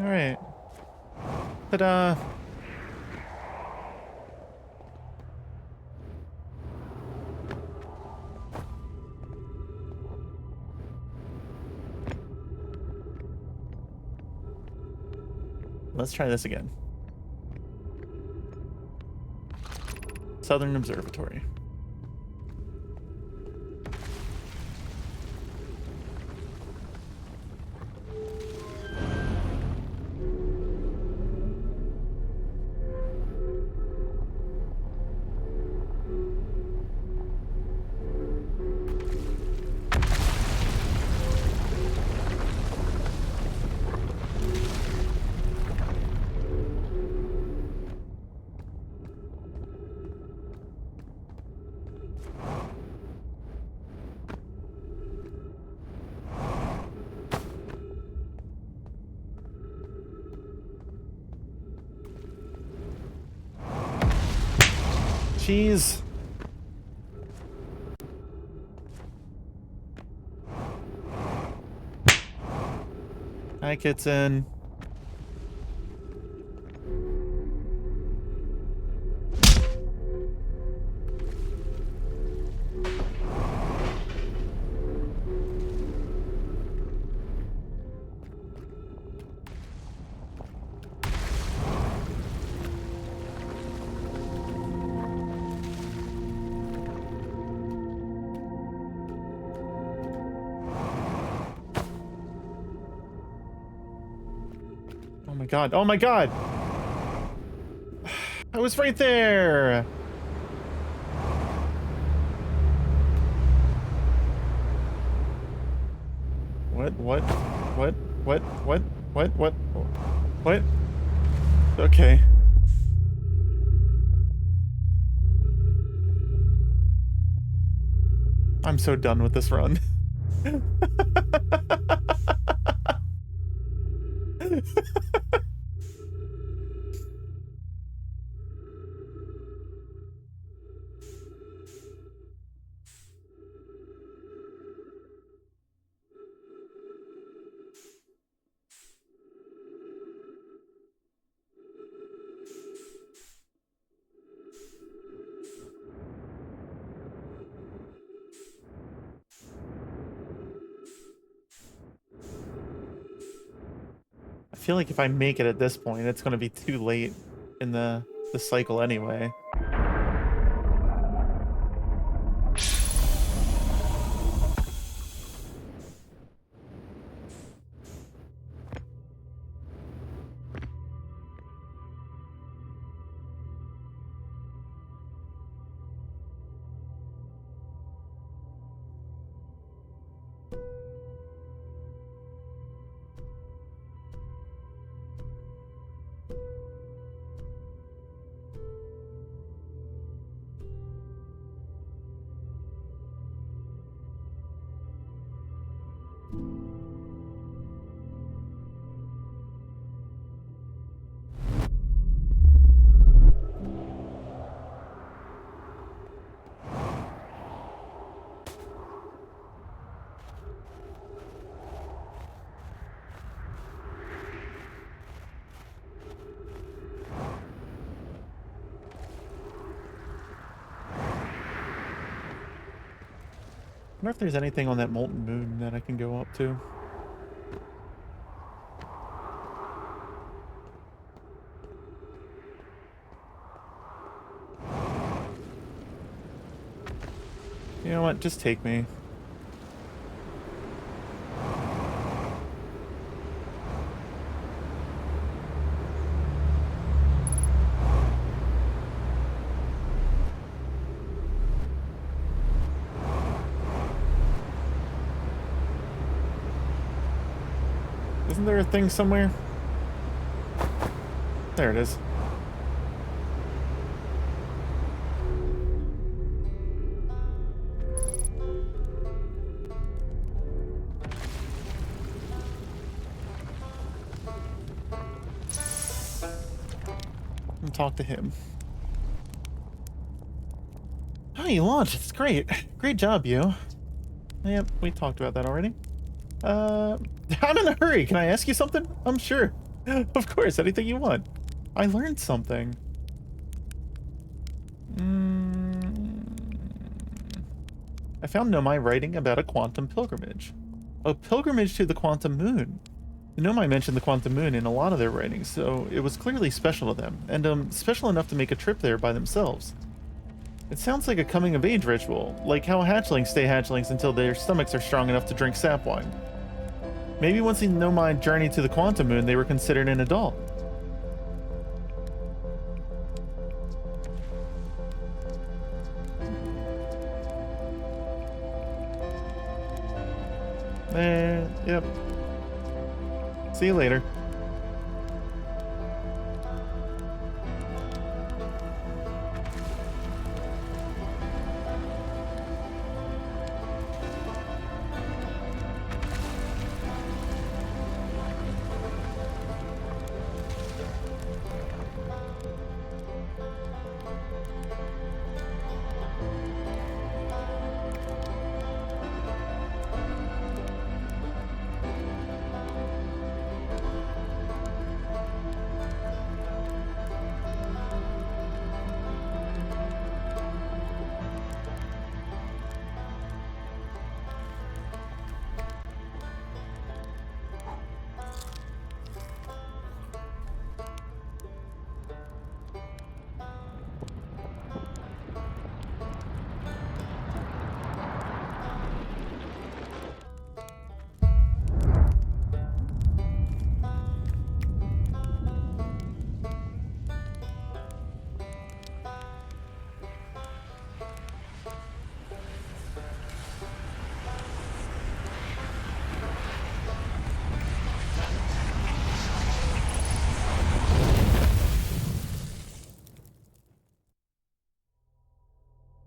Alright. Ta-da! Let's try this again. Southern Observatory. Jeez. Hi, Kitson. Oh my god. Oh my god! I was right there! What? Okay. I'm so done with this run. I feel like if I make it at this point, it's gonna be too late in the cycle anyway. I wonder if there's anything on that molten moon that I can go up to. You know what? Just take me. Isn't there a thing somewhere? There it is. And talk to him. Oh, you launched. It's great. Great job, you. Yep, we talked about that already. I'm in a hurry. Can I ask you something? I'm sure. Of course, anything you want. I learned something. I found Nomai writing about a quantum pilgrimage. A pilgrimage to the quantum moon. Nomai mentioned the quantum moon in a lot of their writings, so it was clearly special to them, and special enough to make a trip there by themselves. It sounds like a coming-of-age ritual, like how hatchlings stay hatchlings until their stomachs are strong enough to drink sap wine. Maybe once the Nomai journeyed to the quantum moon, they were considered an adult. Yep. See you later.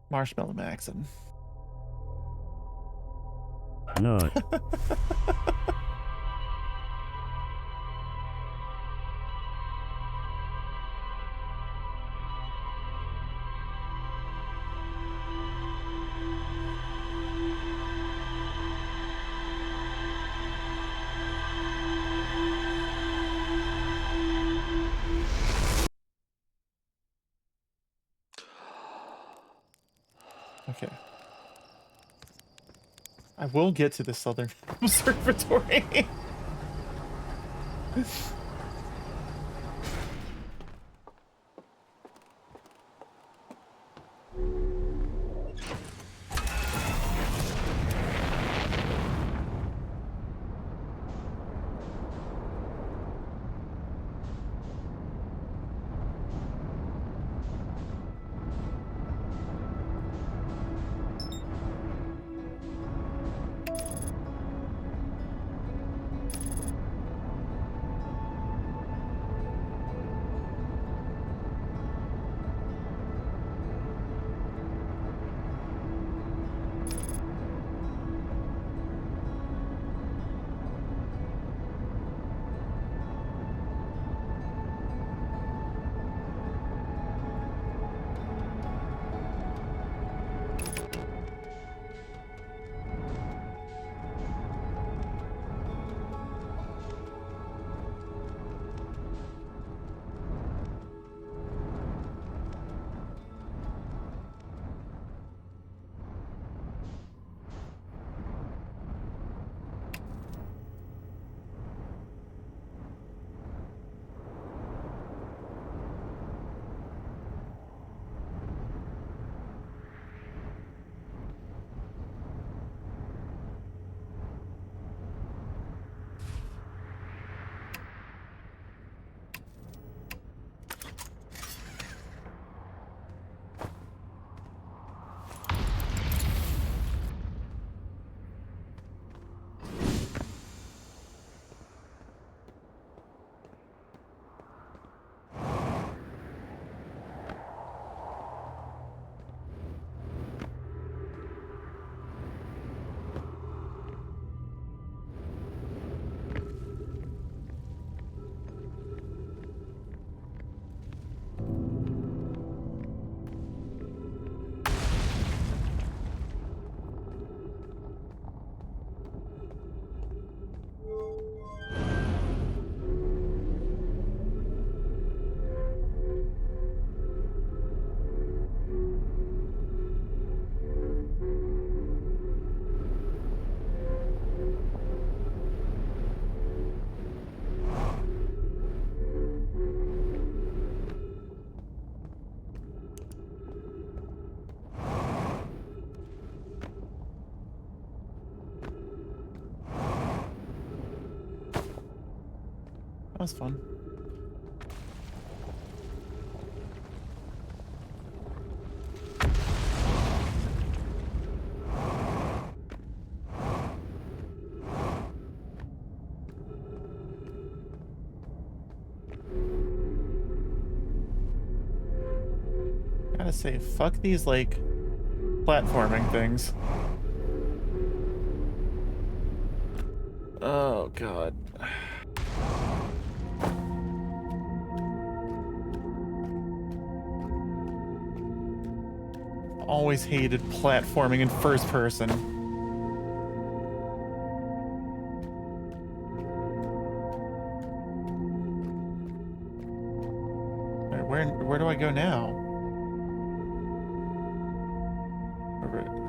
Marshmallow Maxim. No. Okay. I will get to the Southern Observatory. That was fun. Gotta say, fuck these, like, platforming things. Oh, God. Always hated platforming in first person. Alright, where do I go now?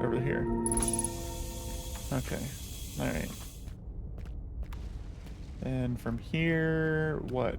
Over here. Okay. Alright. And from here, what?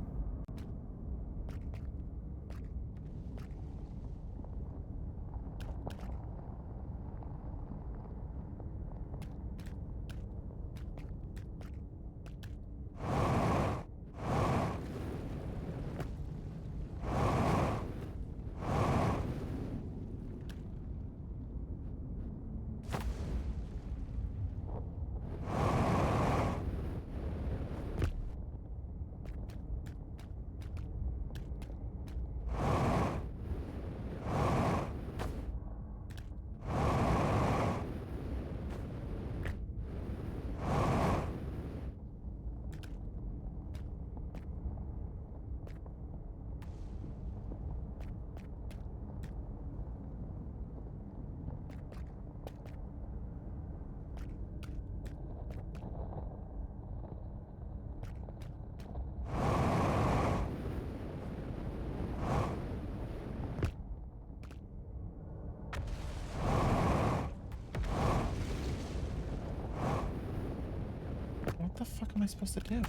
What the fuck am I supposed to do?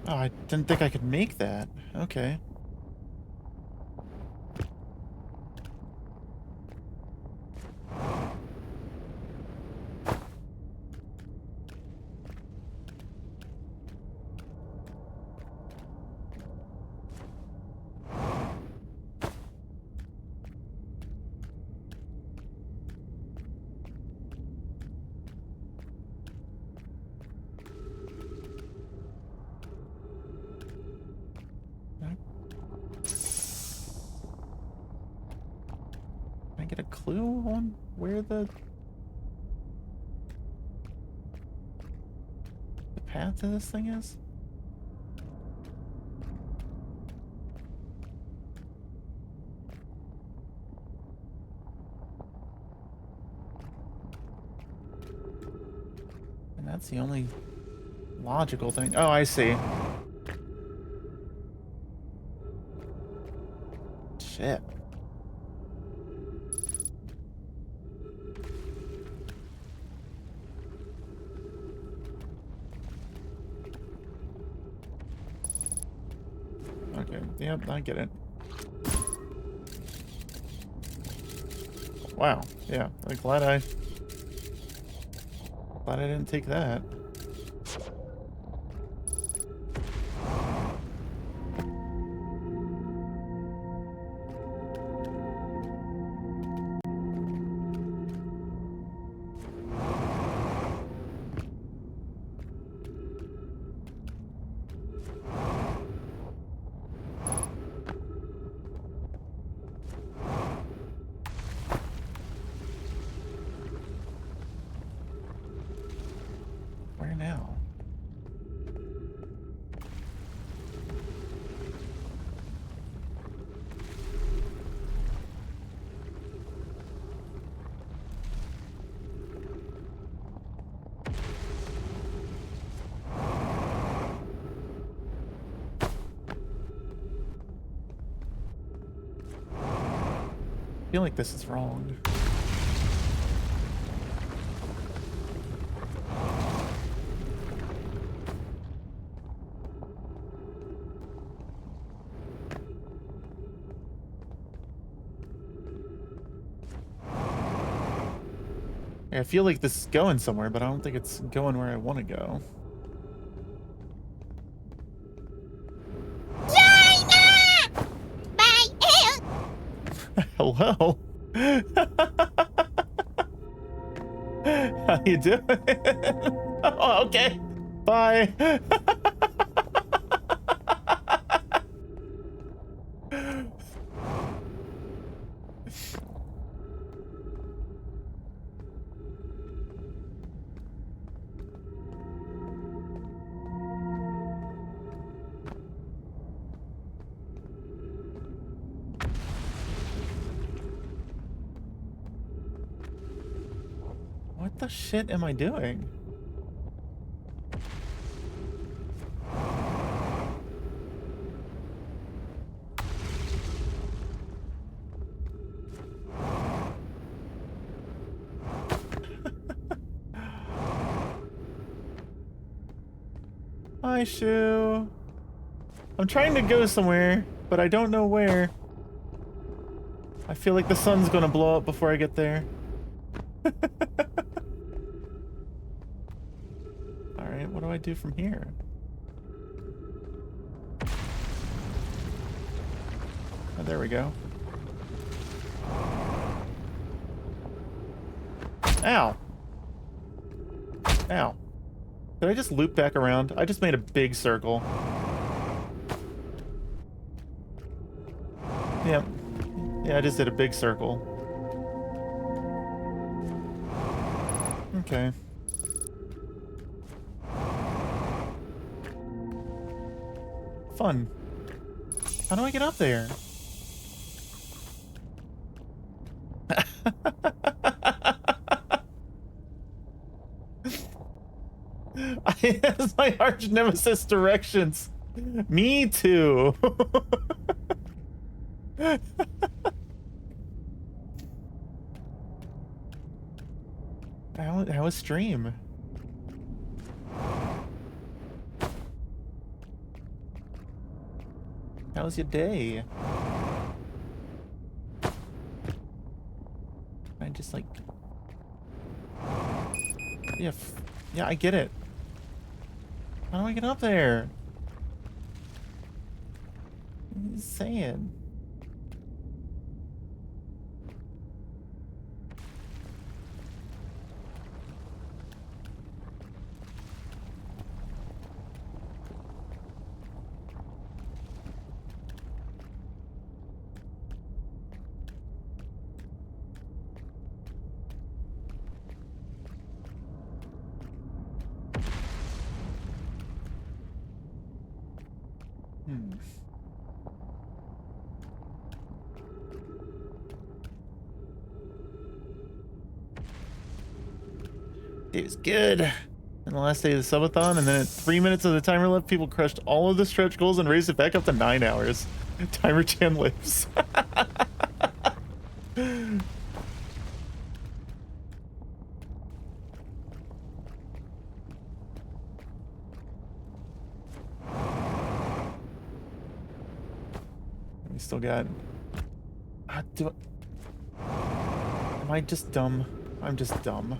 Oh, I didn't think I could make that. Okay. Can I get a clue on where the path to this thing is? And that's the only logical thing. Oh, I see. Shit. Okay, yep, I get it. Wow, yeah, I'm glad I didn't take that. Where now? I feel like this is wrong. I feel like this is going somewhere, but I don't think it's going where I want to go. China! My Hello. How you doing? Oh, okay. Bye. What the shit am I doing? Hi, Shu. I'm trying to go somewhere, but I don't know where. I feel like the sun's gonna blow up before I get there. Alright, what do I do from here? Oh, there we go. Ow! Ow. Did I just loop back around? I just made a big circle. Yep. Yeah, I just did a big circle. Okay. Fun. How do I get up there? It's my arch nemesis directions. Me too. How was stream? How was your day? I just like... Yeah, yeah, I get it. How do I get up there? What are you saying? It was good. And the last day of the subathon, and then at 3 minutes of the timer left, people crushed all of the stretch goals and raised it back up to 9 hours. Timer Chan lives. We still got... Am I just dumb? I'm just dumb.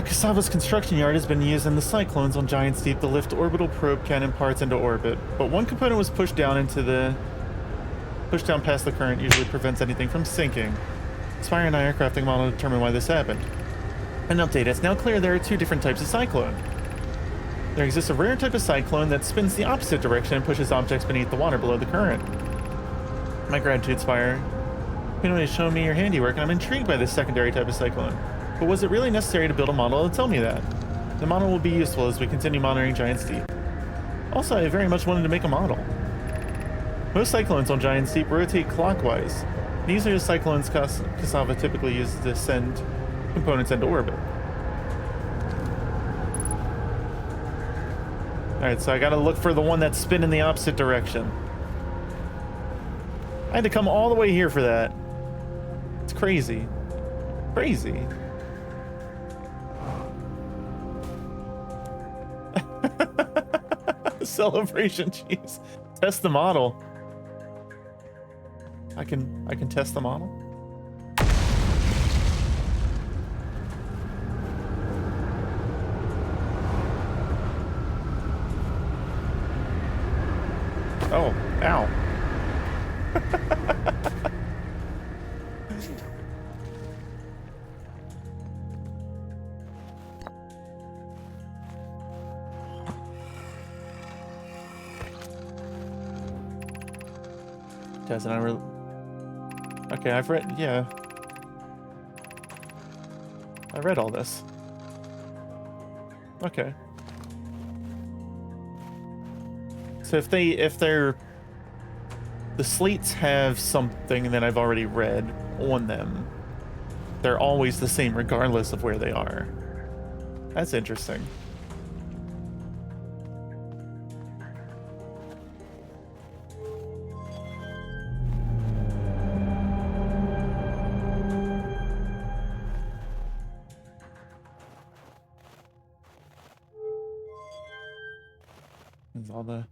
Kasava's construction yard has been used in the cyclones on Giant's Deep to lift orbital probe cannon parts into orbit, but one component was pushed down past the current usually prevents anything from sinking. Spire and I are crafting a model to determine why this happened. An update, it's now clear there are two different types of cyclone. There exists a rare type of cyclone that spins the opposite direction and pushes objects beneath the water below the current. My gratitude, Spire. You know, you've shown me your handiwork, and I'm intrigued by this secondary type of cyclone. But was it really necessary to build a model to tell me that? The model will be useful as we continue monitoring Giant's Deep. Also, I very much wanted to make a model. Most cyclones on Giant's Deep rotate clockwise. These are the cyclones Kasava typically uses to send components into orbit. Alright, so I gotta look for the one that's spinning the opposite direction. I had to come all the way here for that. It's crazy. Crazy. Celebration cheese. Test the model. I can test the model. Oh, ow. Doesn't I really... Okay, I've read... Yeah. I read all this. Okay. So if they're... The slates have something that I've already read on them. They're always the same regardless of where they are. That's interesting. There's all the...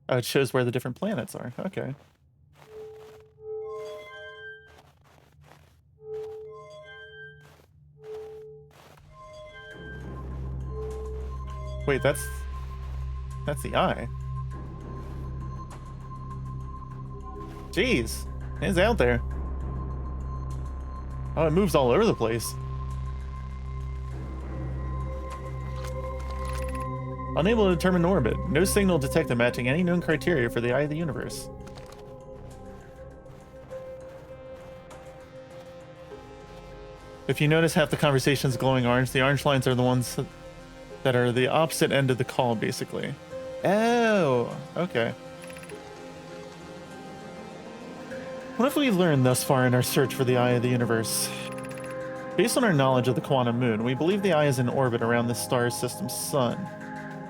Oh, it shows where the different planets are. Okay. Wait, that's the eye. Jeez, it's out there. Oh, it moves all over the place. Unable to determine orbit. No signal detected matching any known criteria for the eye of the universe. If you notice, half the conversation's glowing orange. The orange lines are the ones that are the opposite end of the call, basically. Oh, okay. What have we learned thus far in our search for the eye of the universe? Based on our knowledge of the quantum moon, we believe the eye is in orbit around the star system's sun.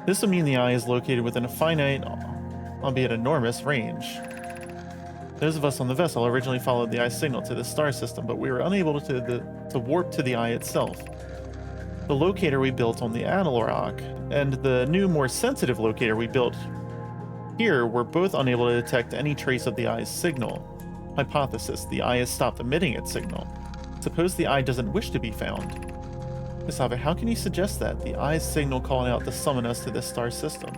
This would mean the eye is located within a finite, albeit enormous, range. Those of us on the vessel originally followed the eye's signal to the star system, but we were unable to warp to the eye itself. The locator we built on the Rock and the new, more sensitive locator we built here were both unable to detect any trace of the eye's signal. Hypothesis: the eye has stopped emitting its signal. Suppose the eye doesn't wish to be found. Misava, how can you suggest that? The eye's signal called out to summon us to this star system.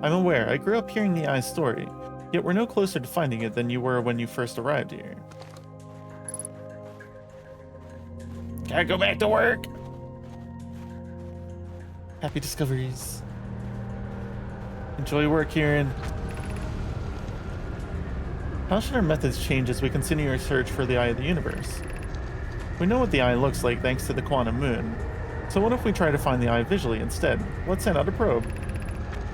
I'm aware, I grew up hearing the eye's story, yet we're no closer to finding it than you were when you first arrived here. Gotta go back to work! Happy discoveries. Enjoy work, Kieran. How should our methods change as we continue our search for the eye of the universe? We know what the eye looks like thanks to the quantum moon. So what if we try to find the eye visually instead? Let's send out a probe.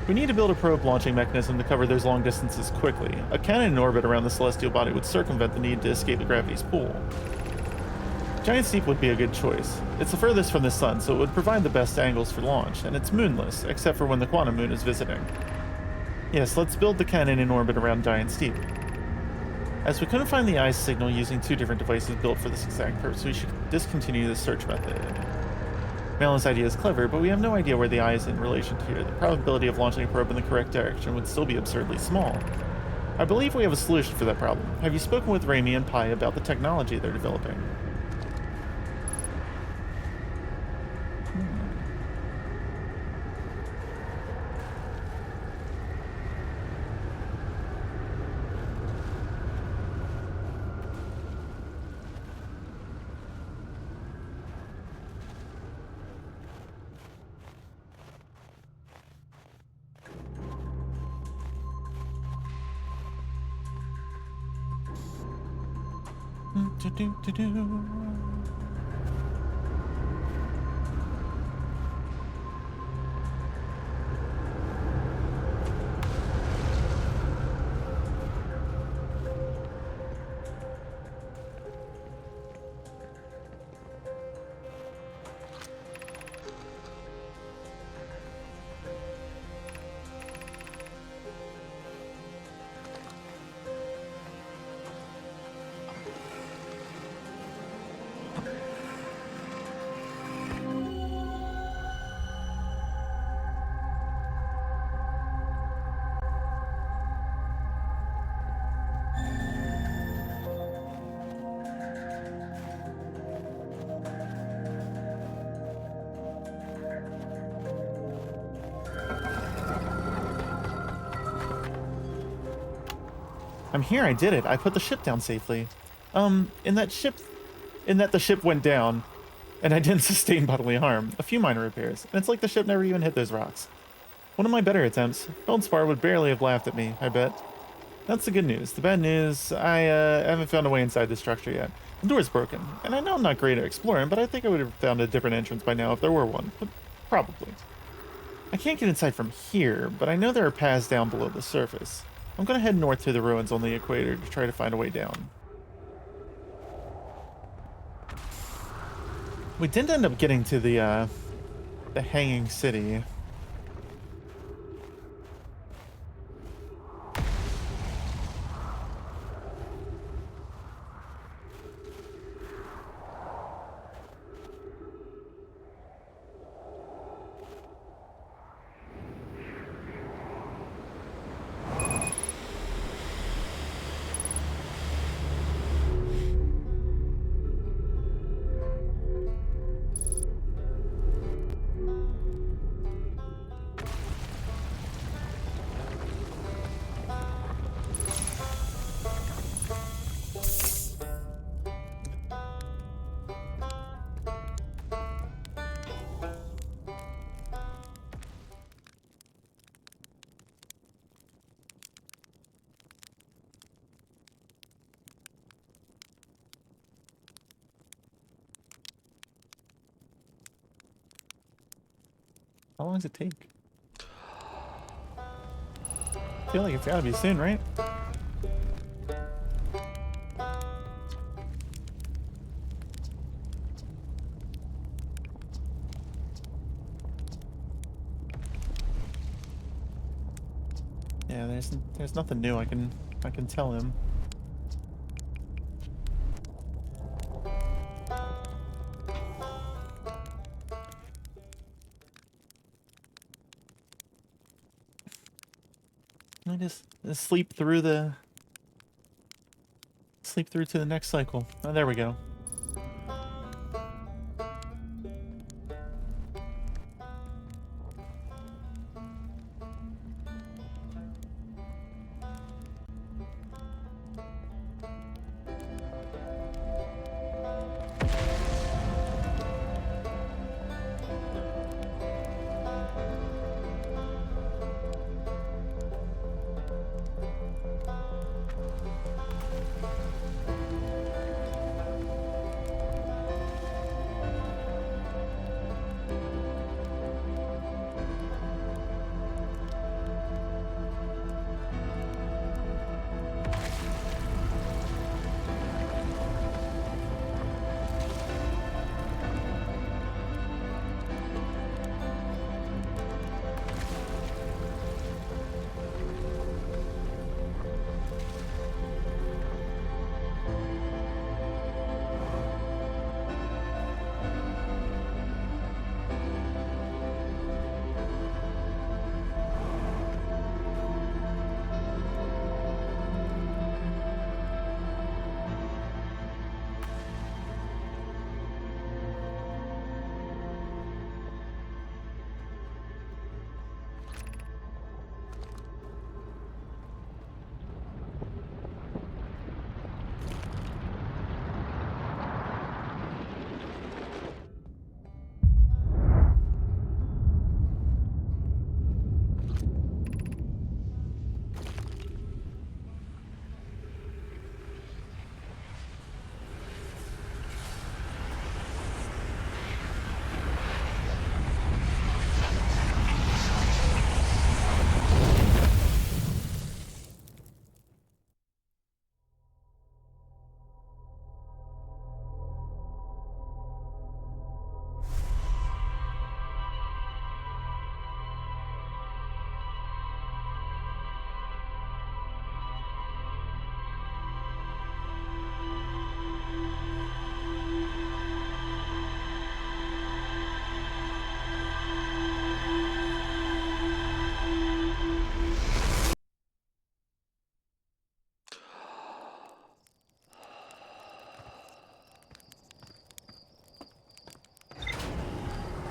We need to build a probe launching mechanism to cover those long distances quickly. A cannon in orbit around the celestial body would circumvent the need to escape the gravity's pull. Giant Steep would be a good choice. It's the furthest from the sun, so it would provide the best angles for launch, and it's moonless, except for when the quantum moon is visiting. Yes, let's build the cannon in orbit around Giant Steep. As we couldn't find the eye's signal using two different devices built for this exact purpose, we should discontinue this search method. Malon's idea is clever, but we have no idea where the eye is in relation to here. The probability of launching a probe in the correct direction would still be absurdly small. I believe we have a solution for that problem. Have you spoken with Raimi and Pi about the technology they're developing? I'm here, I did it. I put the ship down safely. In that the ship went down, and I didn't sustain bodily harm. A few minor repairs, and it's like the ship never even hit those rocks. One of my better attempts. Feldspar would barely have laughed at me, I bet. That's the good news. The bad news, I haven't found a way inside the structure yet. The door's broken, and I know I'm not great at exploring, but I think I would have found a different entrance by now if there were one. But probably. I can't get inside from here, but I know there are paths down below the surface. I'm gonna head north to the ruins on the equator to try to find a way down. We did end up getting to the hanging city. How long does it take? I feel like it's gotta be soon, right? Yeah, there's nothing new I can tell him. I just sleep through to the next cycle. Oh, there we go.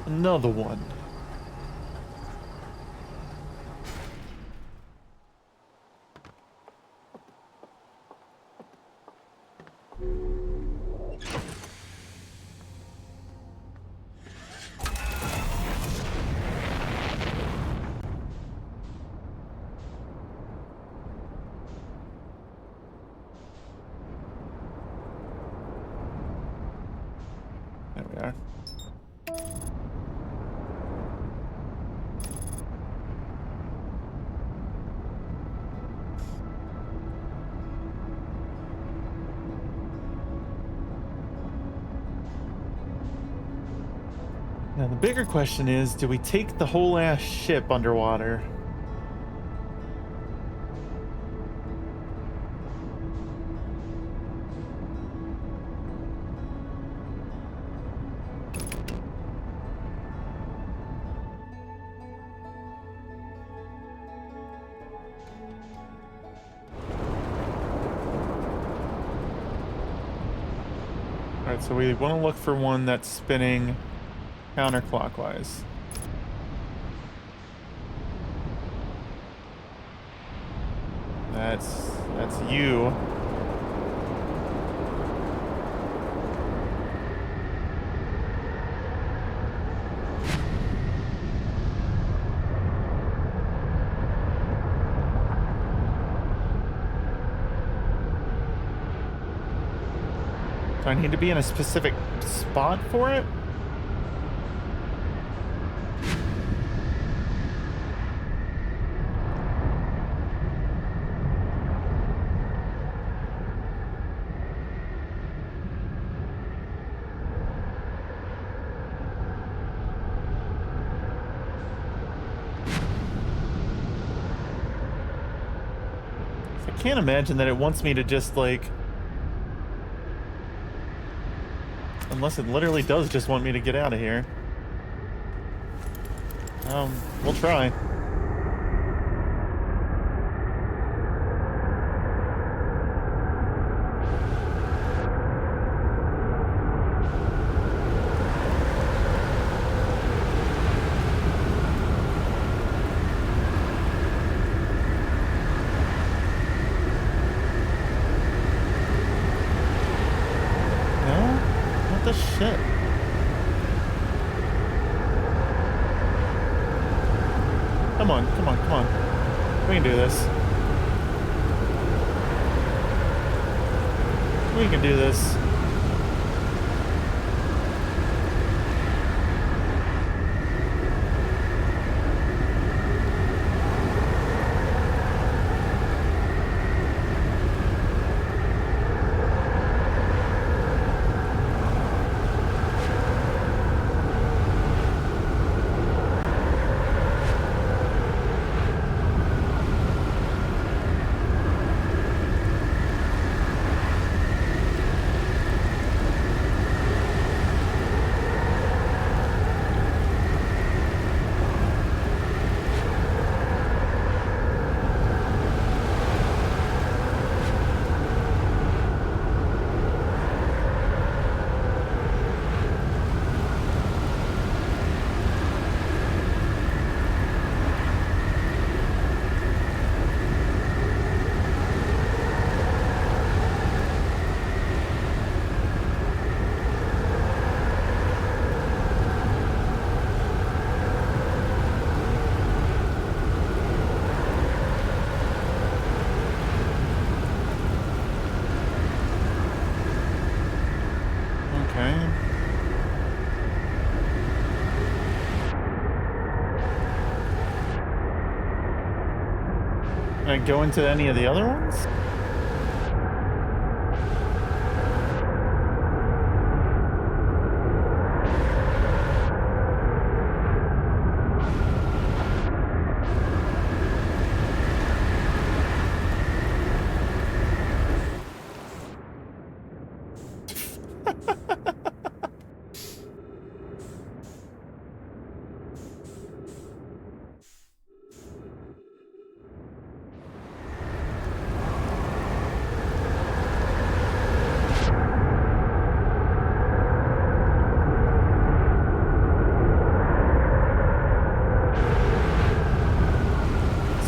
Another one. The bigger question is, do we take the whole ass ship underwater? Alright, so we want to look for one that's spinning counterclockwise. That's you. Do I need to be in a specific spot for it? I can't imagine that it wants me to just like... Unless it literally does just want me to get out of here. We'll try. Shit. Come on, come on, come on. We can do this. We can do this. Can I go into any of the other ones?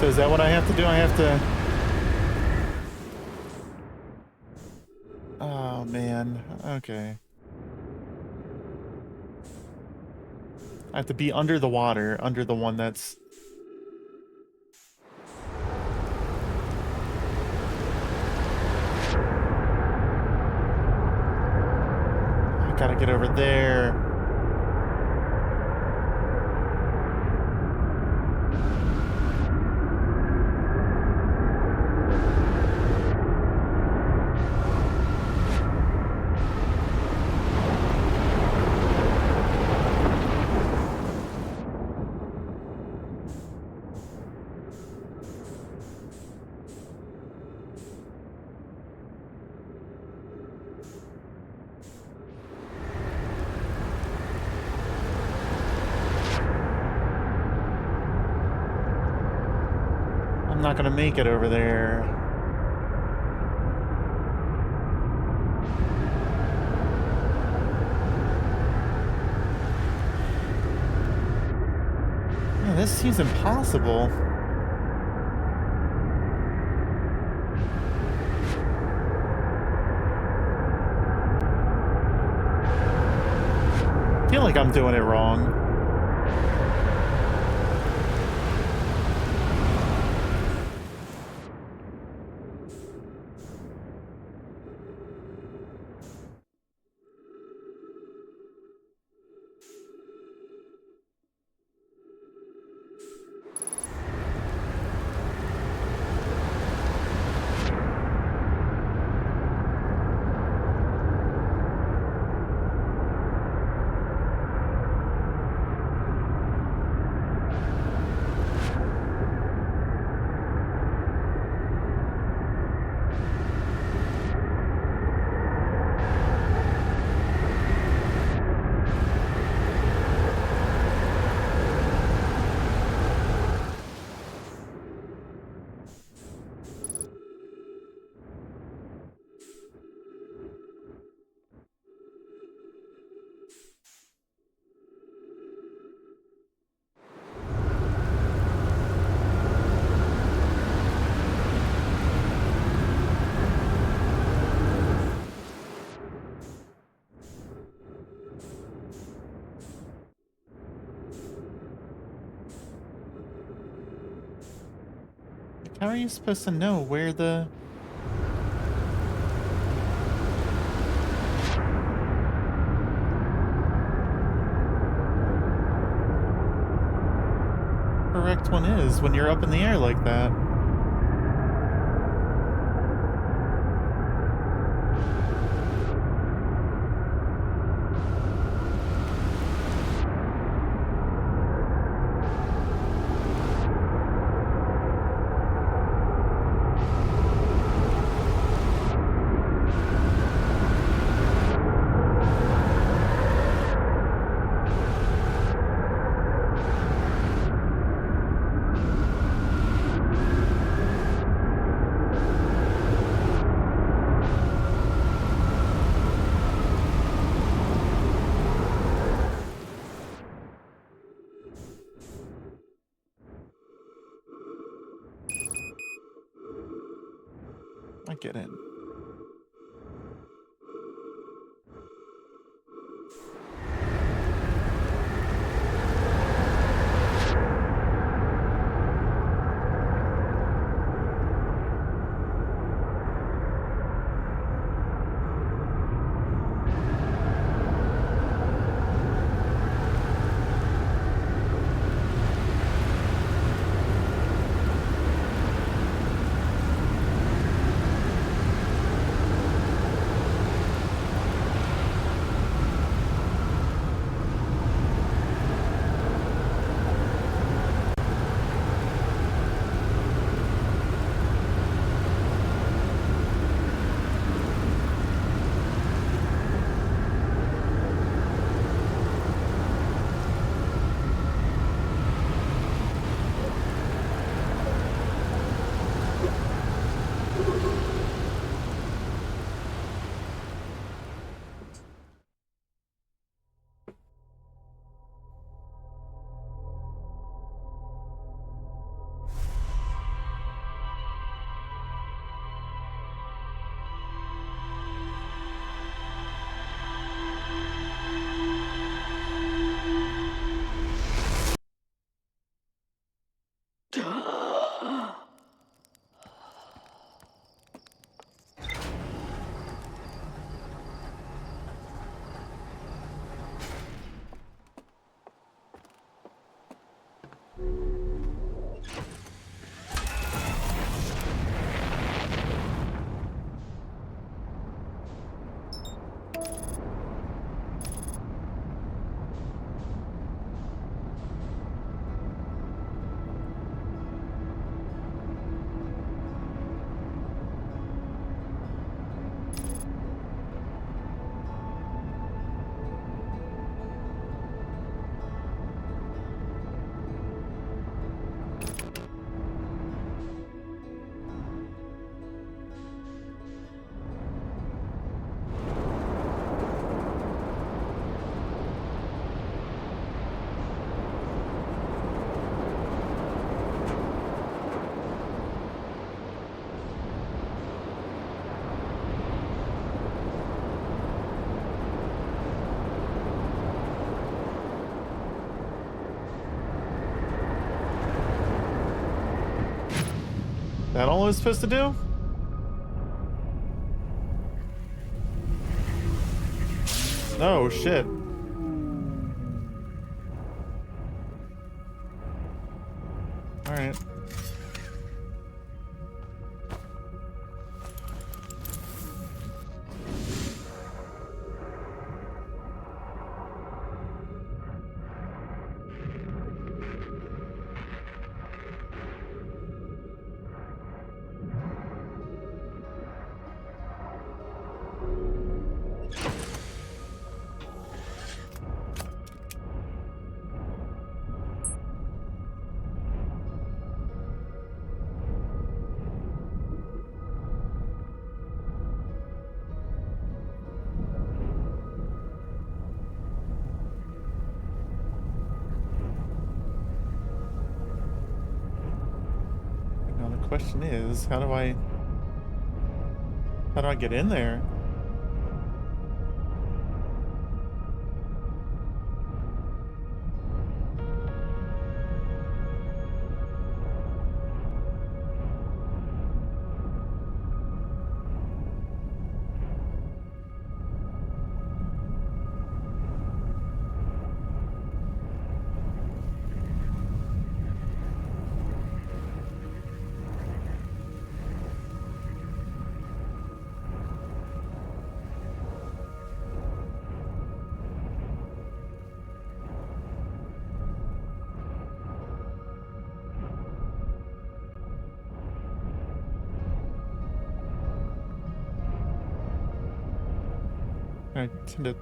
So is that what I have to do? I have to... Oh, man. Okay. I have to be under the water, under the one that's... I gotta get over there. I'm not gonna make it over there. Yeah, this seems impossible. I feel like I'm doing it wrong. How are you supposed to know where the... correct one is when you're up in the air like that? I get it. That all I was supposed to do? No, shit. Alright. Now the question is, how do I get in there? I tend to...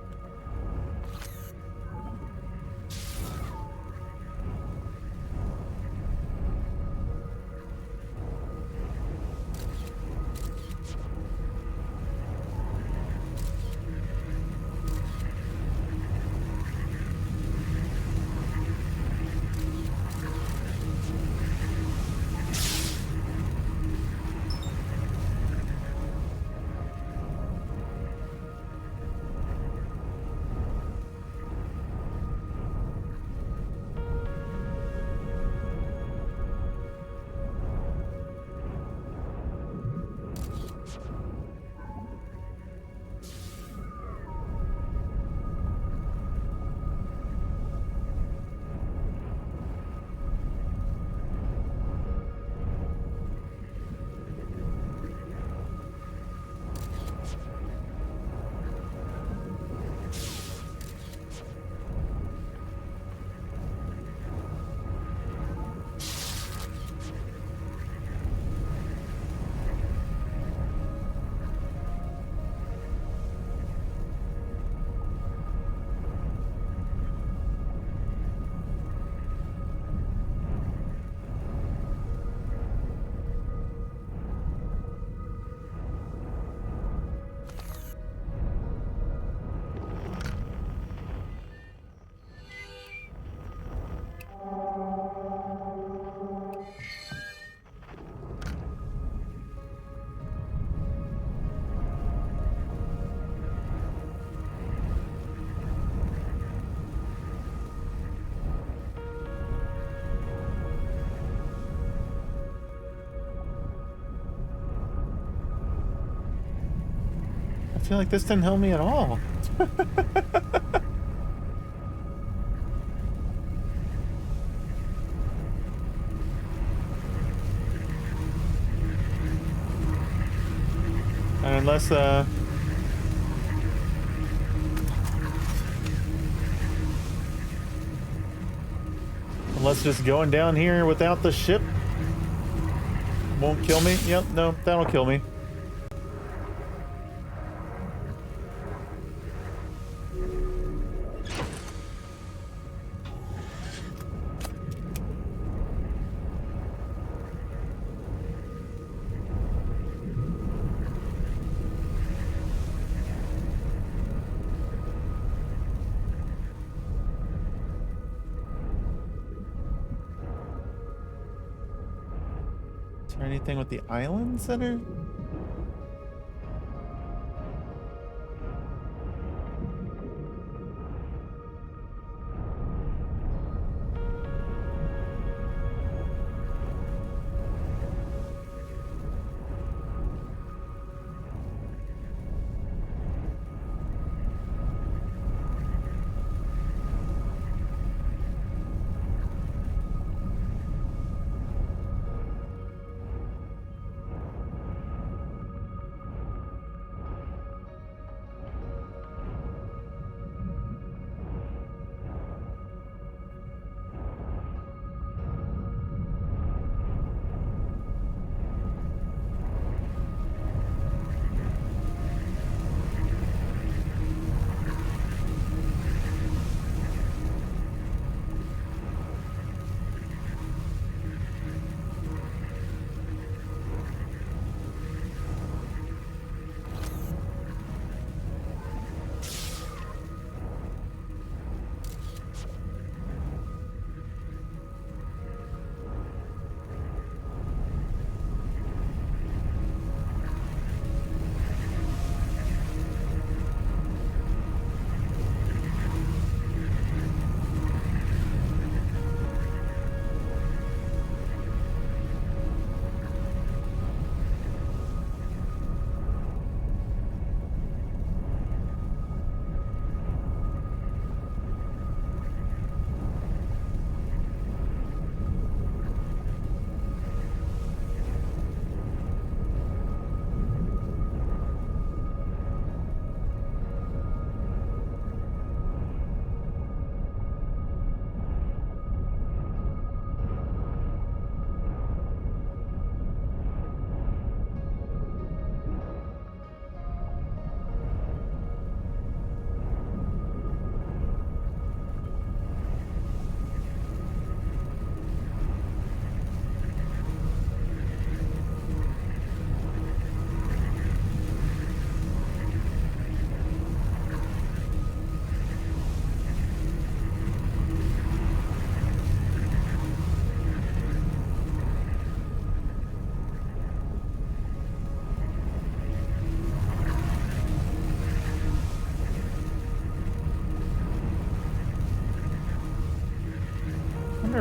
I feel like this didn't help me at all. And unless, unless just going down here without the ship won't kill me. Yep, no, that'll kill me. Is there anything with the island center?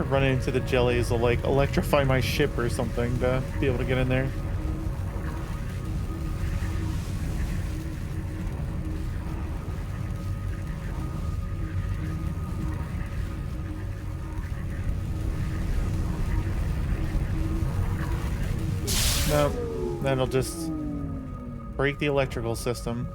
running into the jellies will like electrify my ship or something to be able to get in there. No, that'll just break the electrical system.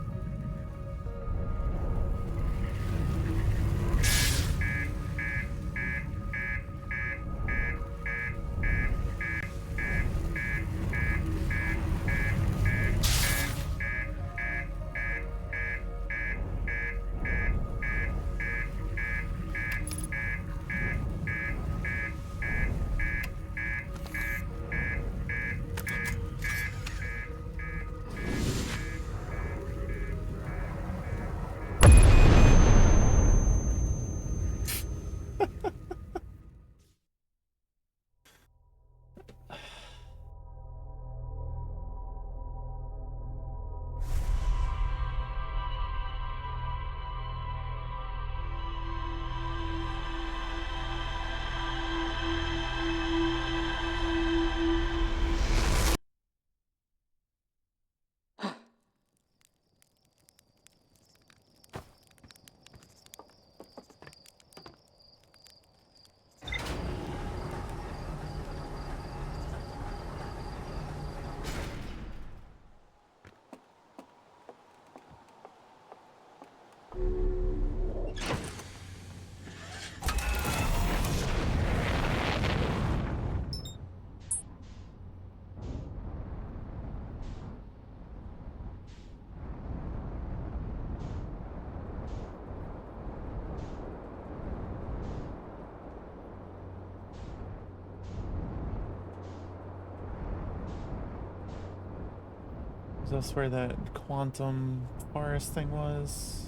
Is this where that quantum forest thing was?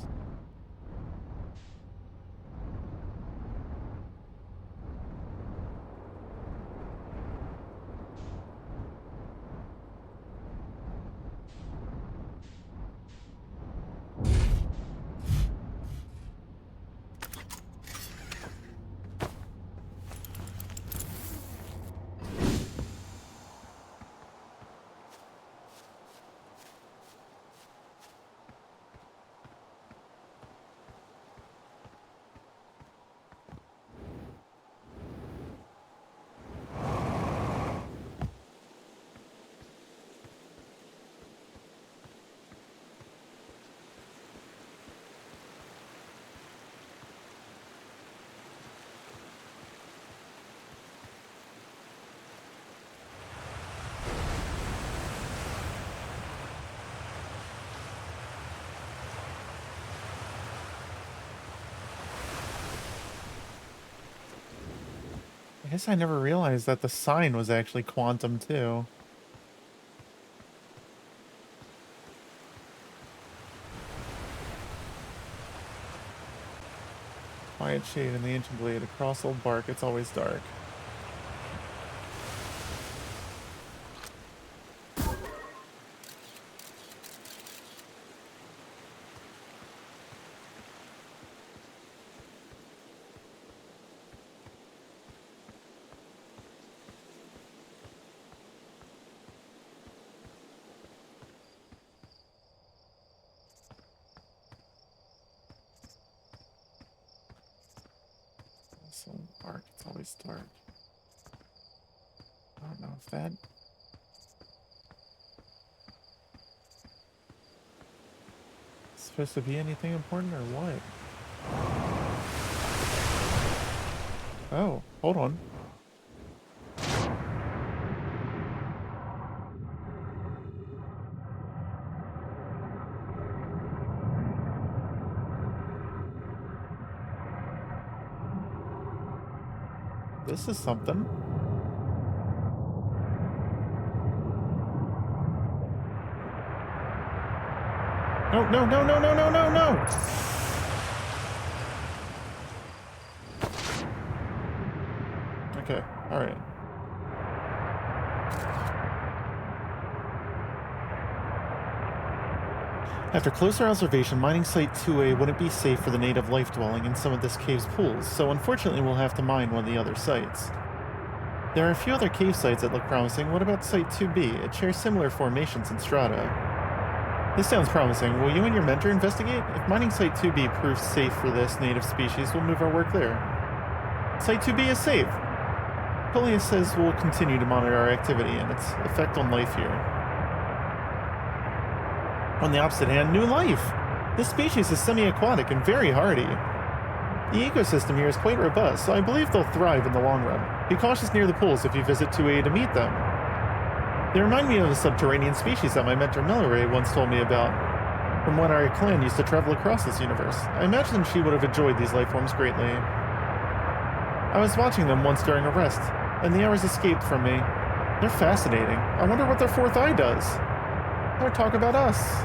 I guess I never realized that the sign was actually quantum too. Quiet shade in the ancient glade. Across old bark, it's always dark. Old bark, it's always dark. I don't know if that... supposed to be anything important or what? Oh, hold on. This is something. No, no, no, no, no, no, no, no! Okay, alright. After closer observation, mining site 2A wouldn't be safe for the native life dwelling in some of this cave's pools, so unfortunately we'll have to mine one of the other sites. There are a few other cave sites that look promising. What about Site 2B? It shares similar formations and strata. This sounds promising. Will you and your mentor investigate? If mining Site 2B proves safe for this native species, we'll move our work there. Site 2B is safe. Polius says we'll continue to monitor our activity and its effect on life here. On the opposite hand, new life! This species is semi-aquatic and very hardy. The ecosystem here is quite robust, so I believe they'll thrive in the long run. Be cautious near the pools if you visit 2A to meet them. They remind me of a subterranean species that my mentor Milleray once told me about, from when our clan used to travel across this universe. I imagine she would have enjoyed these life forms greatly. I was watching them once during a rest, and the hours escaped from me. They're fascinating. I wonder what their fourth eye does. They'll talk about us.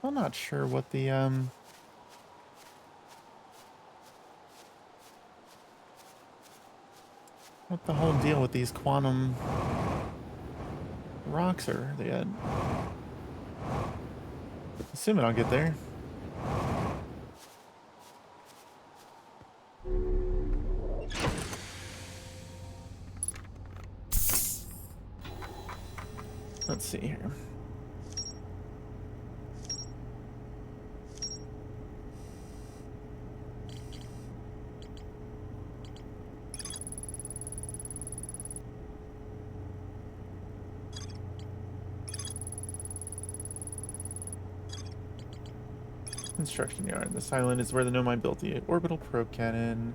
I'm not sure what the, what the whole deal with these quantum rocks are. They had... Assuming I'll get there. Let's see here. Construction yard. This island is where the Nomai built the orbital probe cannon.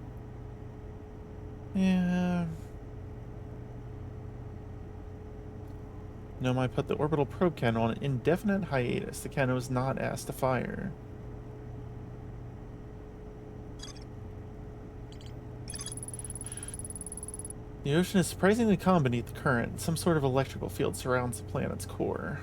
Yeah. Nomai put the orbital probe cannon on an indefinite hiatus. The cannon was not asked to fire. The ocean is surprisingly calm beneath the current. Some sort of electrical field surrounds the planet's core.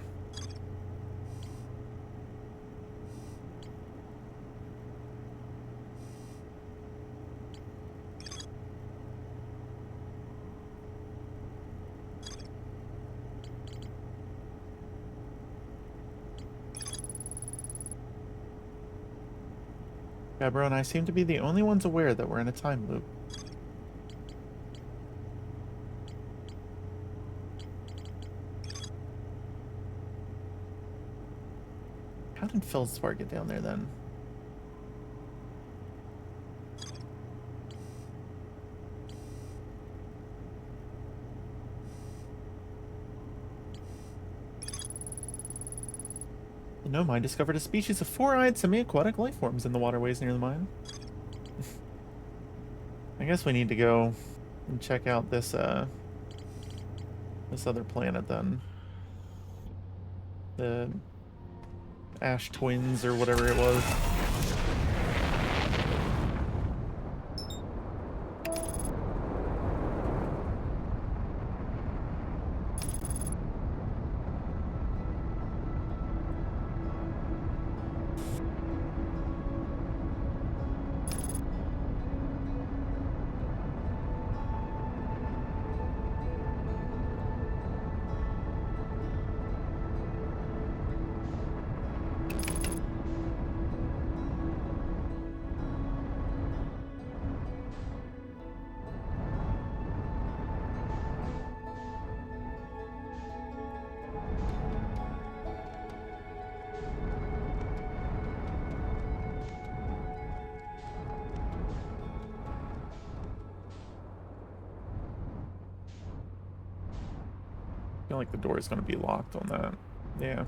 Gabbro and I seem to be the only ones aware that we're in a time loop. How did Feldspar get down there then? The Nomai discovered a species of four-eyed semi-aquatic life forms in the waterways near the mine. I guess we need to go and check out this this other planet then. The Ash Twins or whatever it was. feel like the door is going to be locked on that. Yeah.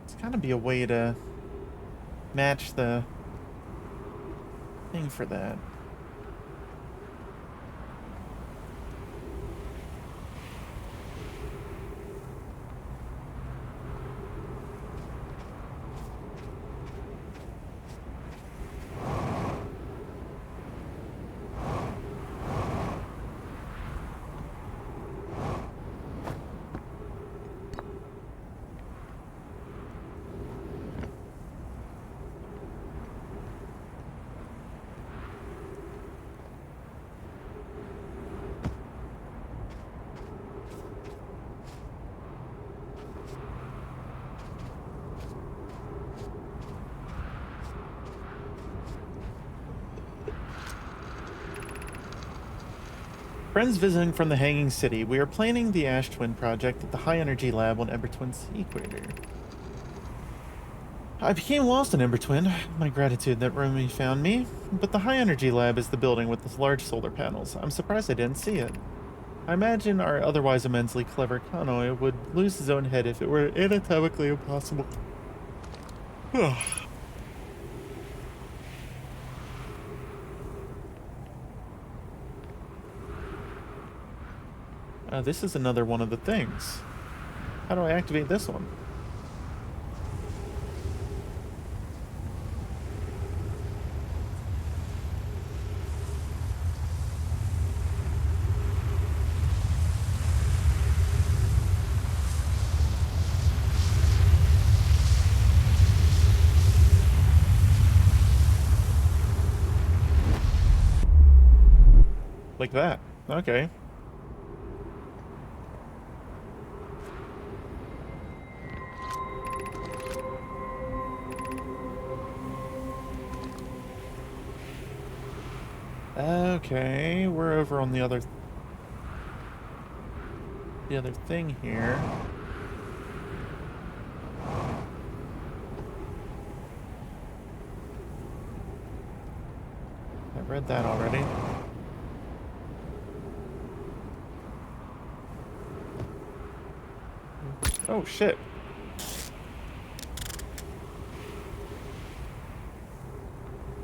It's got to be a way to match the thing for that. Friends visiting from the Hanging City. We are planning the Ash Twin project at the High Energy Lab on Ember Twin's equator. I became lost in Ember Twin. My gratitude that Romy found me. But the High Energy Lab is the building with the large solar panels. I'm surprised I didn't see it. I imagine our otherwise immensely clever Kanoi would lose his own head if it were anatomically impossible. This is another one of the things. How do I activate this one? Like that. Okay. Okay, we're over on the other thing here. I read that already. Oh shit.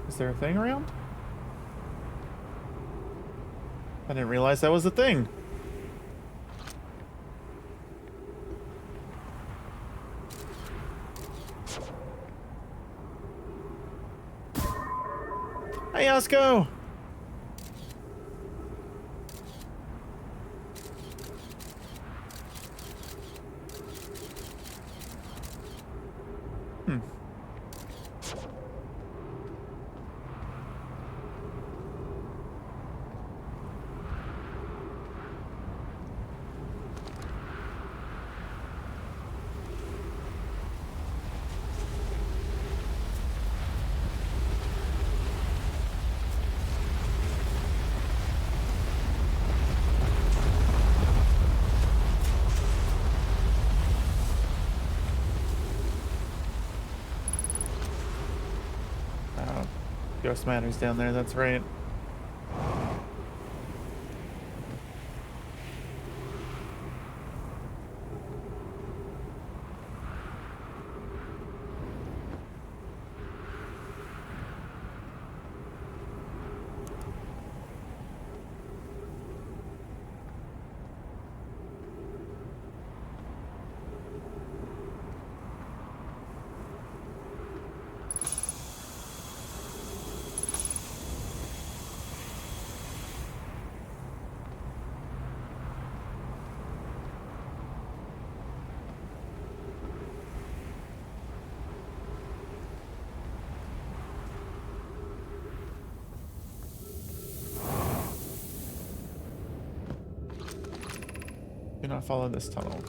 Is there a thing around? I didn't realize that was a thing. Hey, Yasko! Ghost Matters down there, that's right. Do not follow this tunnel.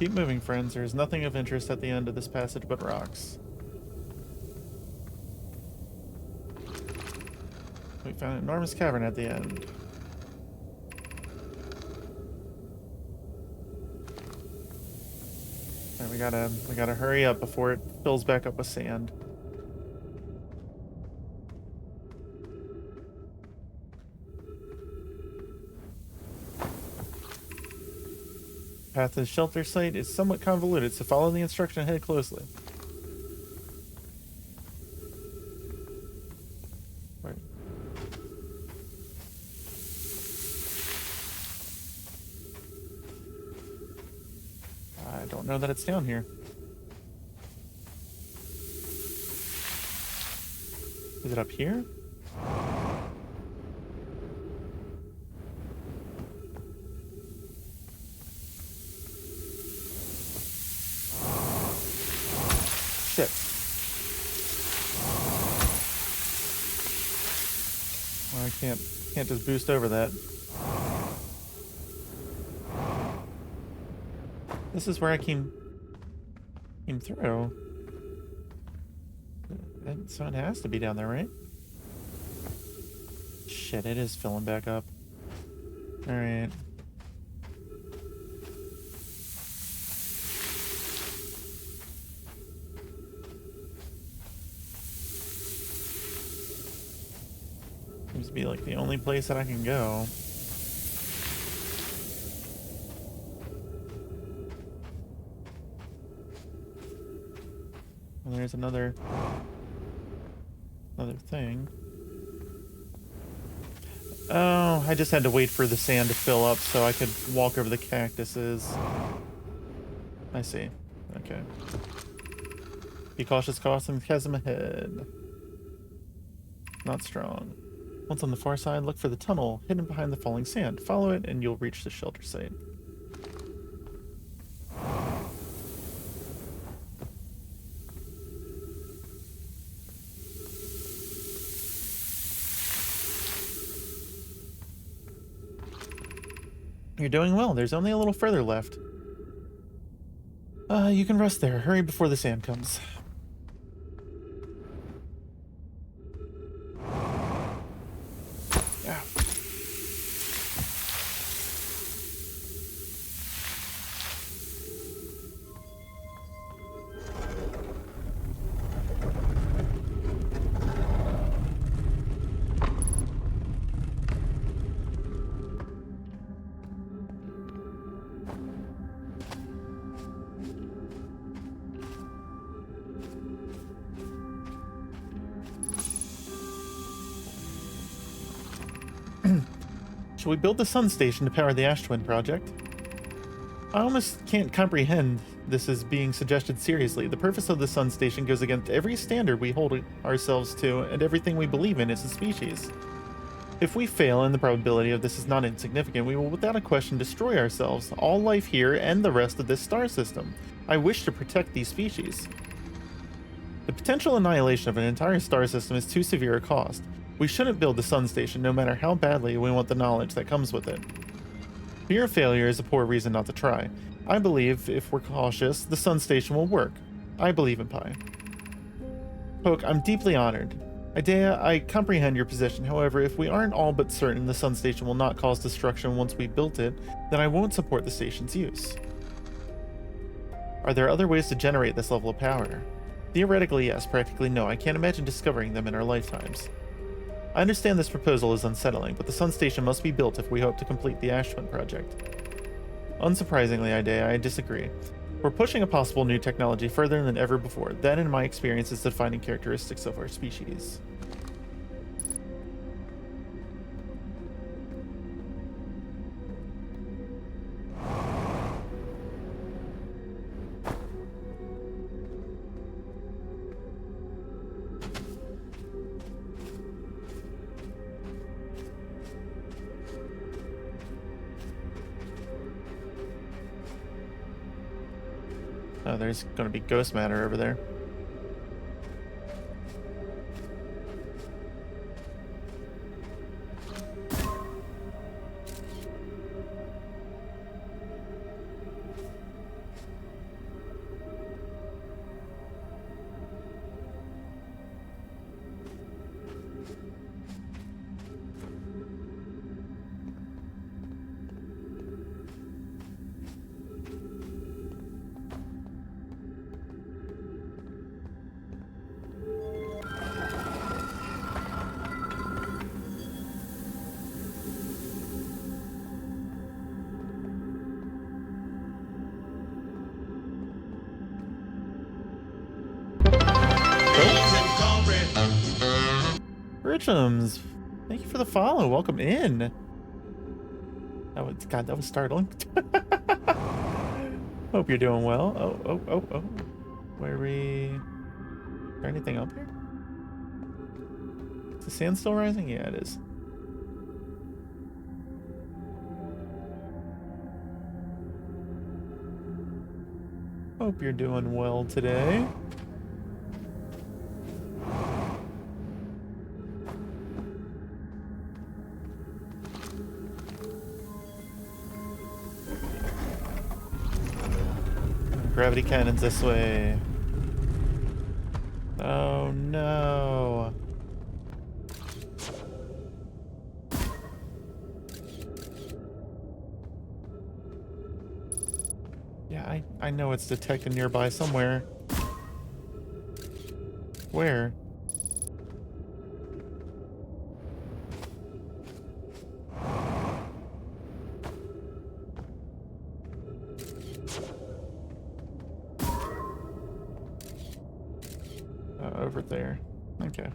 Keep moving, friends. There is nothing of interest at the end of this passage but rocks. We found an enormous cavern at the end. Alright, we gotta hurry up before it fills back up with sand. Path to the shelter site is somewhat convoluted, so follow the instruction and head closely. Right. I don't know that it's down here. Is it up here? Shit. Well, I can't just boost over that. This is where I came through. So it has to be down there, right? Shit, it is filling back up. Alright. Seems to be like the only place that I can go. And there's another thing. Oh, I just had to wait for the sand to fill up so I could walk over the cactuses. I see. Okay. Be cautious, crossing the chasm ahead. Not strong. Once on the far side, look for the tunnel hidden behind the falling sand. Follow it and you'll reach the shelter site. You're doing well. There's only a little further left. You can rest there. Hurry before the sand comes. Yeah. Shall we build the sun station to power the Ash Twin project? I almost can't comprehend this as being suggested seriously. The purpose of the sun station goes against every standard we hold ourselves to and everything we believe in as a species. If we fail, and the probability of this is not insignificant, we will without a question destroy ourselves, all life here, and the rest of this star system. I wish to protect these species. The potential annihilation of an entire star system is too severe a cost. We shouldn't build the sun station no matter how badly we want the knowledge that comes with it. Fear of failure is a poor reason not to try. I believe, if we're cautious, the sun station will work. I believe in Pi. Poke, I'm deeply honored. Idea, I comprehend your position. However, if we aren't all but certain the sun station will not cause destruction once we built it, then I won't support the station's use. Are there other ways to generate this level of power? Theoretically, yes. Practically, no. I can't imagine discovering them in our lifetimes. I understand this proposal is unsettling, but the sun station must be built if we hope to complete the Ash Twin project. Unsurprisingly, Idea, I disagree. We're pushing a possible new technology further than ever before. That, in my experience, is the defining characteristics of our species. Oh, there's going to be ghost matter over there. Richums, thank you for the follow. Welcome in. God, that was startling. Hope you're doing well. Oh. Where we... Is there anything up here? Is the sand still rising? Yeah, it is. Hope you're doing well today. Gravity cannons this way. Oh no. Yeah, I know it's detected nearby somewhere. Where? Over there. Okay.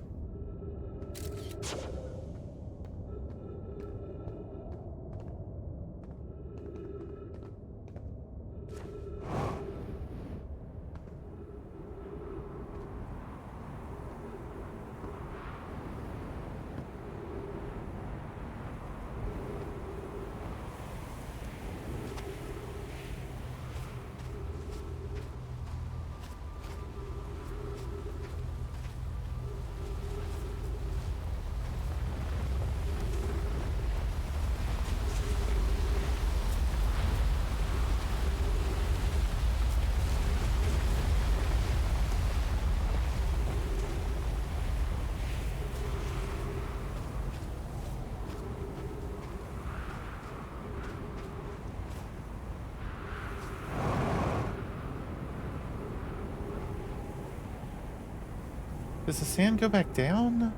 Does the sand go back down?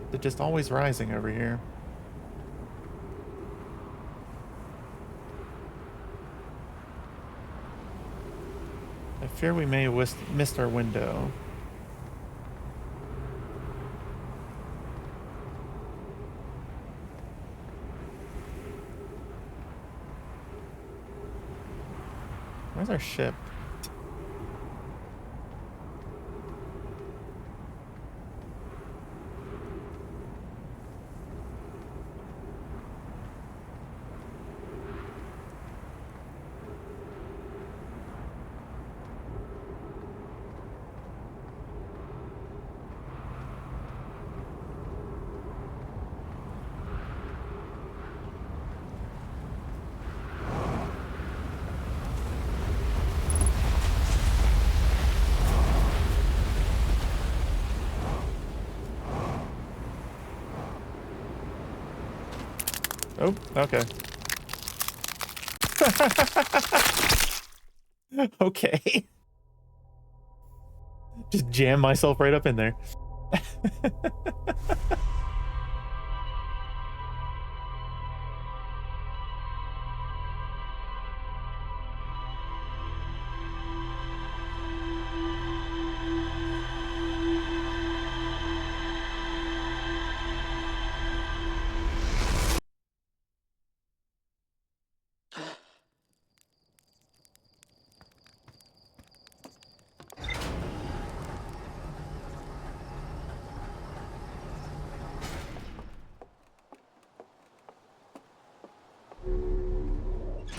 Is it just always rising over here? I fear we may have missed our window. Where's our ship? Oh, okay. Okay. Just jam myself right up in there.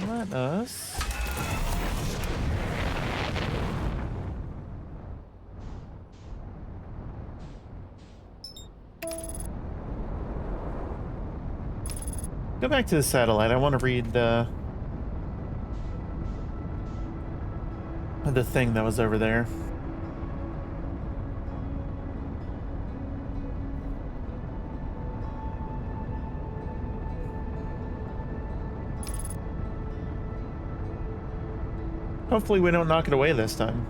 Let us... Go back to the satellite. I want to read the thing that was over there. Hopefully we don't knock it away this time.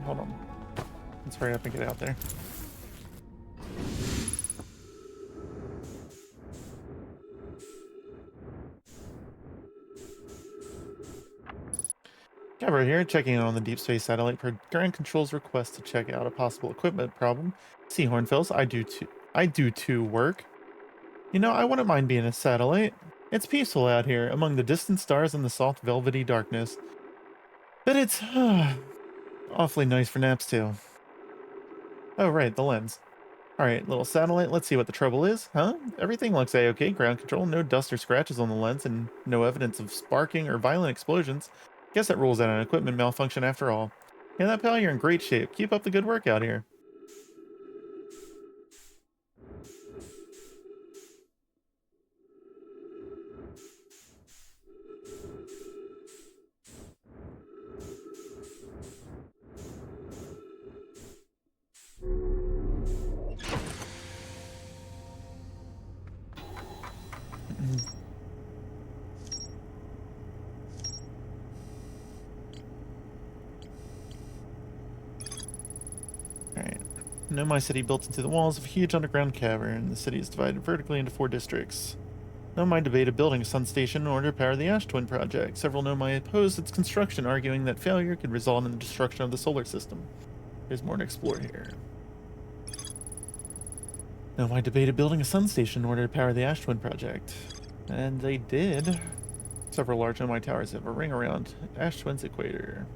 hold on. Let's hurry up and get out there. Gabber here, checking in on the deep space satellite per ground control's request to check out a possible equipment problem. See Hornfills, I do too work. You know, I wouldn't mind being a satellite. It's peaceful out here, among the distant stars and the soft velvety darkness. But it's awfully nice for naps too. Oh right, the lens. Alright, little satellite, let's see what the trouble is, huh? Everything looks a-okay, ground control, no dust or scratches on the lens, and no evidence of sparking or violent explosions. Guess that rules out an equipment malfunction after all. Yeah, that pal, you're in great shape. Keep up the good work out here. Alright. Nomai City built into the walls of a huge underground cavern. The city is divided vertically into 4 districts. Nomai debated building a sun station in order to power the Ash Twin project. Several Nomai opposed its construction, arguing that failure could result in the destruction of the solar system. There's more to explore here. Nomai debated building a sun station in order to power the Ash Twin project. And they did. Several large Nomai towers have a ring around Ash Twin's equator.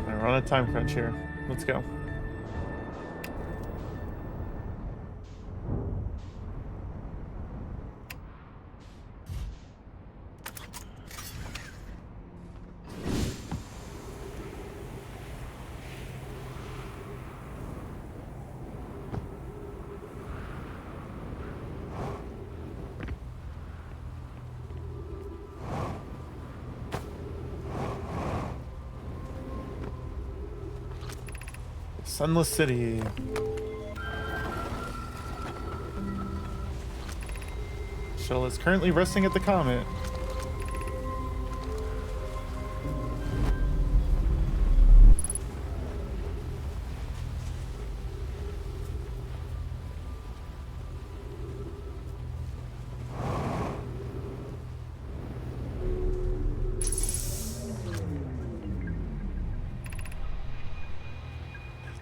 We're on a time crunch here. Let's go. Sunless City. Shuttle is currently resting at the Comet.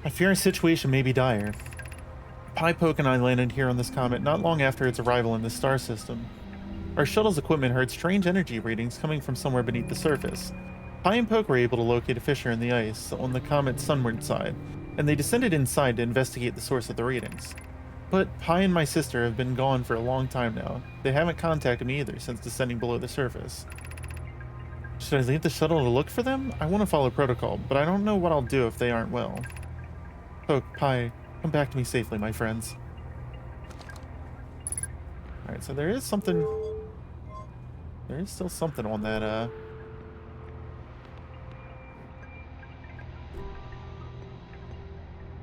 I fear our situation may be dire. Poke and I landed here on this comet not long after its arrival in the star system. Our shuttle's equipment heard strange energy readings coming from somewhere beneath the surface. And Poke were able to locate a fissure in the ice on the comet's sunward side, and they descended inside to investigate the source of the readings. But and my sister have been gone for a long time now. They haven't contacted me either since descending below the surface. Should I leave the shuttle to look for them? I want to follow protocol, but I don't know what I'll do if they aren't well. Poke, come back to me safely, my friends. Alright, so there is something... There is still something on that,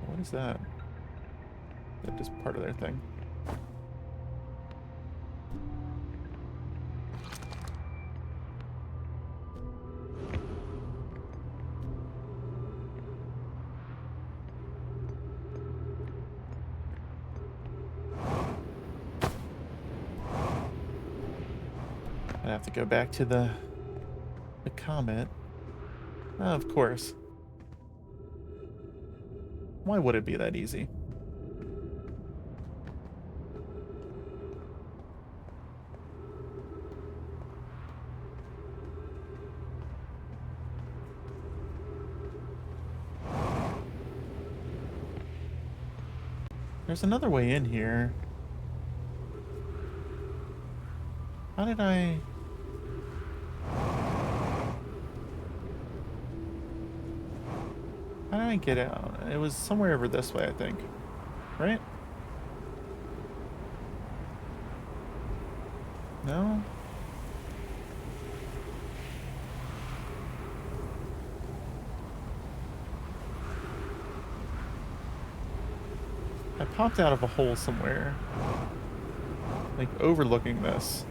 What is that? Is that just part of their thing? Gonna have to go back to the comet. Oh, of course. Why would it be that easy? There's another way in here. How did I... How did I get out? It was somewhere over this way, I think. Right? No? I popped out of a hole somewhere. Like, overlooking this.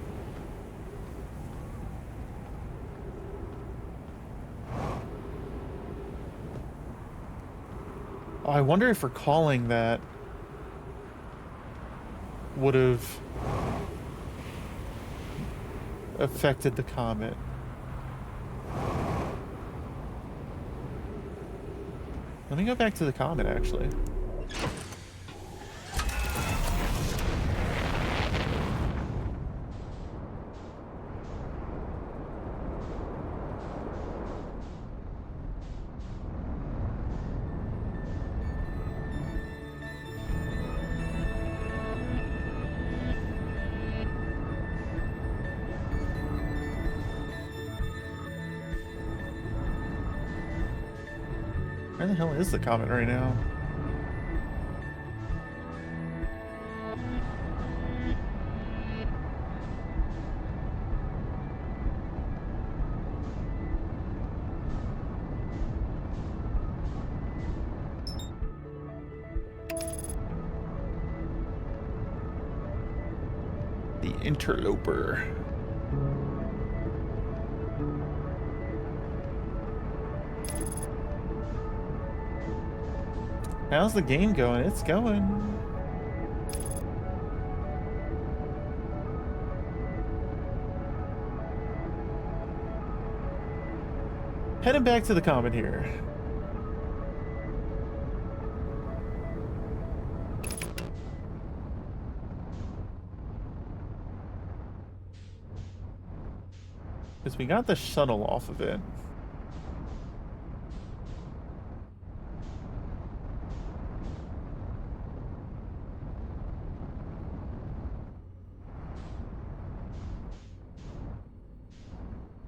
Oh, I wonder if recalling that would have affected the comet. Let me go back to the comet, actually. Where the hell is the comet right now? The interloper. How's the game going? It's going. Heading back to the comet here. Because we got the shuttle off of it.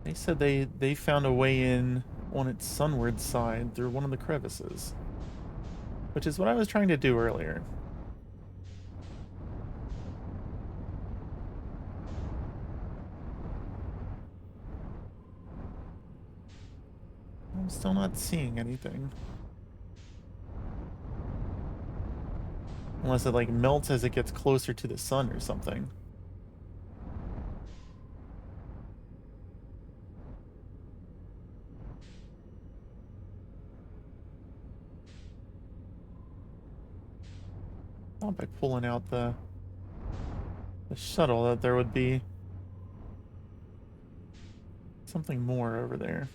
They said they found a way in on its sunward side through one of the crevices. Which is what I was trying to do earlier. I'm still not seeing anything. Unless it like melts as it gets closer to the sun or something. Thought by pulling out the shuttle that there would be something more over there.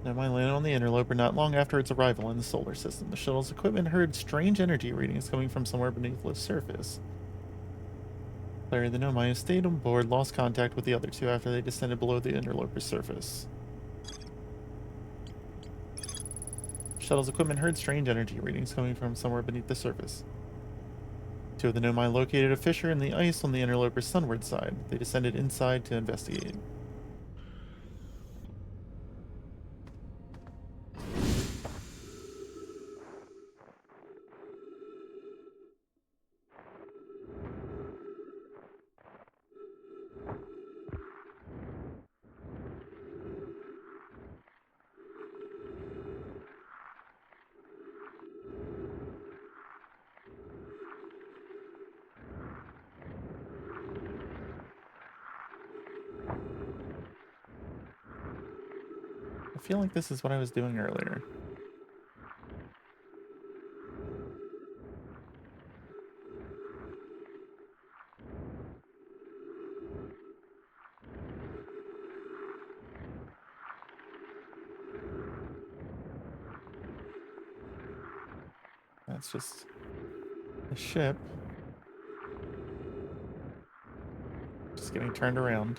Now, I landed on the interloper not long after its arrival in the solar system. The shuttle's equipment heard strange energy readings coming from somewhere beneath the surface. Larry the Nomai, who stayed on board, lost contact with the other two after they descended below the interloper's surface. Shuttle's equipment heard strange energy readings coming from somewhere beneath the surface. Two of the Nomai located a fissure in the ice on the interloper's sunward side. They descended inside to investigate. I feel like this is what I was doing earlier. That's just a ship. Just getting turned around.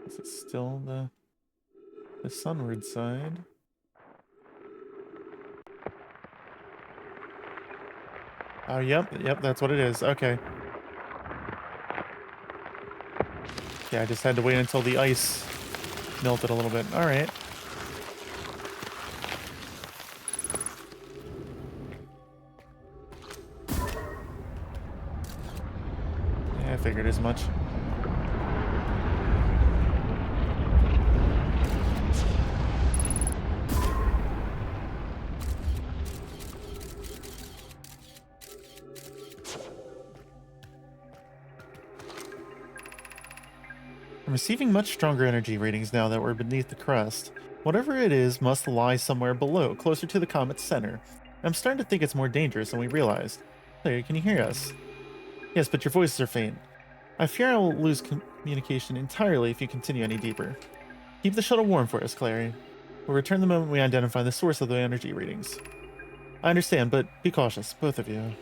Is it still the sunward side? Oh, yep, that's what it is. Okay. Yeah, I just had to wait until the ice melted a little bit. All right. Yeah, I figured as much. I'm receiving much stronger energy readings now that we're beneath the crust. Whatever it is must lie somewhere below, closer to the comet's center. I'm starting to think it's more dangerous than we realized. Clary, can you hear us? Yes, but your voices are faint. I fear I will lose communication entirely if you continue any deeper. Keep the shuttle warm for us, Clary. We'll return the moment we identify the source of the energy readings. I understand, but be cautious, both of you.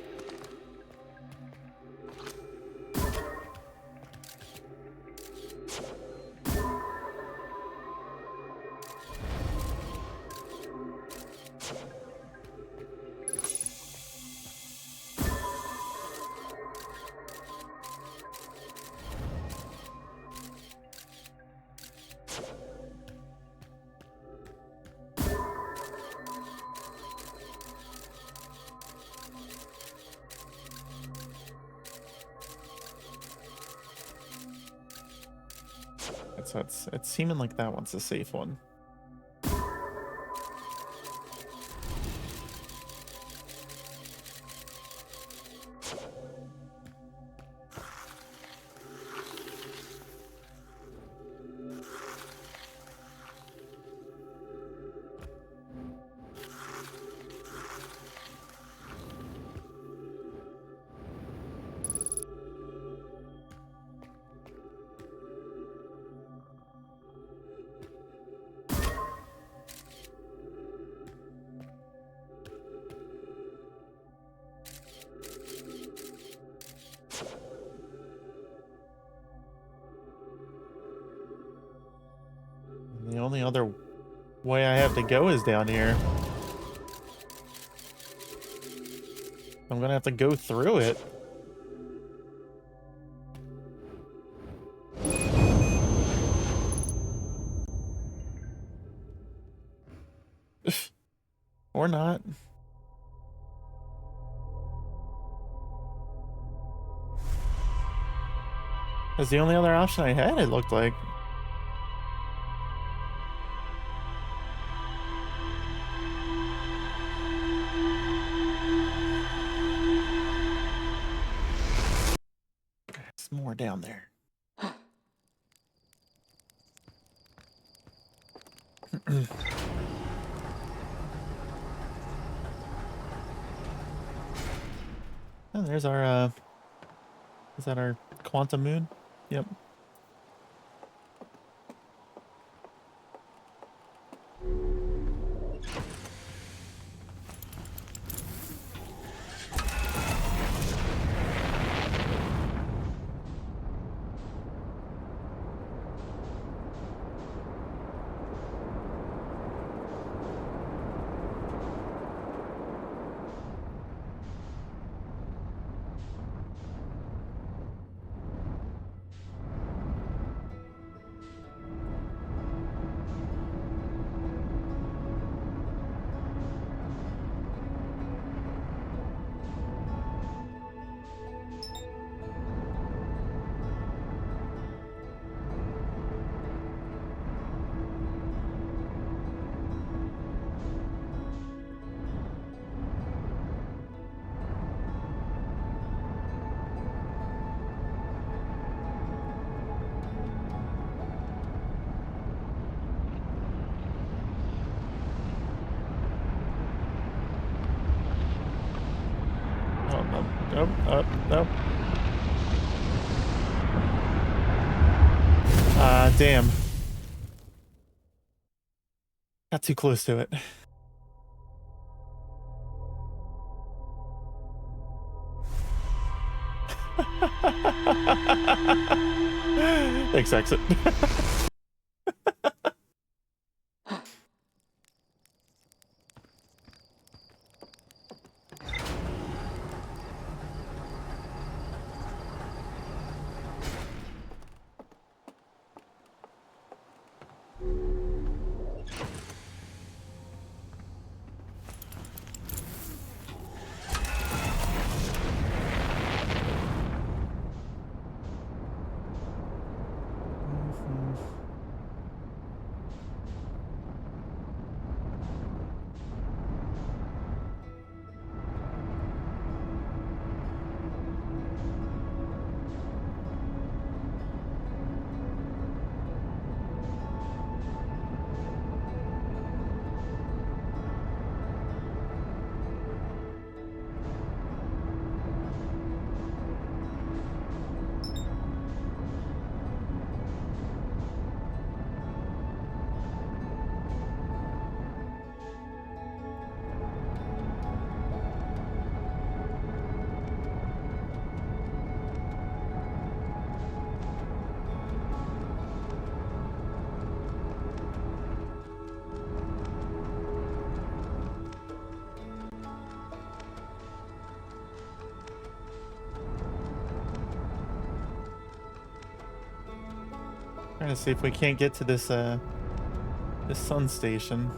It's seeming like that one's a safe one. The only other way I have to go is down here. I'm gonna have to go through it. Or not. That's the only other option I had, it looked like. There's more down there. And there's our, is that our quantum moon? Yep. Nope. Damn. Got too close to it. Thanks, exit. Trying to see if we can't get to this this sun station.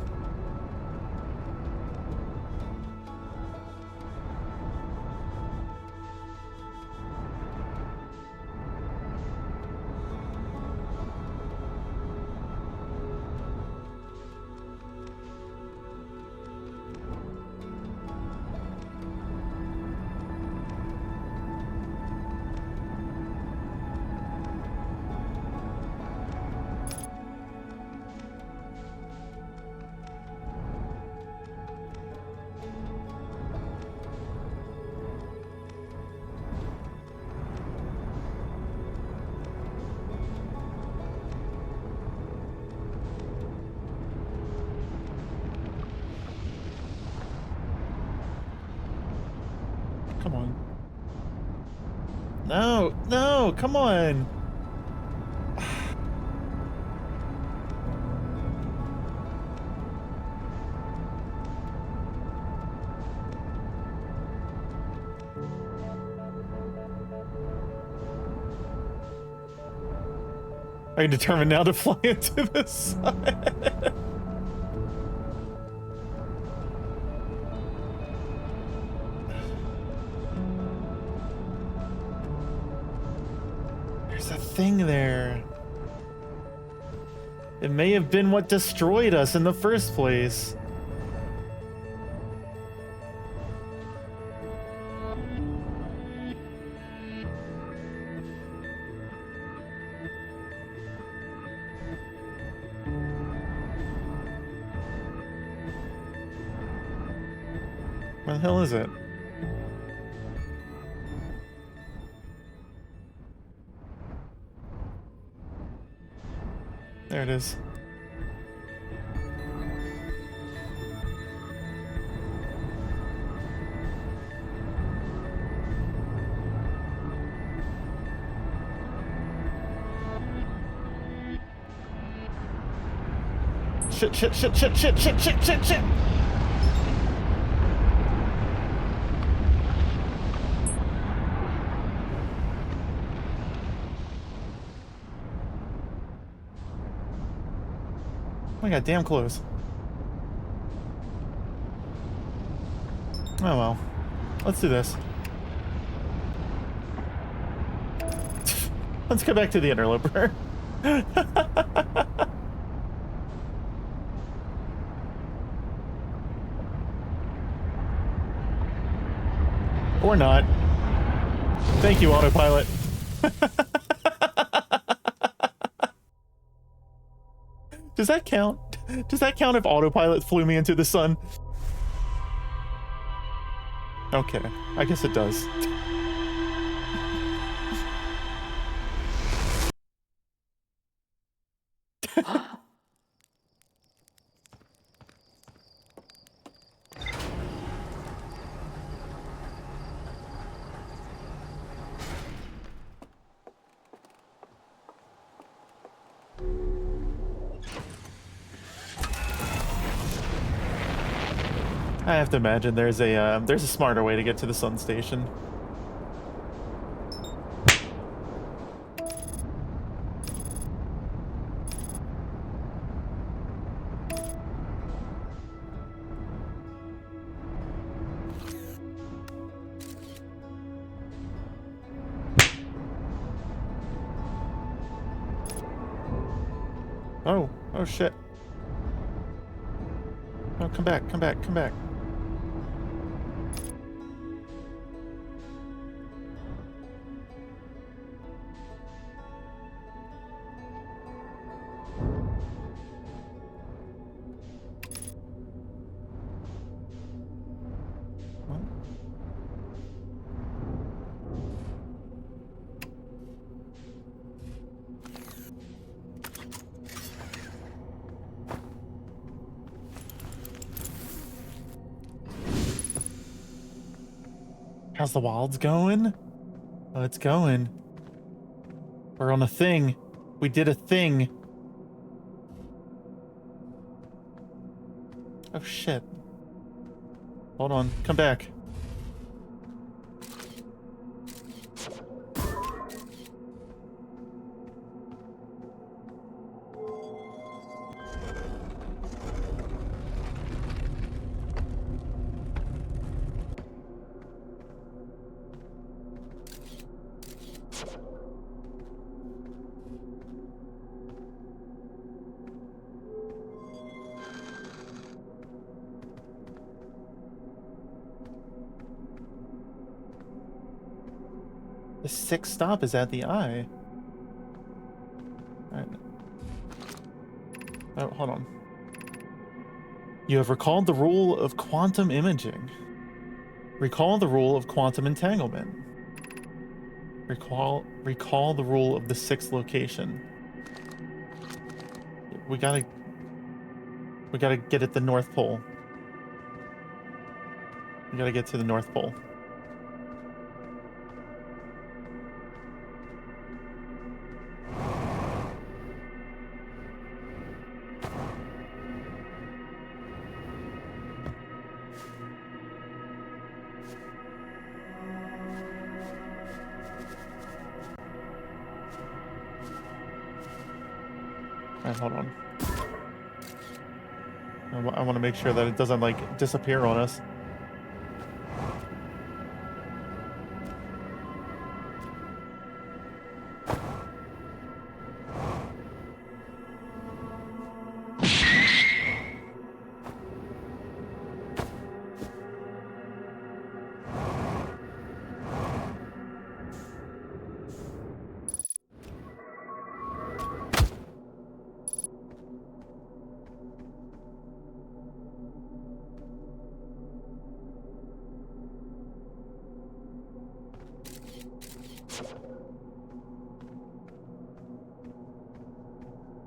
Come on. No, come on. I'm determined now to fly into the sun. There's a thing there. It may have been what destroyed us in the first place. Where the hell is it? There it is. Shit. I got damn close. Oh well. Let's do this. Let's go back to the interloper. Or not. Thank you, autopilot. Does that count? Does that count if autopilot flew me into the sun? Okay, I guess it does. I have to imagine there's a smarter way to get to the sun station. Oh, oh shit. Oh, come back, come back, come back. What? How's the wilds going? Oh, it's going. We're on a thing. We did a thing. Oh shit. Hold on. Come back. The sixth stop is at the eye. Alright. Oh, hold on. You have recalled the rule of quantum imaging. Recall the rule of quantum entanglement. Recall the rule of the sixth location. We gotta get at the North Pole. We gotta get to the North Pole. Alright, hold on. I want to make sure that it doesn't, like, disappear on us.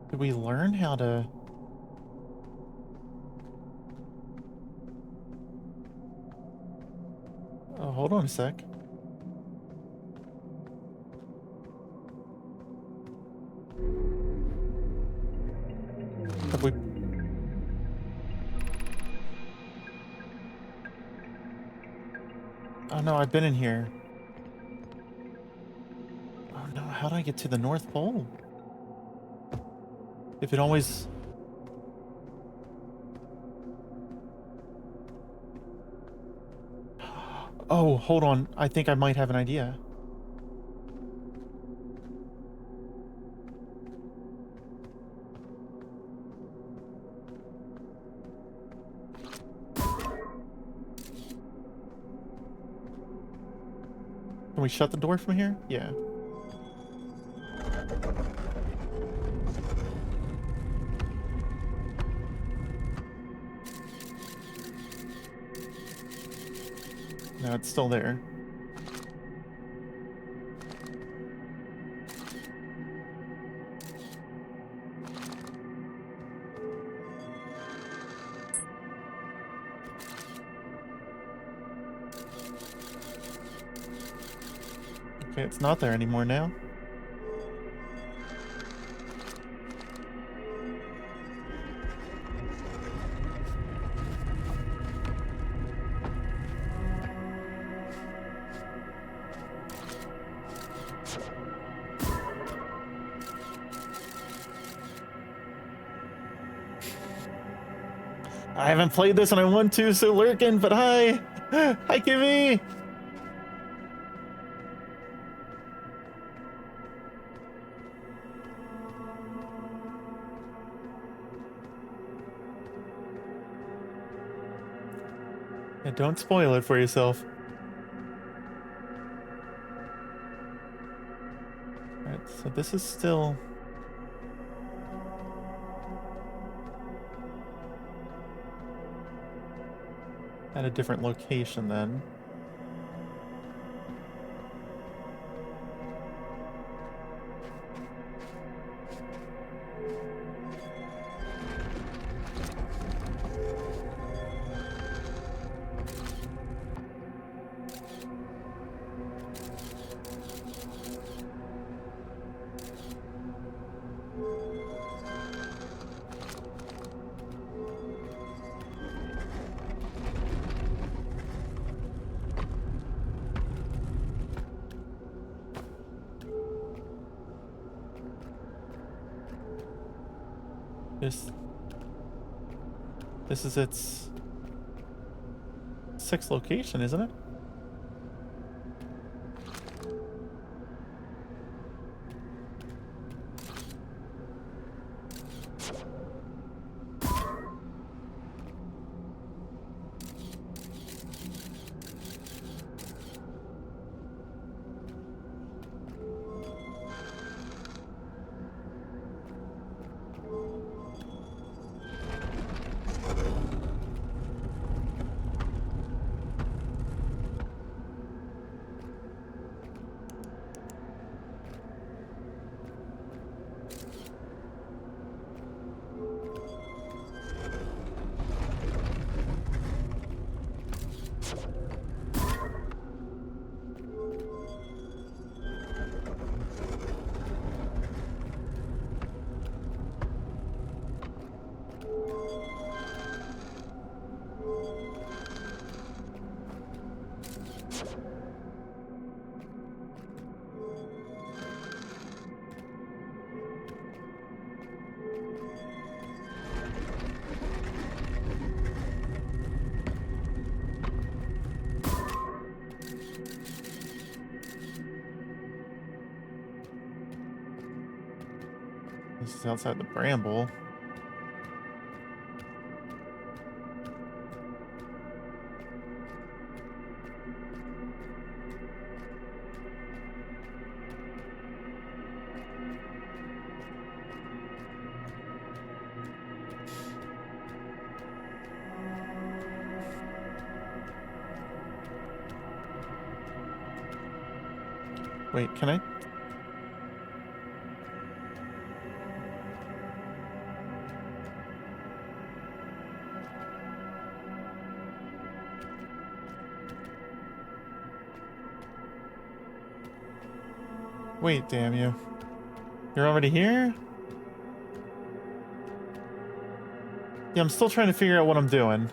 Did we learn how to... Oh, hold on a sec. Have we... Oh no, I've been in here. Oh no, how do I get to the North Pole? If it always... Oh, hold on. I think I might have an idea. Can we shut the door from here? Yeah. No, it's still there. Okay, it's not there anymore now. I haven't played this and I want to, so lurking, but hi! Hi, Kimmy! Yeah, don't spoil it for yourself. Alright, so this is still... at a different location then. This is its 6th location, isn't it? This is outside the bramble. Wait, can I? Wait, damn you. You're already here? Yeah, I'm still trying to figure out what I'm doing.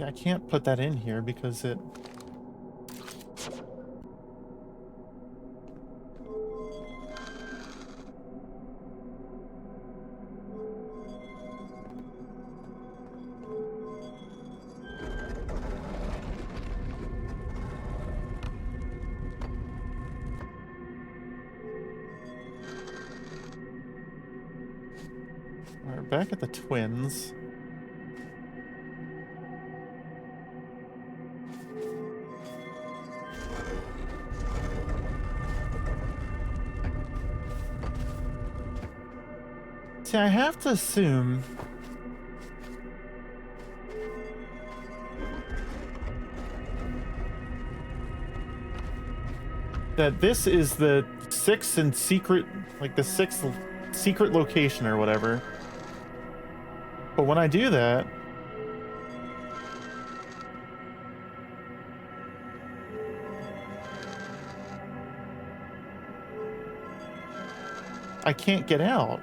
See, I can't put that in here because it... We're back at the twins. See, I have to assume that this is the sixth and secret, like the sixth secret location or whatever. But when I do that, I can't get out.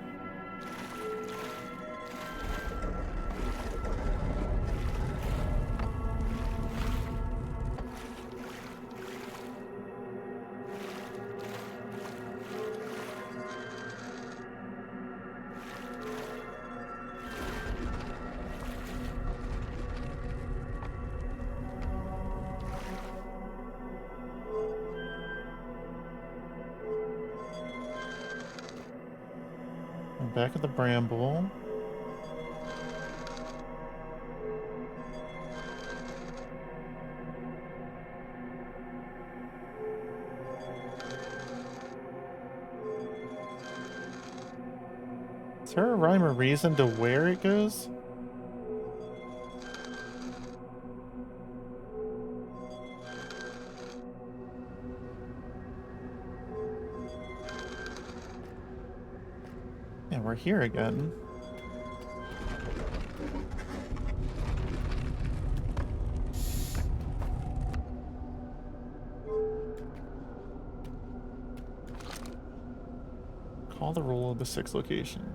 I'm back at the bramble. Is there a rhyme or reason to where it goes? Yeah, we're here again. Call the roll of the sixth location.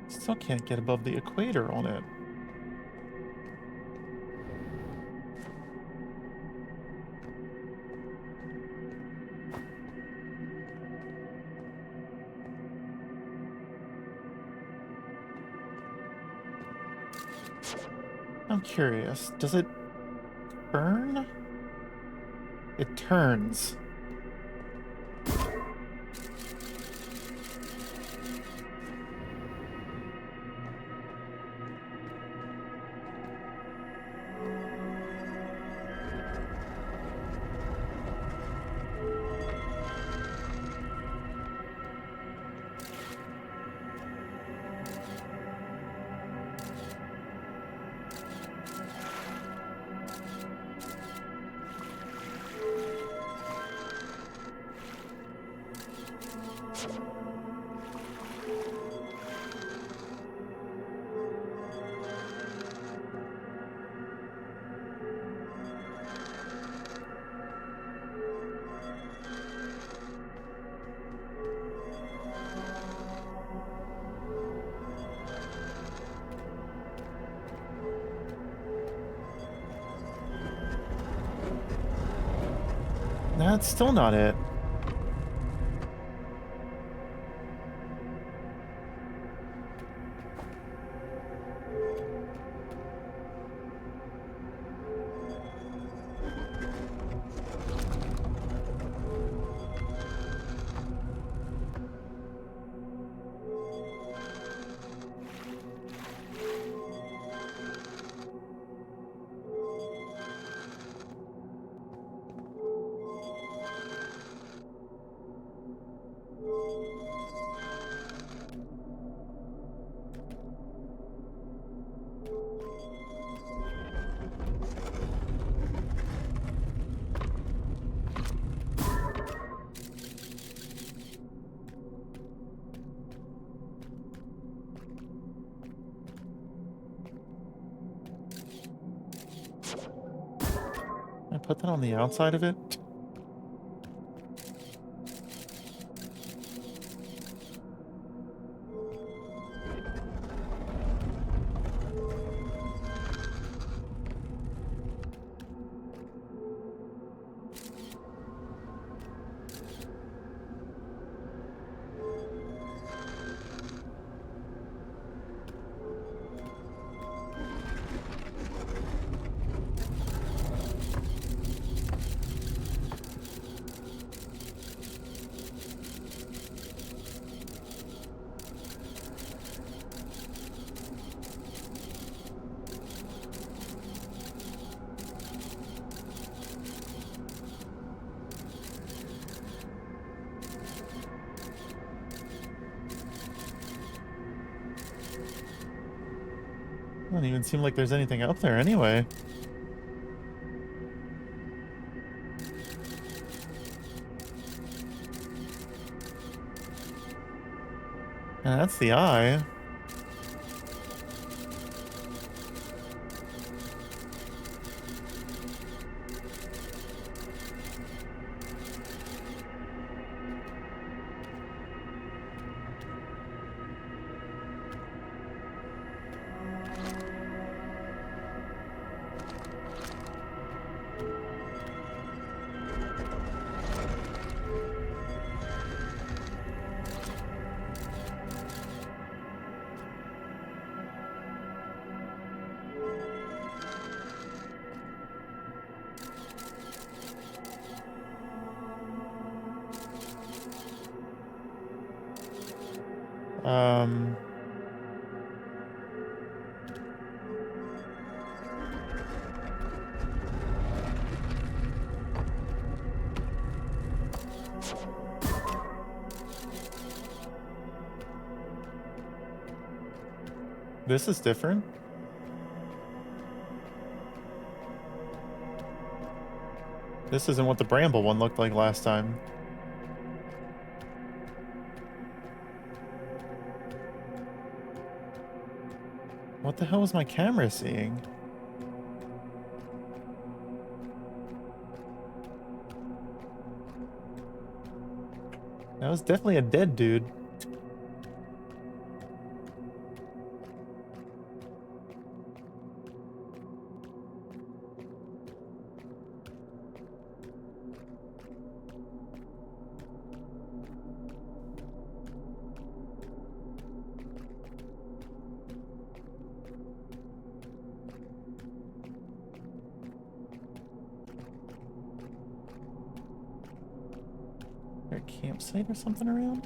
Still can't get above the equator on it. I'm curious, does it turn? It turns. That's still not it. put that on the outside of it? Doesn't even seem like there's anything up there anyway. And that's the eye. This is different. This isn't what the bramble one looked like last time. What the hell was my camera seeing? That was definitely a dead dude. Is there a campsite or something around?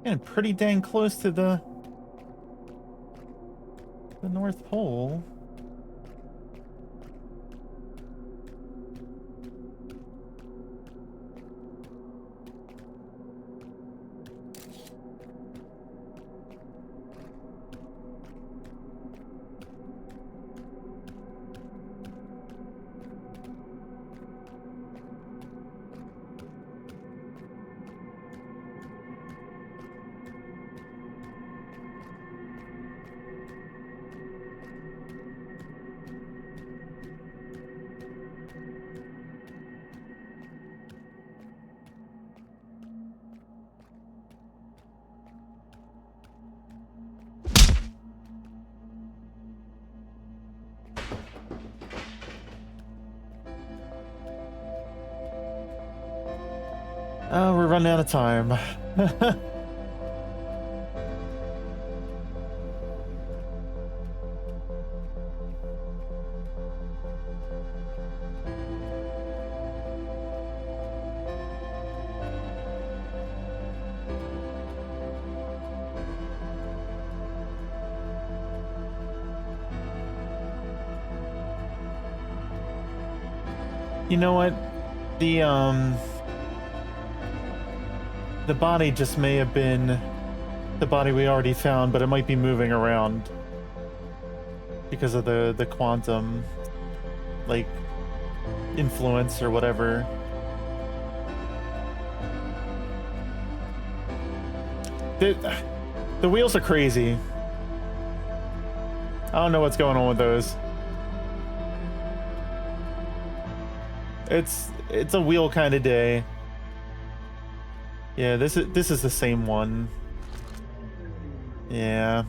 And pretty dang close to the North Pole. Oh, we're running out of time. You know what? The body just may have been the body we already found, but it might be moving around because of the quantum, like, influence or whatever. The wheels are crazy. I don't know what's going on with those. It's a wheel kind of day. Yeah, this is the same one. Yeah.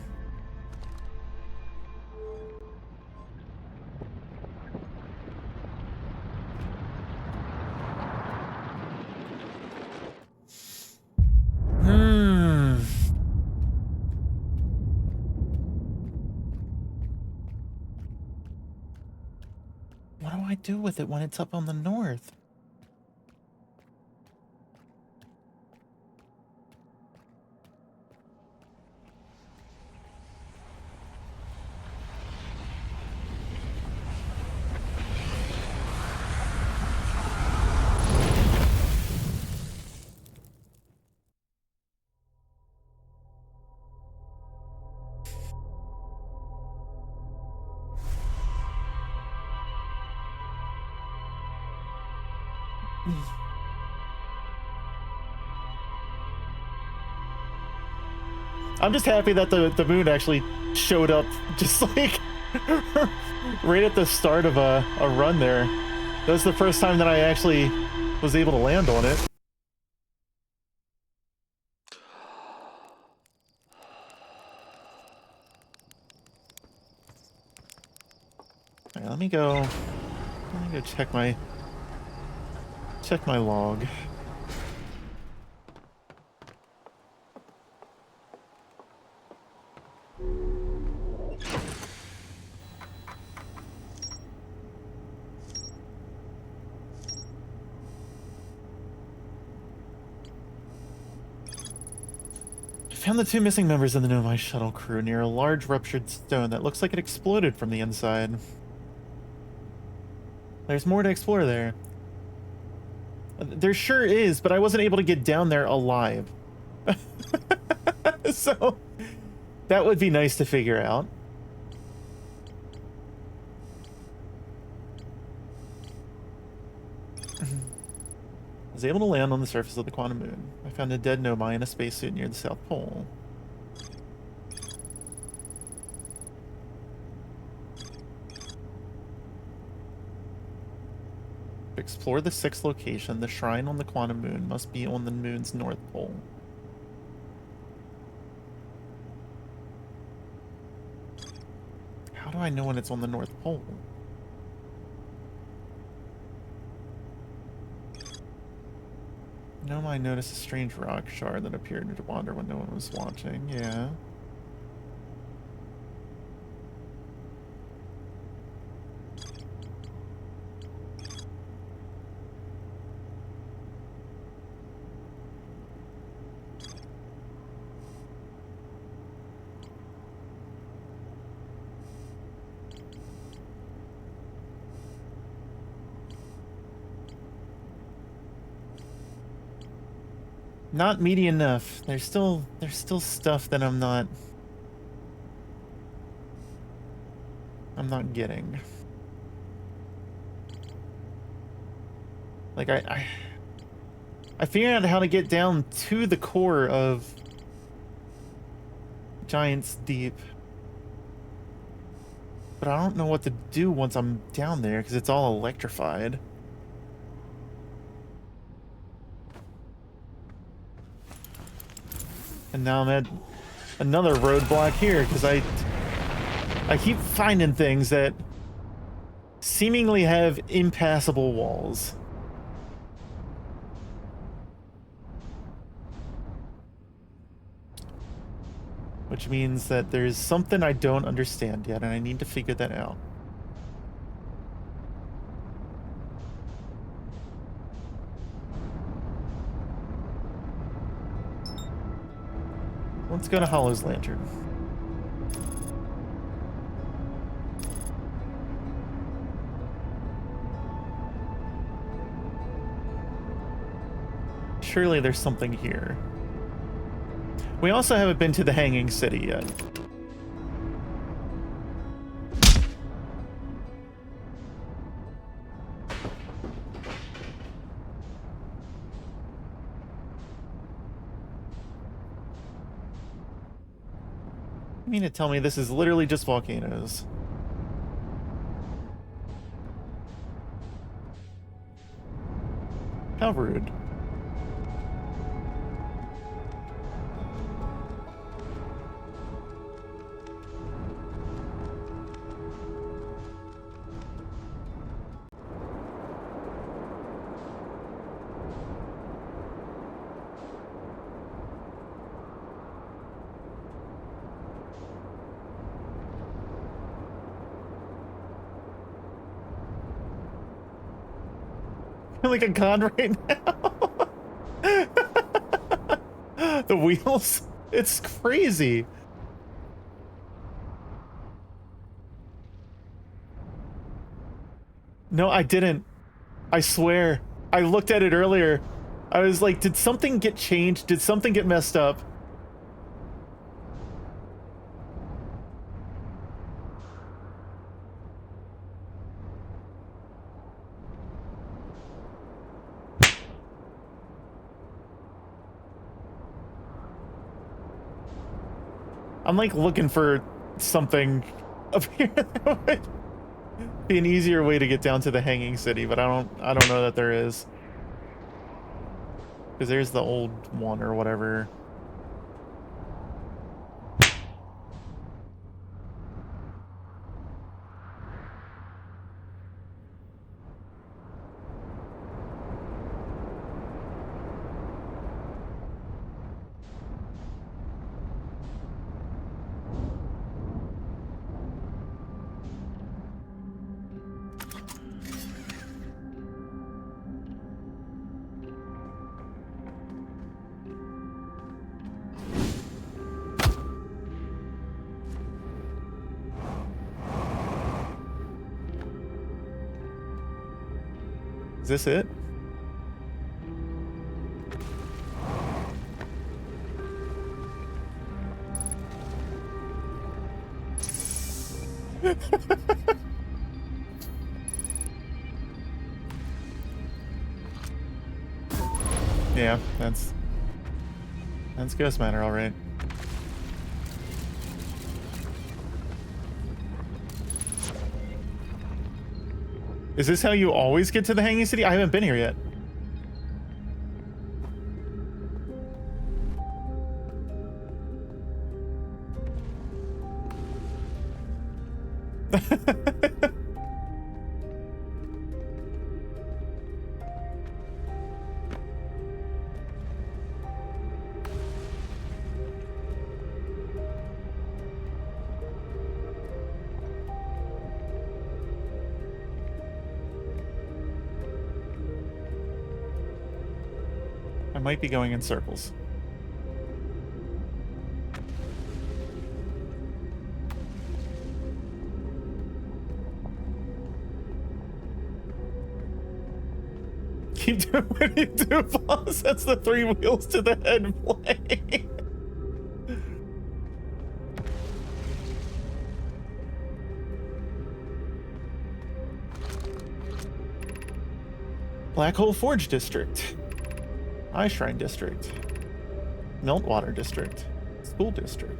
What do I do with it when it's up on the north? I'm just happy that the moon actually showed up just like right at the start of a run there. That was the first time that I actually was able to land on it. All right, let me go check my log. Found the 2 missing members of the Nomai shuttle crew near a large ruptured stone that looks like it exploded from the inside. There's more to explore there. There sure is, but I wasn't able to get down there alive. So, that would be nice to figure out. I was able to land on the surface of the quantum moon. I found a dead Nomai in a spacesuit near the South Pole. To explore the 6th location, the shrine on the quantum moon must be on the moon's north pole. How do I know when it's on the north pole? I noticed a strange rock shard that appeared to wander when no one was watching. Yeah. Not meaty enough. There's still stuff that I'm not getting. Like I figured out how to get down to the core of Giant's Deep. But I don't know what to do once I'm down there because it's all electrified. And now I'm at another roadblock here because I keep finding things that seemingly have impassable walls. Which means that there's something I don't understand yet, and I need to figure that out. Let's go to Hollow's Lantern. Surely there's something here. We also haven't been to the Hanging City yet. You mean to tell me this is literally just volcanoes? How rude. I feel like a god right now. The wheels, it's crazy. No, I didn't. I swear. I looked at it earlier. I was like, did something get changed? Did something get messed up? I'm like looking for something up here that would be an easier way to get down to the Hanging City, but I don't know that there is. Because there's the old one or whatever. Is this it? Yeah, that's Ghost Matter, all right. Is this how you always get to the Hanging City? I haven't been here yet. I might be going in circles. Keep doing what you do, boss. That's the 3 wheels to the head play. Black Hole Forge District. Eye Shrine District. Meltwater District. School District.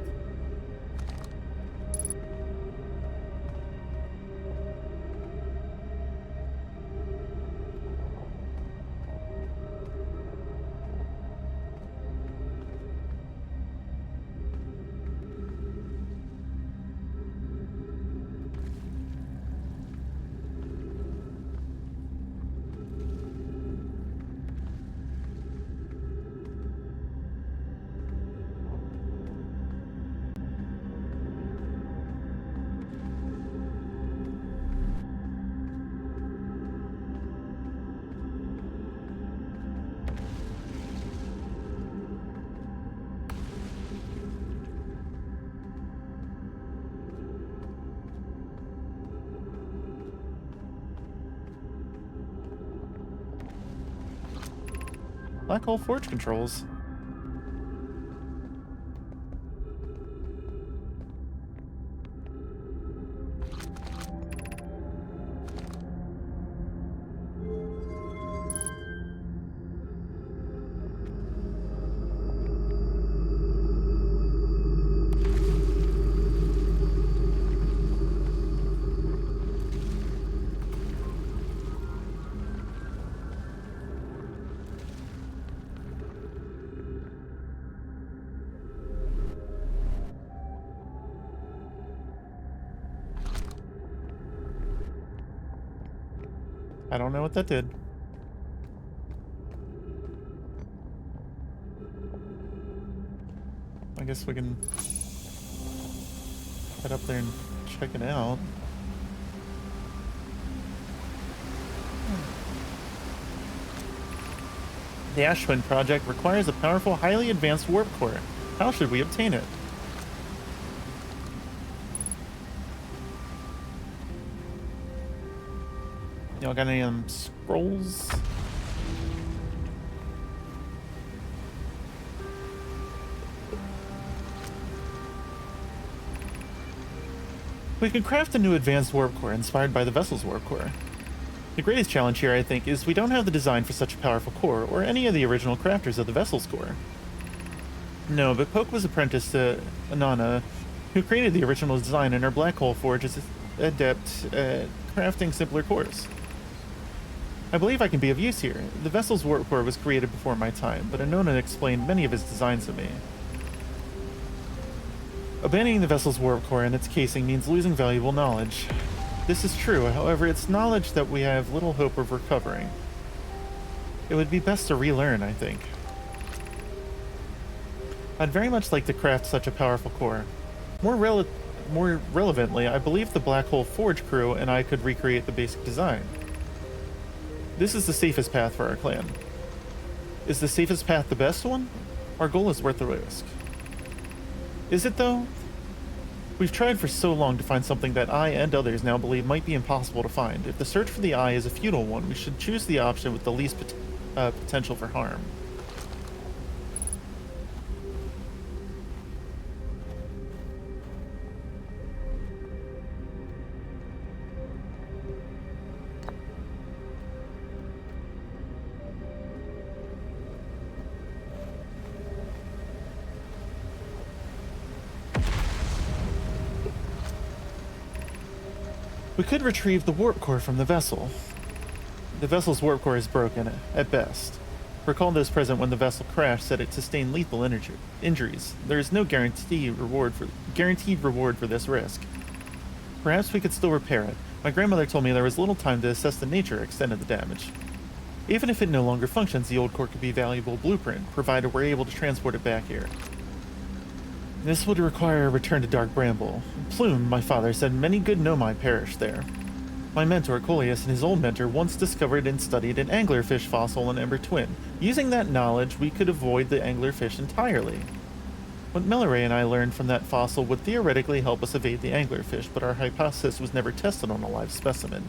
Black hole forge controls. I don't know what that did. I guess we can head up there and check it out. The Ashwin project requires a powerful, highly advanced warp core. How should we obtain it? Y'all got any scrolls? We can craft a new advanced warp core inspired by the vessel's warp core. The greatest challenge here, I think, is we don't have the design for such a powerful core, or any of the original crafters of the vessel's core. No, but Poke was apprenticed to Anana, who created the original design, and our black hole forge is adept at crafting simpler cores. I believe I can be of use here. The vessel's warp core was created before my time, but Anona explained many of his designs to me. Abandoning the vessel's warp core and its casing means losing valuable knowledge. This is true, however, it's knowledge that we have little hope of recovering. It would be best to relearn, I think. I'd very much like to craft such a powerful core. More relevantly, I believe the Black Hole Forge crew and I could recreate the basic design. This is the safest path for our clan. Is the safest path the best one? Our goal is worth the risk. Is it though? We've tried for so long to find something that I and others now believe might be impossible to find. If the search for the eye is a futile one, we should choose the option with the least potential for harm. We could retrieve the warp core from the vessel. The vessel's warp core is broken, at best. Recall those present when the vessel crashed said it sustained lethal injuries. There is no guaranteed reward for this risk. Perhaps we could still repair it. My grandmother told me there was little time to assess the nature or extent of the damage. Even if it no longer functions, the old core could be a valuable blueprint, provided we're able to transport it back here. This would require a return to Dark Bramble. Plume, my father, said many good Nomai perished there. My mentor, Coleus, and his old mentor once discovered and studied an anglerfish fossil in Ember Twin. Using that knowledge, we could avoid the anglerfish entirely. What Melloray and I learned from that fossil would theoretically help us evade the anglerfish, but our hypothesis was never tested on a live specimen.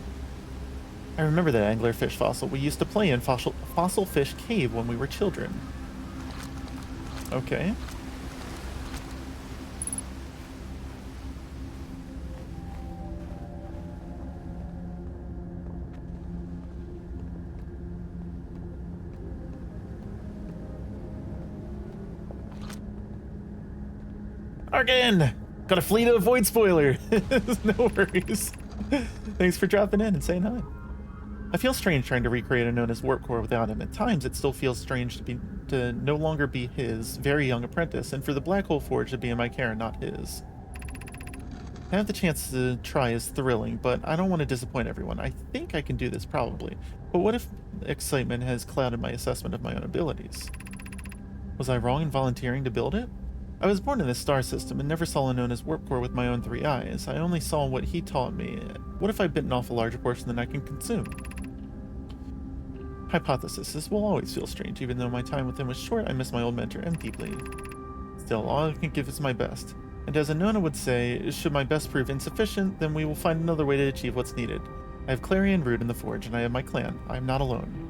I remember that anglerfish fossil. We used to play in Fossil Fish Cave when we were children. Okay. Again! Gotta flee to avoid spoiler. No worries. Thanks for dropping in and saying hi. I feel strange trying to recreate a Nona's warp core without him. At times, it still feels strange to no longer be his very young apprentice, and for the Black Hole Forge to be in my care and not his. To have the chance to try is thrilling, but I don't want to disappoint everyone. I think I can do this, probably. But what if excitement has clouded my assessment of my own abilities? Was I wrong in volunteering to build it? I was born in this star system and never saw Anona's warp core with my own 3 eyes. I only saw what he taught me. What if I bitten off a larger portion than I can consume? Hypothesis. This will always feel strange. Even though my time with him was short, I miss my old mentor and deeply. Still, all I can give is my best. And as Anona would say, should my best prove insufficient, then we will find another way to achieve what's needed. I have Clarion Root in the Forge, and I have my clan. I am not alone.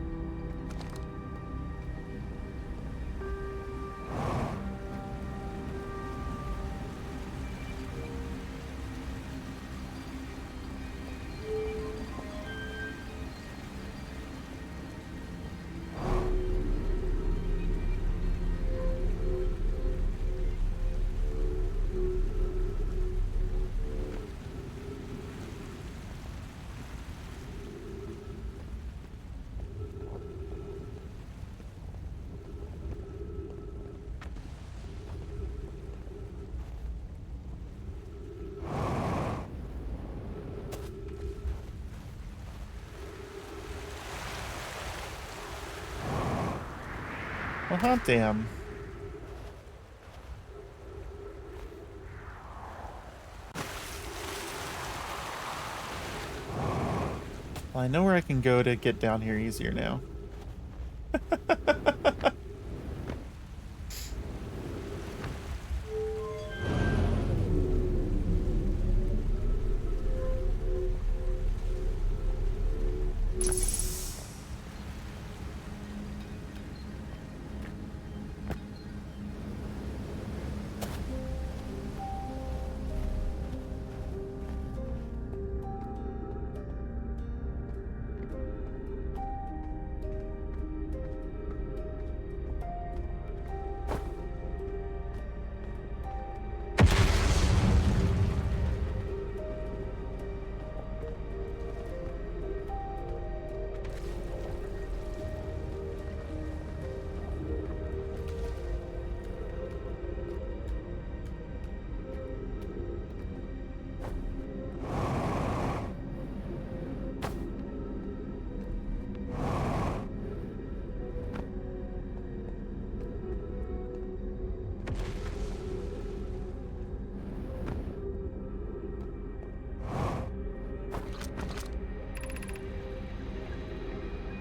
Well, hot damn. Well, I know where I can go to get down here easier now.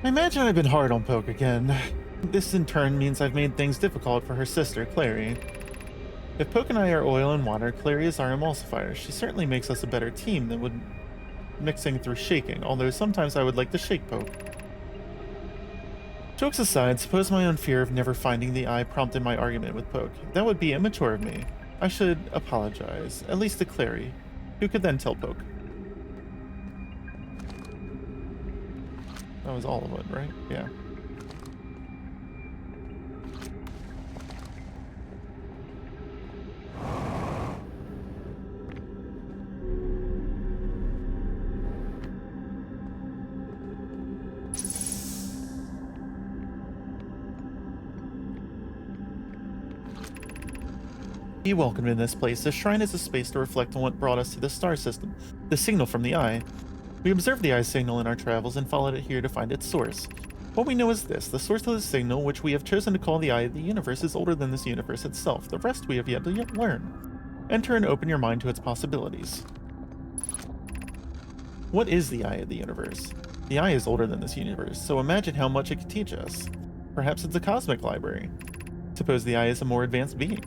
I imagine I've been hard on Poke again. This in turn means I've made things difficult for her sister, Clary. If Poke and I are oil and water, Clary is our emulsifier. She certainly makes us a better team than would mixing through shaking, although sometimes I would like to shake Poke. Jokes aside, suppose my own fear of never finding the eye prompted my argument with Poke. That would be immature of me. I should apologize, at least to Clary, who could then tell Poke. That was all of it, right? Yeah. Be welcome in this place. The shrine is a space to reflect on what brought us to the star system, the signal from the eye. We observed the eye's signal in our travels and followed it here to find its source. What we know is this: the source of the signal, which we have chosen to call the eye of the universe, is older than this universe itself. The rest we have yet to learn. Enter and open your mind to its possibilities. What is the eye of the universe? The eye is older than this universe, so imagine how much it could teach us. Perhaps it's a cosmic library. Suppose the eye is a more advanced being.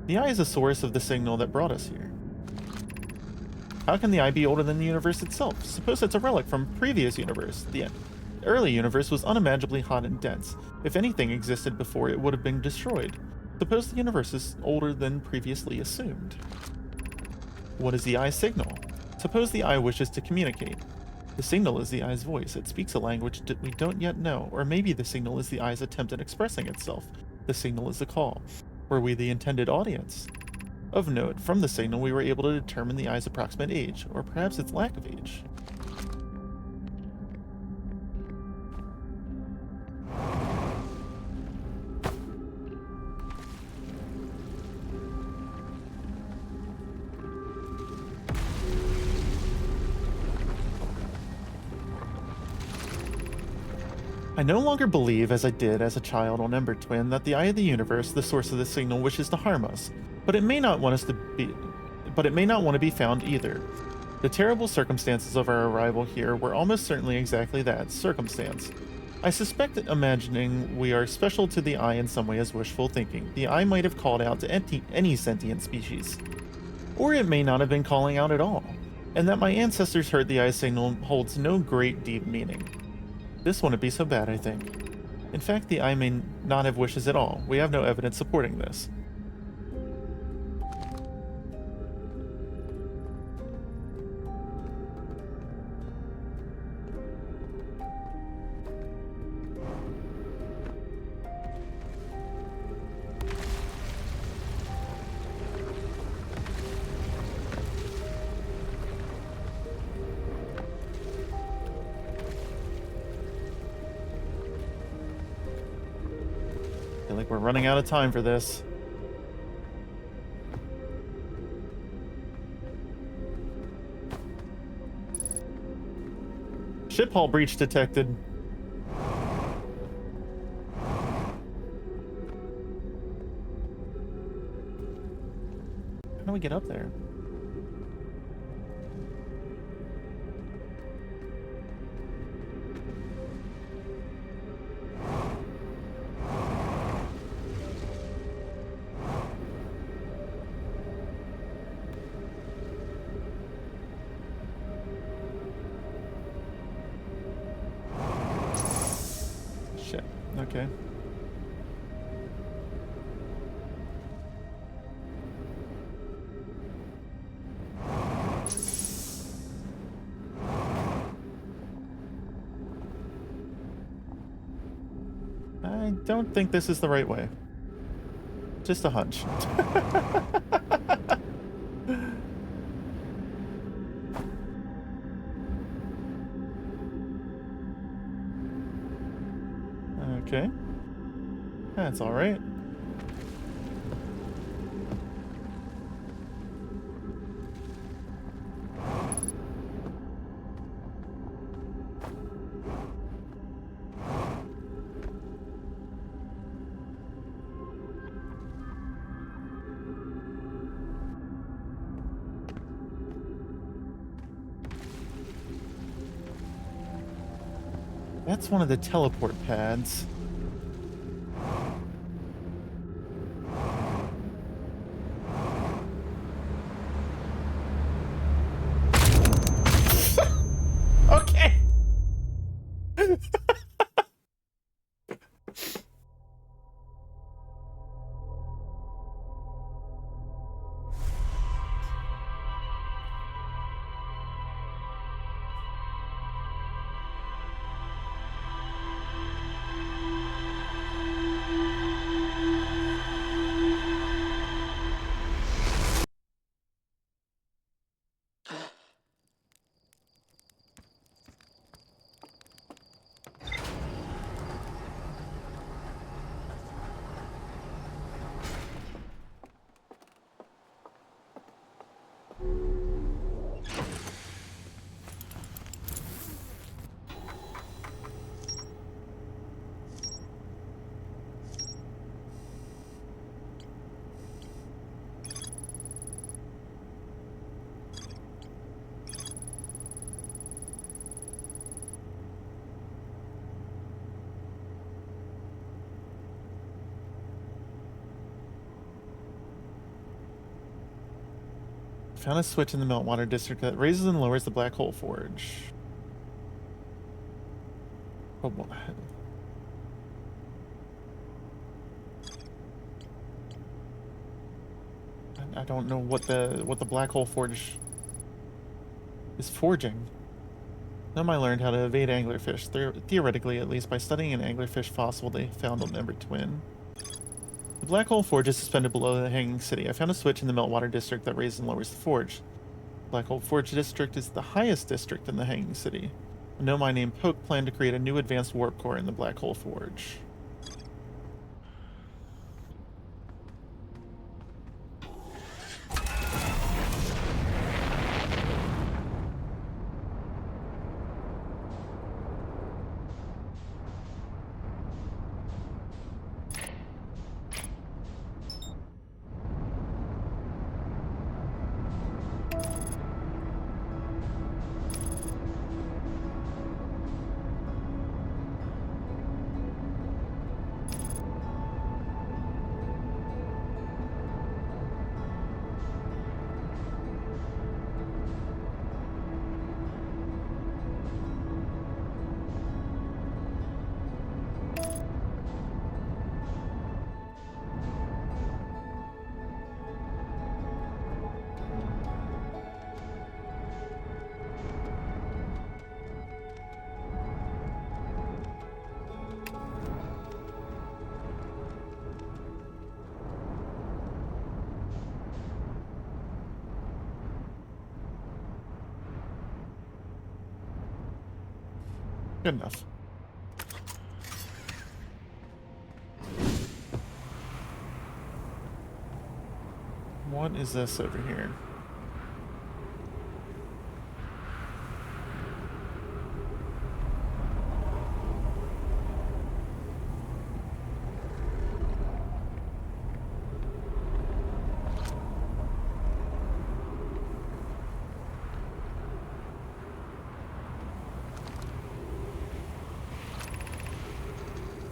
The eye is a source of the signal that brought us here. How can the eye be older than the universe itself? Suppose it's a relic from a previous universe. The early universe was unimaginably hot and dense. If anything existed before, it would have been destroyed. Suppose the universe is older than previously assumed. What is the eye's signal? Suppose the eye wishes to communicate. The signal is the eye's voice. It speaks a language that we don't yet know. Or maybe the signal is the eye's attempt at expressing itself. The signal is a call. Were we the intended audience? Of note, from the signal we were able to determine the eye's approximate age, or perhaps its lack of age. I no longer believe, as I did as a child on Ember Twin, that the eye of the universe, the source of the signal, wishes to harm us, but it may not want to be found either. The terrible circumstances of our arrival here were almost certainly exactly that, circumstance. I suspect that imagining we are special to the eye in some way is wishful thinking. The eye might have called out to any sentient species, or it may not have been calling out at all, and that my ancestors heard the eye's signal holds no great deep meaning. This wouldn't be so bad, I think. In fact, the eye may not have wishes at all. We have no evidence supporting this. I feel like we're running out of time for this. Ship hull breach detected. do we get up there? Shit. Okay. I don't think this is the right way. Just a hunch. Okay. That's all right. That's one of the teleport pads. Okay. Found a switch in the Meltwater district that raises and lowers the Black Hole Forge. Oh, boy. I don't know what the Black Hole Forge is forging. Them I learned how to evade anglerfish, theoretically at least, by studying an anglerfish fossil they found on Twin. The Black Hole Forge is suspended below the Hanging City. I found a switch in the Meltwater district that raises and lowers the forge. Black Hole Forge district is the highest district in the Hanging City. A gnome named Poke planned to create a new advanced warp core in the Black Hole Forge. Good enough. What is this over here?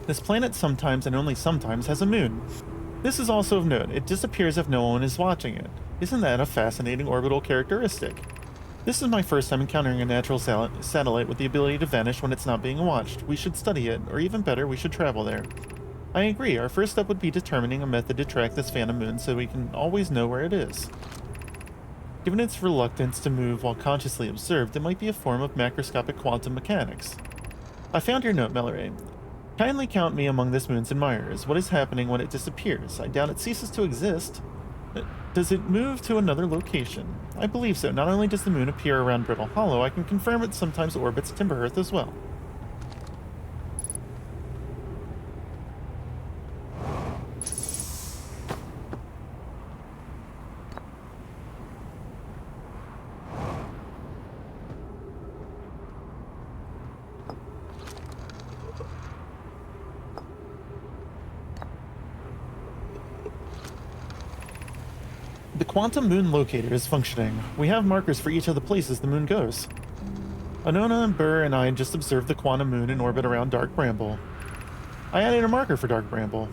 This planet sometimes and only sometimes has a moon. This is also of note. It disappears if no one is watching it. Isn't that a fascinating orbital characteristic? This is my first time encountering a natural satellite with the ability to vanish when it's not being watched. We should study it, or even better, we should travel there. I agree. Our first step would be determining a method to track this phantom moon so we can always know where it is. Given its reluctance to move while consciously observed, it might be a form of macroscopic quantum mechanics. I found your note, Melloray. Kindly count me among this moon's admirers. What is happening when it disappears? I doubt it ceases to exist. Does it move to another location? I believe so. Not only does the moon appear around Brittle Hollow, I can confirm it sometimes orbits Timber Earth as well. The quantum moon locator is functioning. We have markers for each of the places the moon goes. Anona and Burr and I just observed the quantum moon in orbit around Dark Bramble. I added a marker for Dark Bramble.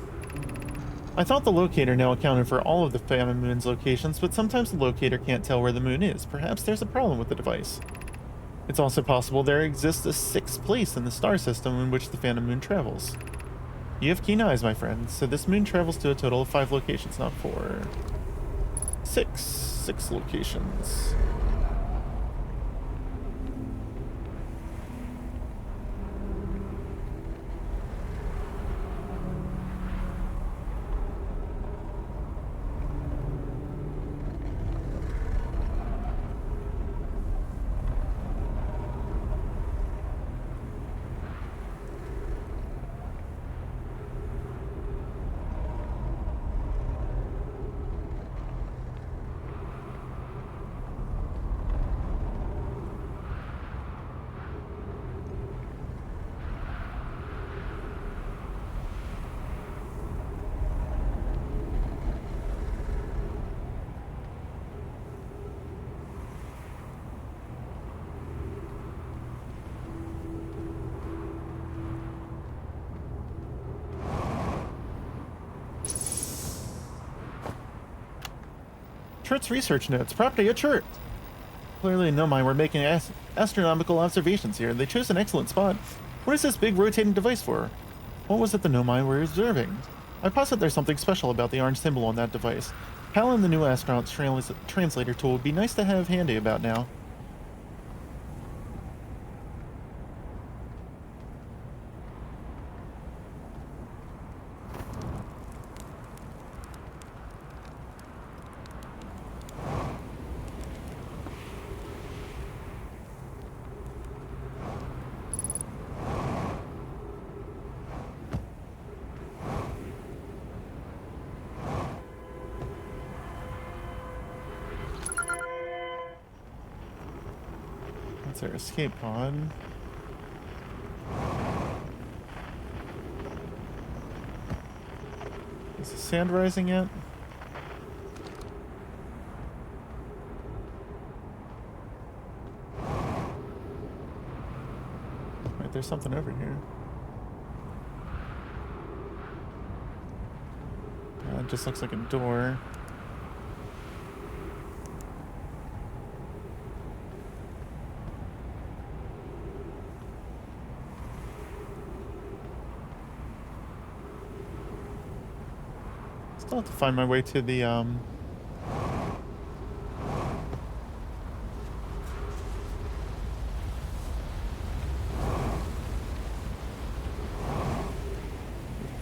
I thought the locator now accounted for all of the Phantom Moon's locations, but sometimes the locator can't tell where the moon is. Perhaps there's a problem with the device. It's also possible there exists a sixth place in the star system in which the Phantom Moon travels. You have keen eyes, my friend, so this moon travels to a total of 5 locations, not 4. 6 locations. Churt's research notes. Property at Churt. Clearly, no mind. We're making astronomical observations here. They chose an excellent spot. What is this big rotating device for? What was it the Nomai were observing? I posit there's something special about the orange symbol on that device. Hal and the new astronaut's translator tool would be nice to have handy about now. That's our escape pod. Is the sand rising yet? Wait, there's something over here. It just looks like a door. Still have to find my way to the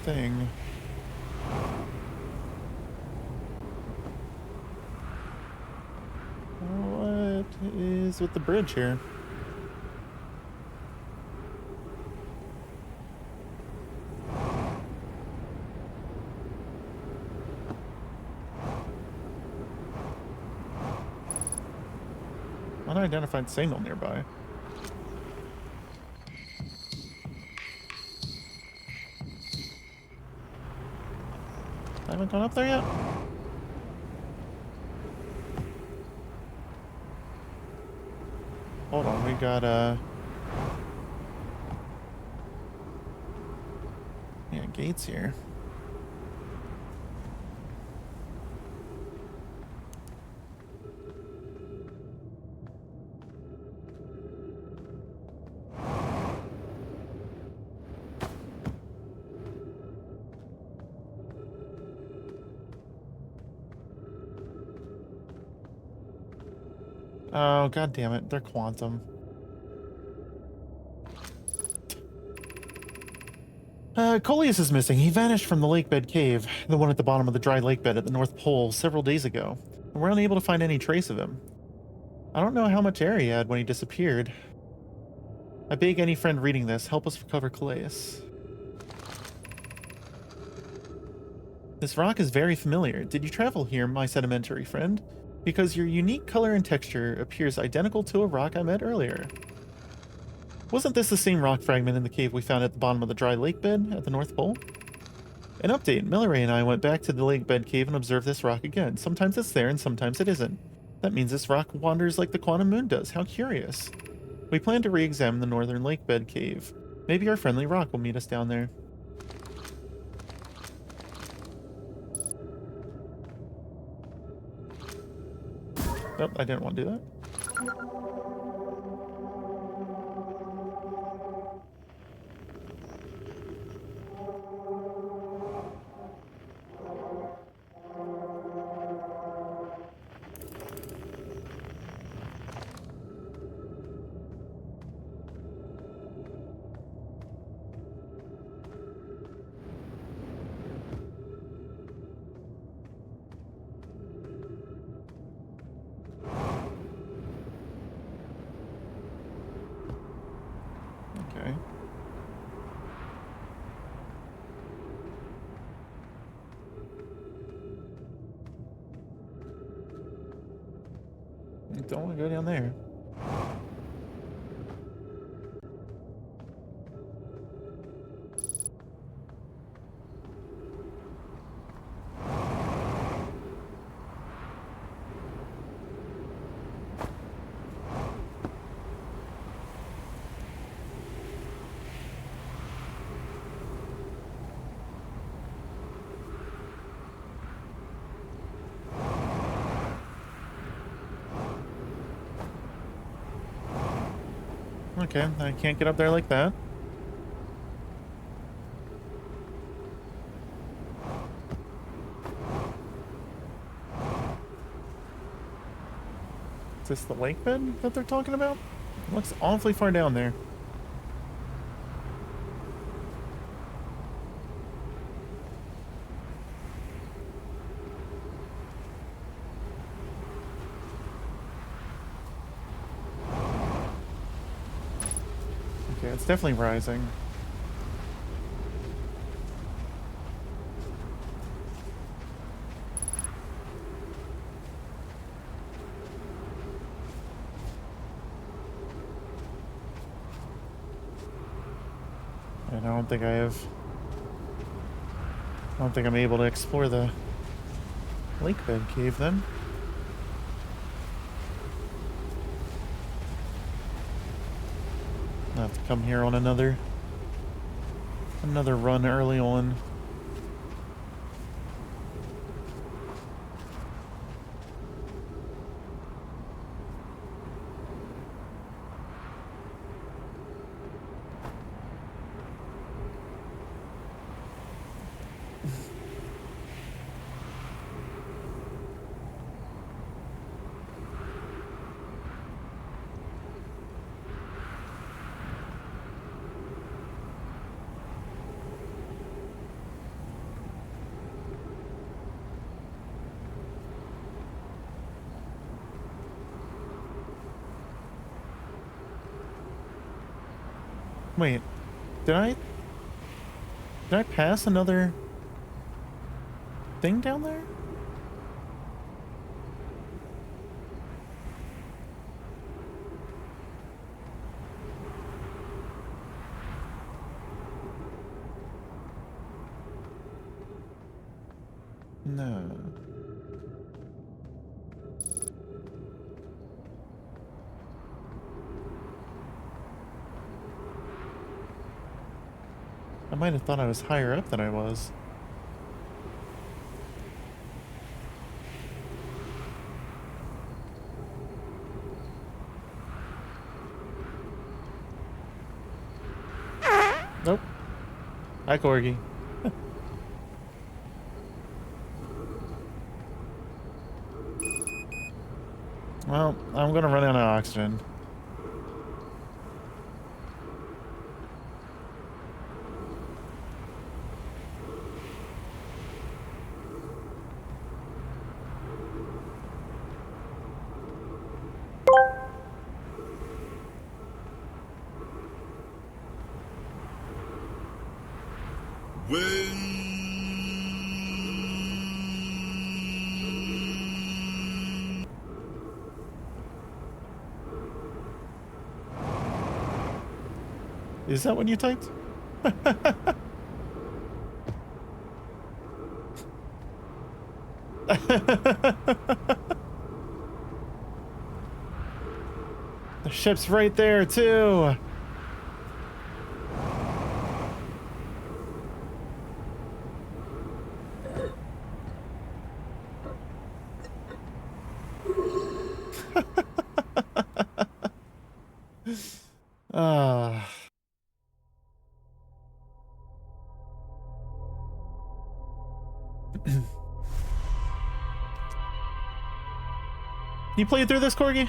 thing. What is with the bridge here? Unidentified signal nearby. I haven't gone up there yet. Hold on, we got Yeah, gates here. Oh, god damn it. They're quantum. Coleus is missing. He vanished from the lakebed cave, the one at the bottom of the dry lakebed at the North Pole, several days ago. We're unable to find any trace of him. I don't know how much air he had when he disappeared. I beg any friend reading this, help us recover Coleus. This rock is very familiar. Did you travel here, my sedimentary friend? Because your unique color and texture appears identical to a rock I met earlier. Wasn't this the same rock fragment in the cave we found at the bottom of the dry lake bed at the North Pole? An update. Milleray and I went back to the lake bed cave and observed this rock again. Sometimes it's there and sometimes it isn't. That means this rock wanders like the quantum moon does. How curious. We plan to re-examine the northern lake bed cave. Maybe our friendly rock will meet us down there. Nope, I didn't want to do that. Okay. Don't want to go down there. Okay, I can't get up there like that. Is this the lake bed that they're talking about? It looks awfully far down there. Okay, it's definitely rising. And I don't think I'm able to explore the lake bed cave then. I'll have to come here on another run early on. Wait, did I pass another thing down there? No. might have thought I was higher up than I was. Nope. Hi, Corgi. Well, I'm gonna run out of oxygen. Is that what you typed? The ship's right there, too. Ah. You played through this, Corgi?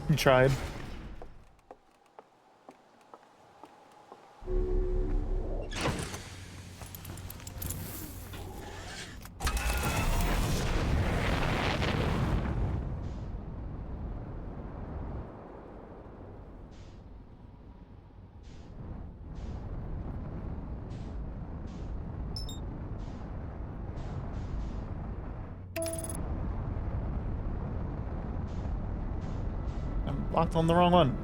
You tried. I'm locked on the wrong one.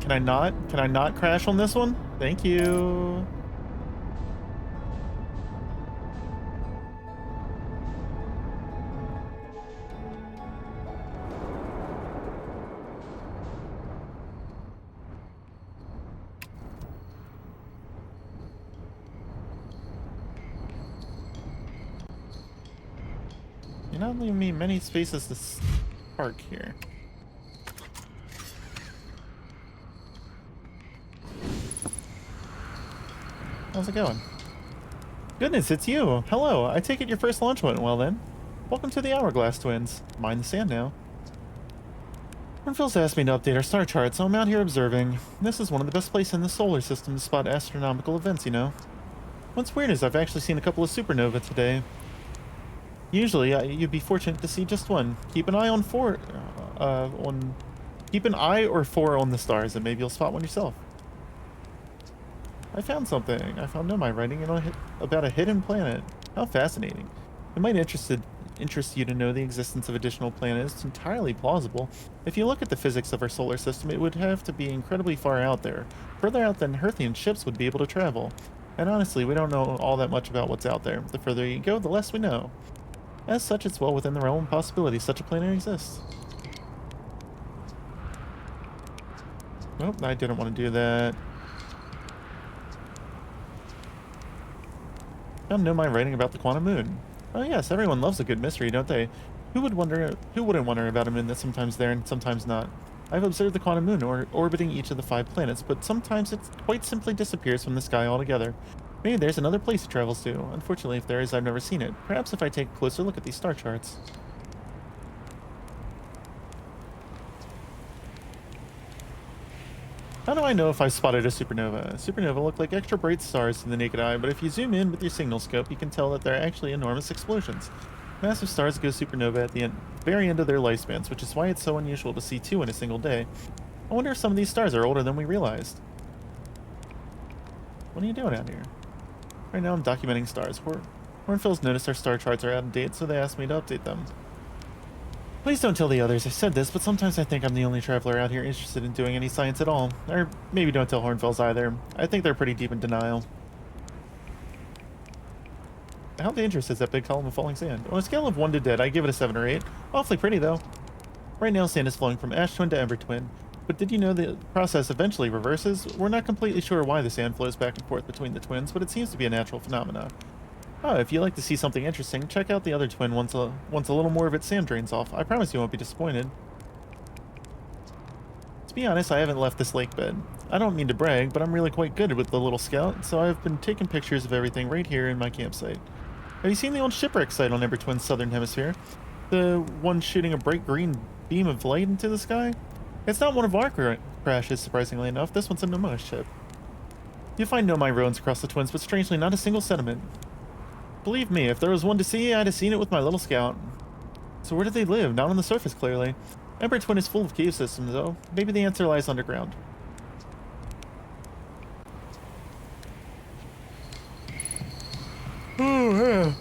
Can I not? Can I not crash on this one? Thank you. You're not leaving me many spaces to park here. How's it going? Goodness, it's you. Hello. I take it your first launch went well then. Welcome to the Hourglass Twins. Mind the sand now. Phil's asked me to update our star chart, so I'm out here observing. This is one of the best places in the solar system to spot astronomical events, you know. What's weird is I've actually seen a couple of supernova today. Usually, you'd be fortunate to see just one. Keep an eye on keep an eye or four on the stars, and maybe you'll spot one yourself. I found something. I found my writing about a hidden planet. How fascinating. It might interest you to know the existence of additional planets. It's entirely plausible. If you look at the physics of our solar system, it would have to be incredibly far out there. Further out than Earthian ships would be able to travel. And honestly, we don't know all that much about what's out there. The further you go, the less we know. As such, it's well within the realm of possibility such a planet exists. Nope, I didn't want to do that. I know my writing about the quantum moon. Oh yes, everyone loves a good mystery, don't they? Who wouldn't wonder about a moon that's sometimes there and sometimes not? I've observed the quantum moon orbiting each of the 5 planets, but sometimes it quite simply disappears from the sky altogether. Maybe there's another place it travels to. Unfortunately, if there is, I've never seen it. Perhaps if I take a closer look at these star charts. How do I know if I spotted a supernova? Supernova look like extra bright stars to the naked eye, but if you zoom in with your signal scope, you can tell that they're actually enormous explosions. Massive stars go supernova at the very end of their lifespans, which is why it's so unusual to see 2 in a single day. I wonder if some of these stars are older than we realized. What are you doing out here? Right now I'm documenting stars. Hornfills noticed our star charts are out of date, so they asked me to update them. Please don't tell the others I said this, but sometimes I think I'm the only traveler out here interested in doing any science at all. Or maybe don't tell Hornfills either. I think they're pretty deep in denial. How dangerous is that big column of falling sand? On a scale of 1 to dead, I give it a 7 or 8. Awfully pretty, though. Right now, sand is flowing from ash twin to ember twin. But did you know the process eventually reverses? We're not completely sure why the sand flows back and forth between the twins, but it seems to be a natural phenomenon. Oh, if you'd like to see something interesting, check out the other twin once a little more of its sand drains off. I promise you won't be disappointed. To be honest, I haven't left this lake bed. I don't mean to brag, but I'm really quite good with the little scout, so I've been taking pictures of everything right here in my campsite. Have you seen the old shipwreck site on Ember Twin's southern hemisphere? The one shooting a bright green beam of light into the sky? It's not one of our crashes, surprisingly enough. This one's a Nomai ship. You find Nomai ruins across the twins, but strangely not a single sediment. Believe me, if there was one to see, I'd have seen it with my little scout. So where do they live? Not on the surface, clearly. Ember Twin is full of cave systems, though. Maybe the answer lies underground. Oh, yeah.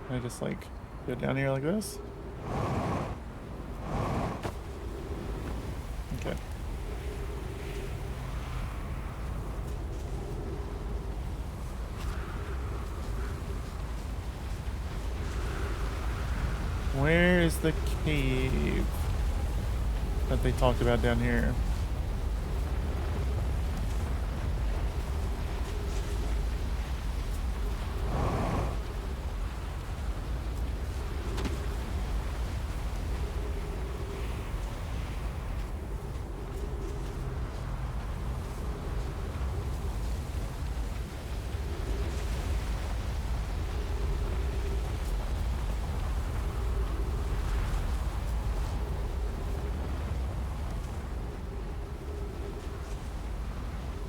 I just like go down here like this? Okay. Where is the cave that they talked about down here?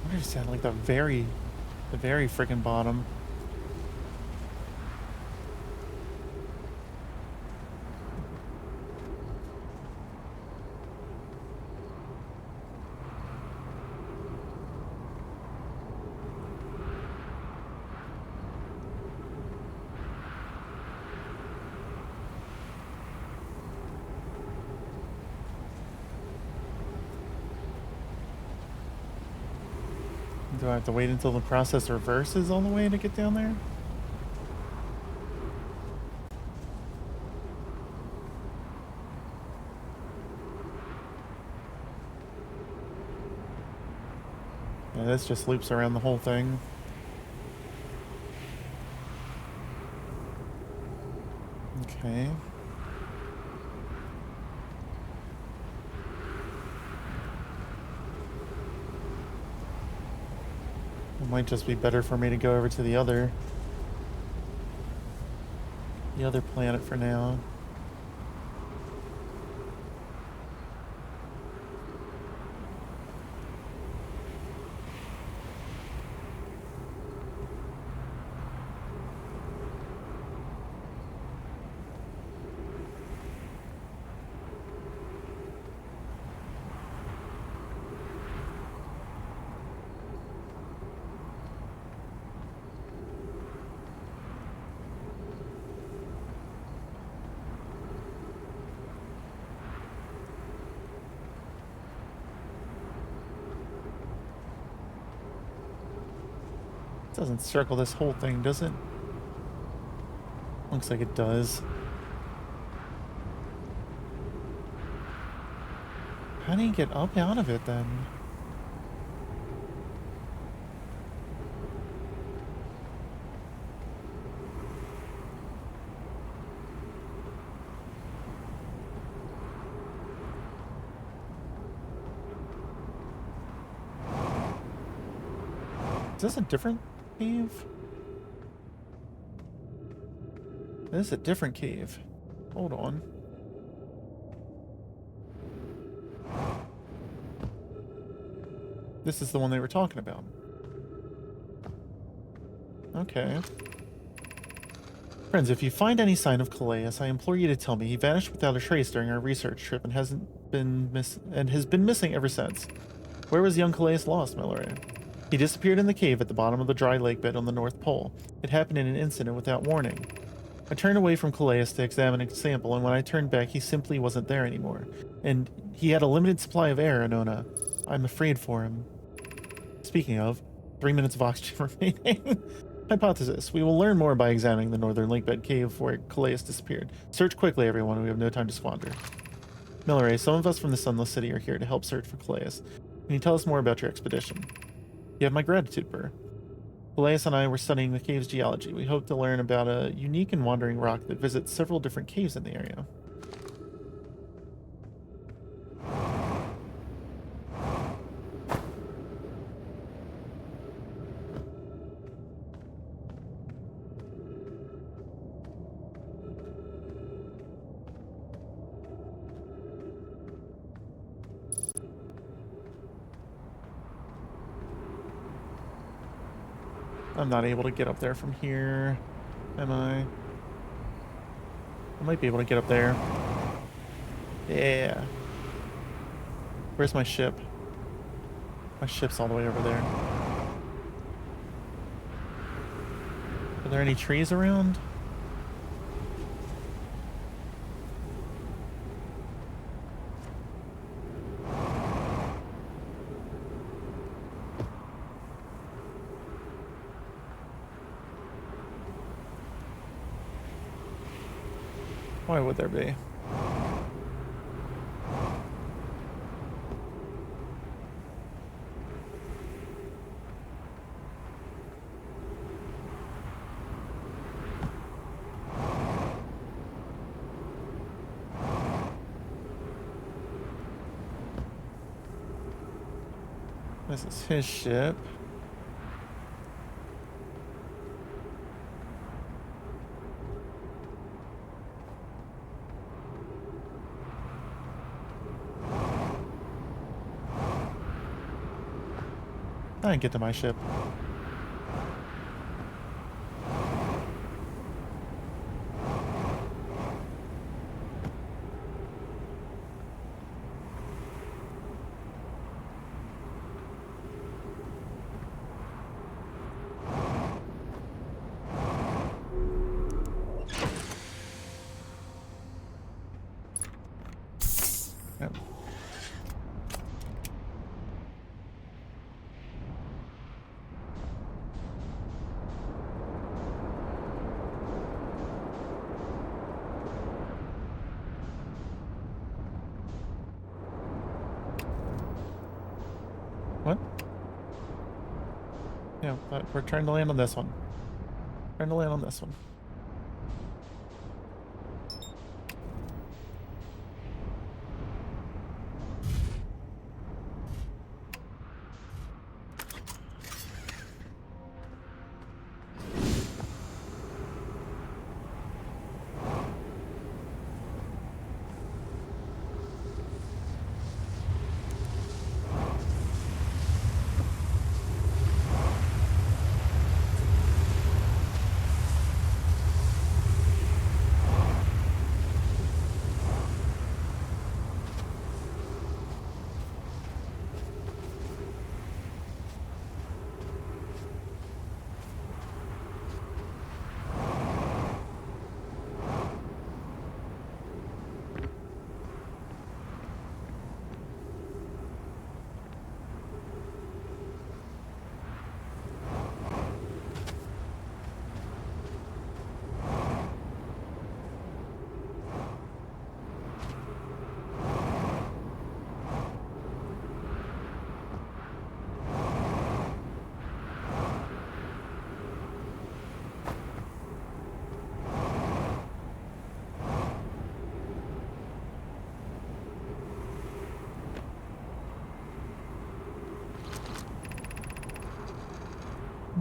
I understand, like the very freaking bottom. Do I have to wait until the process reverses all the way to get down there? Yeah, this just loops around the whole thing. Okay. It might just be better for me to go over to the other planet for now. Doesn't circle this whole thing, does it? Looks like it does. How do you get up out of it then? Is this a different cave? This is a different cave. Hold on. This is the one they were talking about. Okay. Friends, if you find any sign of Calais, I implore you to tell me. He vanished without a trace during our research trip and has been missing ever since. Where was young Calais lost, Mallory? He disappeared in the cave at the bottom of the dry lake bed on the North Pole. It happened in an instant without warning. I turned away from Calais to examine a sample, and when I turned back, he simply wasn't there anymore. And he had a limited supply of air, Anona. I'm afraid for him. Speaking of, 3 minutes of oxygen remaining. Hypothesis. We will learn more by examining the northern lakebed cave where Calais disappeared. Search quickly, everyone. We have no time to squander. Milleray, some of us from the Sunless City are here to help search for Calais. Can you tell us more about your expedition? You have my gratitude, Burr. Calais and I were studying the cave's geology. We hope to learn about a unique and wandering rock that visits several different caves in the area. I'm not able to get up there from here, am I? I might be able to get up there. Yeah. Where's my ship? My ship's all the way over there. Are there any trees around? Why would there be? This is his ship. I didn't get to my ship. Yep. What? Yeah, but we're trying to land on this one. Trying to land on this one.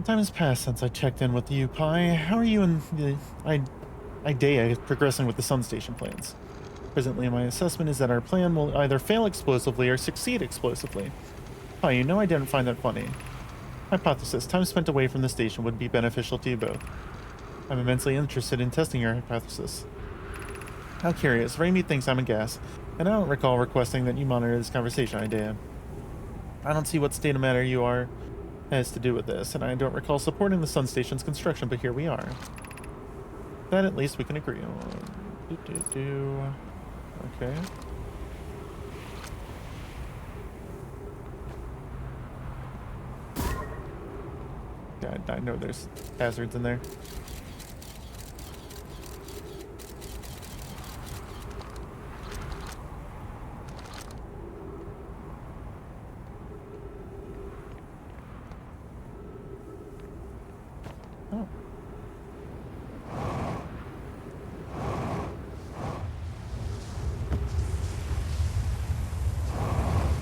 Time has passed since I checked in with you, Pi. How are you and the Idea progressing with the Sun Station plans? Presently, my assessment is that our plan will either fail explosively or succeed explosively. Pi, you know I didn't find that funny. Hypothesis. Time spent away from the station would be beneficial to you both. I'm immensely interested in testing your hypothesis. How curious. Raimi thinks I'm a gas, and I don't recall requesting that you monitor this conversation, Idea. I don't see what state of matter you are has to do with this, and I don't recall supporting the Sun Station's construction, but here we are. That at least we can agree on. Okay. Yeah, I know there's hazards in there. Oh.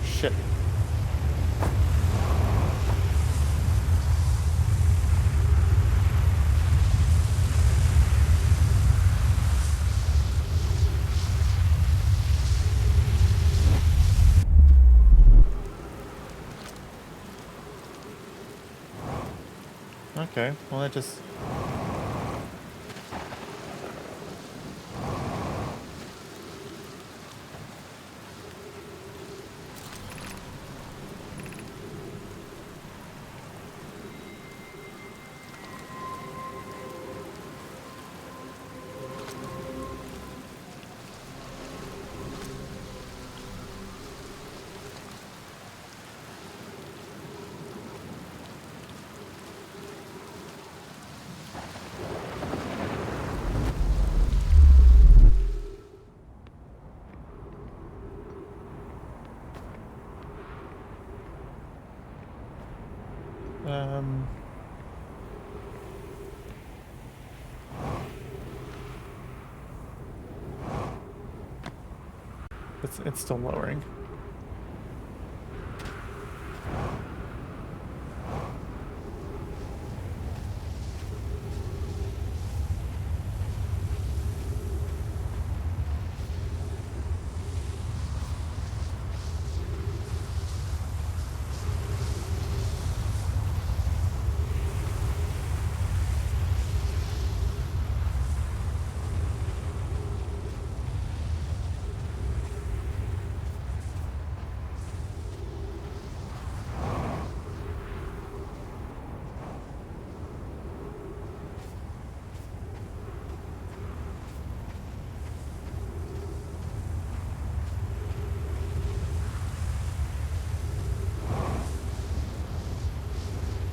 Shit. Okay, well that just... It's still lowering.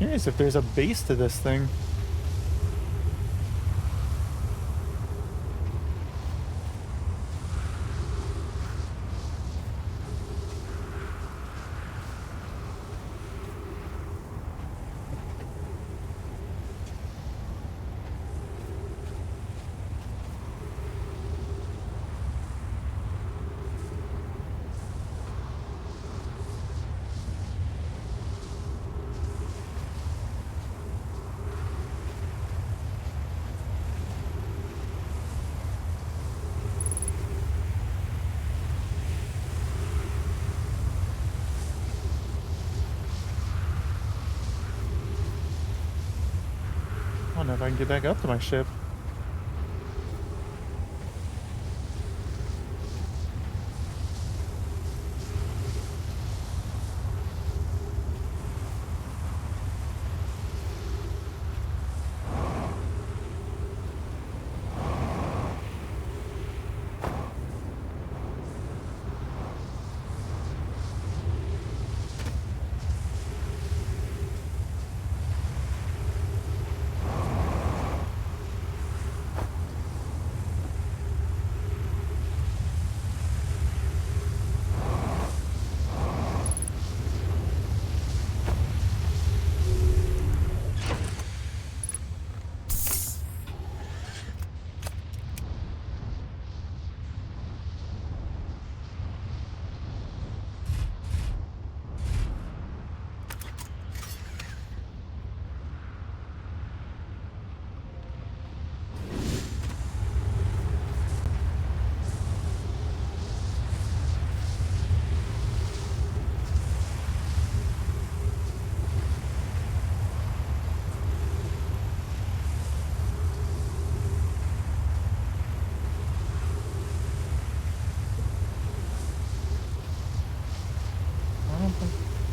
Curious if there's a base to this thing. I don't know if I can get back up to my ship.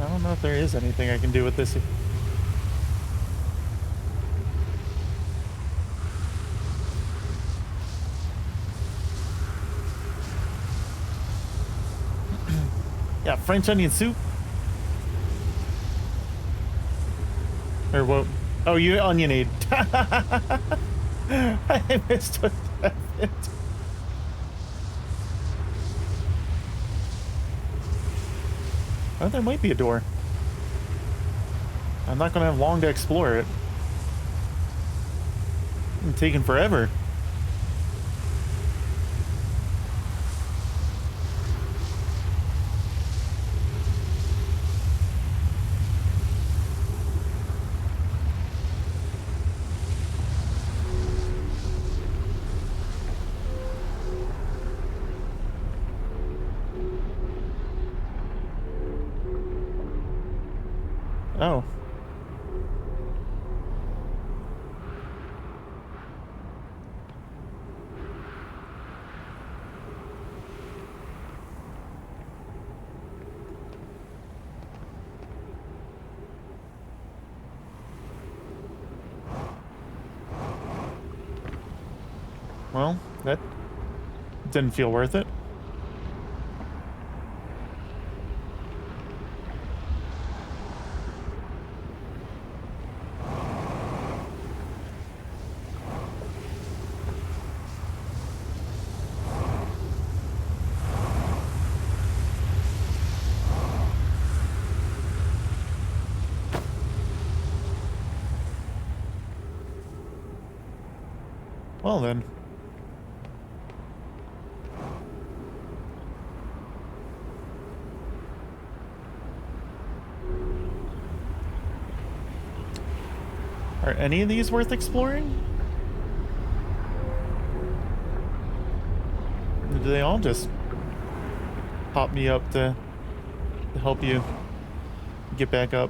I don't know if there is anything I can do with this. Yeah, French onion soup. Or what? Oh, you onionade. I mistook that bit. Oh, there might be a door. I'm not gonna have long to explore it. It's taking forever. Oh. Well, that didn't feel worth it. Well then. Are any of these worth exploring? Or do they all just pop me up to help you get back up?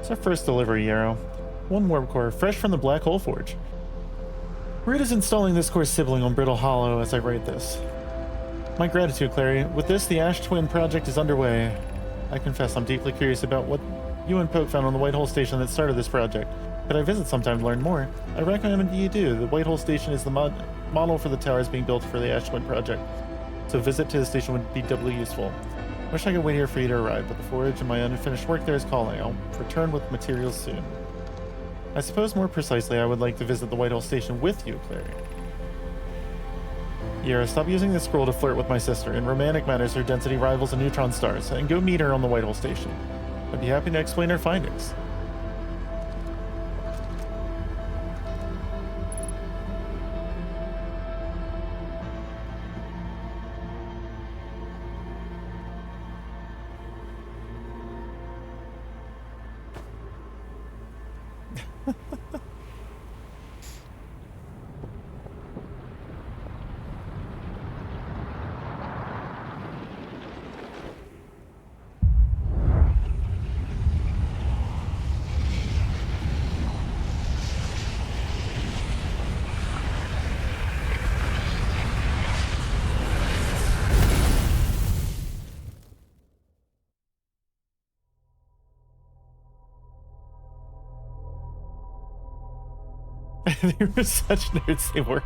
It's our first delivery, Yarrow. One warp core, fresh from the Black Hole Forge. Root is installing this core sibling on Brittle Hollow as I write this. My gratitude, Clary. With this, the Ash Twin project is underway. I confess I'm deeply curious about what you and Poke found on the White Hole Station that started this project. Could I visit sometime to learn more? I recommend you do. The White Hole Station is the model for the towers being built for the Ash Twin project, so a visit to the station would be doubly useful. Wish I could wait here for you to arrive, but the forge and my unfinished work there is calling. I'll return with materials soon. I suppose more precisely, I would like to visit the White Hole Station with you, Clary. Yara, stop using this scroll to flirt with my sister. In romantic matters, her density rivals a neutron stars, and go meet her on the White Hole Station. I'd be happy to explain her findings. They were such nerds, they were.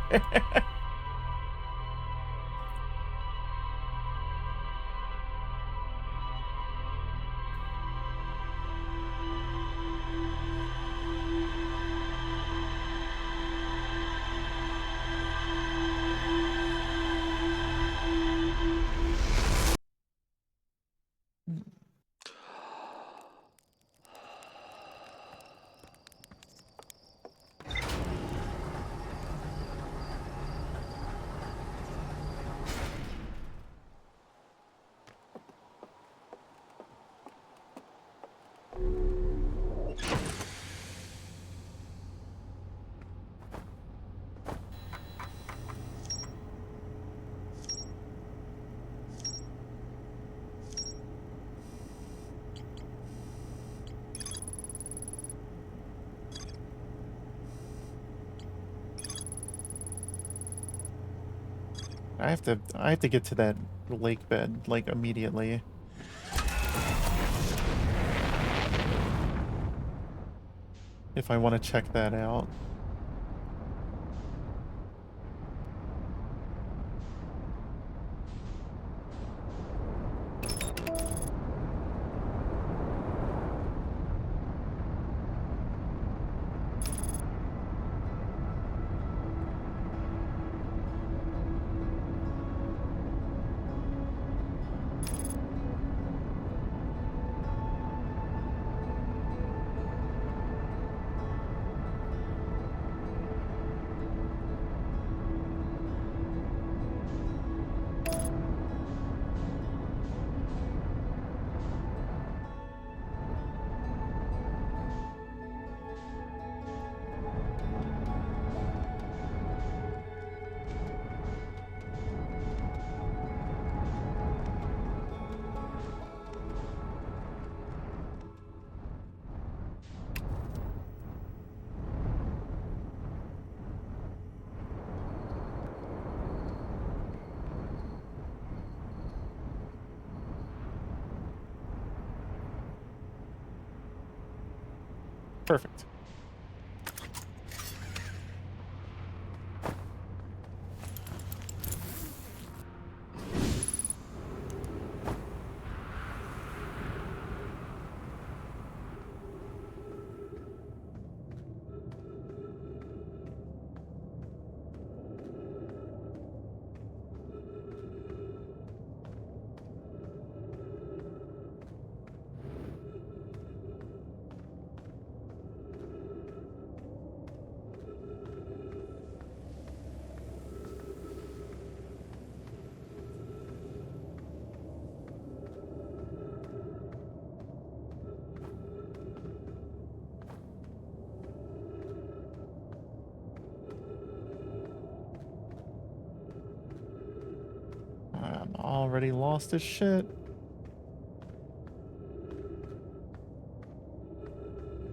I have to get to that lake bed like immediately. If I want to check that out. Perfect. I'm already lost as shit.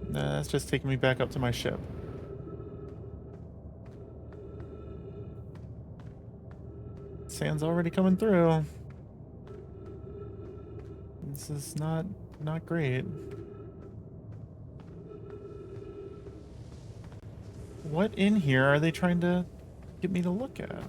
Nah, that's just taking me back up to my ship. Sand's already coming through. This is not great. What in here are they trying to get me to look at?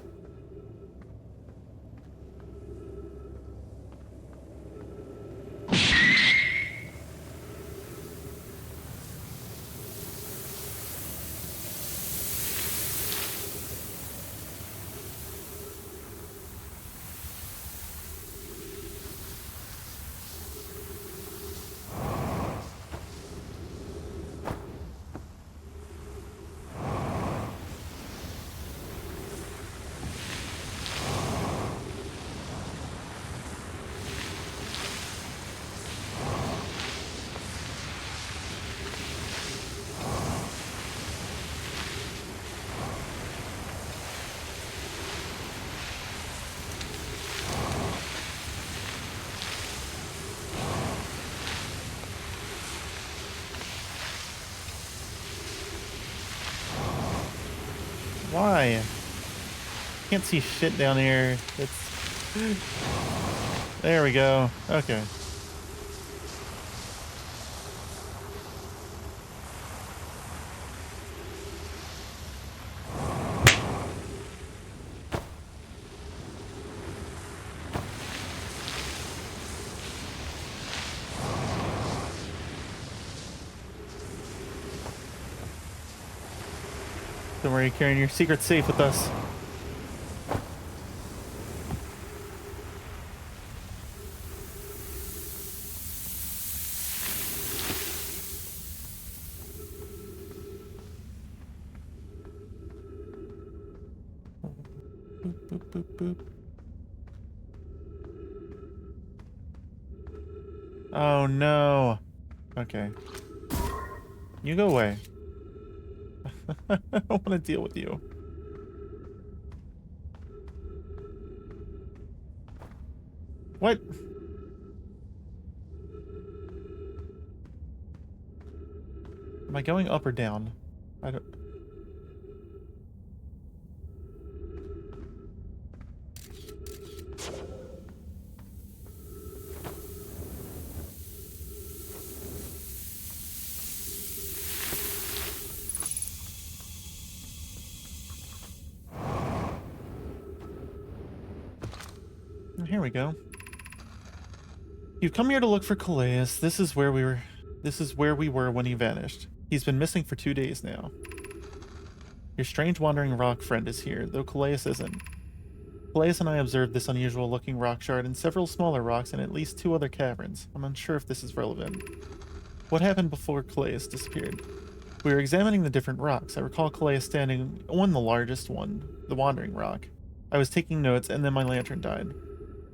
Why? Can't see shit down here. It's... There we go. Okay. Don't worry, carrying your secret safe with us. Boop, boop, boop, boop. Oh no. Okay. You go away. I don't want to deal with you. What? Am I going up or down? I don't... here we go. You've come here to look for Calais. This is where we were when he vanished. He's been missing for 2 days now. Your strange wandering rock friend is here, though Calais isn't. Calais and I observed this unusual looking rock shard and several smaller rocks and at least 2 other caverns. I'm unsure if this is relevant. What happened before Calais disappeared? We were examining the different rocks. I recall Calais standing on the largest one, the wandering rock. I was taking notes and then my lantern died.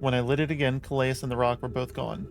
When I lit it again, Calais and the rock were both gone.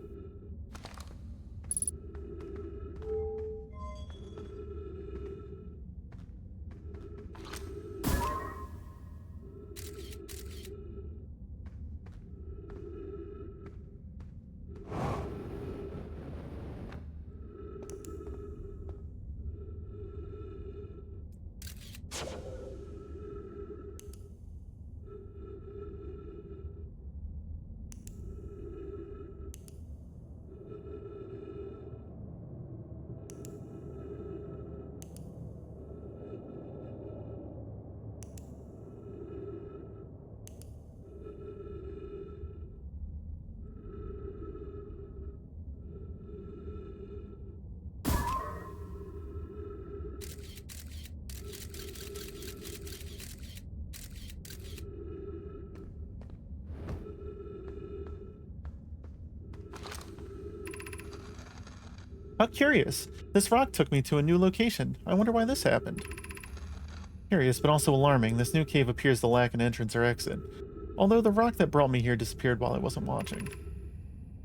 How curious. This rock took me to a new location. I wonder why this happened. Curious, but also alarming, this new cave appears to lack an entrance or exit. Although the rock that brought me here disappeared while I wasn't watching.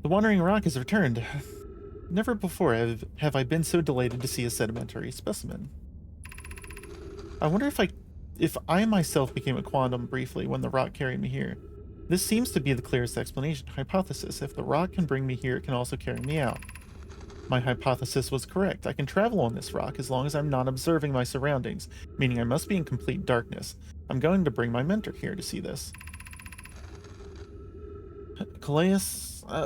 The wandering rock has returned. Never before have I been so delighted to see a sedimentary specimen. I wonder if I myself became a quantum briefly when the rock carried me here. This seems to be the clearest explanation. Hypothesis: if the rock can bring me here, it can also carry me out. My hypothesis was correct. I can travel on this rock as long as I'm not observing my surroundings, meaning I must be in complete darkness. I'm going to bring my mentor here to see this. Calais,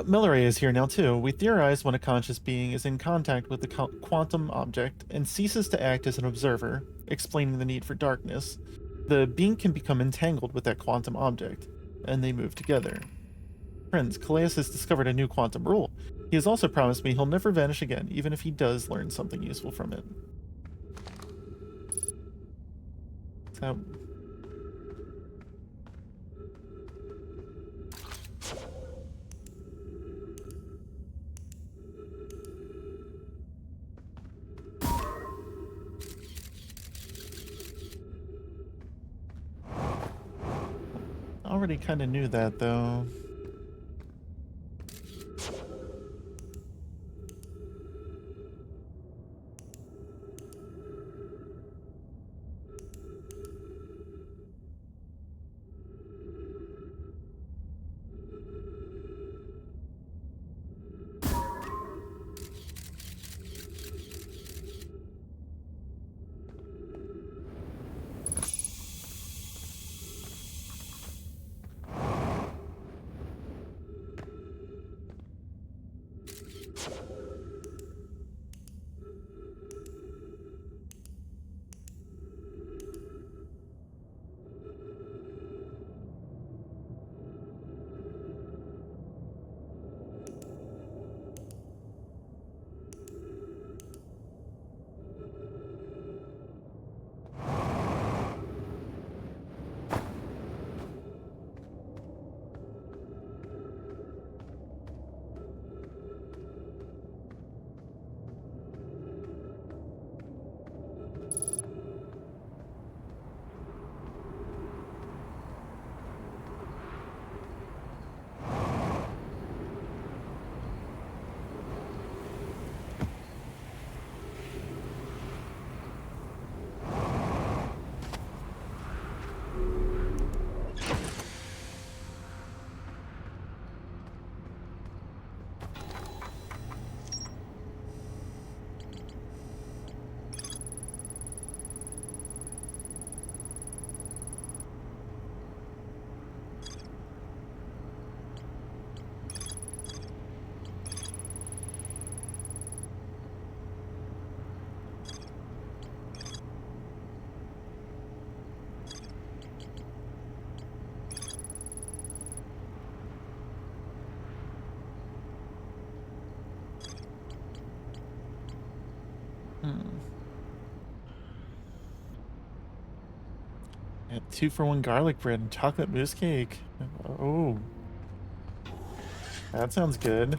Milleray is here now too. We theorize when a conscious being is in contact with the quantum object and ceases to act as an observer, explaining the need for darkness, the being can become entangled with that quantum object, and they move together. Friends, Calais has discovered a new quantum rule. He has also promised me he'll never vanish again, even if he does learn something useful from it. So... already kind of knew that, though. Yeah, 2-for-1 garlic bread and chocolate mousse cake. Oh, that sounds good.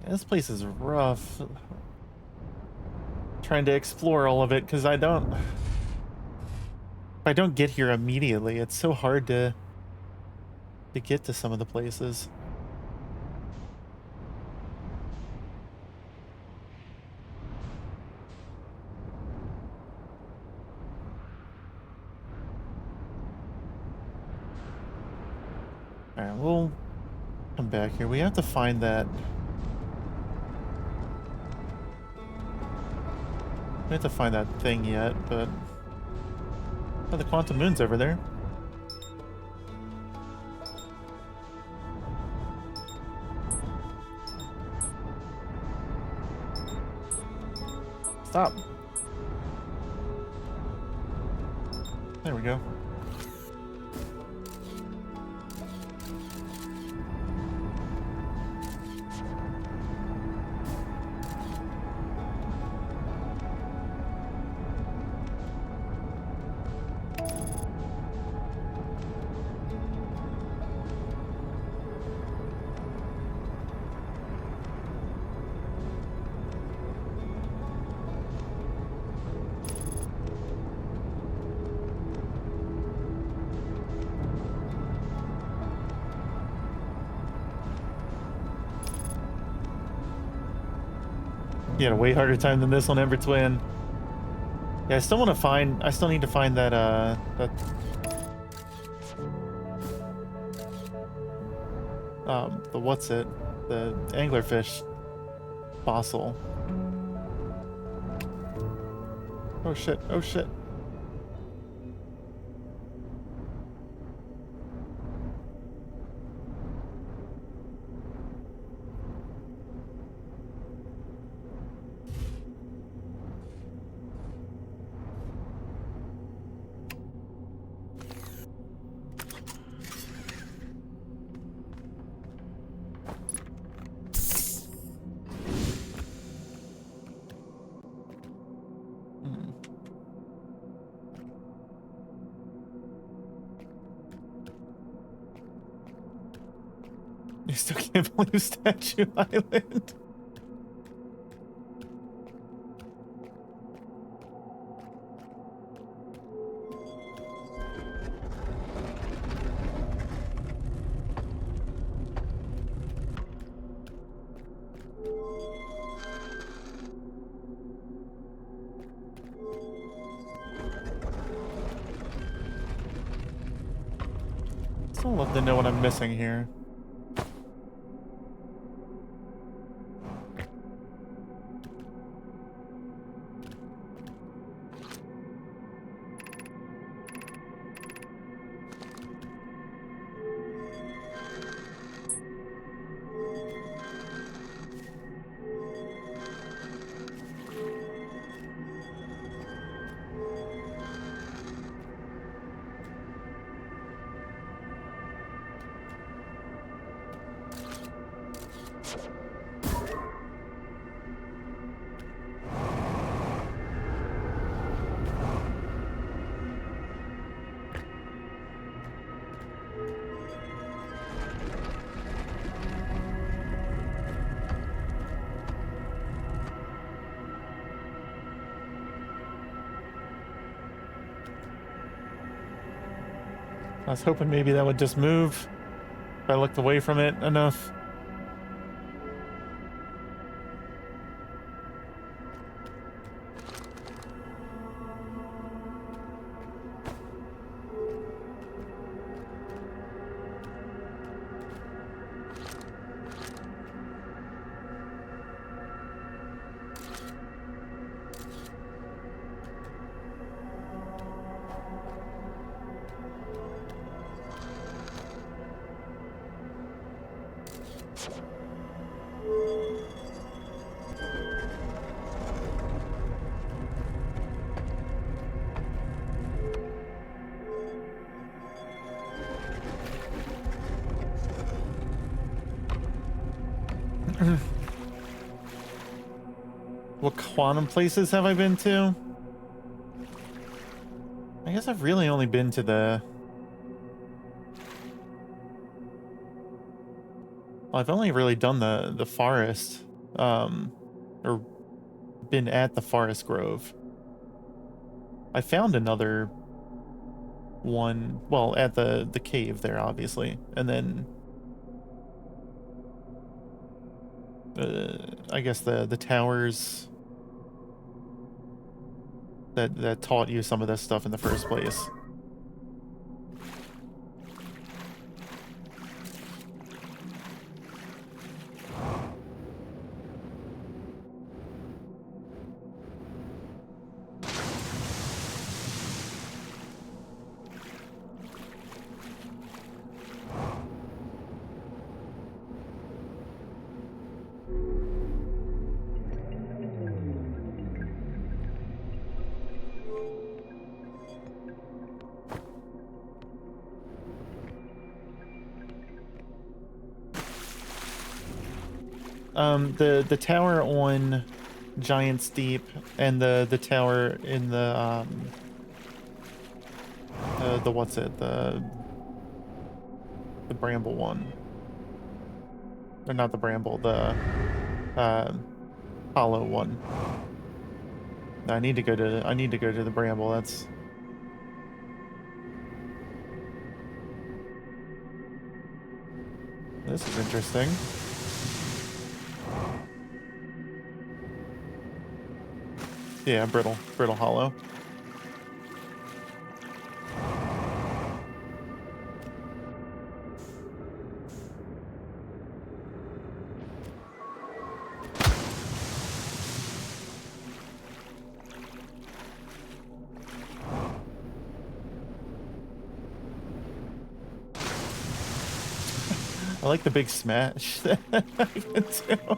This place is rough. Trying to explore all of it because if I don't get here immediately, it's so hard to get to some of the places. All right, we'll come back here. We have to find that. We have to find that thing yet, but oh, the quantum moon's over there. Stop. There we go. You had a way harder time than this on Ember Twin. Yeah, I still need to find that, the anglerfish fossil. Oh shit, oh shit. You still can't believe Statue Island. Still love to know what I'm missing here. I was hoping maybe that would just move if I looked away from it enough. What quantum places have I been to? I guess I've really only been to the... Well, I've only really done the forest, or been at the forest grove. I found another one, well, at the cave there, obviously, and then I guess the towers that taught you some of this stuff in the first place. The tower on Giant Steep and the tower in the what's it, the bramble one, or not the bramble, the hollow one. I need to go to the bramble. That's this is interesting. Yeah, brittle hollow. I like the big smash that I can do.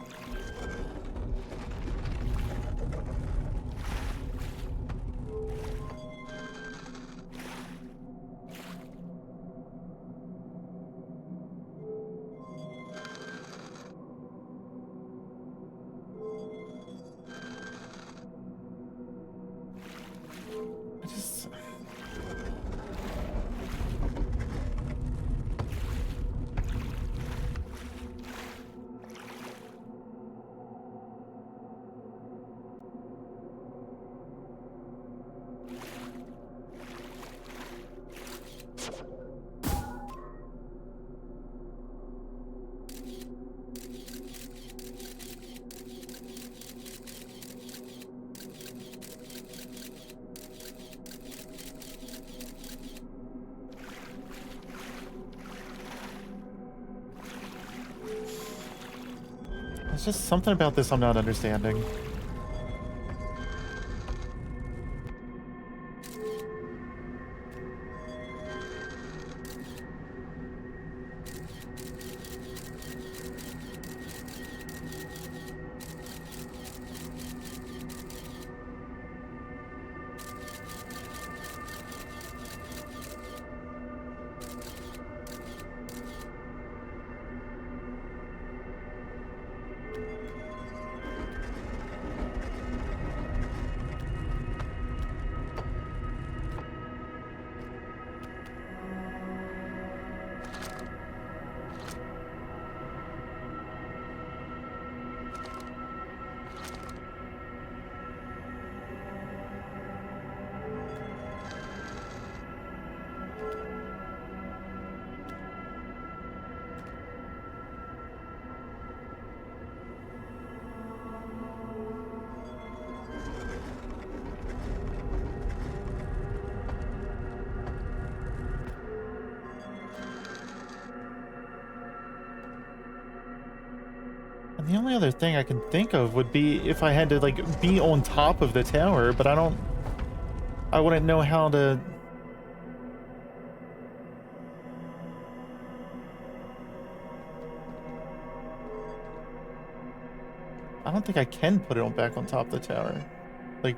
There's just something about this I'm not understanding. And the only other thing I can think of would be if I had to, like, be on top of the tower, but I wouldn't know how to... I don't think I can put it on back on top of the tower. Like,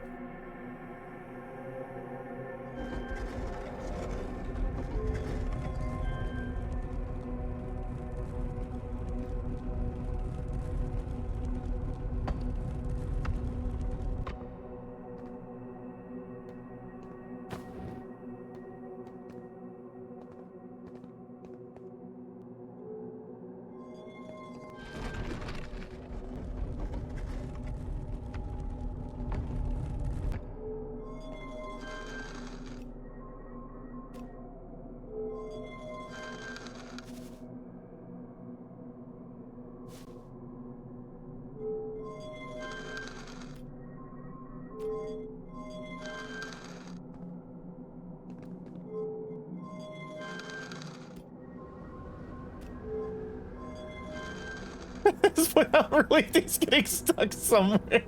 this point out really thinks getting stuck somewhere.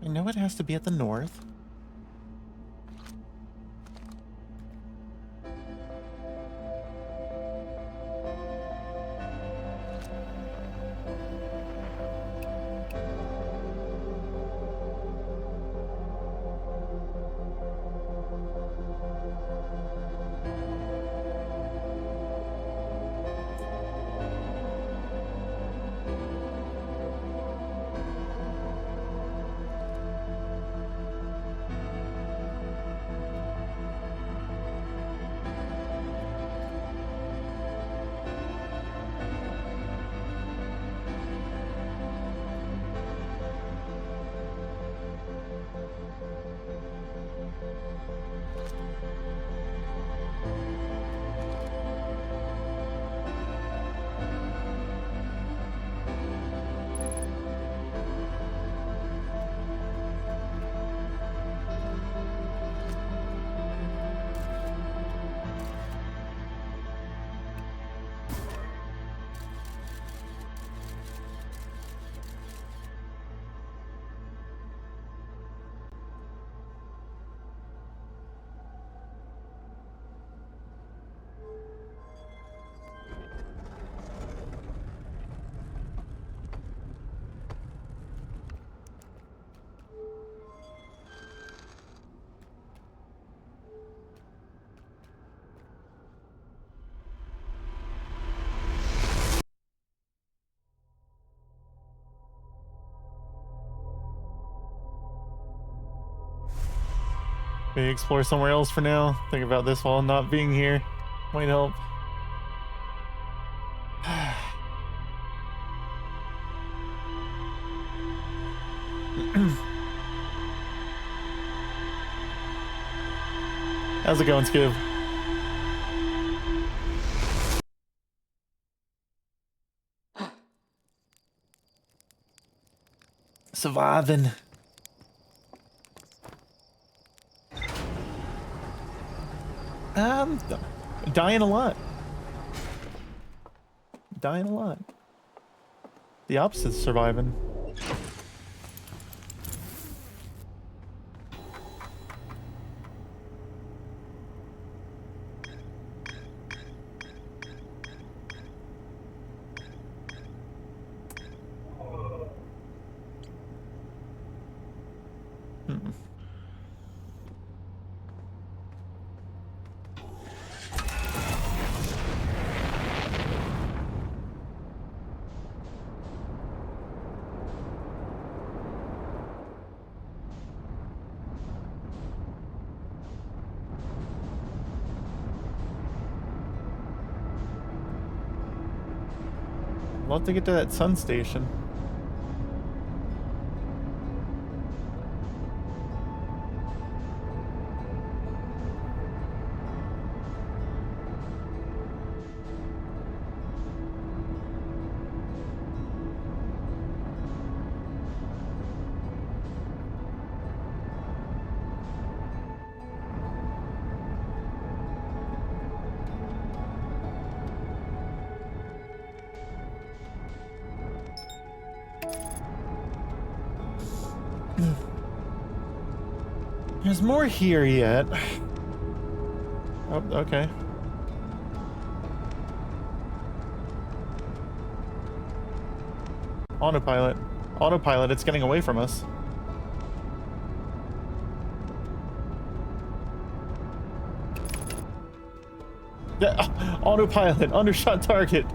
I know it has to be at the north. Maybe explore somewhere else for now. Think about this while not being here. Might help. How's it going, Skip? Surviving. Dying a lot. Dying a lot. The opposite's surviving. love to get to that sun station. There's more here yet. Oh, okay. Autopilot. Autopilot, it's getting away from us. Yeah, autopilot, undershot target.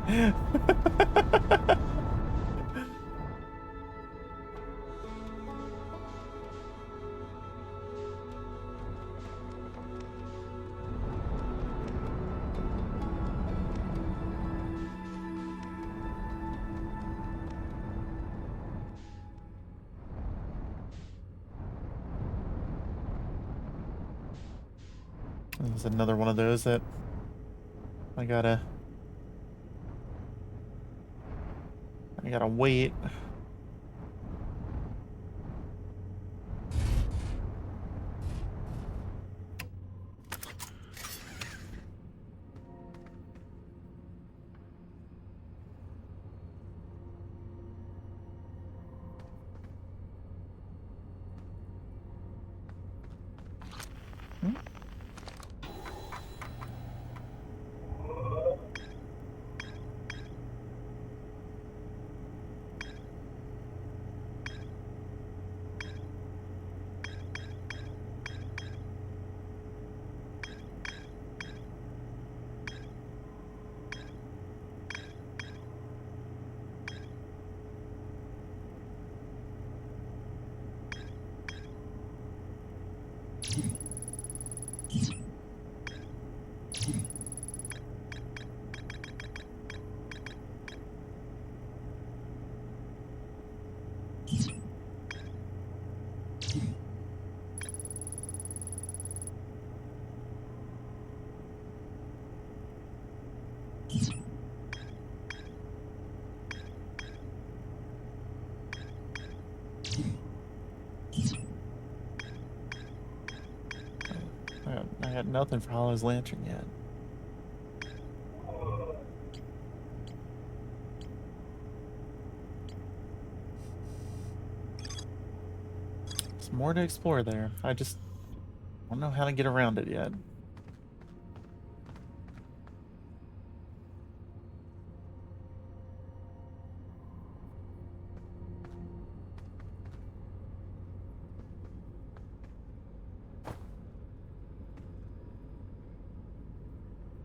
There's another one of those that I gotta wait. I got nothing for Hollow's Lantern yet. There's more to explore there. I just don't know how to get around it yet.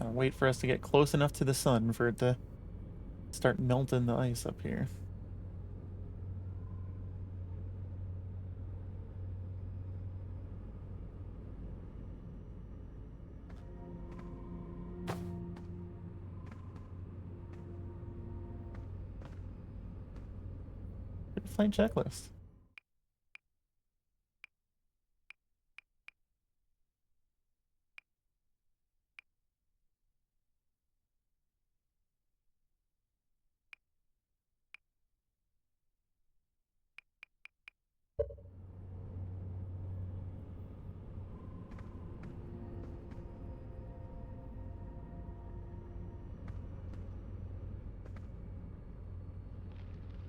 I'll wait for us to get close enough to the sun for it to start melting the ice up here. Good flight checklist.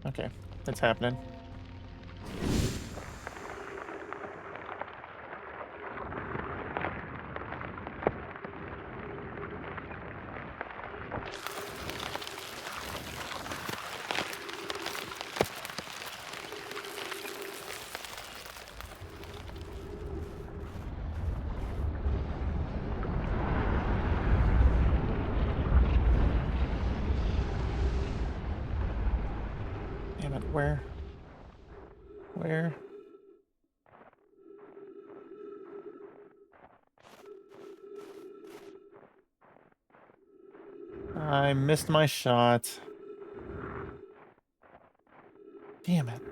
Okay, it's happening. Damn it, where? Where? I missed my shot. Damn it.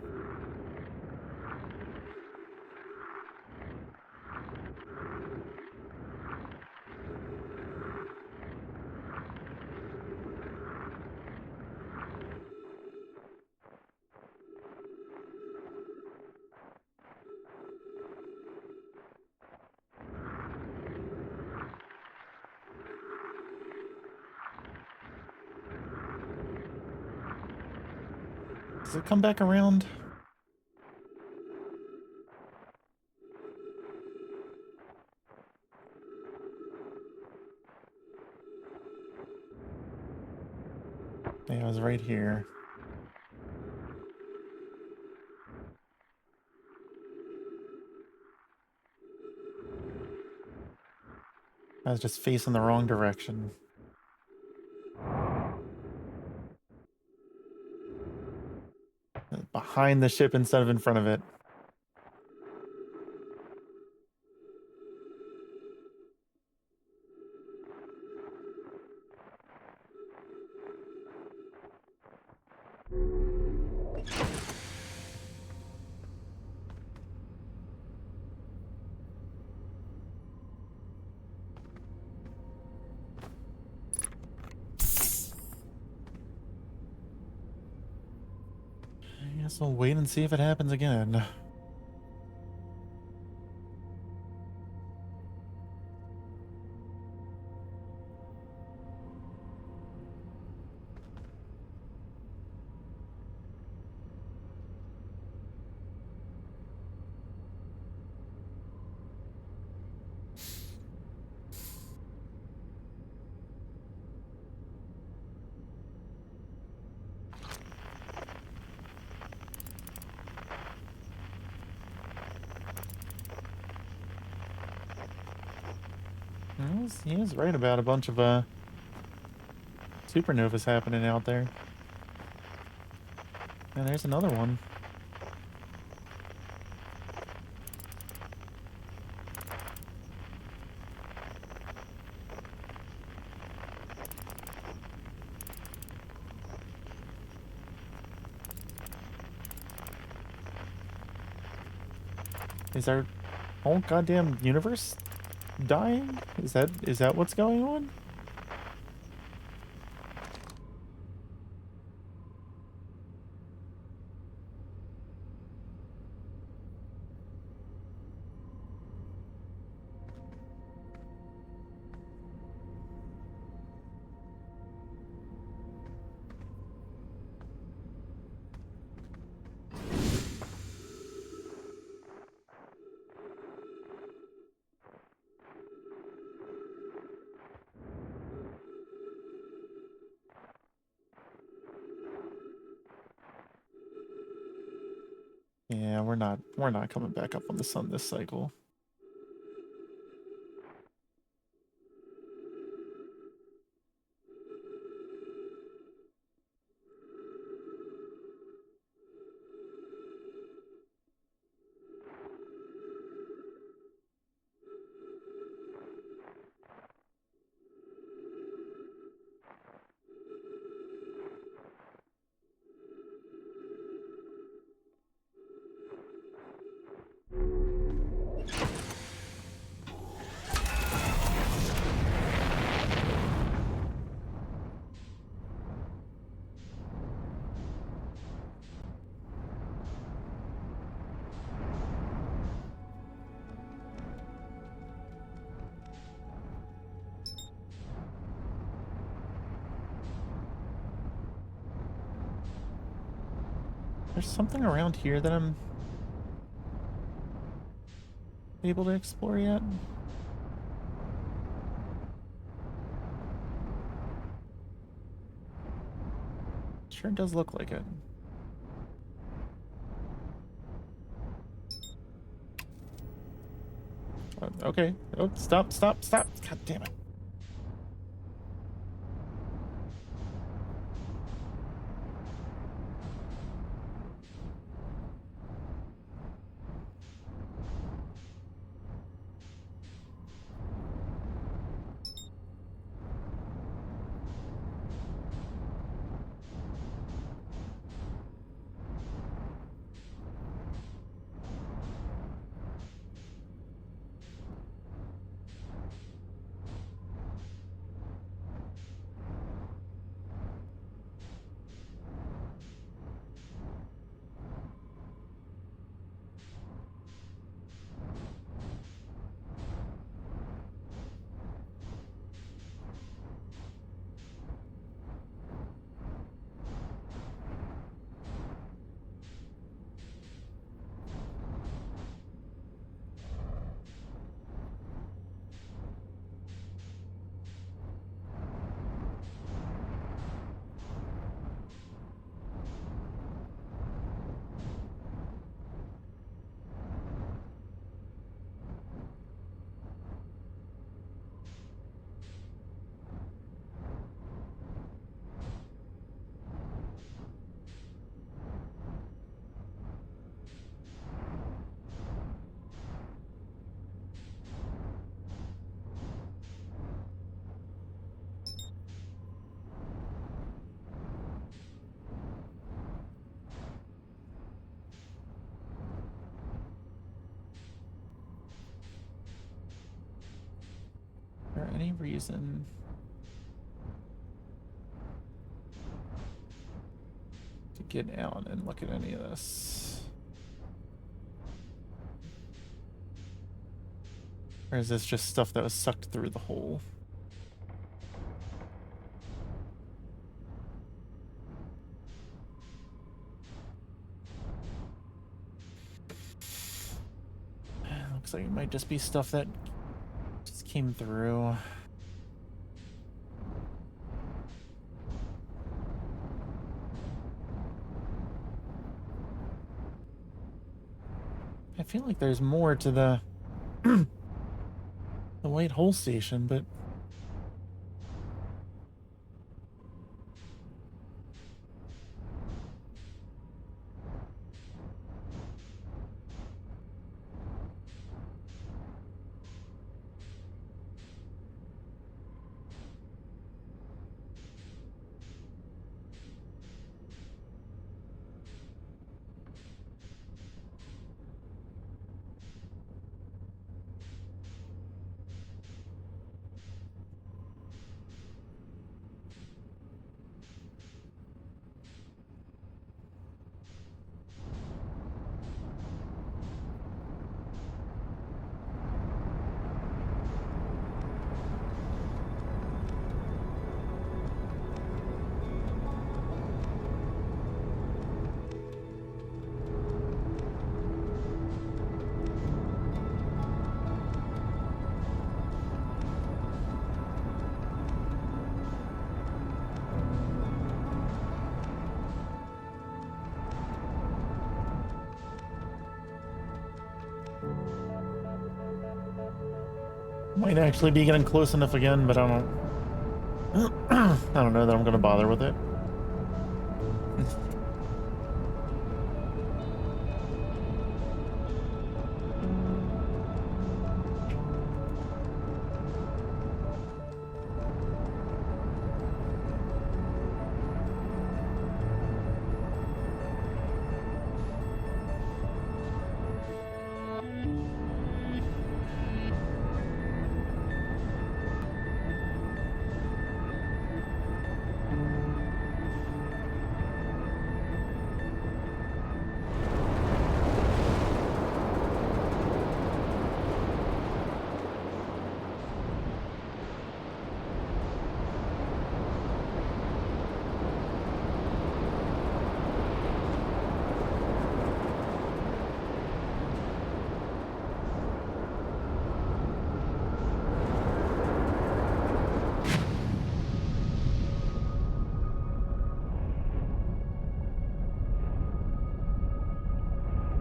Does it come back around? Yeah, I was right here. I was just facing the wrong direction. Behind the ship instead of in front of it. I guess we'll wait and see if it happens again. He was right about a bunch of supernovas happening out there. And there's another one. Is our whole goddamn universe dying? Is that what's going on? Yeah, we're not coming back up on the sun this cycle. There's something around here that I'm able to explore yet. Sure does look like it. Okay. Oh, stop. God damn it. there any reason to get out and look at any of this? Or is this just stuff that was sucked through the hole? Looks like it might just be stuff that just came through. I feel like there's more to the the White Hole Station, but might actually be getting close enough again, but I don't know that I'm gonna bother with it.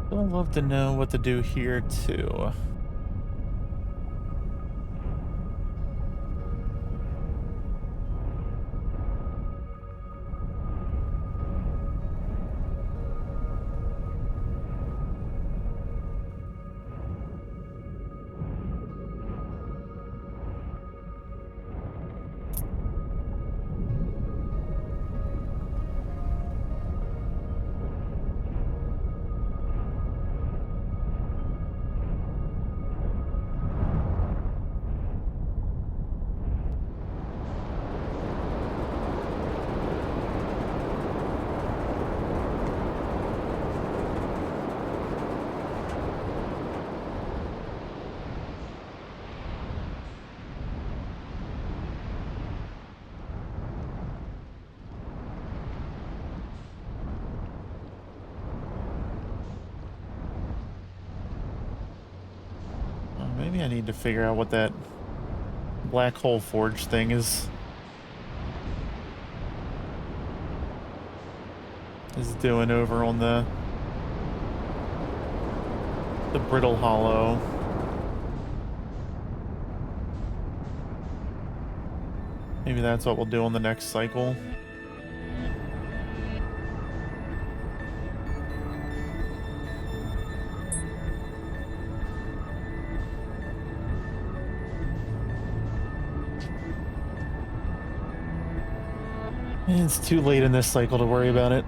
I'd love to know what to do here too. Maybe I need to figure out what that black hole forge thing is doing over on the brittle hollow. Maybe that's what we'll do on the next cycle. It's too late in this cycle to worry about it.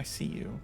I see you.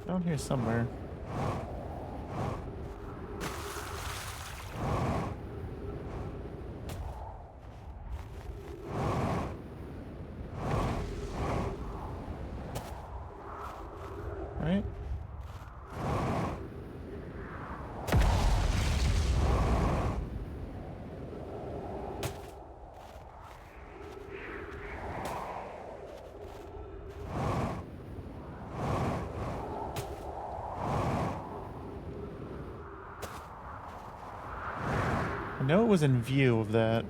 Down here somewhere. Right? I know it was in view of that.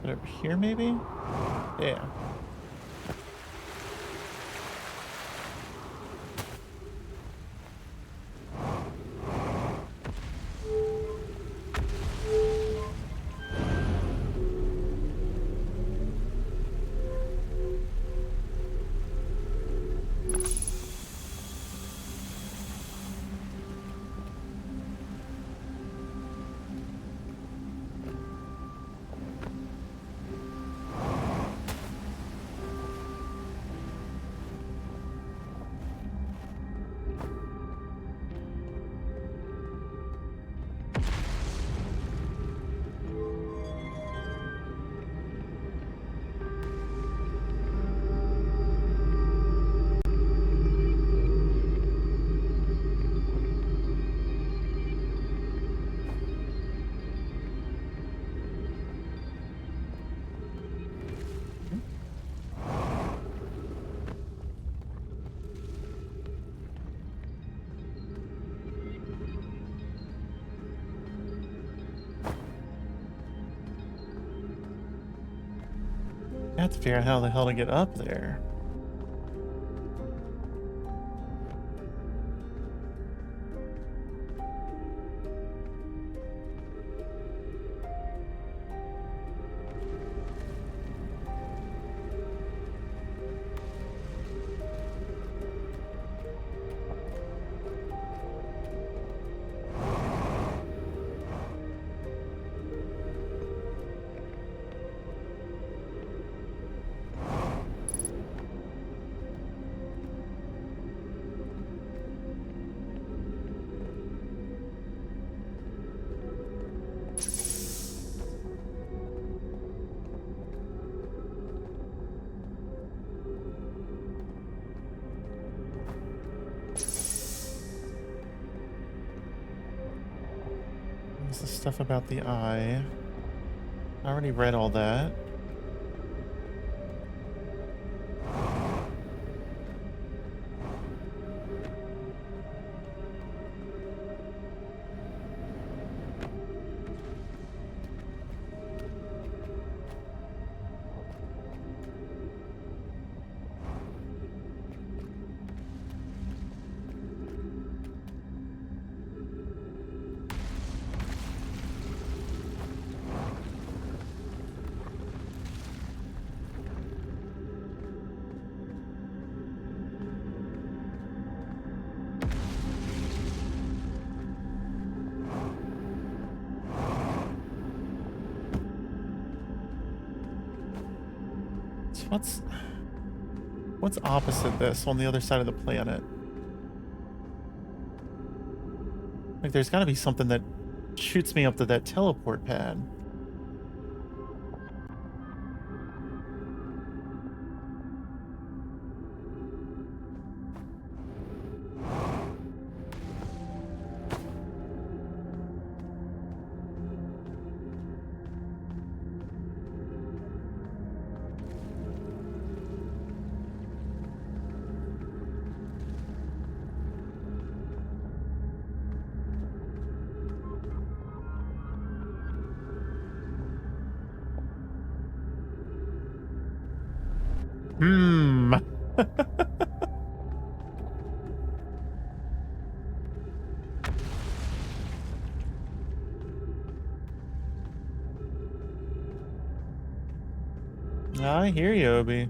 Over here, maybe? Yeah. I have to figure out how the hell to get up there. This is stuff about the eye. I already read all that. What's opposite this on the other side of the planet? Like, there's got to be something that shoots me up to that teleport pad. Hmm. I hear you, Obi.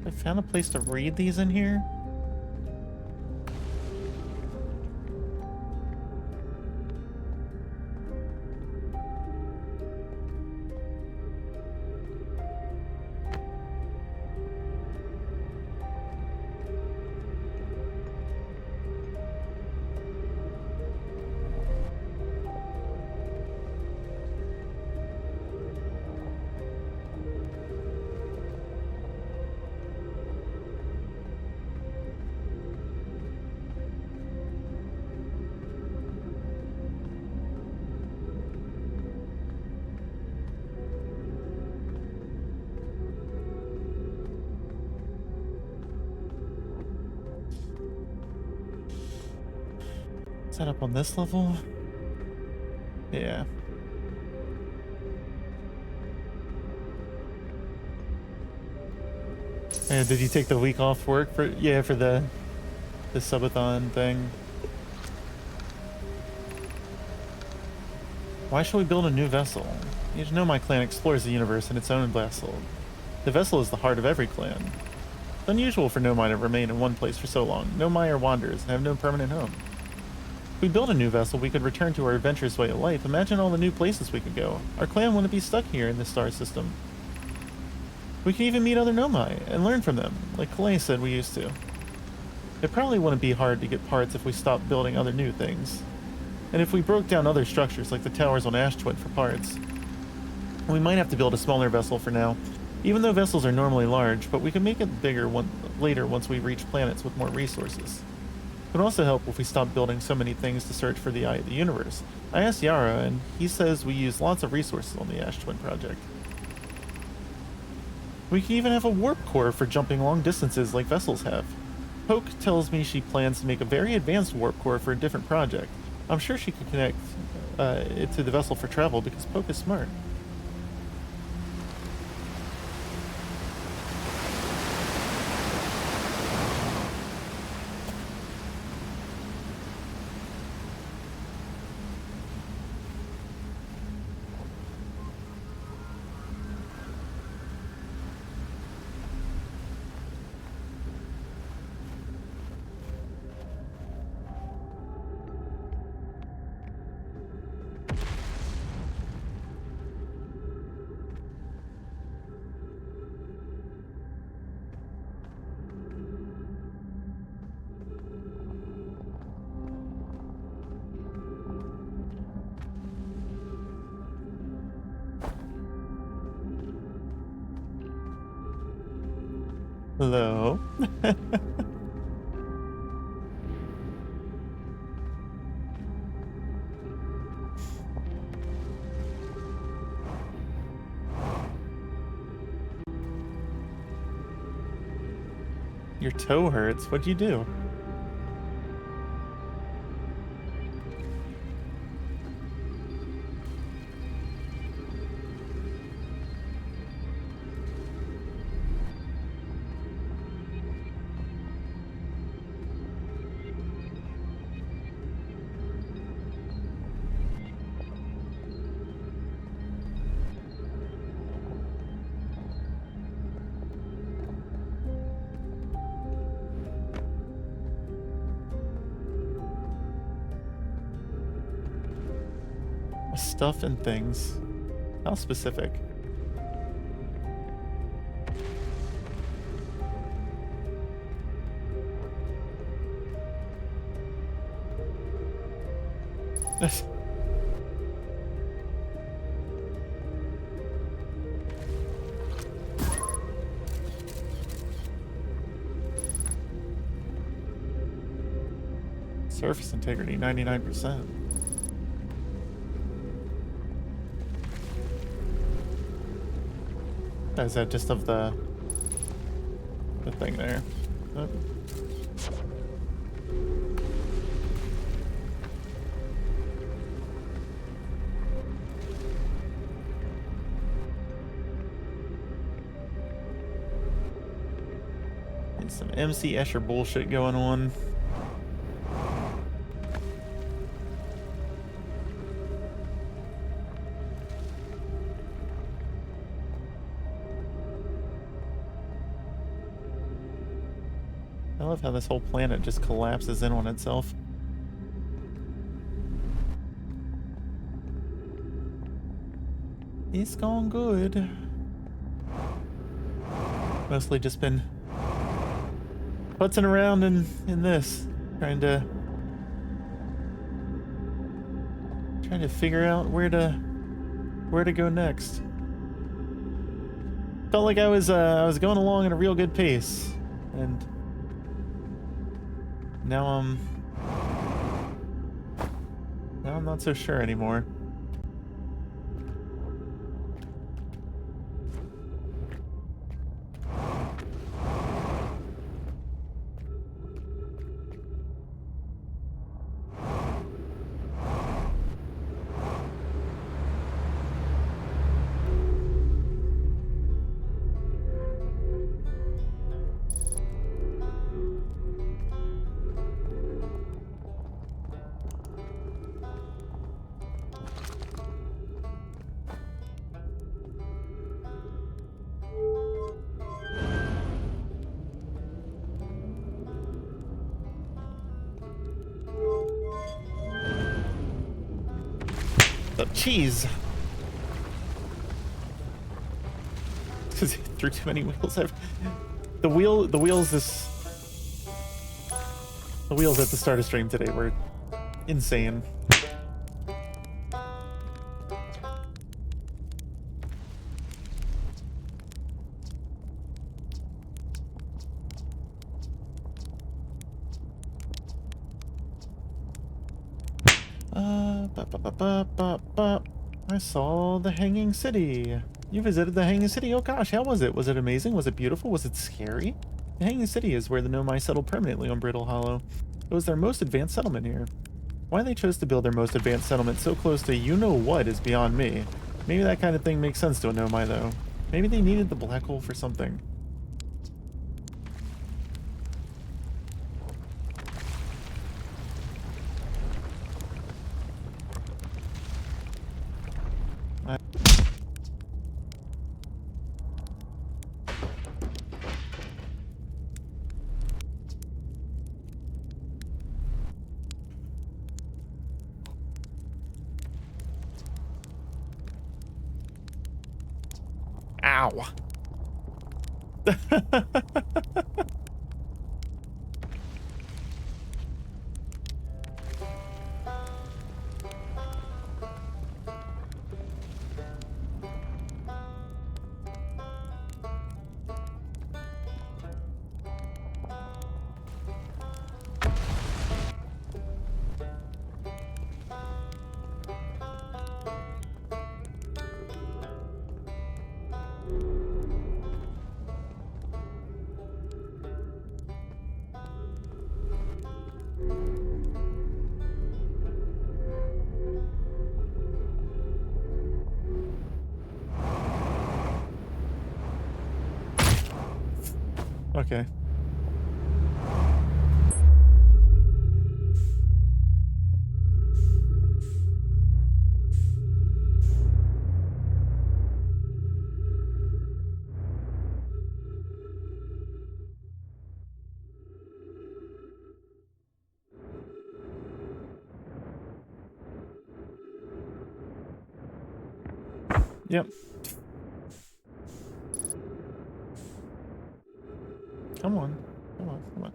I found a place to read these in here. Is that up on this level? Yeah. And did you take the week off work for the subathon thing? Why should we build a new vessel? You know my clan explores the universe in its own vessel. The vessel is the heart of every clan. It's unusual for Nomai to remain in one place for so long. Nomai are wanderers and have no permanent home. If we build a new vessel, we could return to our adventurous way of life. Imagine all the new places we could go. Our clan wouldn't be stuck here in this star system. We can even meet other Nomai and learn from them, like Kalei said we used to. It probably wouldn't be hard to get parts if we stopped building other new things. And if we broke down other structures like the towers on Ash Twin for parts. We might have to build a smaller vessel for now, even though vessels are normally large, but we can make it bigger later once we reach planets with more resources. It would also help if we stopped building so many things to search for the Eye of the Universe. I asked Yara, and he says we use lots of resources on the Ash Twin project. We can even have a warp core for jumping long distances like vessels have. Poke tells me she plans to make a very advanced warp core for a different project. I'm sure she could connect it to the vessel for travel because Poke is smart. Hello. Your toe hurts. What'd you do? Stuff and things. How specific? Surface integrity, 99%. Is that just of the thing there? Oh. And some MC Escher bullshit going on. I love how this whole planet just collapses in on itself. It's gone good. Mostly just been putzing around in this, trying to figure out where to go next. Felt like I was going along at a real good pace, and now I'm not so sure anymore. The cheese. Because he threw too many wheels. The wheels at the start of stream today were insane. I saw the Hanging City. You visited the Hanging City? Oh gosh, how was it? Was it amazing? Was it beautiful? Was it scary? The Hanging City is where the Nomai settled permanently on Brittle Hollow. It was their most advanced settlement here. Why they chose to build their most advanced settlement so close to you-know-what is beyond me. Maybe that kind of thing makes sense to a Nomai, though. Maybe they needed the black hole for something. Ow. Okay. Yep. Come on. Come on. Come on.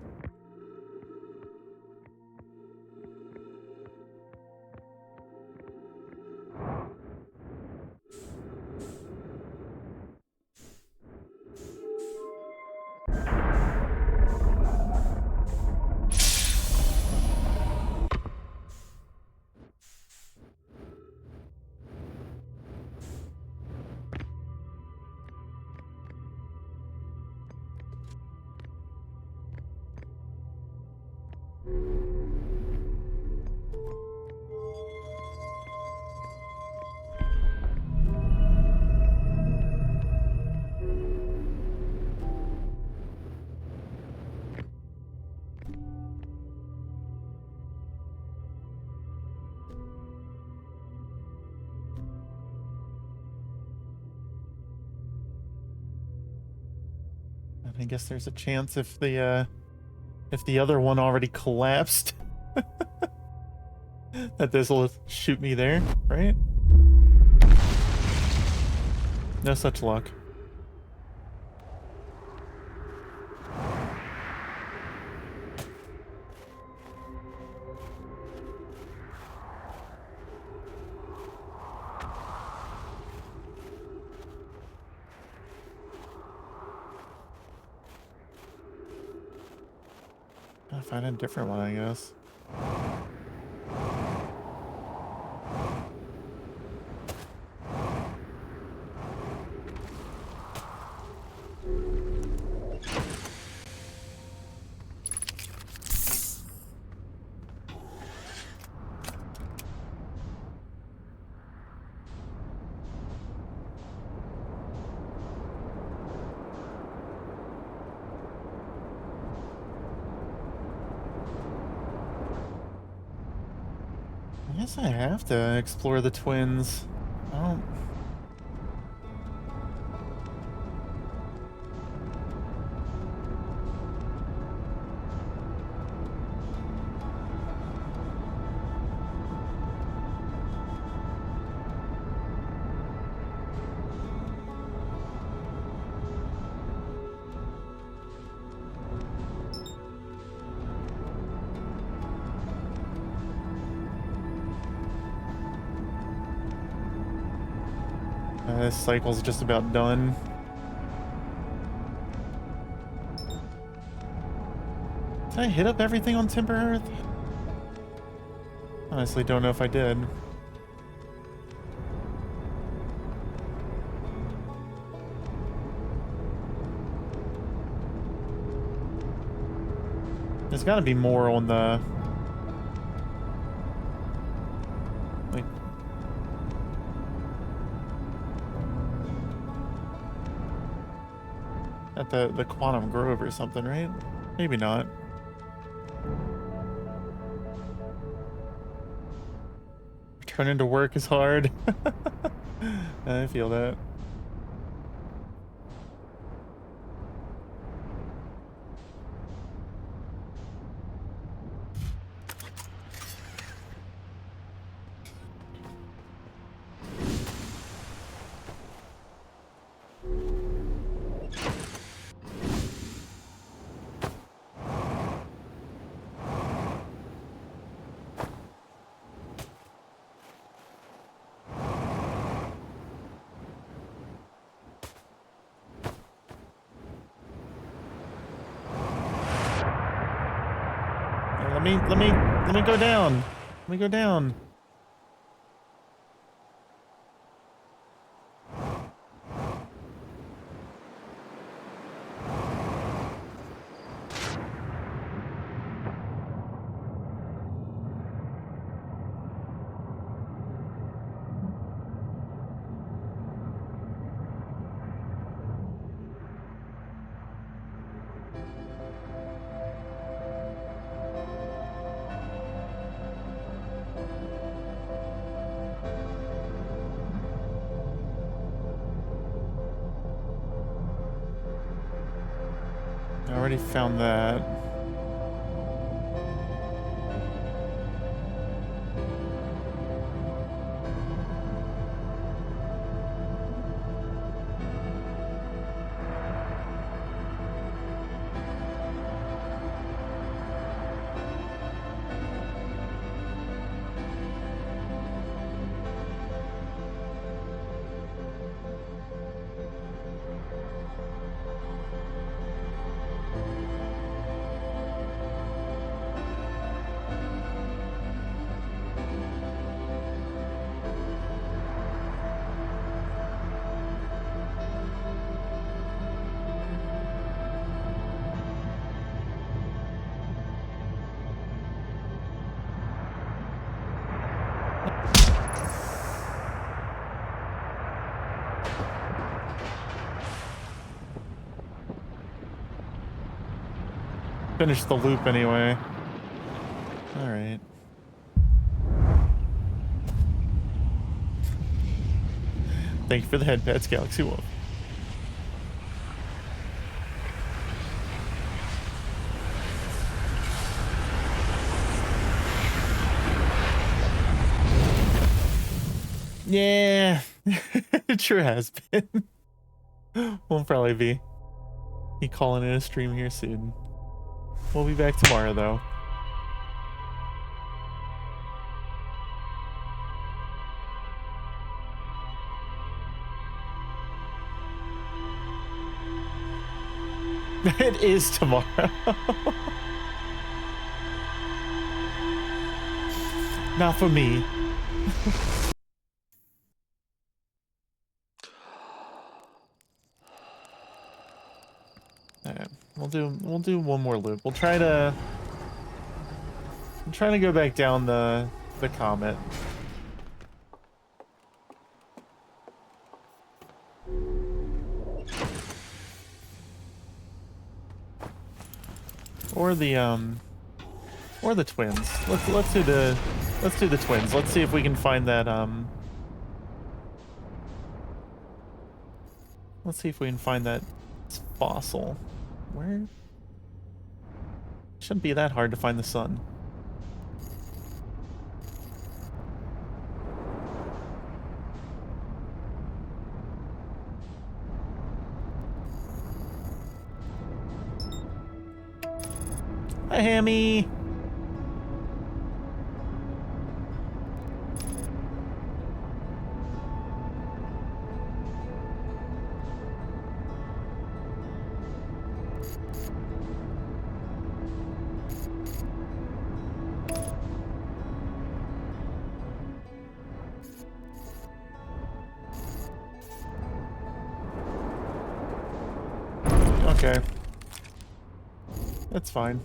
I guess there's a chance if the other one already collapsed that this will shoot me there, right? No such luck. I'll find a different one, I guess. I guess I have to explore the twins. I don't... This cycle's just about done. Did I hit up everything on Timber Earth? Honestly, don't know if I did. There's gotta be more on the... like... at the Quantum Grove or something, right? Maybe not. Returning to work is hard. I feel that. Let me go down. Let me go down. I already found that. Finish the loop anyway. All right. Thank you for the head pets, Galaxy Wolf. Yeah, it sure has been. Won't probably be. He calling in a stream here soon. We'll be back tomorrow, though. It is tomorrow. Not for me. Alright, we'll do one more loop. I'm trying to go back down the comet. Or the twins. Let's do the twins. Let's see if we can find that let's see if we can find that fossil. Where? Shouldn't be that hard to find the sun. Hi, Hammy. Okay. That's fine.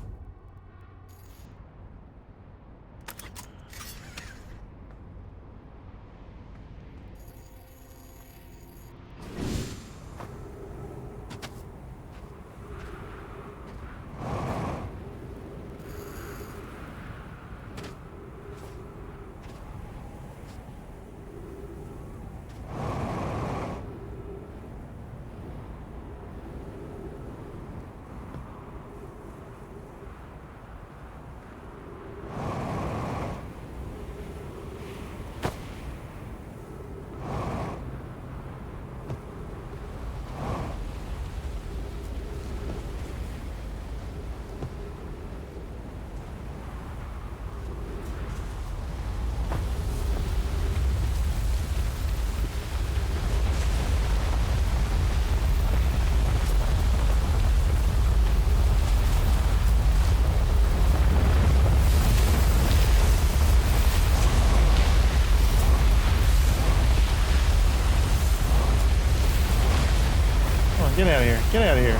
Get out of here. Get out of here.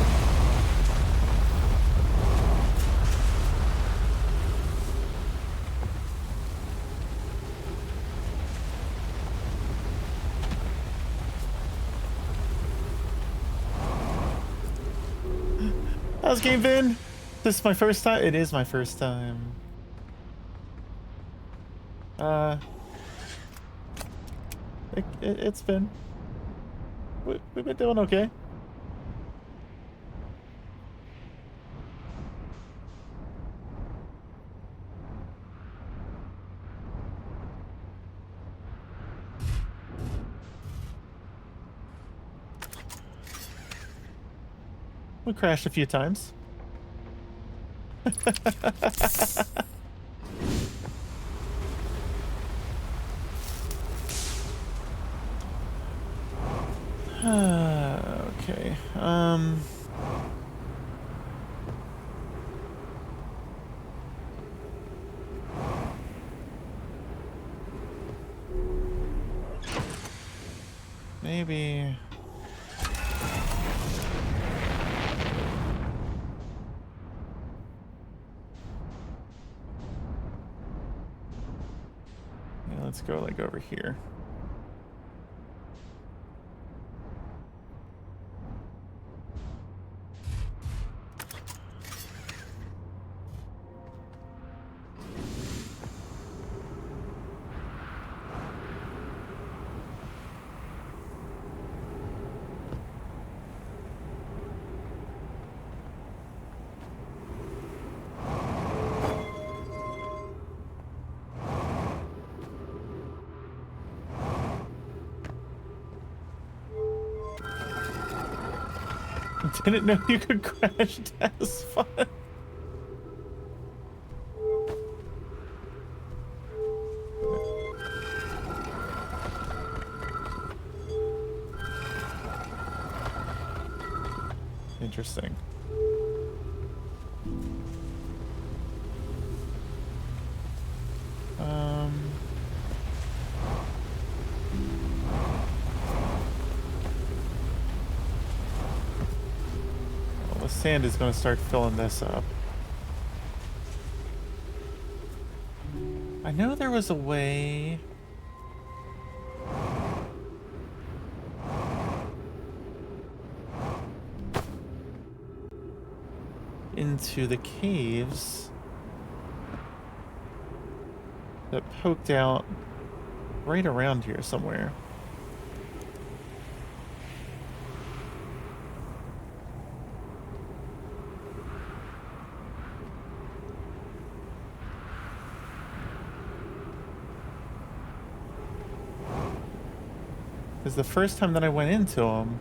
How's the game been? This is my first time? It is my first time. It's been... We've been doing okay. We crashed a few times. Okay. Maybe. Yeah, let's go like over here. Didn't know you could crash test fun. Interesting. Well, the sand is going to start filling this up. I know there was a way. Into the caves that poked out right around here somewhere. Because the first time that I went into them,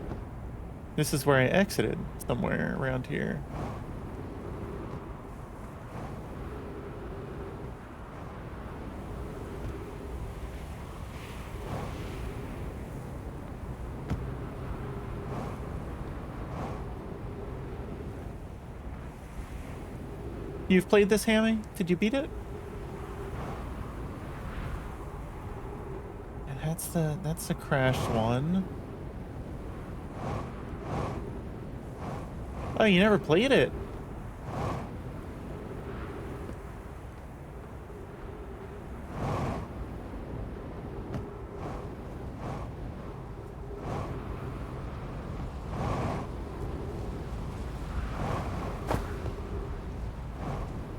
this is where I exited, somewhere around here. You've played this, Hammy? Did you beat it? And that's the crashed one. Oh, you never played it?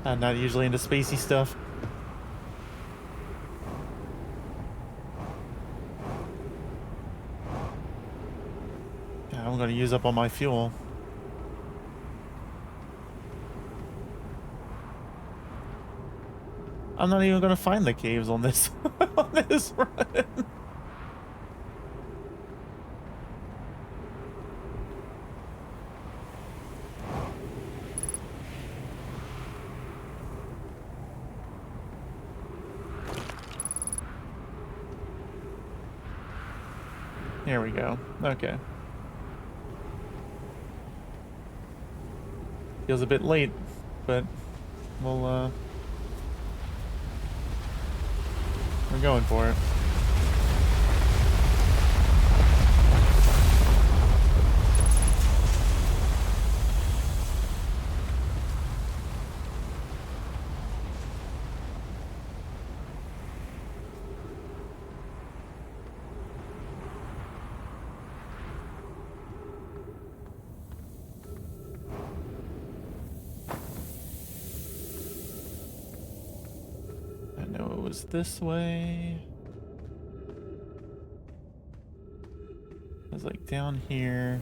I'm not usually into spacey stuff. Yeah, I'm gonna use up all my fuel. I'm not even gonna find the caves on this on this run. Here we go. Okay. Feels a bit late, but we'll we're going for it. This way. It was like down here.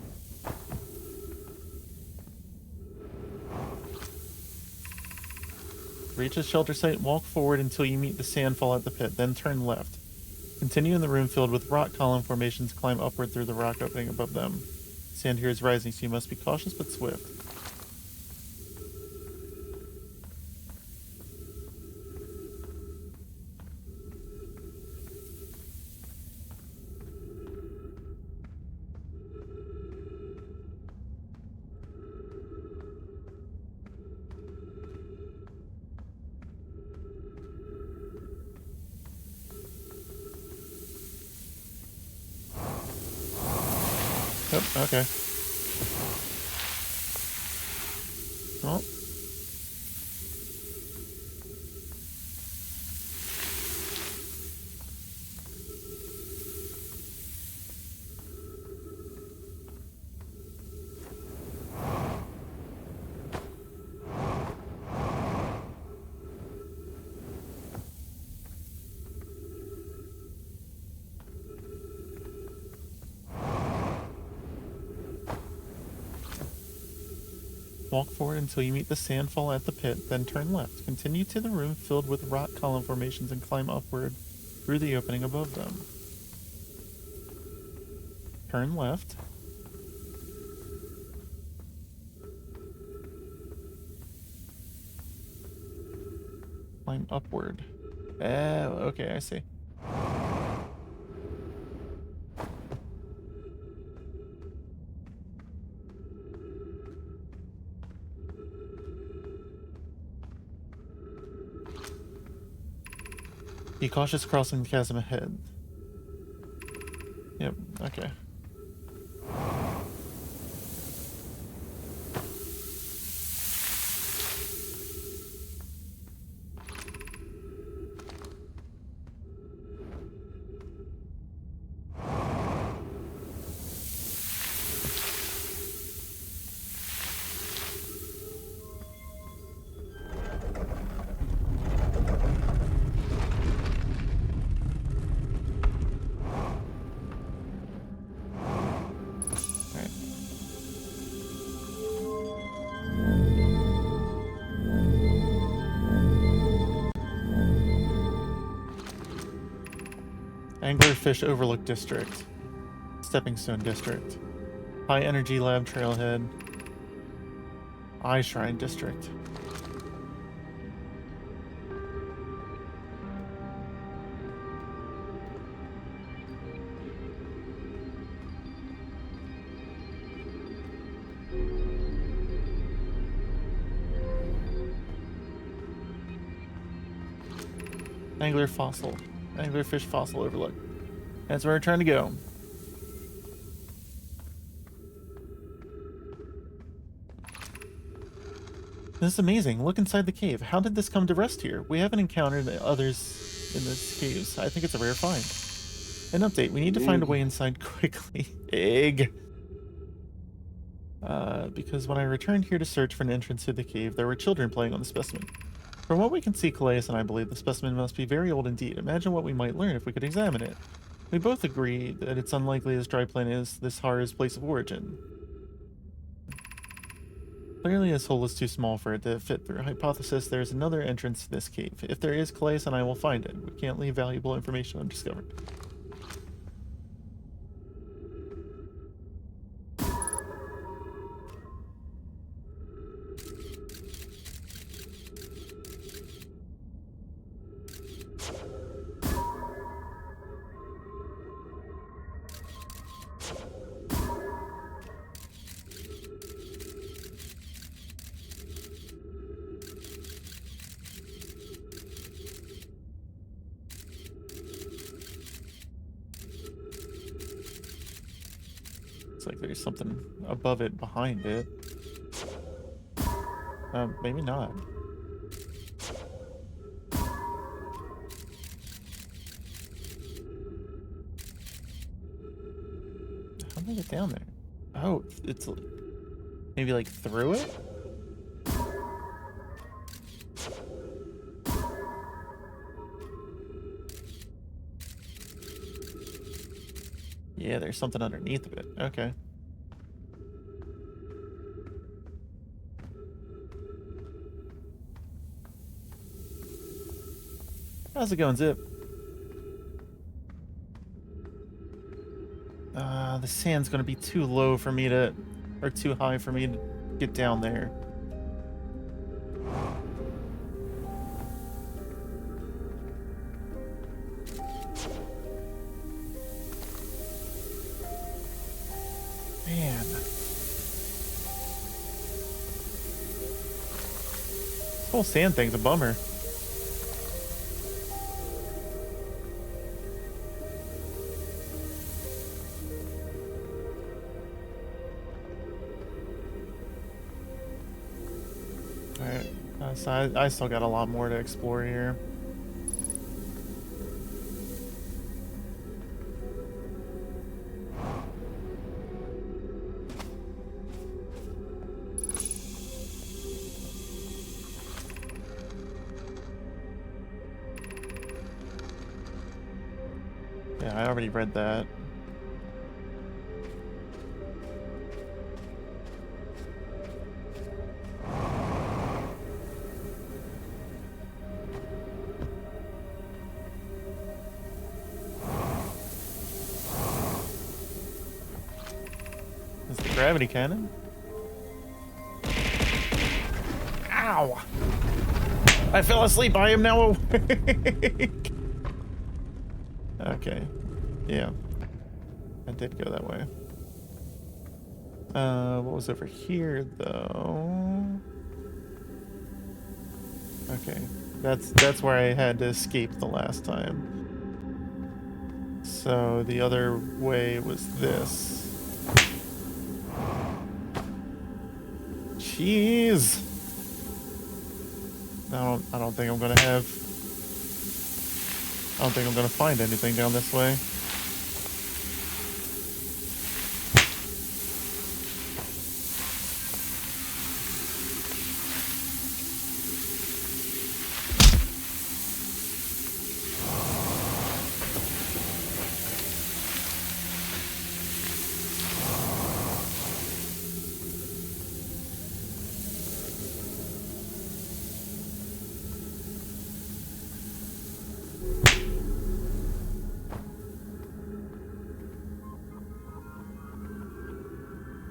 Reach a shelter site, walk forward until you meet the sandfall at the pit, then turn left. Continue in the room filled with rock column formations, climb upward through the rock opening above them. Sand here is rising, so you must be cautious but swift. Oh, okay. Well. Walk forward until you meet the sandfall at the pit, then turn left. Continue to the room filled with rock column formations and climb upward through the opening above them. Turn left. Climb upward. Oh, okay, I see. Be cautious crossing the chasm ahead. Yep, okay. Anglerfish Overlook District. Stepping Stone District. High Energy Lab Trailhead. Eye Shrine District. Angler Fossil. Anglerfish Fossil Overlook. That's where we're trying to go. This is amazing. Look inside the cave. How did this come to rest here? We haven't encountered others in this caves. I think it's a rare find. An update. We need to find a way inside quickly. Egg. Because when I returned here to search for an entrance to the cave, there were children playing on the specimen. From what we can see, Calais and I believe the specimen must be very old indeed. Imagine what we might learn if we could examine it. We both agree that it's unlikely this dry plant is this Hara's place of origin. Clearly this hole is too small for it to fit through. Hypothesis, there's another entrance to this cave. If there is, Calais and I will find it. We can't leave valuable information undiscovered. Looks like there's something above it, behind it. Maybe not. How did I get down there? Oh, it's maybe like through it? Yeah, there's something underneath of it. Okay. How's it going, Zip? the sand's gonna be too low for me to, or too high for me to get down there. Man. This whole sand thing's a bummer. Alright, so I still got a lot more to explore here. Yeah, I already read that. Is the gravity cannon? Ow! I fell asleep. I am now awake. Okay. Yeah. I did go that way. What was over here though? Okay. That's where I had to escape the last time. So the other way was this. Jeez. I don't think I'm gonna find anything down this way.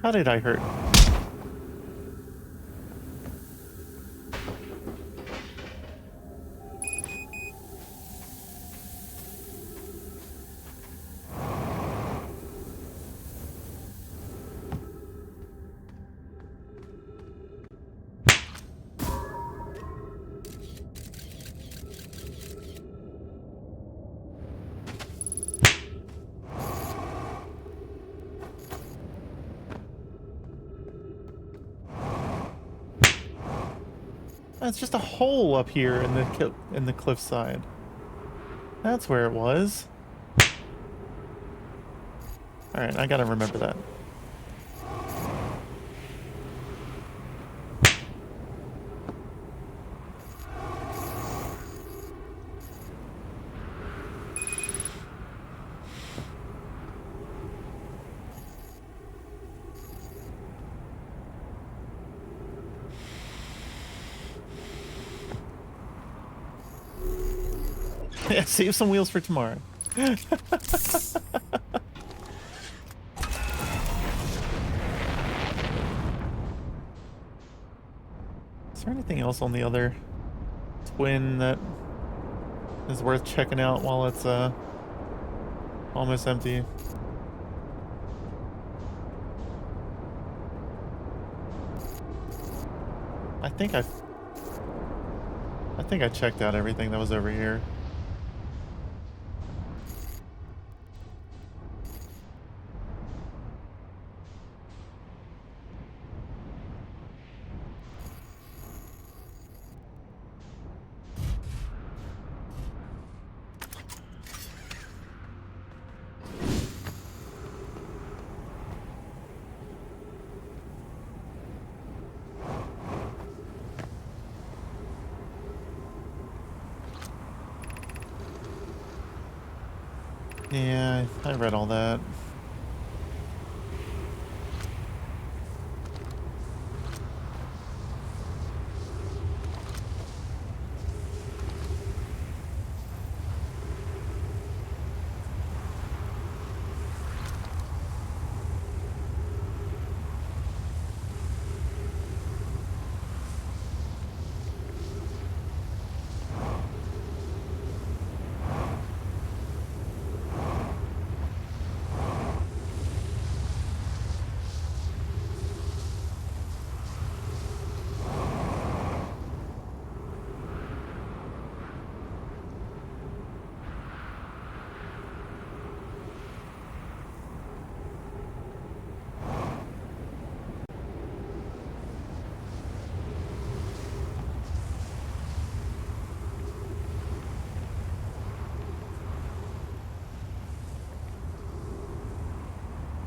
How did I hurt? It's just a hole up here in the cliffside. That's where it was. All right, I gotta remember that. Yeah, save some wheels for tomorrow. Is there anything else on the other twin that is worth checking out while it's almost empty? I think I checked out everything that was over here. Yeah, I read all that.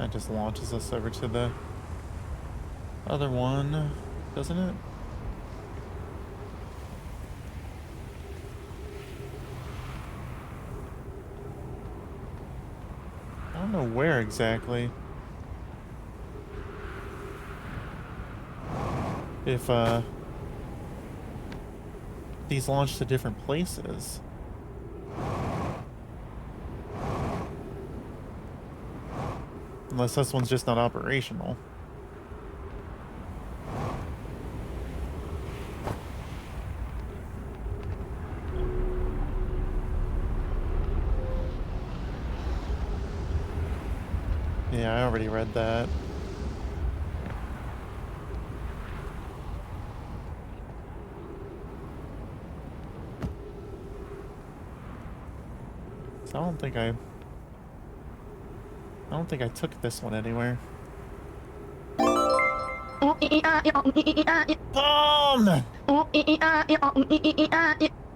That just launches us over to the other one, doesn't it? I don't know where exactly. If these launch to different places. Unless this one's just not operational. Yeah, I already read that. So I don't think I took this one anywhere. Bomb!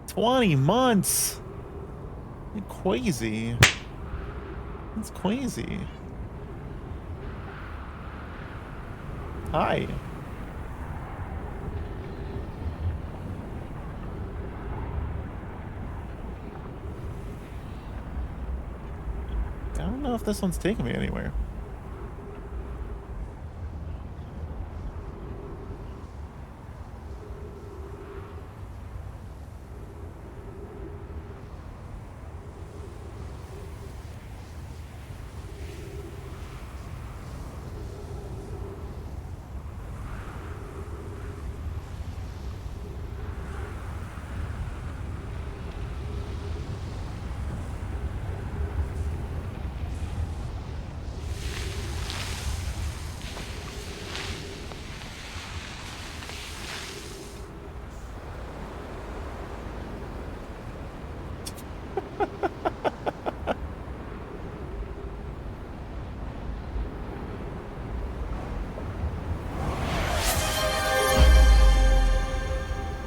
20 months! You're crazy. That's crazy. Hi. I don't know if this one's taking me anywhere.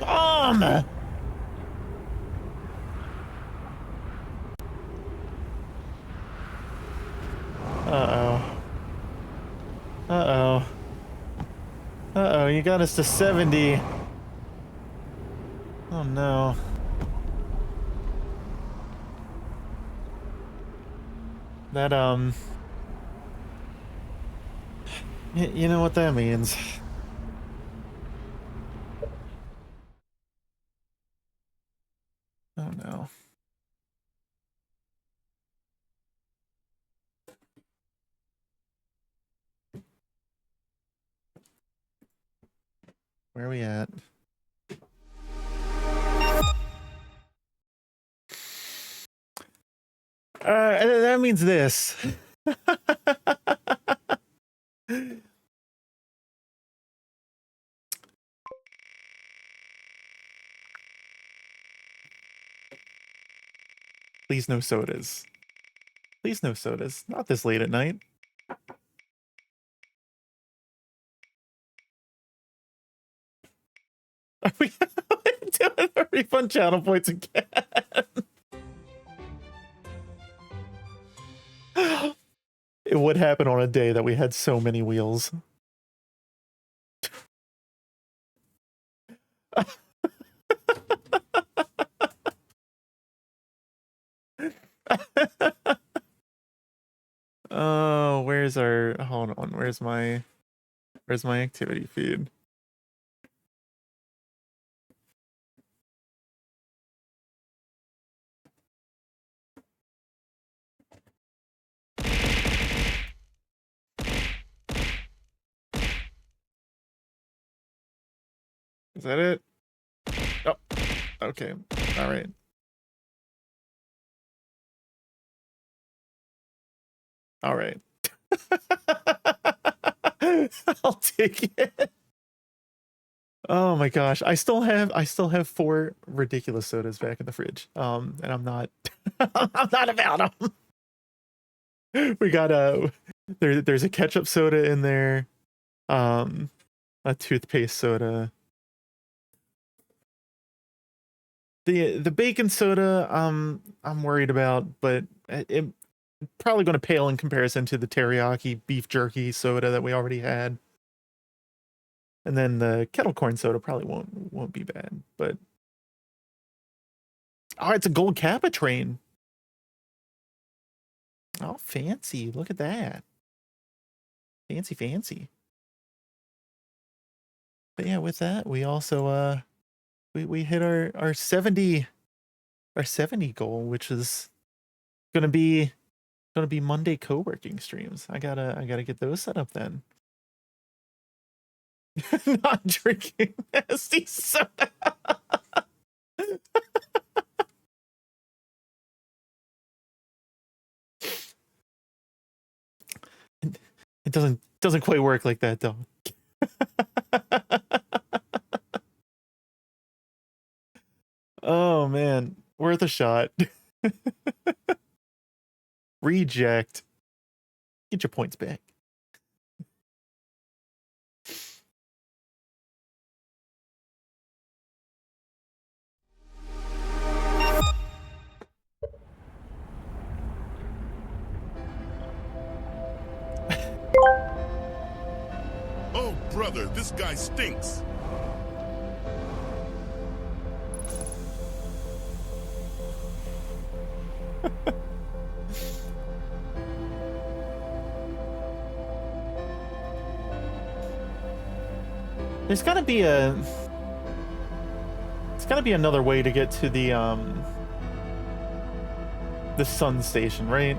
Bomb! Uh-oh. Uh-oh. Uh-oh, you got us to 70. Oh no. That, you know what that means. Oh no. Where are we at? That means this. Please no sodas. Please no sodas. Not this late at night. Are we doing a refund channel points again? It would happen on a day that we had so many wheels. Oh, where's our... Hold on, where's my activity feed? Is that it? Oh, okay. All right. All right. I'll take it. Oh my gosh. I still have 4 ridiculous sodas back in the fridge. And I'm not I'm not about them. We got there's a ketchup soda in there. A toothpaste soda. The bacon soda, I'm worried about, but probably going to pale in comparison to the teriyaki beef jerky soda that we already had. And then the kettle corn soda probably won't be bad, but oh, it's a gold Kappa train. Oh, fancy. Look at that. Fancy, fancy. But yeah, with that, we also we hit our 70 goal, which is gonna be Monday co-working streams. I gotta get those set up then. Not drinking nasty soda. It doesn't quite work like that though. Oh man, worth a shot. Reject. Get your points back. Oh, brother, this guy stinks. There's gotta be another way to get to the sun station, right?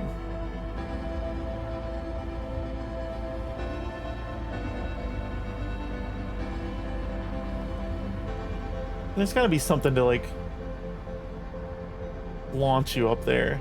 There's gotta be something to like launch you up there.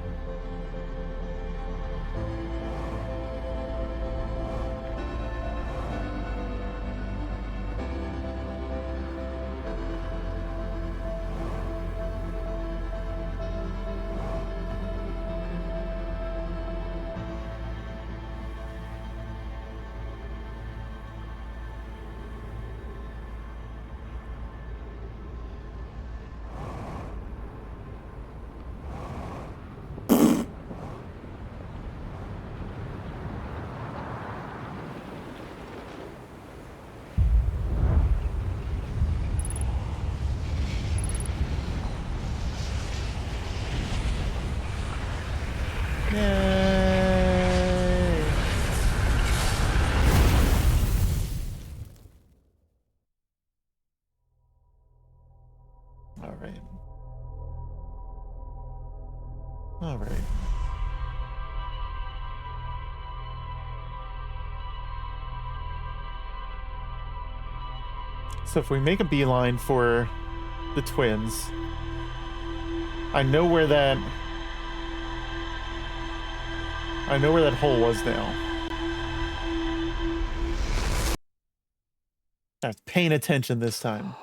Yay! All right. All right. So if we make a beeline for the twins, I know where that hole was now. I was paying attention this time.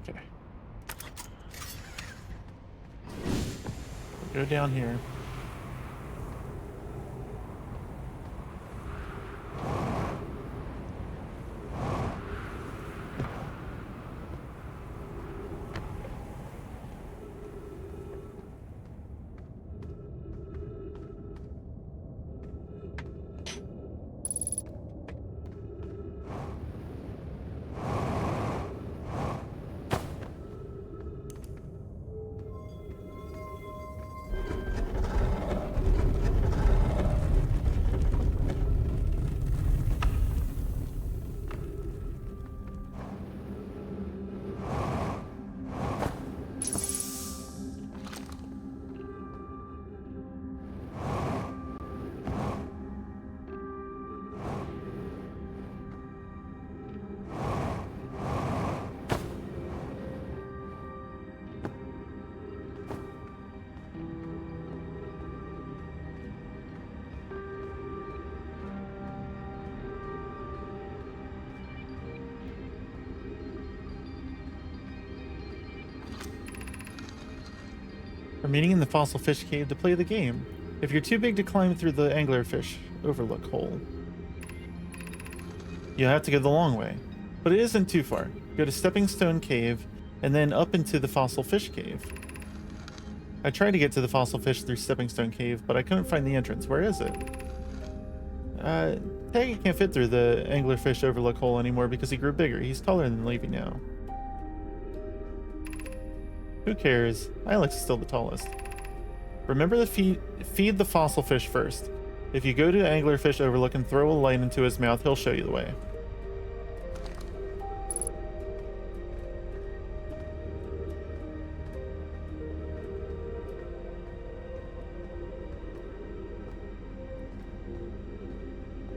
Okay. Go down here. Remaining in the fossil fish cave to play the game. If you're too big to climb through the anglerfish overlook hole, you'll have to go the long way. But it isn't too far. Go to Stepping Stone Cave and then up into the fossil fish cave. I tried to get to the fossil fish through Stepping Stone Cave, but I couldn't find the entrance. Where is it? Peggy can't fit through the anglerfish overlook hole anymore because he grew bigger. He's taller than Levy now. Who cares? Alex is still the tallest. Remember to feed the fossil fish first. If you go to anglerfish overlook and throw a light into his mouth, he'll show you the way.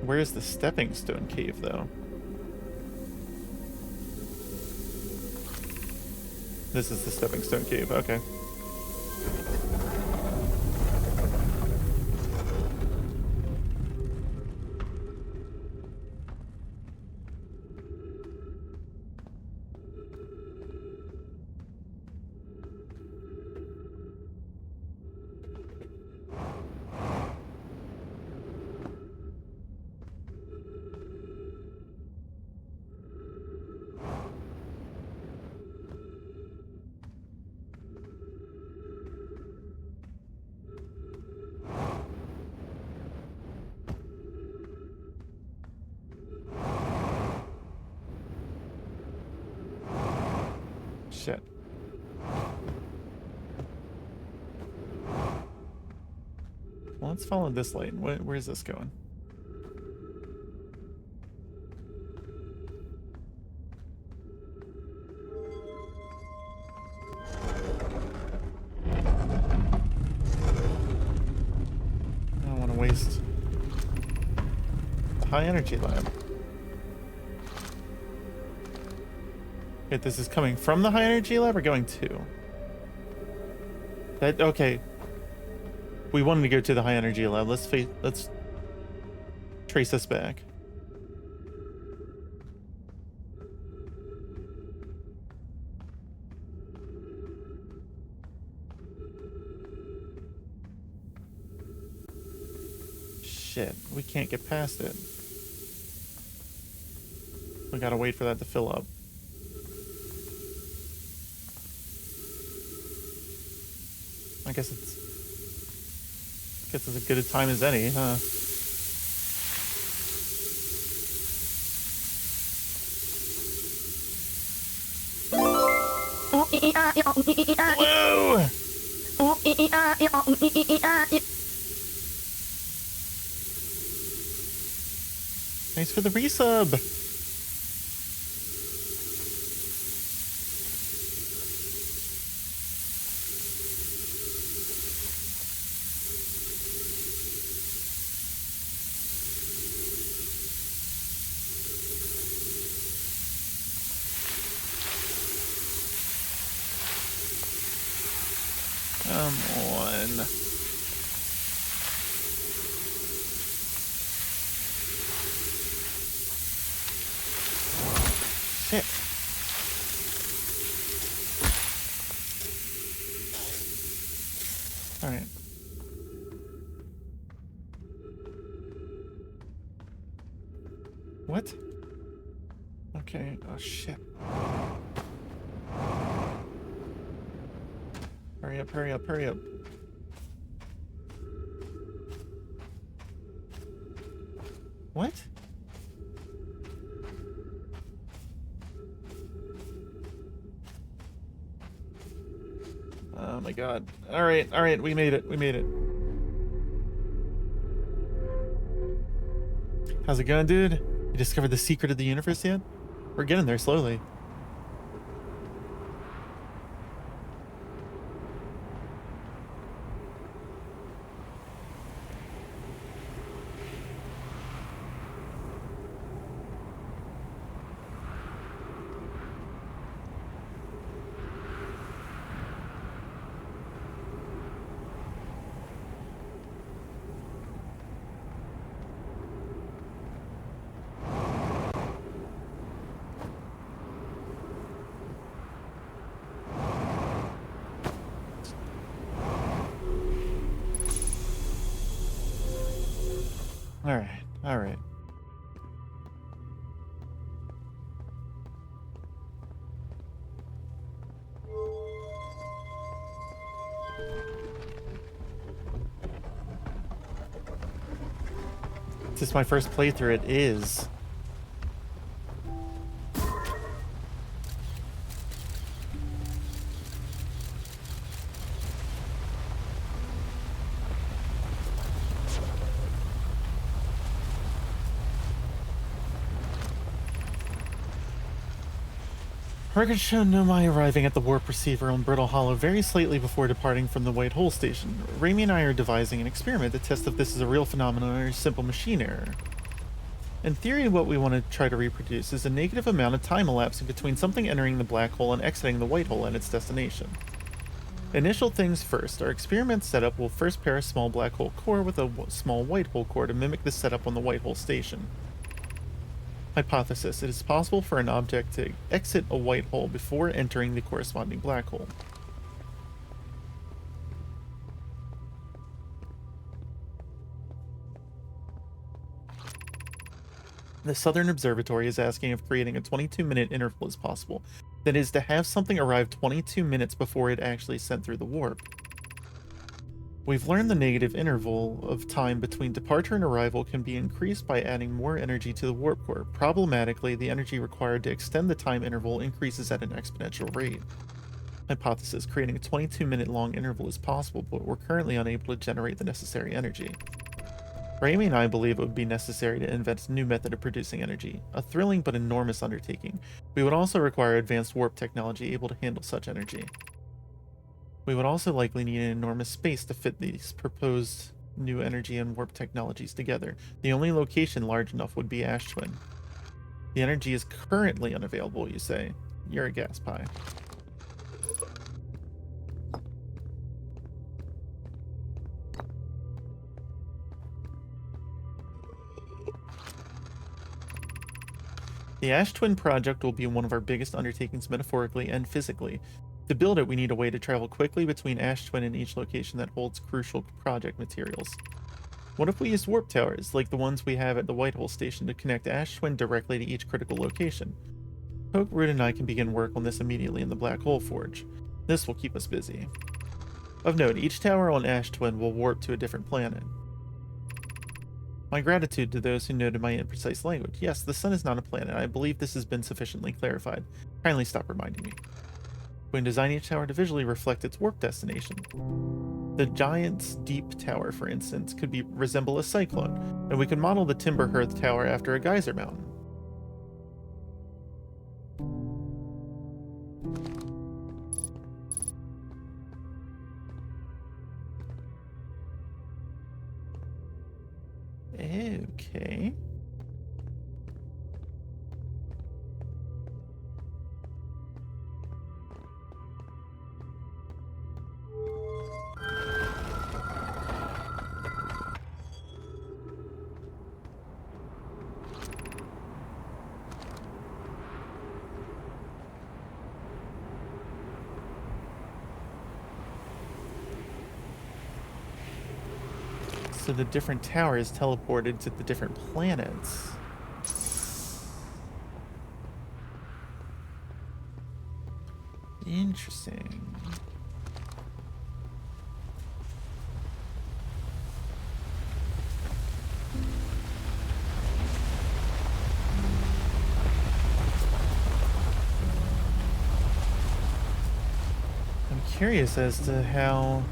Where's the Stepping Stone Cave, though? This is the Stepping Stone Cave, okay. Shit. Well, let's follow this light. Where's this going? I don't want to waste the high energy lab. Wait, this is coming from the high energy lab or going to? That okay. We wanted to go to the high energy lab. Let's trace this back. Shit, we can't get past it. We gotta wait for that to fill up. I guess it's as good a time as any, huh? Whoa! Thanks for the resub. Come on. Shit. All right. What? Okay. Oh, shit. Hurry up, hurry up, hurry up. What? Oh my god. Alright, we made it, we made it. How's it going, dude? You discovered the secret of the universe yet? We're getting there slowly. Alright, alright. This is my first playthrough. It is. Records show Nomai arriving at the warp receiver on Brittle Hollow very slightly before departing from the White Hole Station. Raimi and I are devising an experiment to test if this is a real phenomenon or a simple machine error. In theory, what we want to try to reproduce is a negative amount of time elapsing between something entering the black hole and exiting the white hole at its destination. Initial things first, our experiment setup will first pair a small black hole core with a small white hole core to mimic the setup on the White Hole Station. Hypothesis: it is possible for an object to exit a white hole before entering the corresponding black hole. The Southern Observatory is asking if creating a 22-minute interval is possible. That is, to have something arrive 22 minutes before it actually sent through the warp. We've learned the negative interval of time between departure and arrival can be increased by adding more energy to the warp core. Problematically, the energy required to extend the time interval increases at an exponential rate. Hypothesis: creating a 22-minute long interval is possible, but we're currently unable to generate the necessary energy. Raimi and I believe it would be necessary to invent a new method of producing energy, a thrilling but enormous undertaking. We would also require advanced warp technology able to handle such energy. We would also likely need an enormous space to fit these proposed new energy and warp technologies together. The only location large enough would be Ash Twin. The energy is currently unavailable, you say. You're a gas pie. The Ash Twin project will be one of our biggest undertakings metaphorically and physically. To build it, we need a way to travel quickly between Ash Twin and each location that holds crucial project materials. What if we used warp towers, like the ones we have at the White Hole Station, to connect Ash Twin directly to each critical location? Poke, Root, and I can begin work on this immediately in the Black Hole Forge. This will keep us busy. Of note, each tower on Ash Twin will warp to a different planet. My gratitude to those who noted my imprecise language. Yes, the sun is not a planet. I believe this has been sufficiently clarified. Kindly stop reminding me. We can design each tower to visually reflect its warp destination. The Giant's Deep Tower, for instance, could resemble a cyclone, and we could model the Timber Hearth Tower after a geyser mountain. Okay. So the different towers teleported to the different planets. Interesting. I'm curious as to how...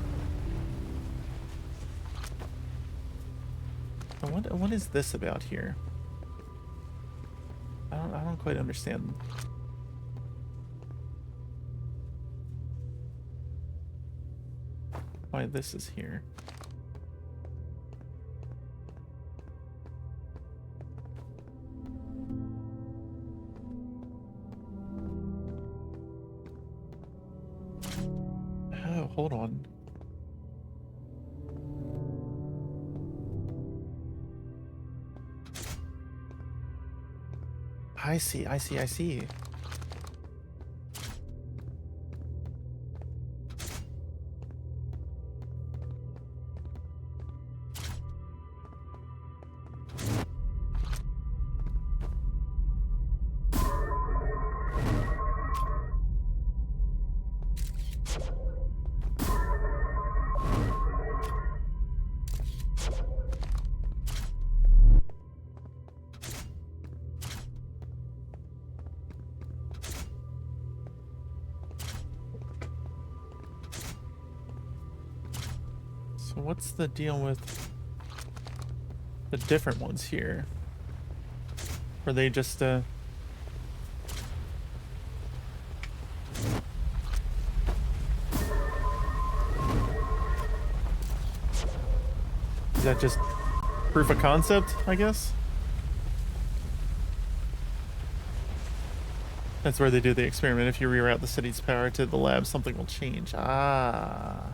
What is this about here? I don't quite understand. Why this is here. Oh, hold on. I see. So what's the deal with the different ones here? Were they just Is that just proof of concept, I guess? That's where they do the experiment. If you reroute the city's power to the lab, something will change. Ah.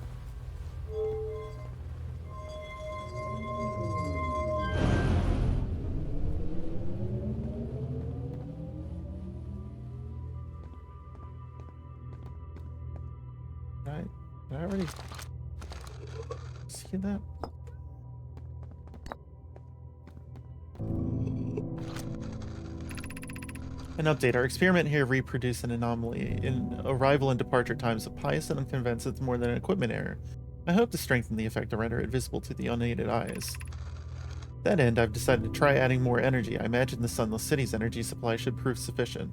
Right. Did I already see that? An update. Our experiment here reproduced an anomaly in arrival and departure times of Python and convinced it's more than an equipment error. I hope to strengthen the effect to render it visible to the unaided eyes. To that end, I've decided to try adding more energy. I imagine the Sunless City's energy supply should prove sufficient.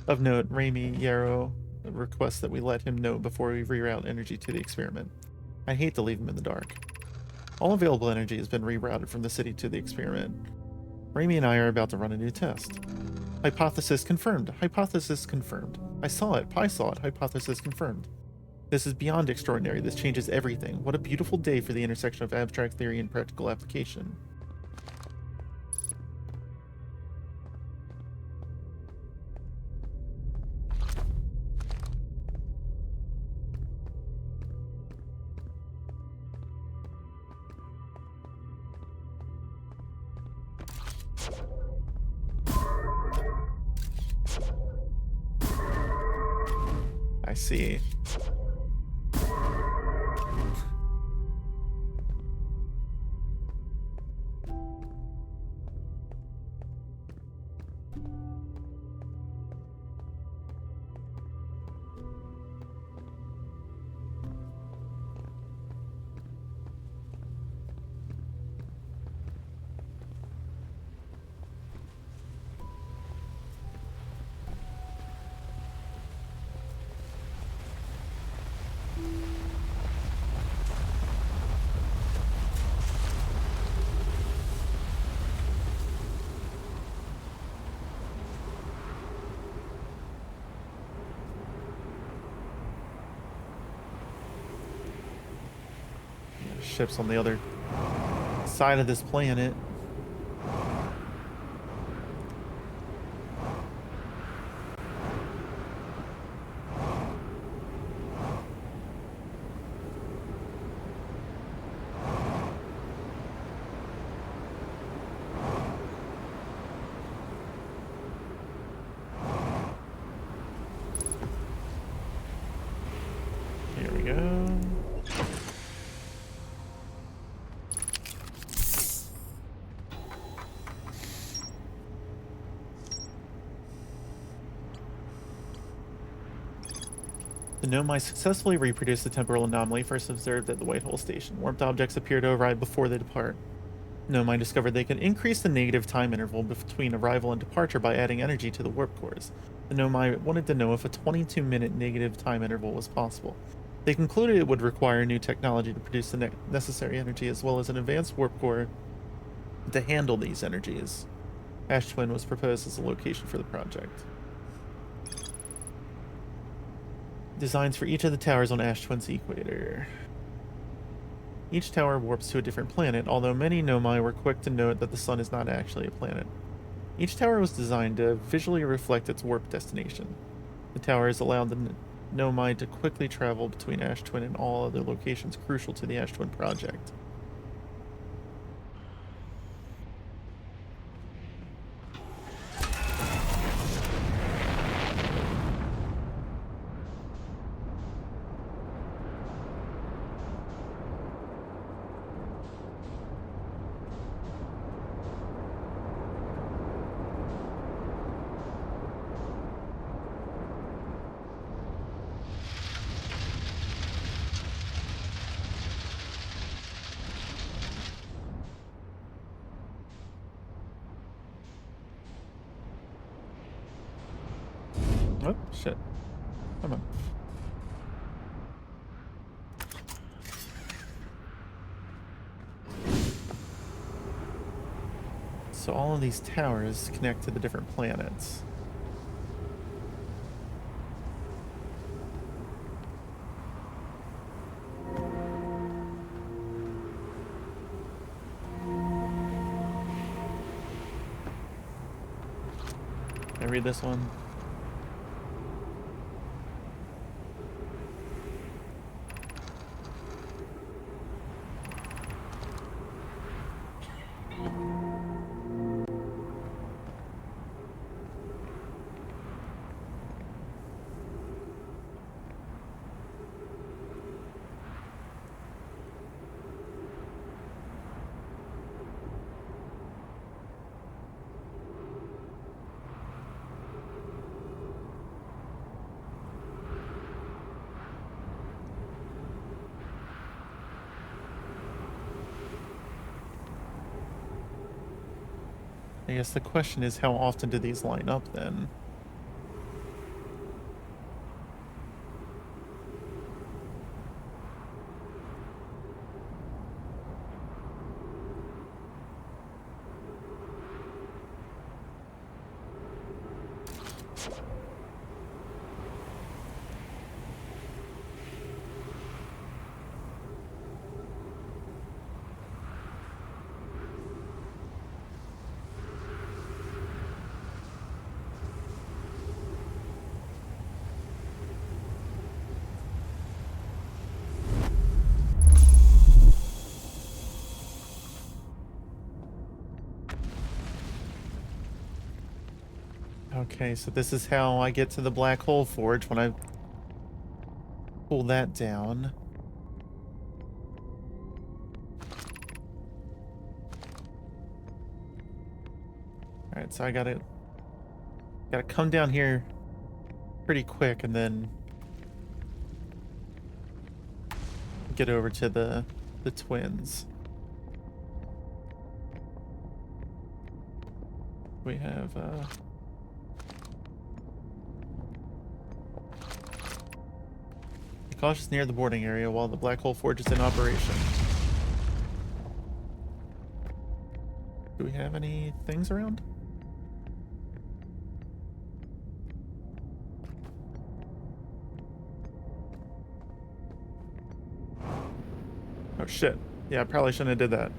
Of note, Raimi Yarrow requests that we let him know before we reroute energy to the experiment. I hate to leave him in the dark. All available energy has been rerouted from the city to the experiment. Raimi and I are about to run a new test. Hypothesis confirmed. Hypothesis confirmed. I saw it. Pi saw it. Hypothesis confirmed. This is beyond extraordinary. This changes everything. What a beautiful day for the intersection of abstract theory and practical application. I see. Ships on the other side of this planet. Here we go. The Nomai successfully reproduced the temporal anomaly first observed at the White Hole Station. Warped objects appear to arrive before they depart. Nomai discovered they could increase the negative time interval between arrival and departure by adding energy to the warp cores. The Nomai wanted to know if a 22-minute negative time interval was possible. They concluded it would require new technology to produce the necessary energy as well as an advanced warp core to handle these energies. Ash Twin was proposed as a location for the project. Designs for each of the towers on Ash Twin's equator. Each tower warps to a different planet, although many Nomai were quick to note that the sun is not actually a planet. Each tower was designed to visually reflect its warp destination. The towers allowed the Nomai to quickly travel between Ash Twin and all other locations crucial to the Ash Twin project. Oh, shit. Come on. So all of these towers connect to the different planets. Can I read this one? I guess the question is, how often do these line up then? Okay, so this is how I get to the black hole forge when I pull that down. Alright, so I gotta come down here pretty quick and then get over to the twins. We have be cautious near the boarding area while the black hole forge is in operation. Do we have any things around? Oh shit. Yeah, I probably shouldn't have did that.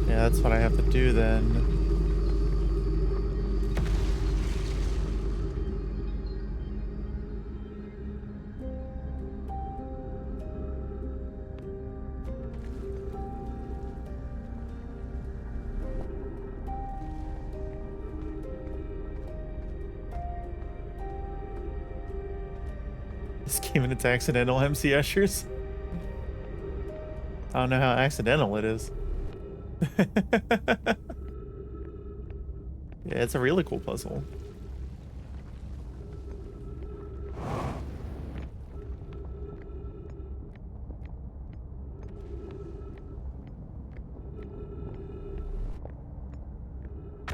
Yeah, that's what I have to do then. This game and its accidental MC Ushers. I don't know how accidental it is. Yeah, it's a really cool puzzle. I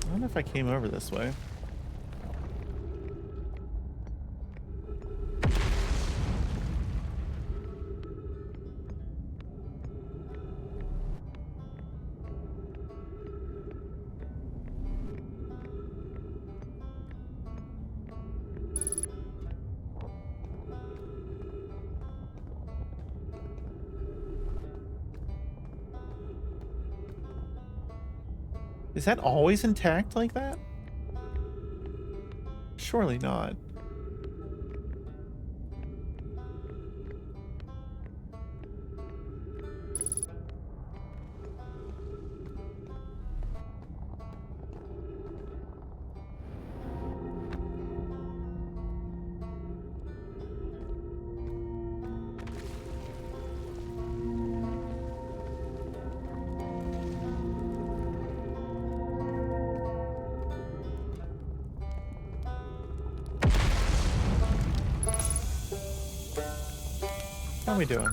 don't know if I came over this way. Is that always intact like that? Surely not. How we doing?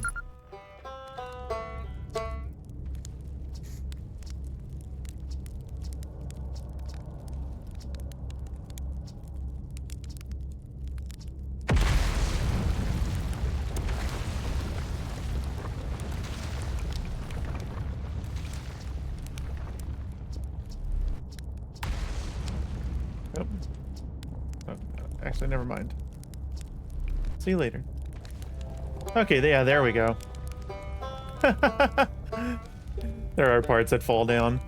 Nope. Oh, actually, never mind. See you later. Okay, yeah, there we go. There are parts that fall down.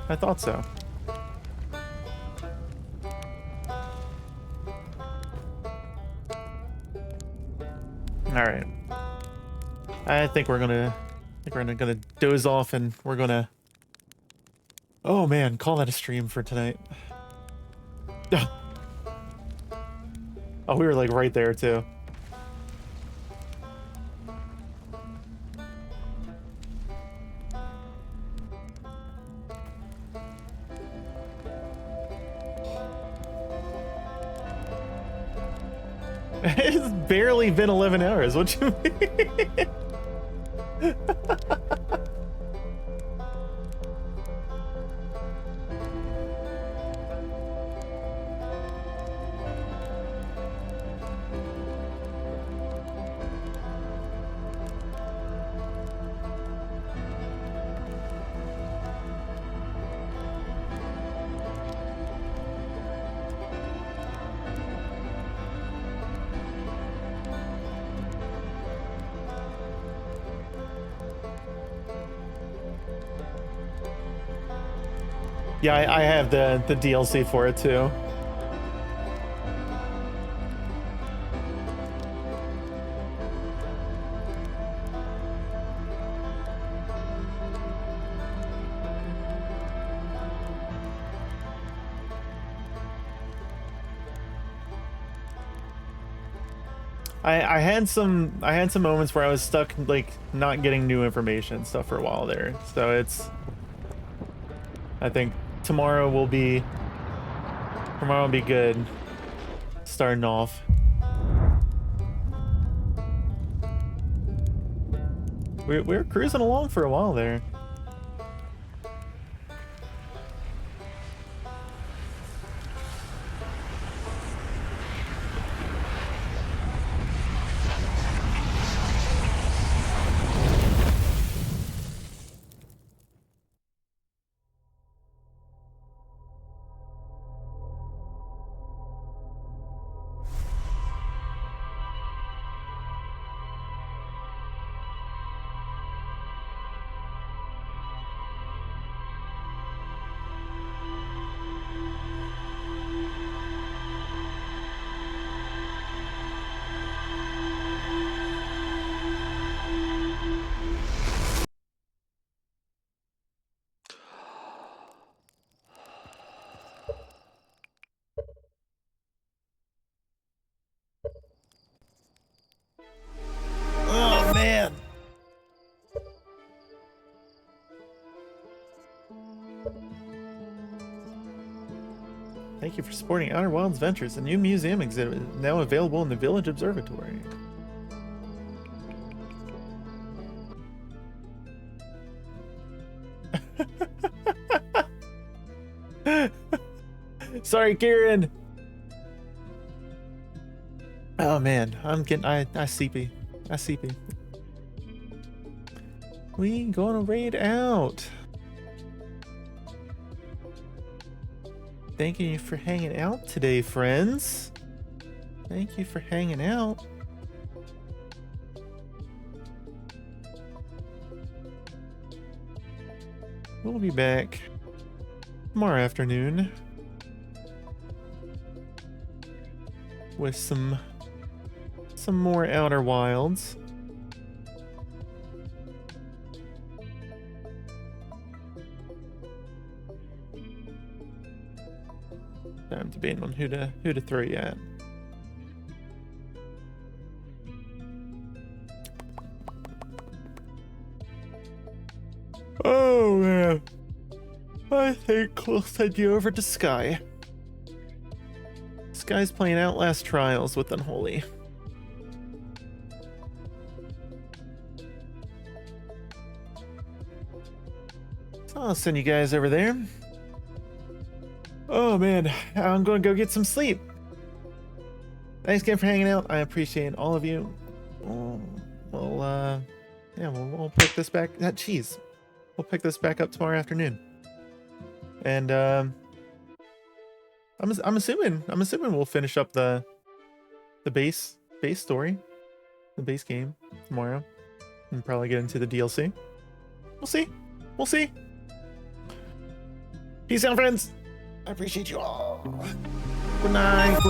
I thought so. Alright. I think we're gonna doze off and we're gonna, oh man, call that a stream for tonight. Oh, we were like right there too. It's barely been 11 hours. What you mean? Yeah, I have the DLC for it too. I had some moments where I was stuck like not getting new information and stuff for a while there. So it's, I think tomorrow will be good starting off. We were cruising along for a while there. Oh man. Thank you for supporting Outer Wilds Ventures. A new museum exhibit is now available in the Village Observatory. Sorry, Kieran. Oh man, I'm getting I sleepy. I sleepy. We gonna raid out. Thank you for hanging out today, friends. Thank you for hanging out. We'll be back tomorrow afternoon with some more Outer Wilds. I'm debating on who to throw you at. Oh man, I think we'll send you over to Sky. Sky's playing Outlast Trials with Unholy. I'll send you guys over there. Oh man, I'm gonna go get some sleep. Thanks again for hanging out. I appreciate all of you. We'll pick this back. Jeez, we'll pick this back up tomorrow afternoon. And I'm assuming we'll finish up the base story, the base game tomorrow, and probably get into the DLC. We'll see. Peace out, friends. I appreciate you all. Good night.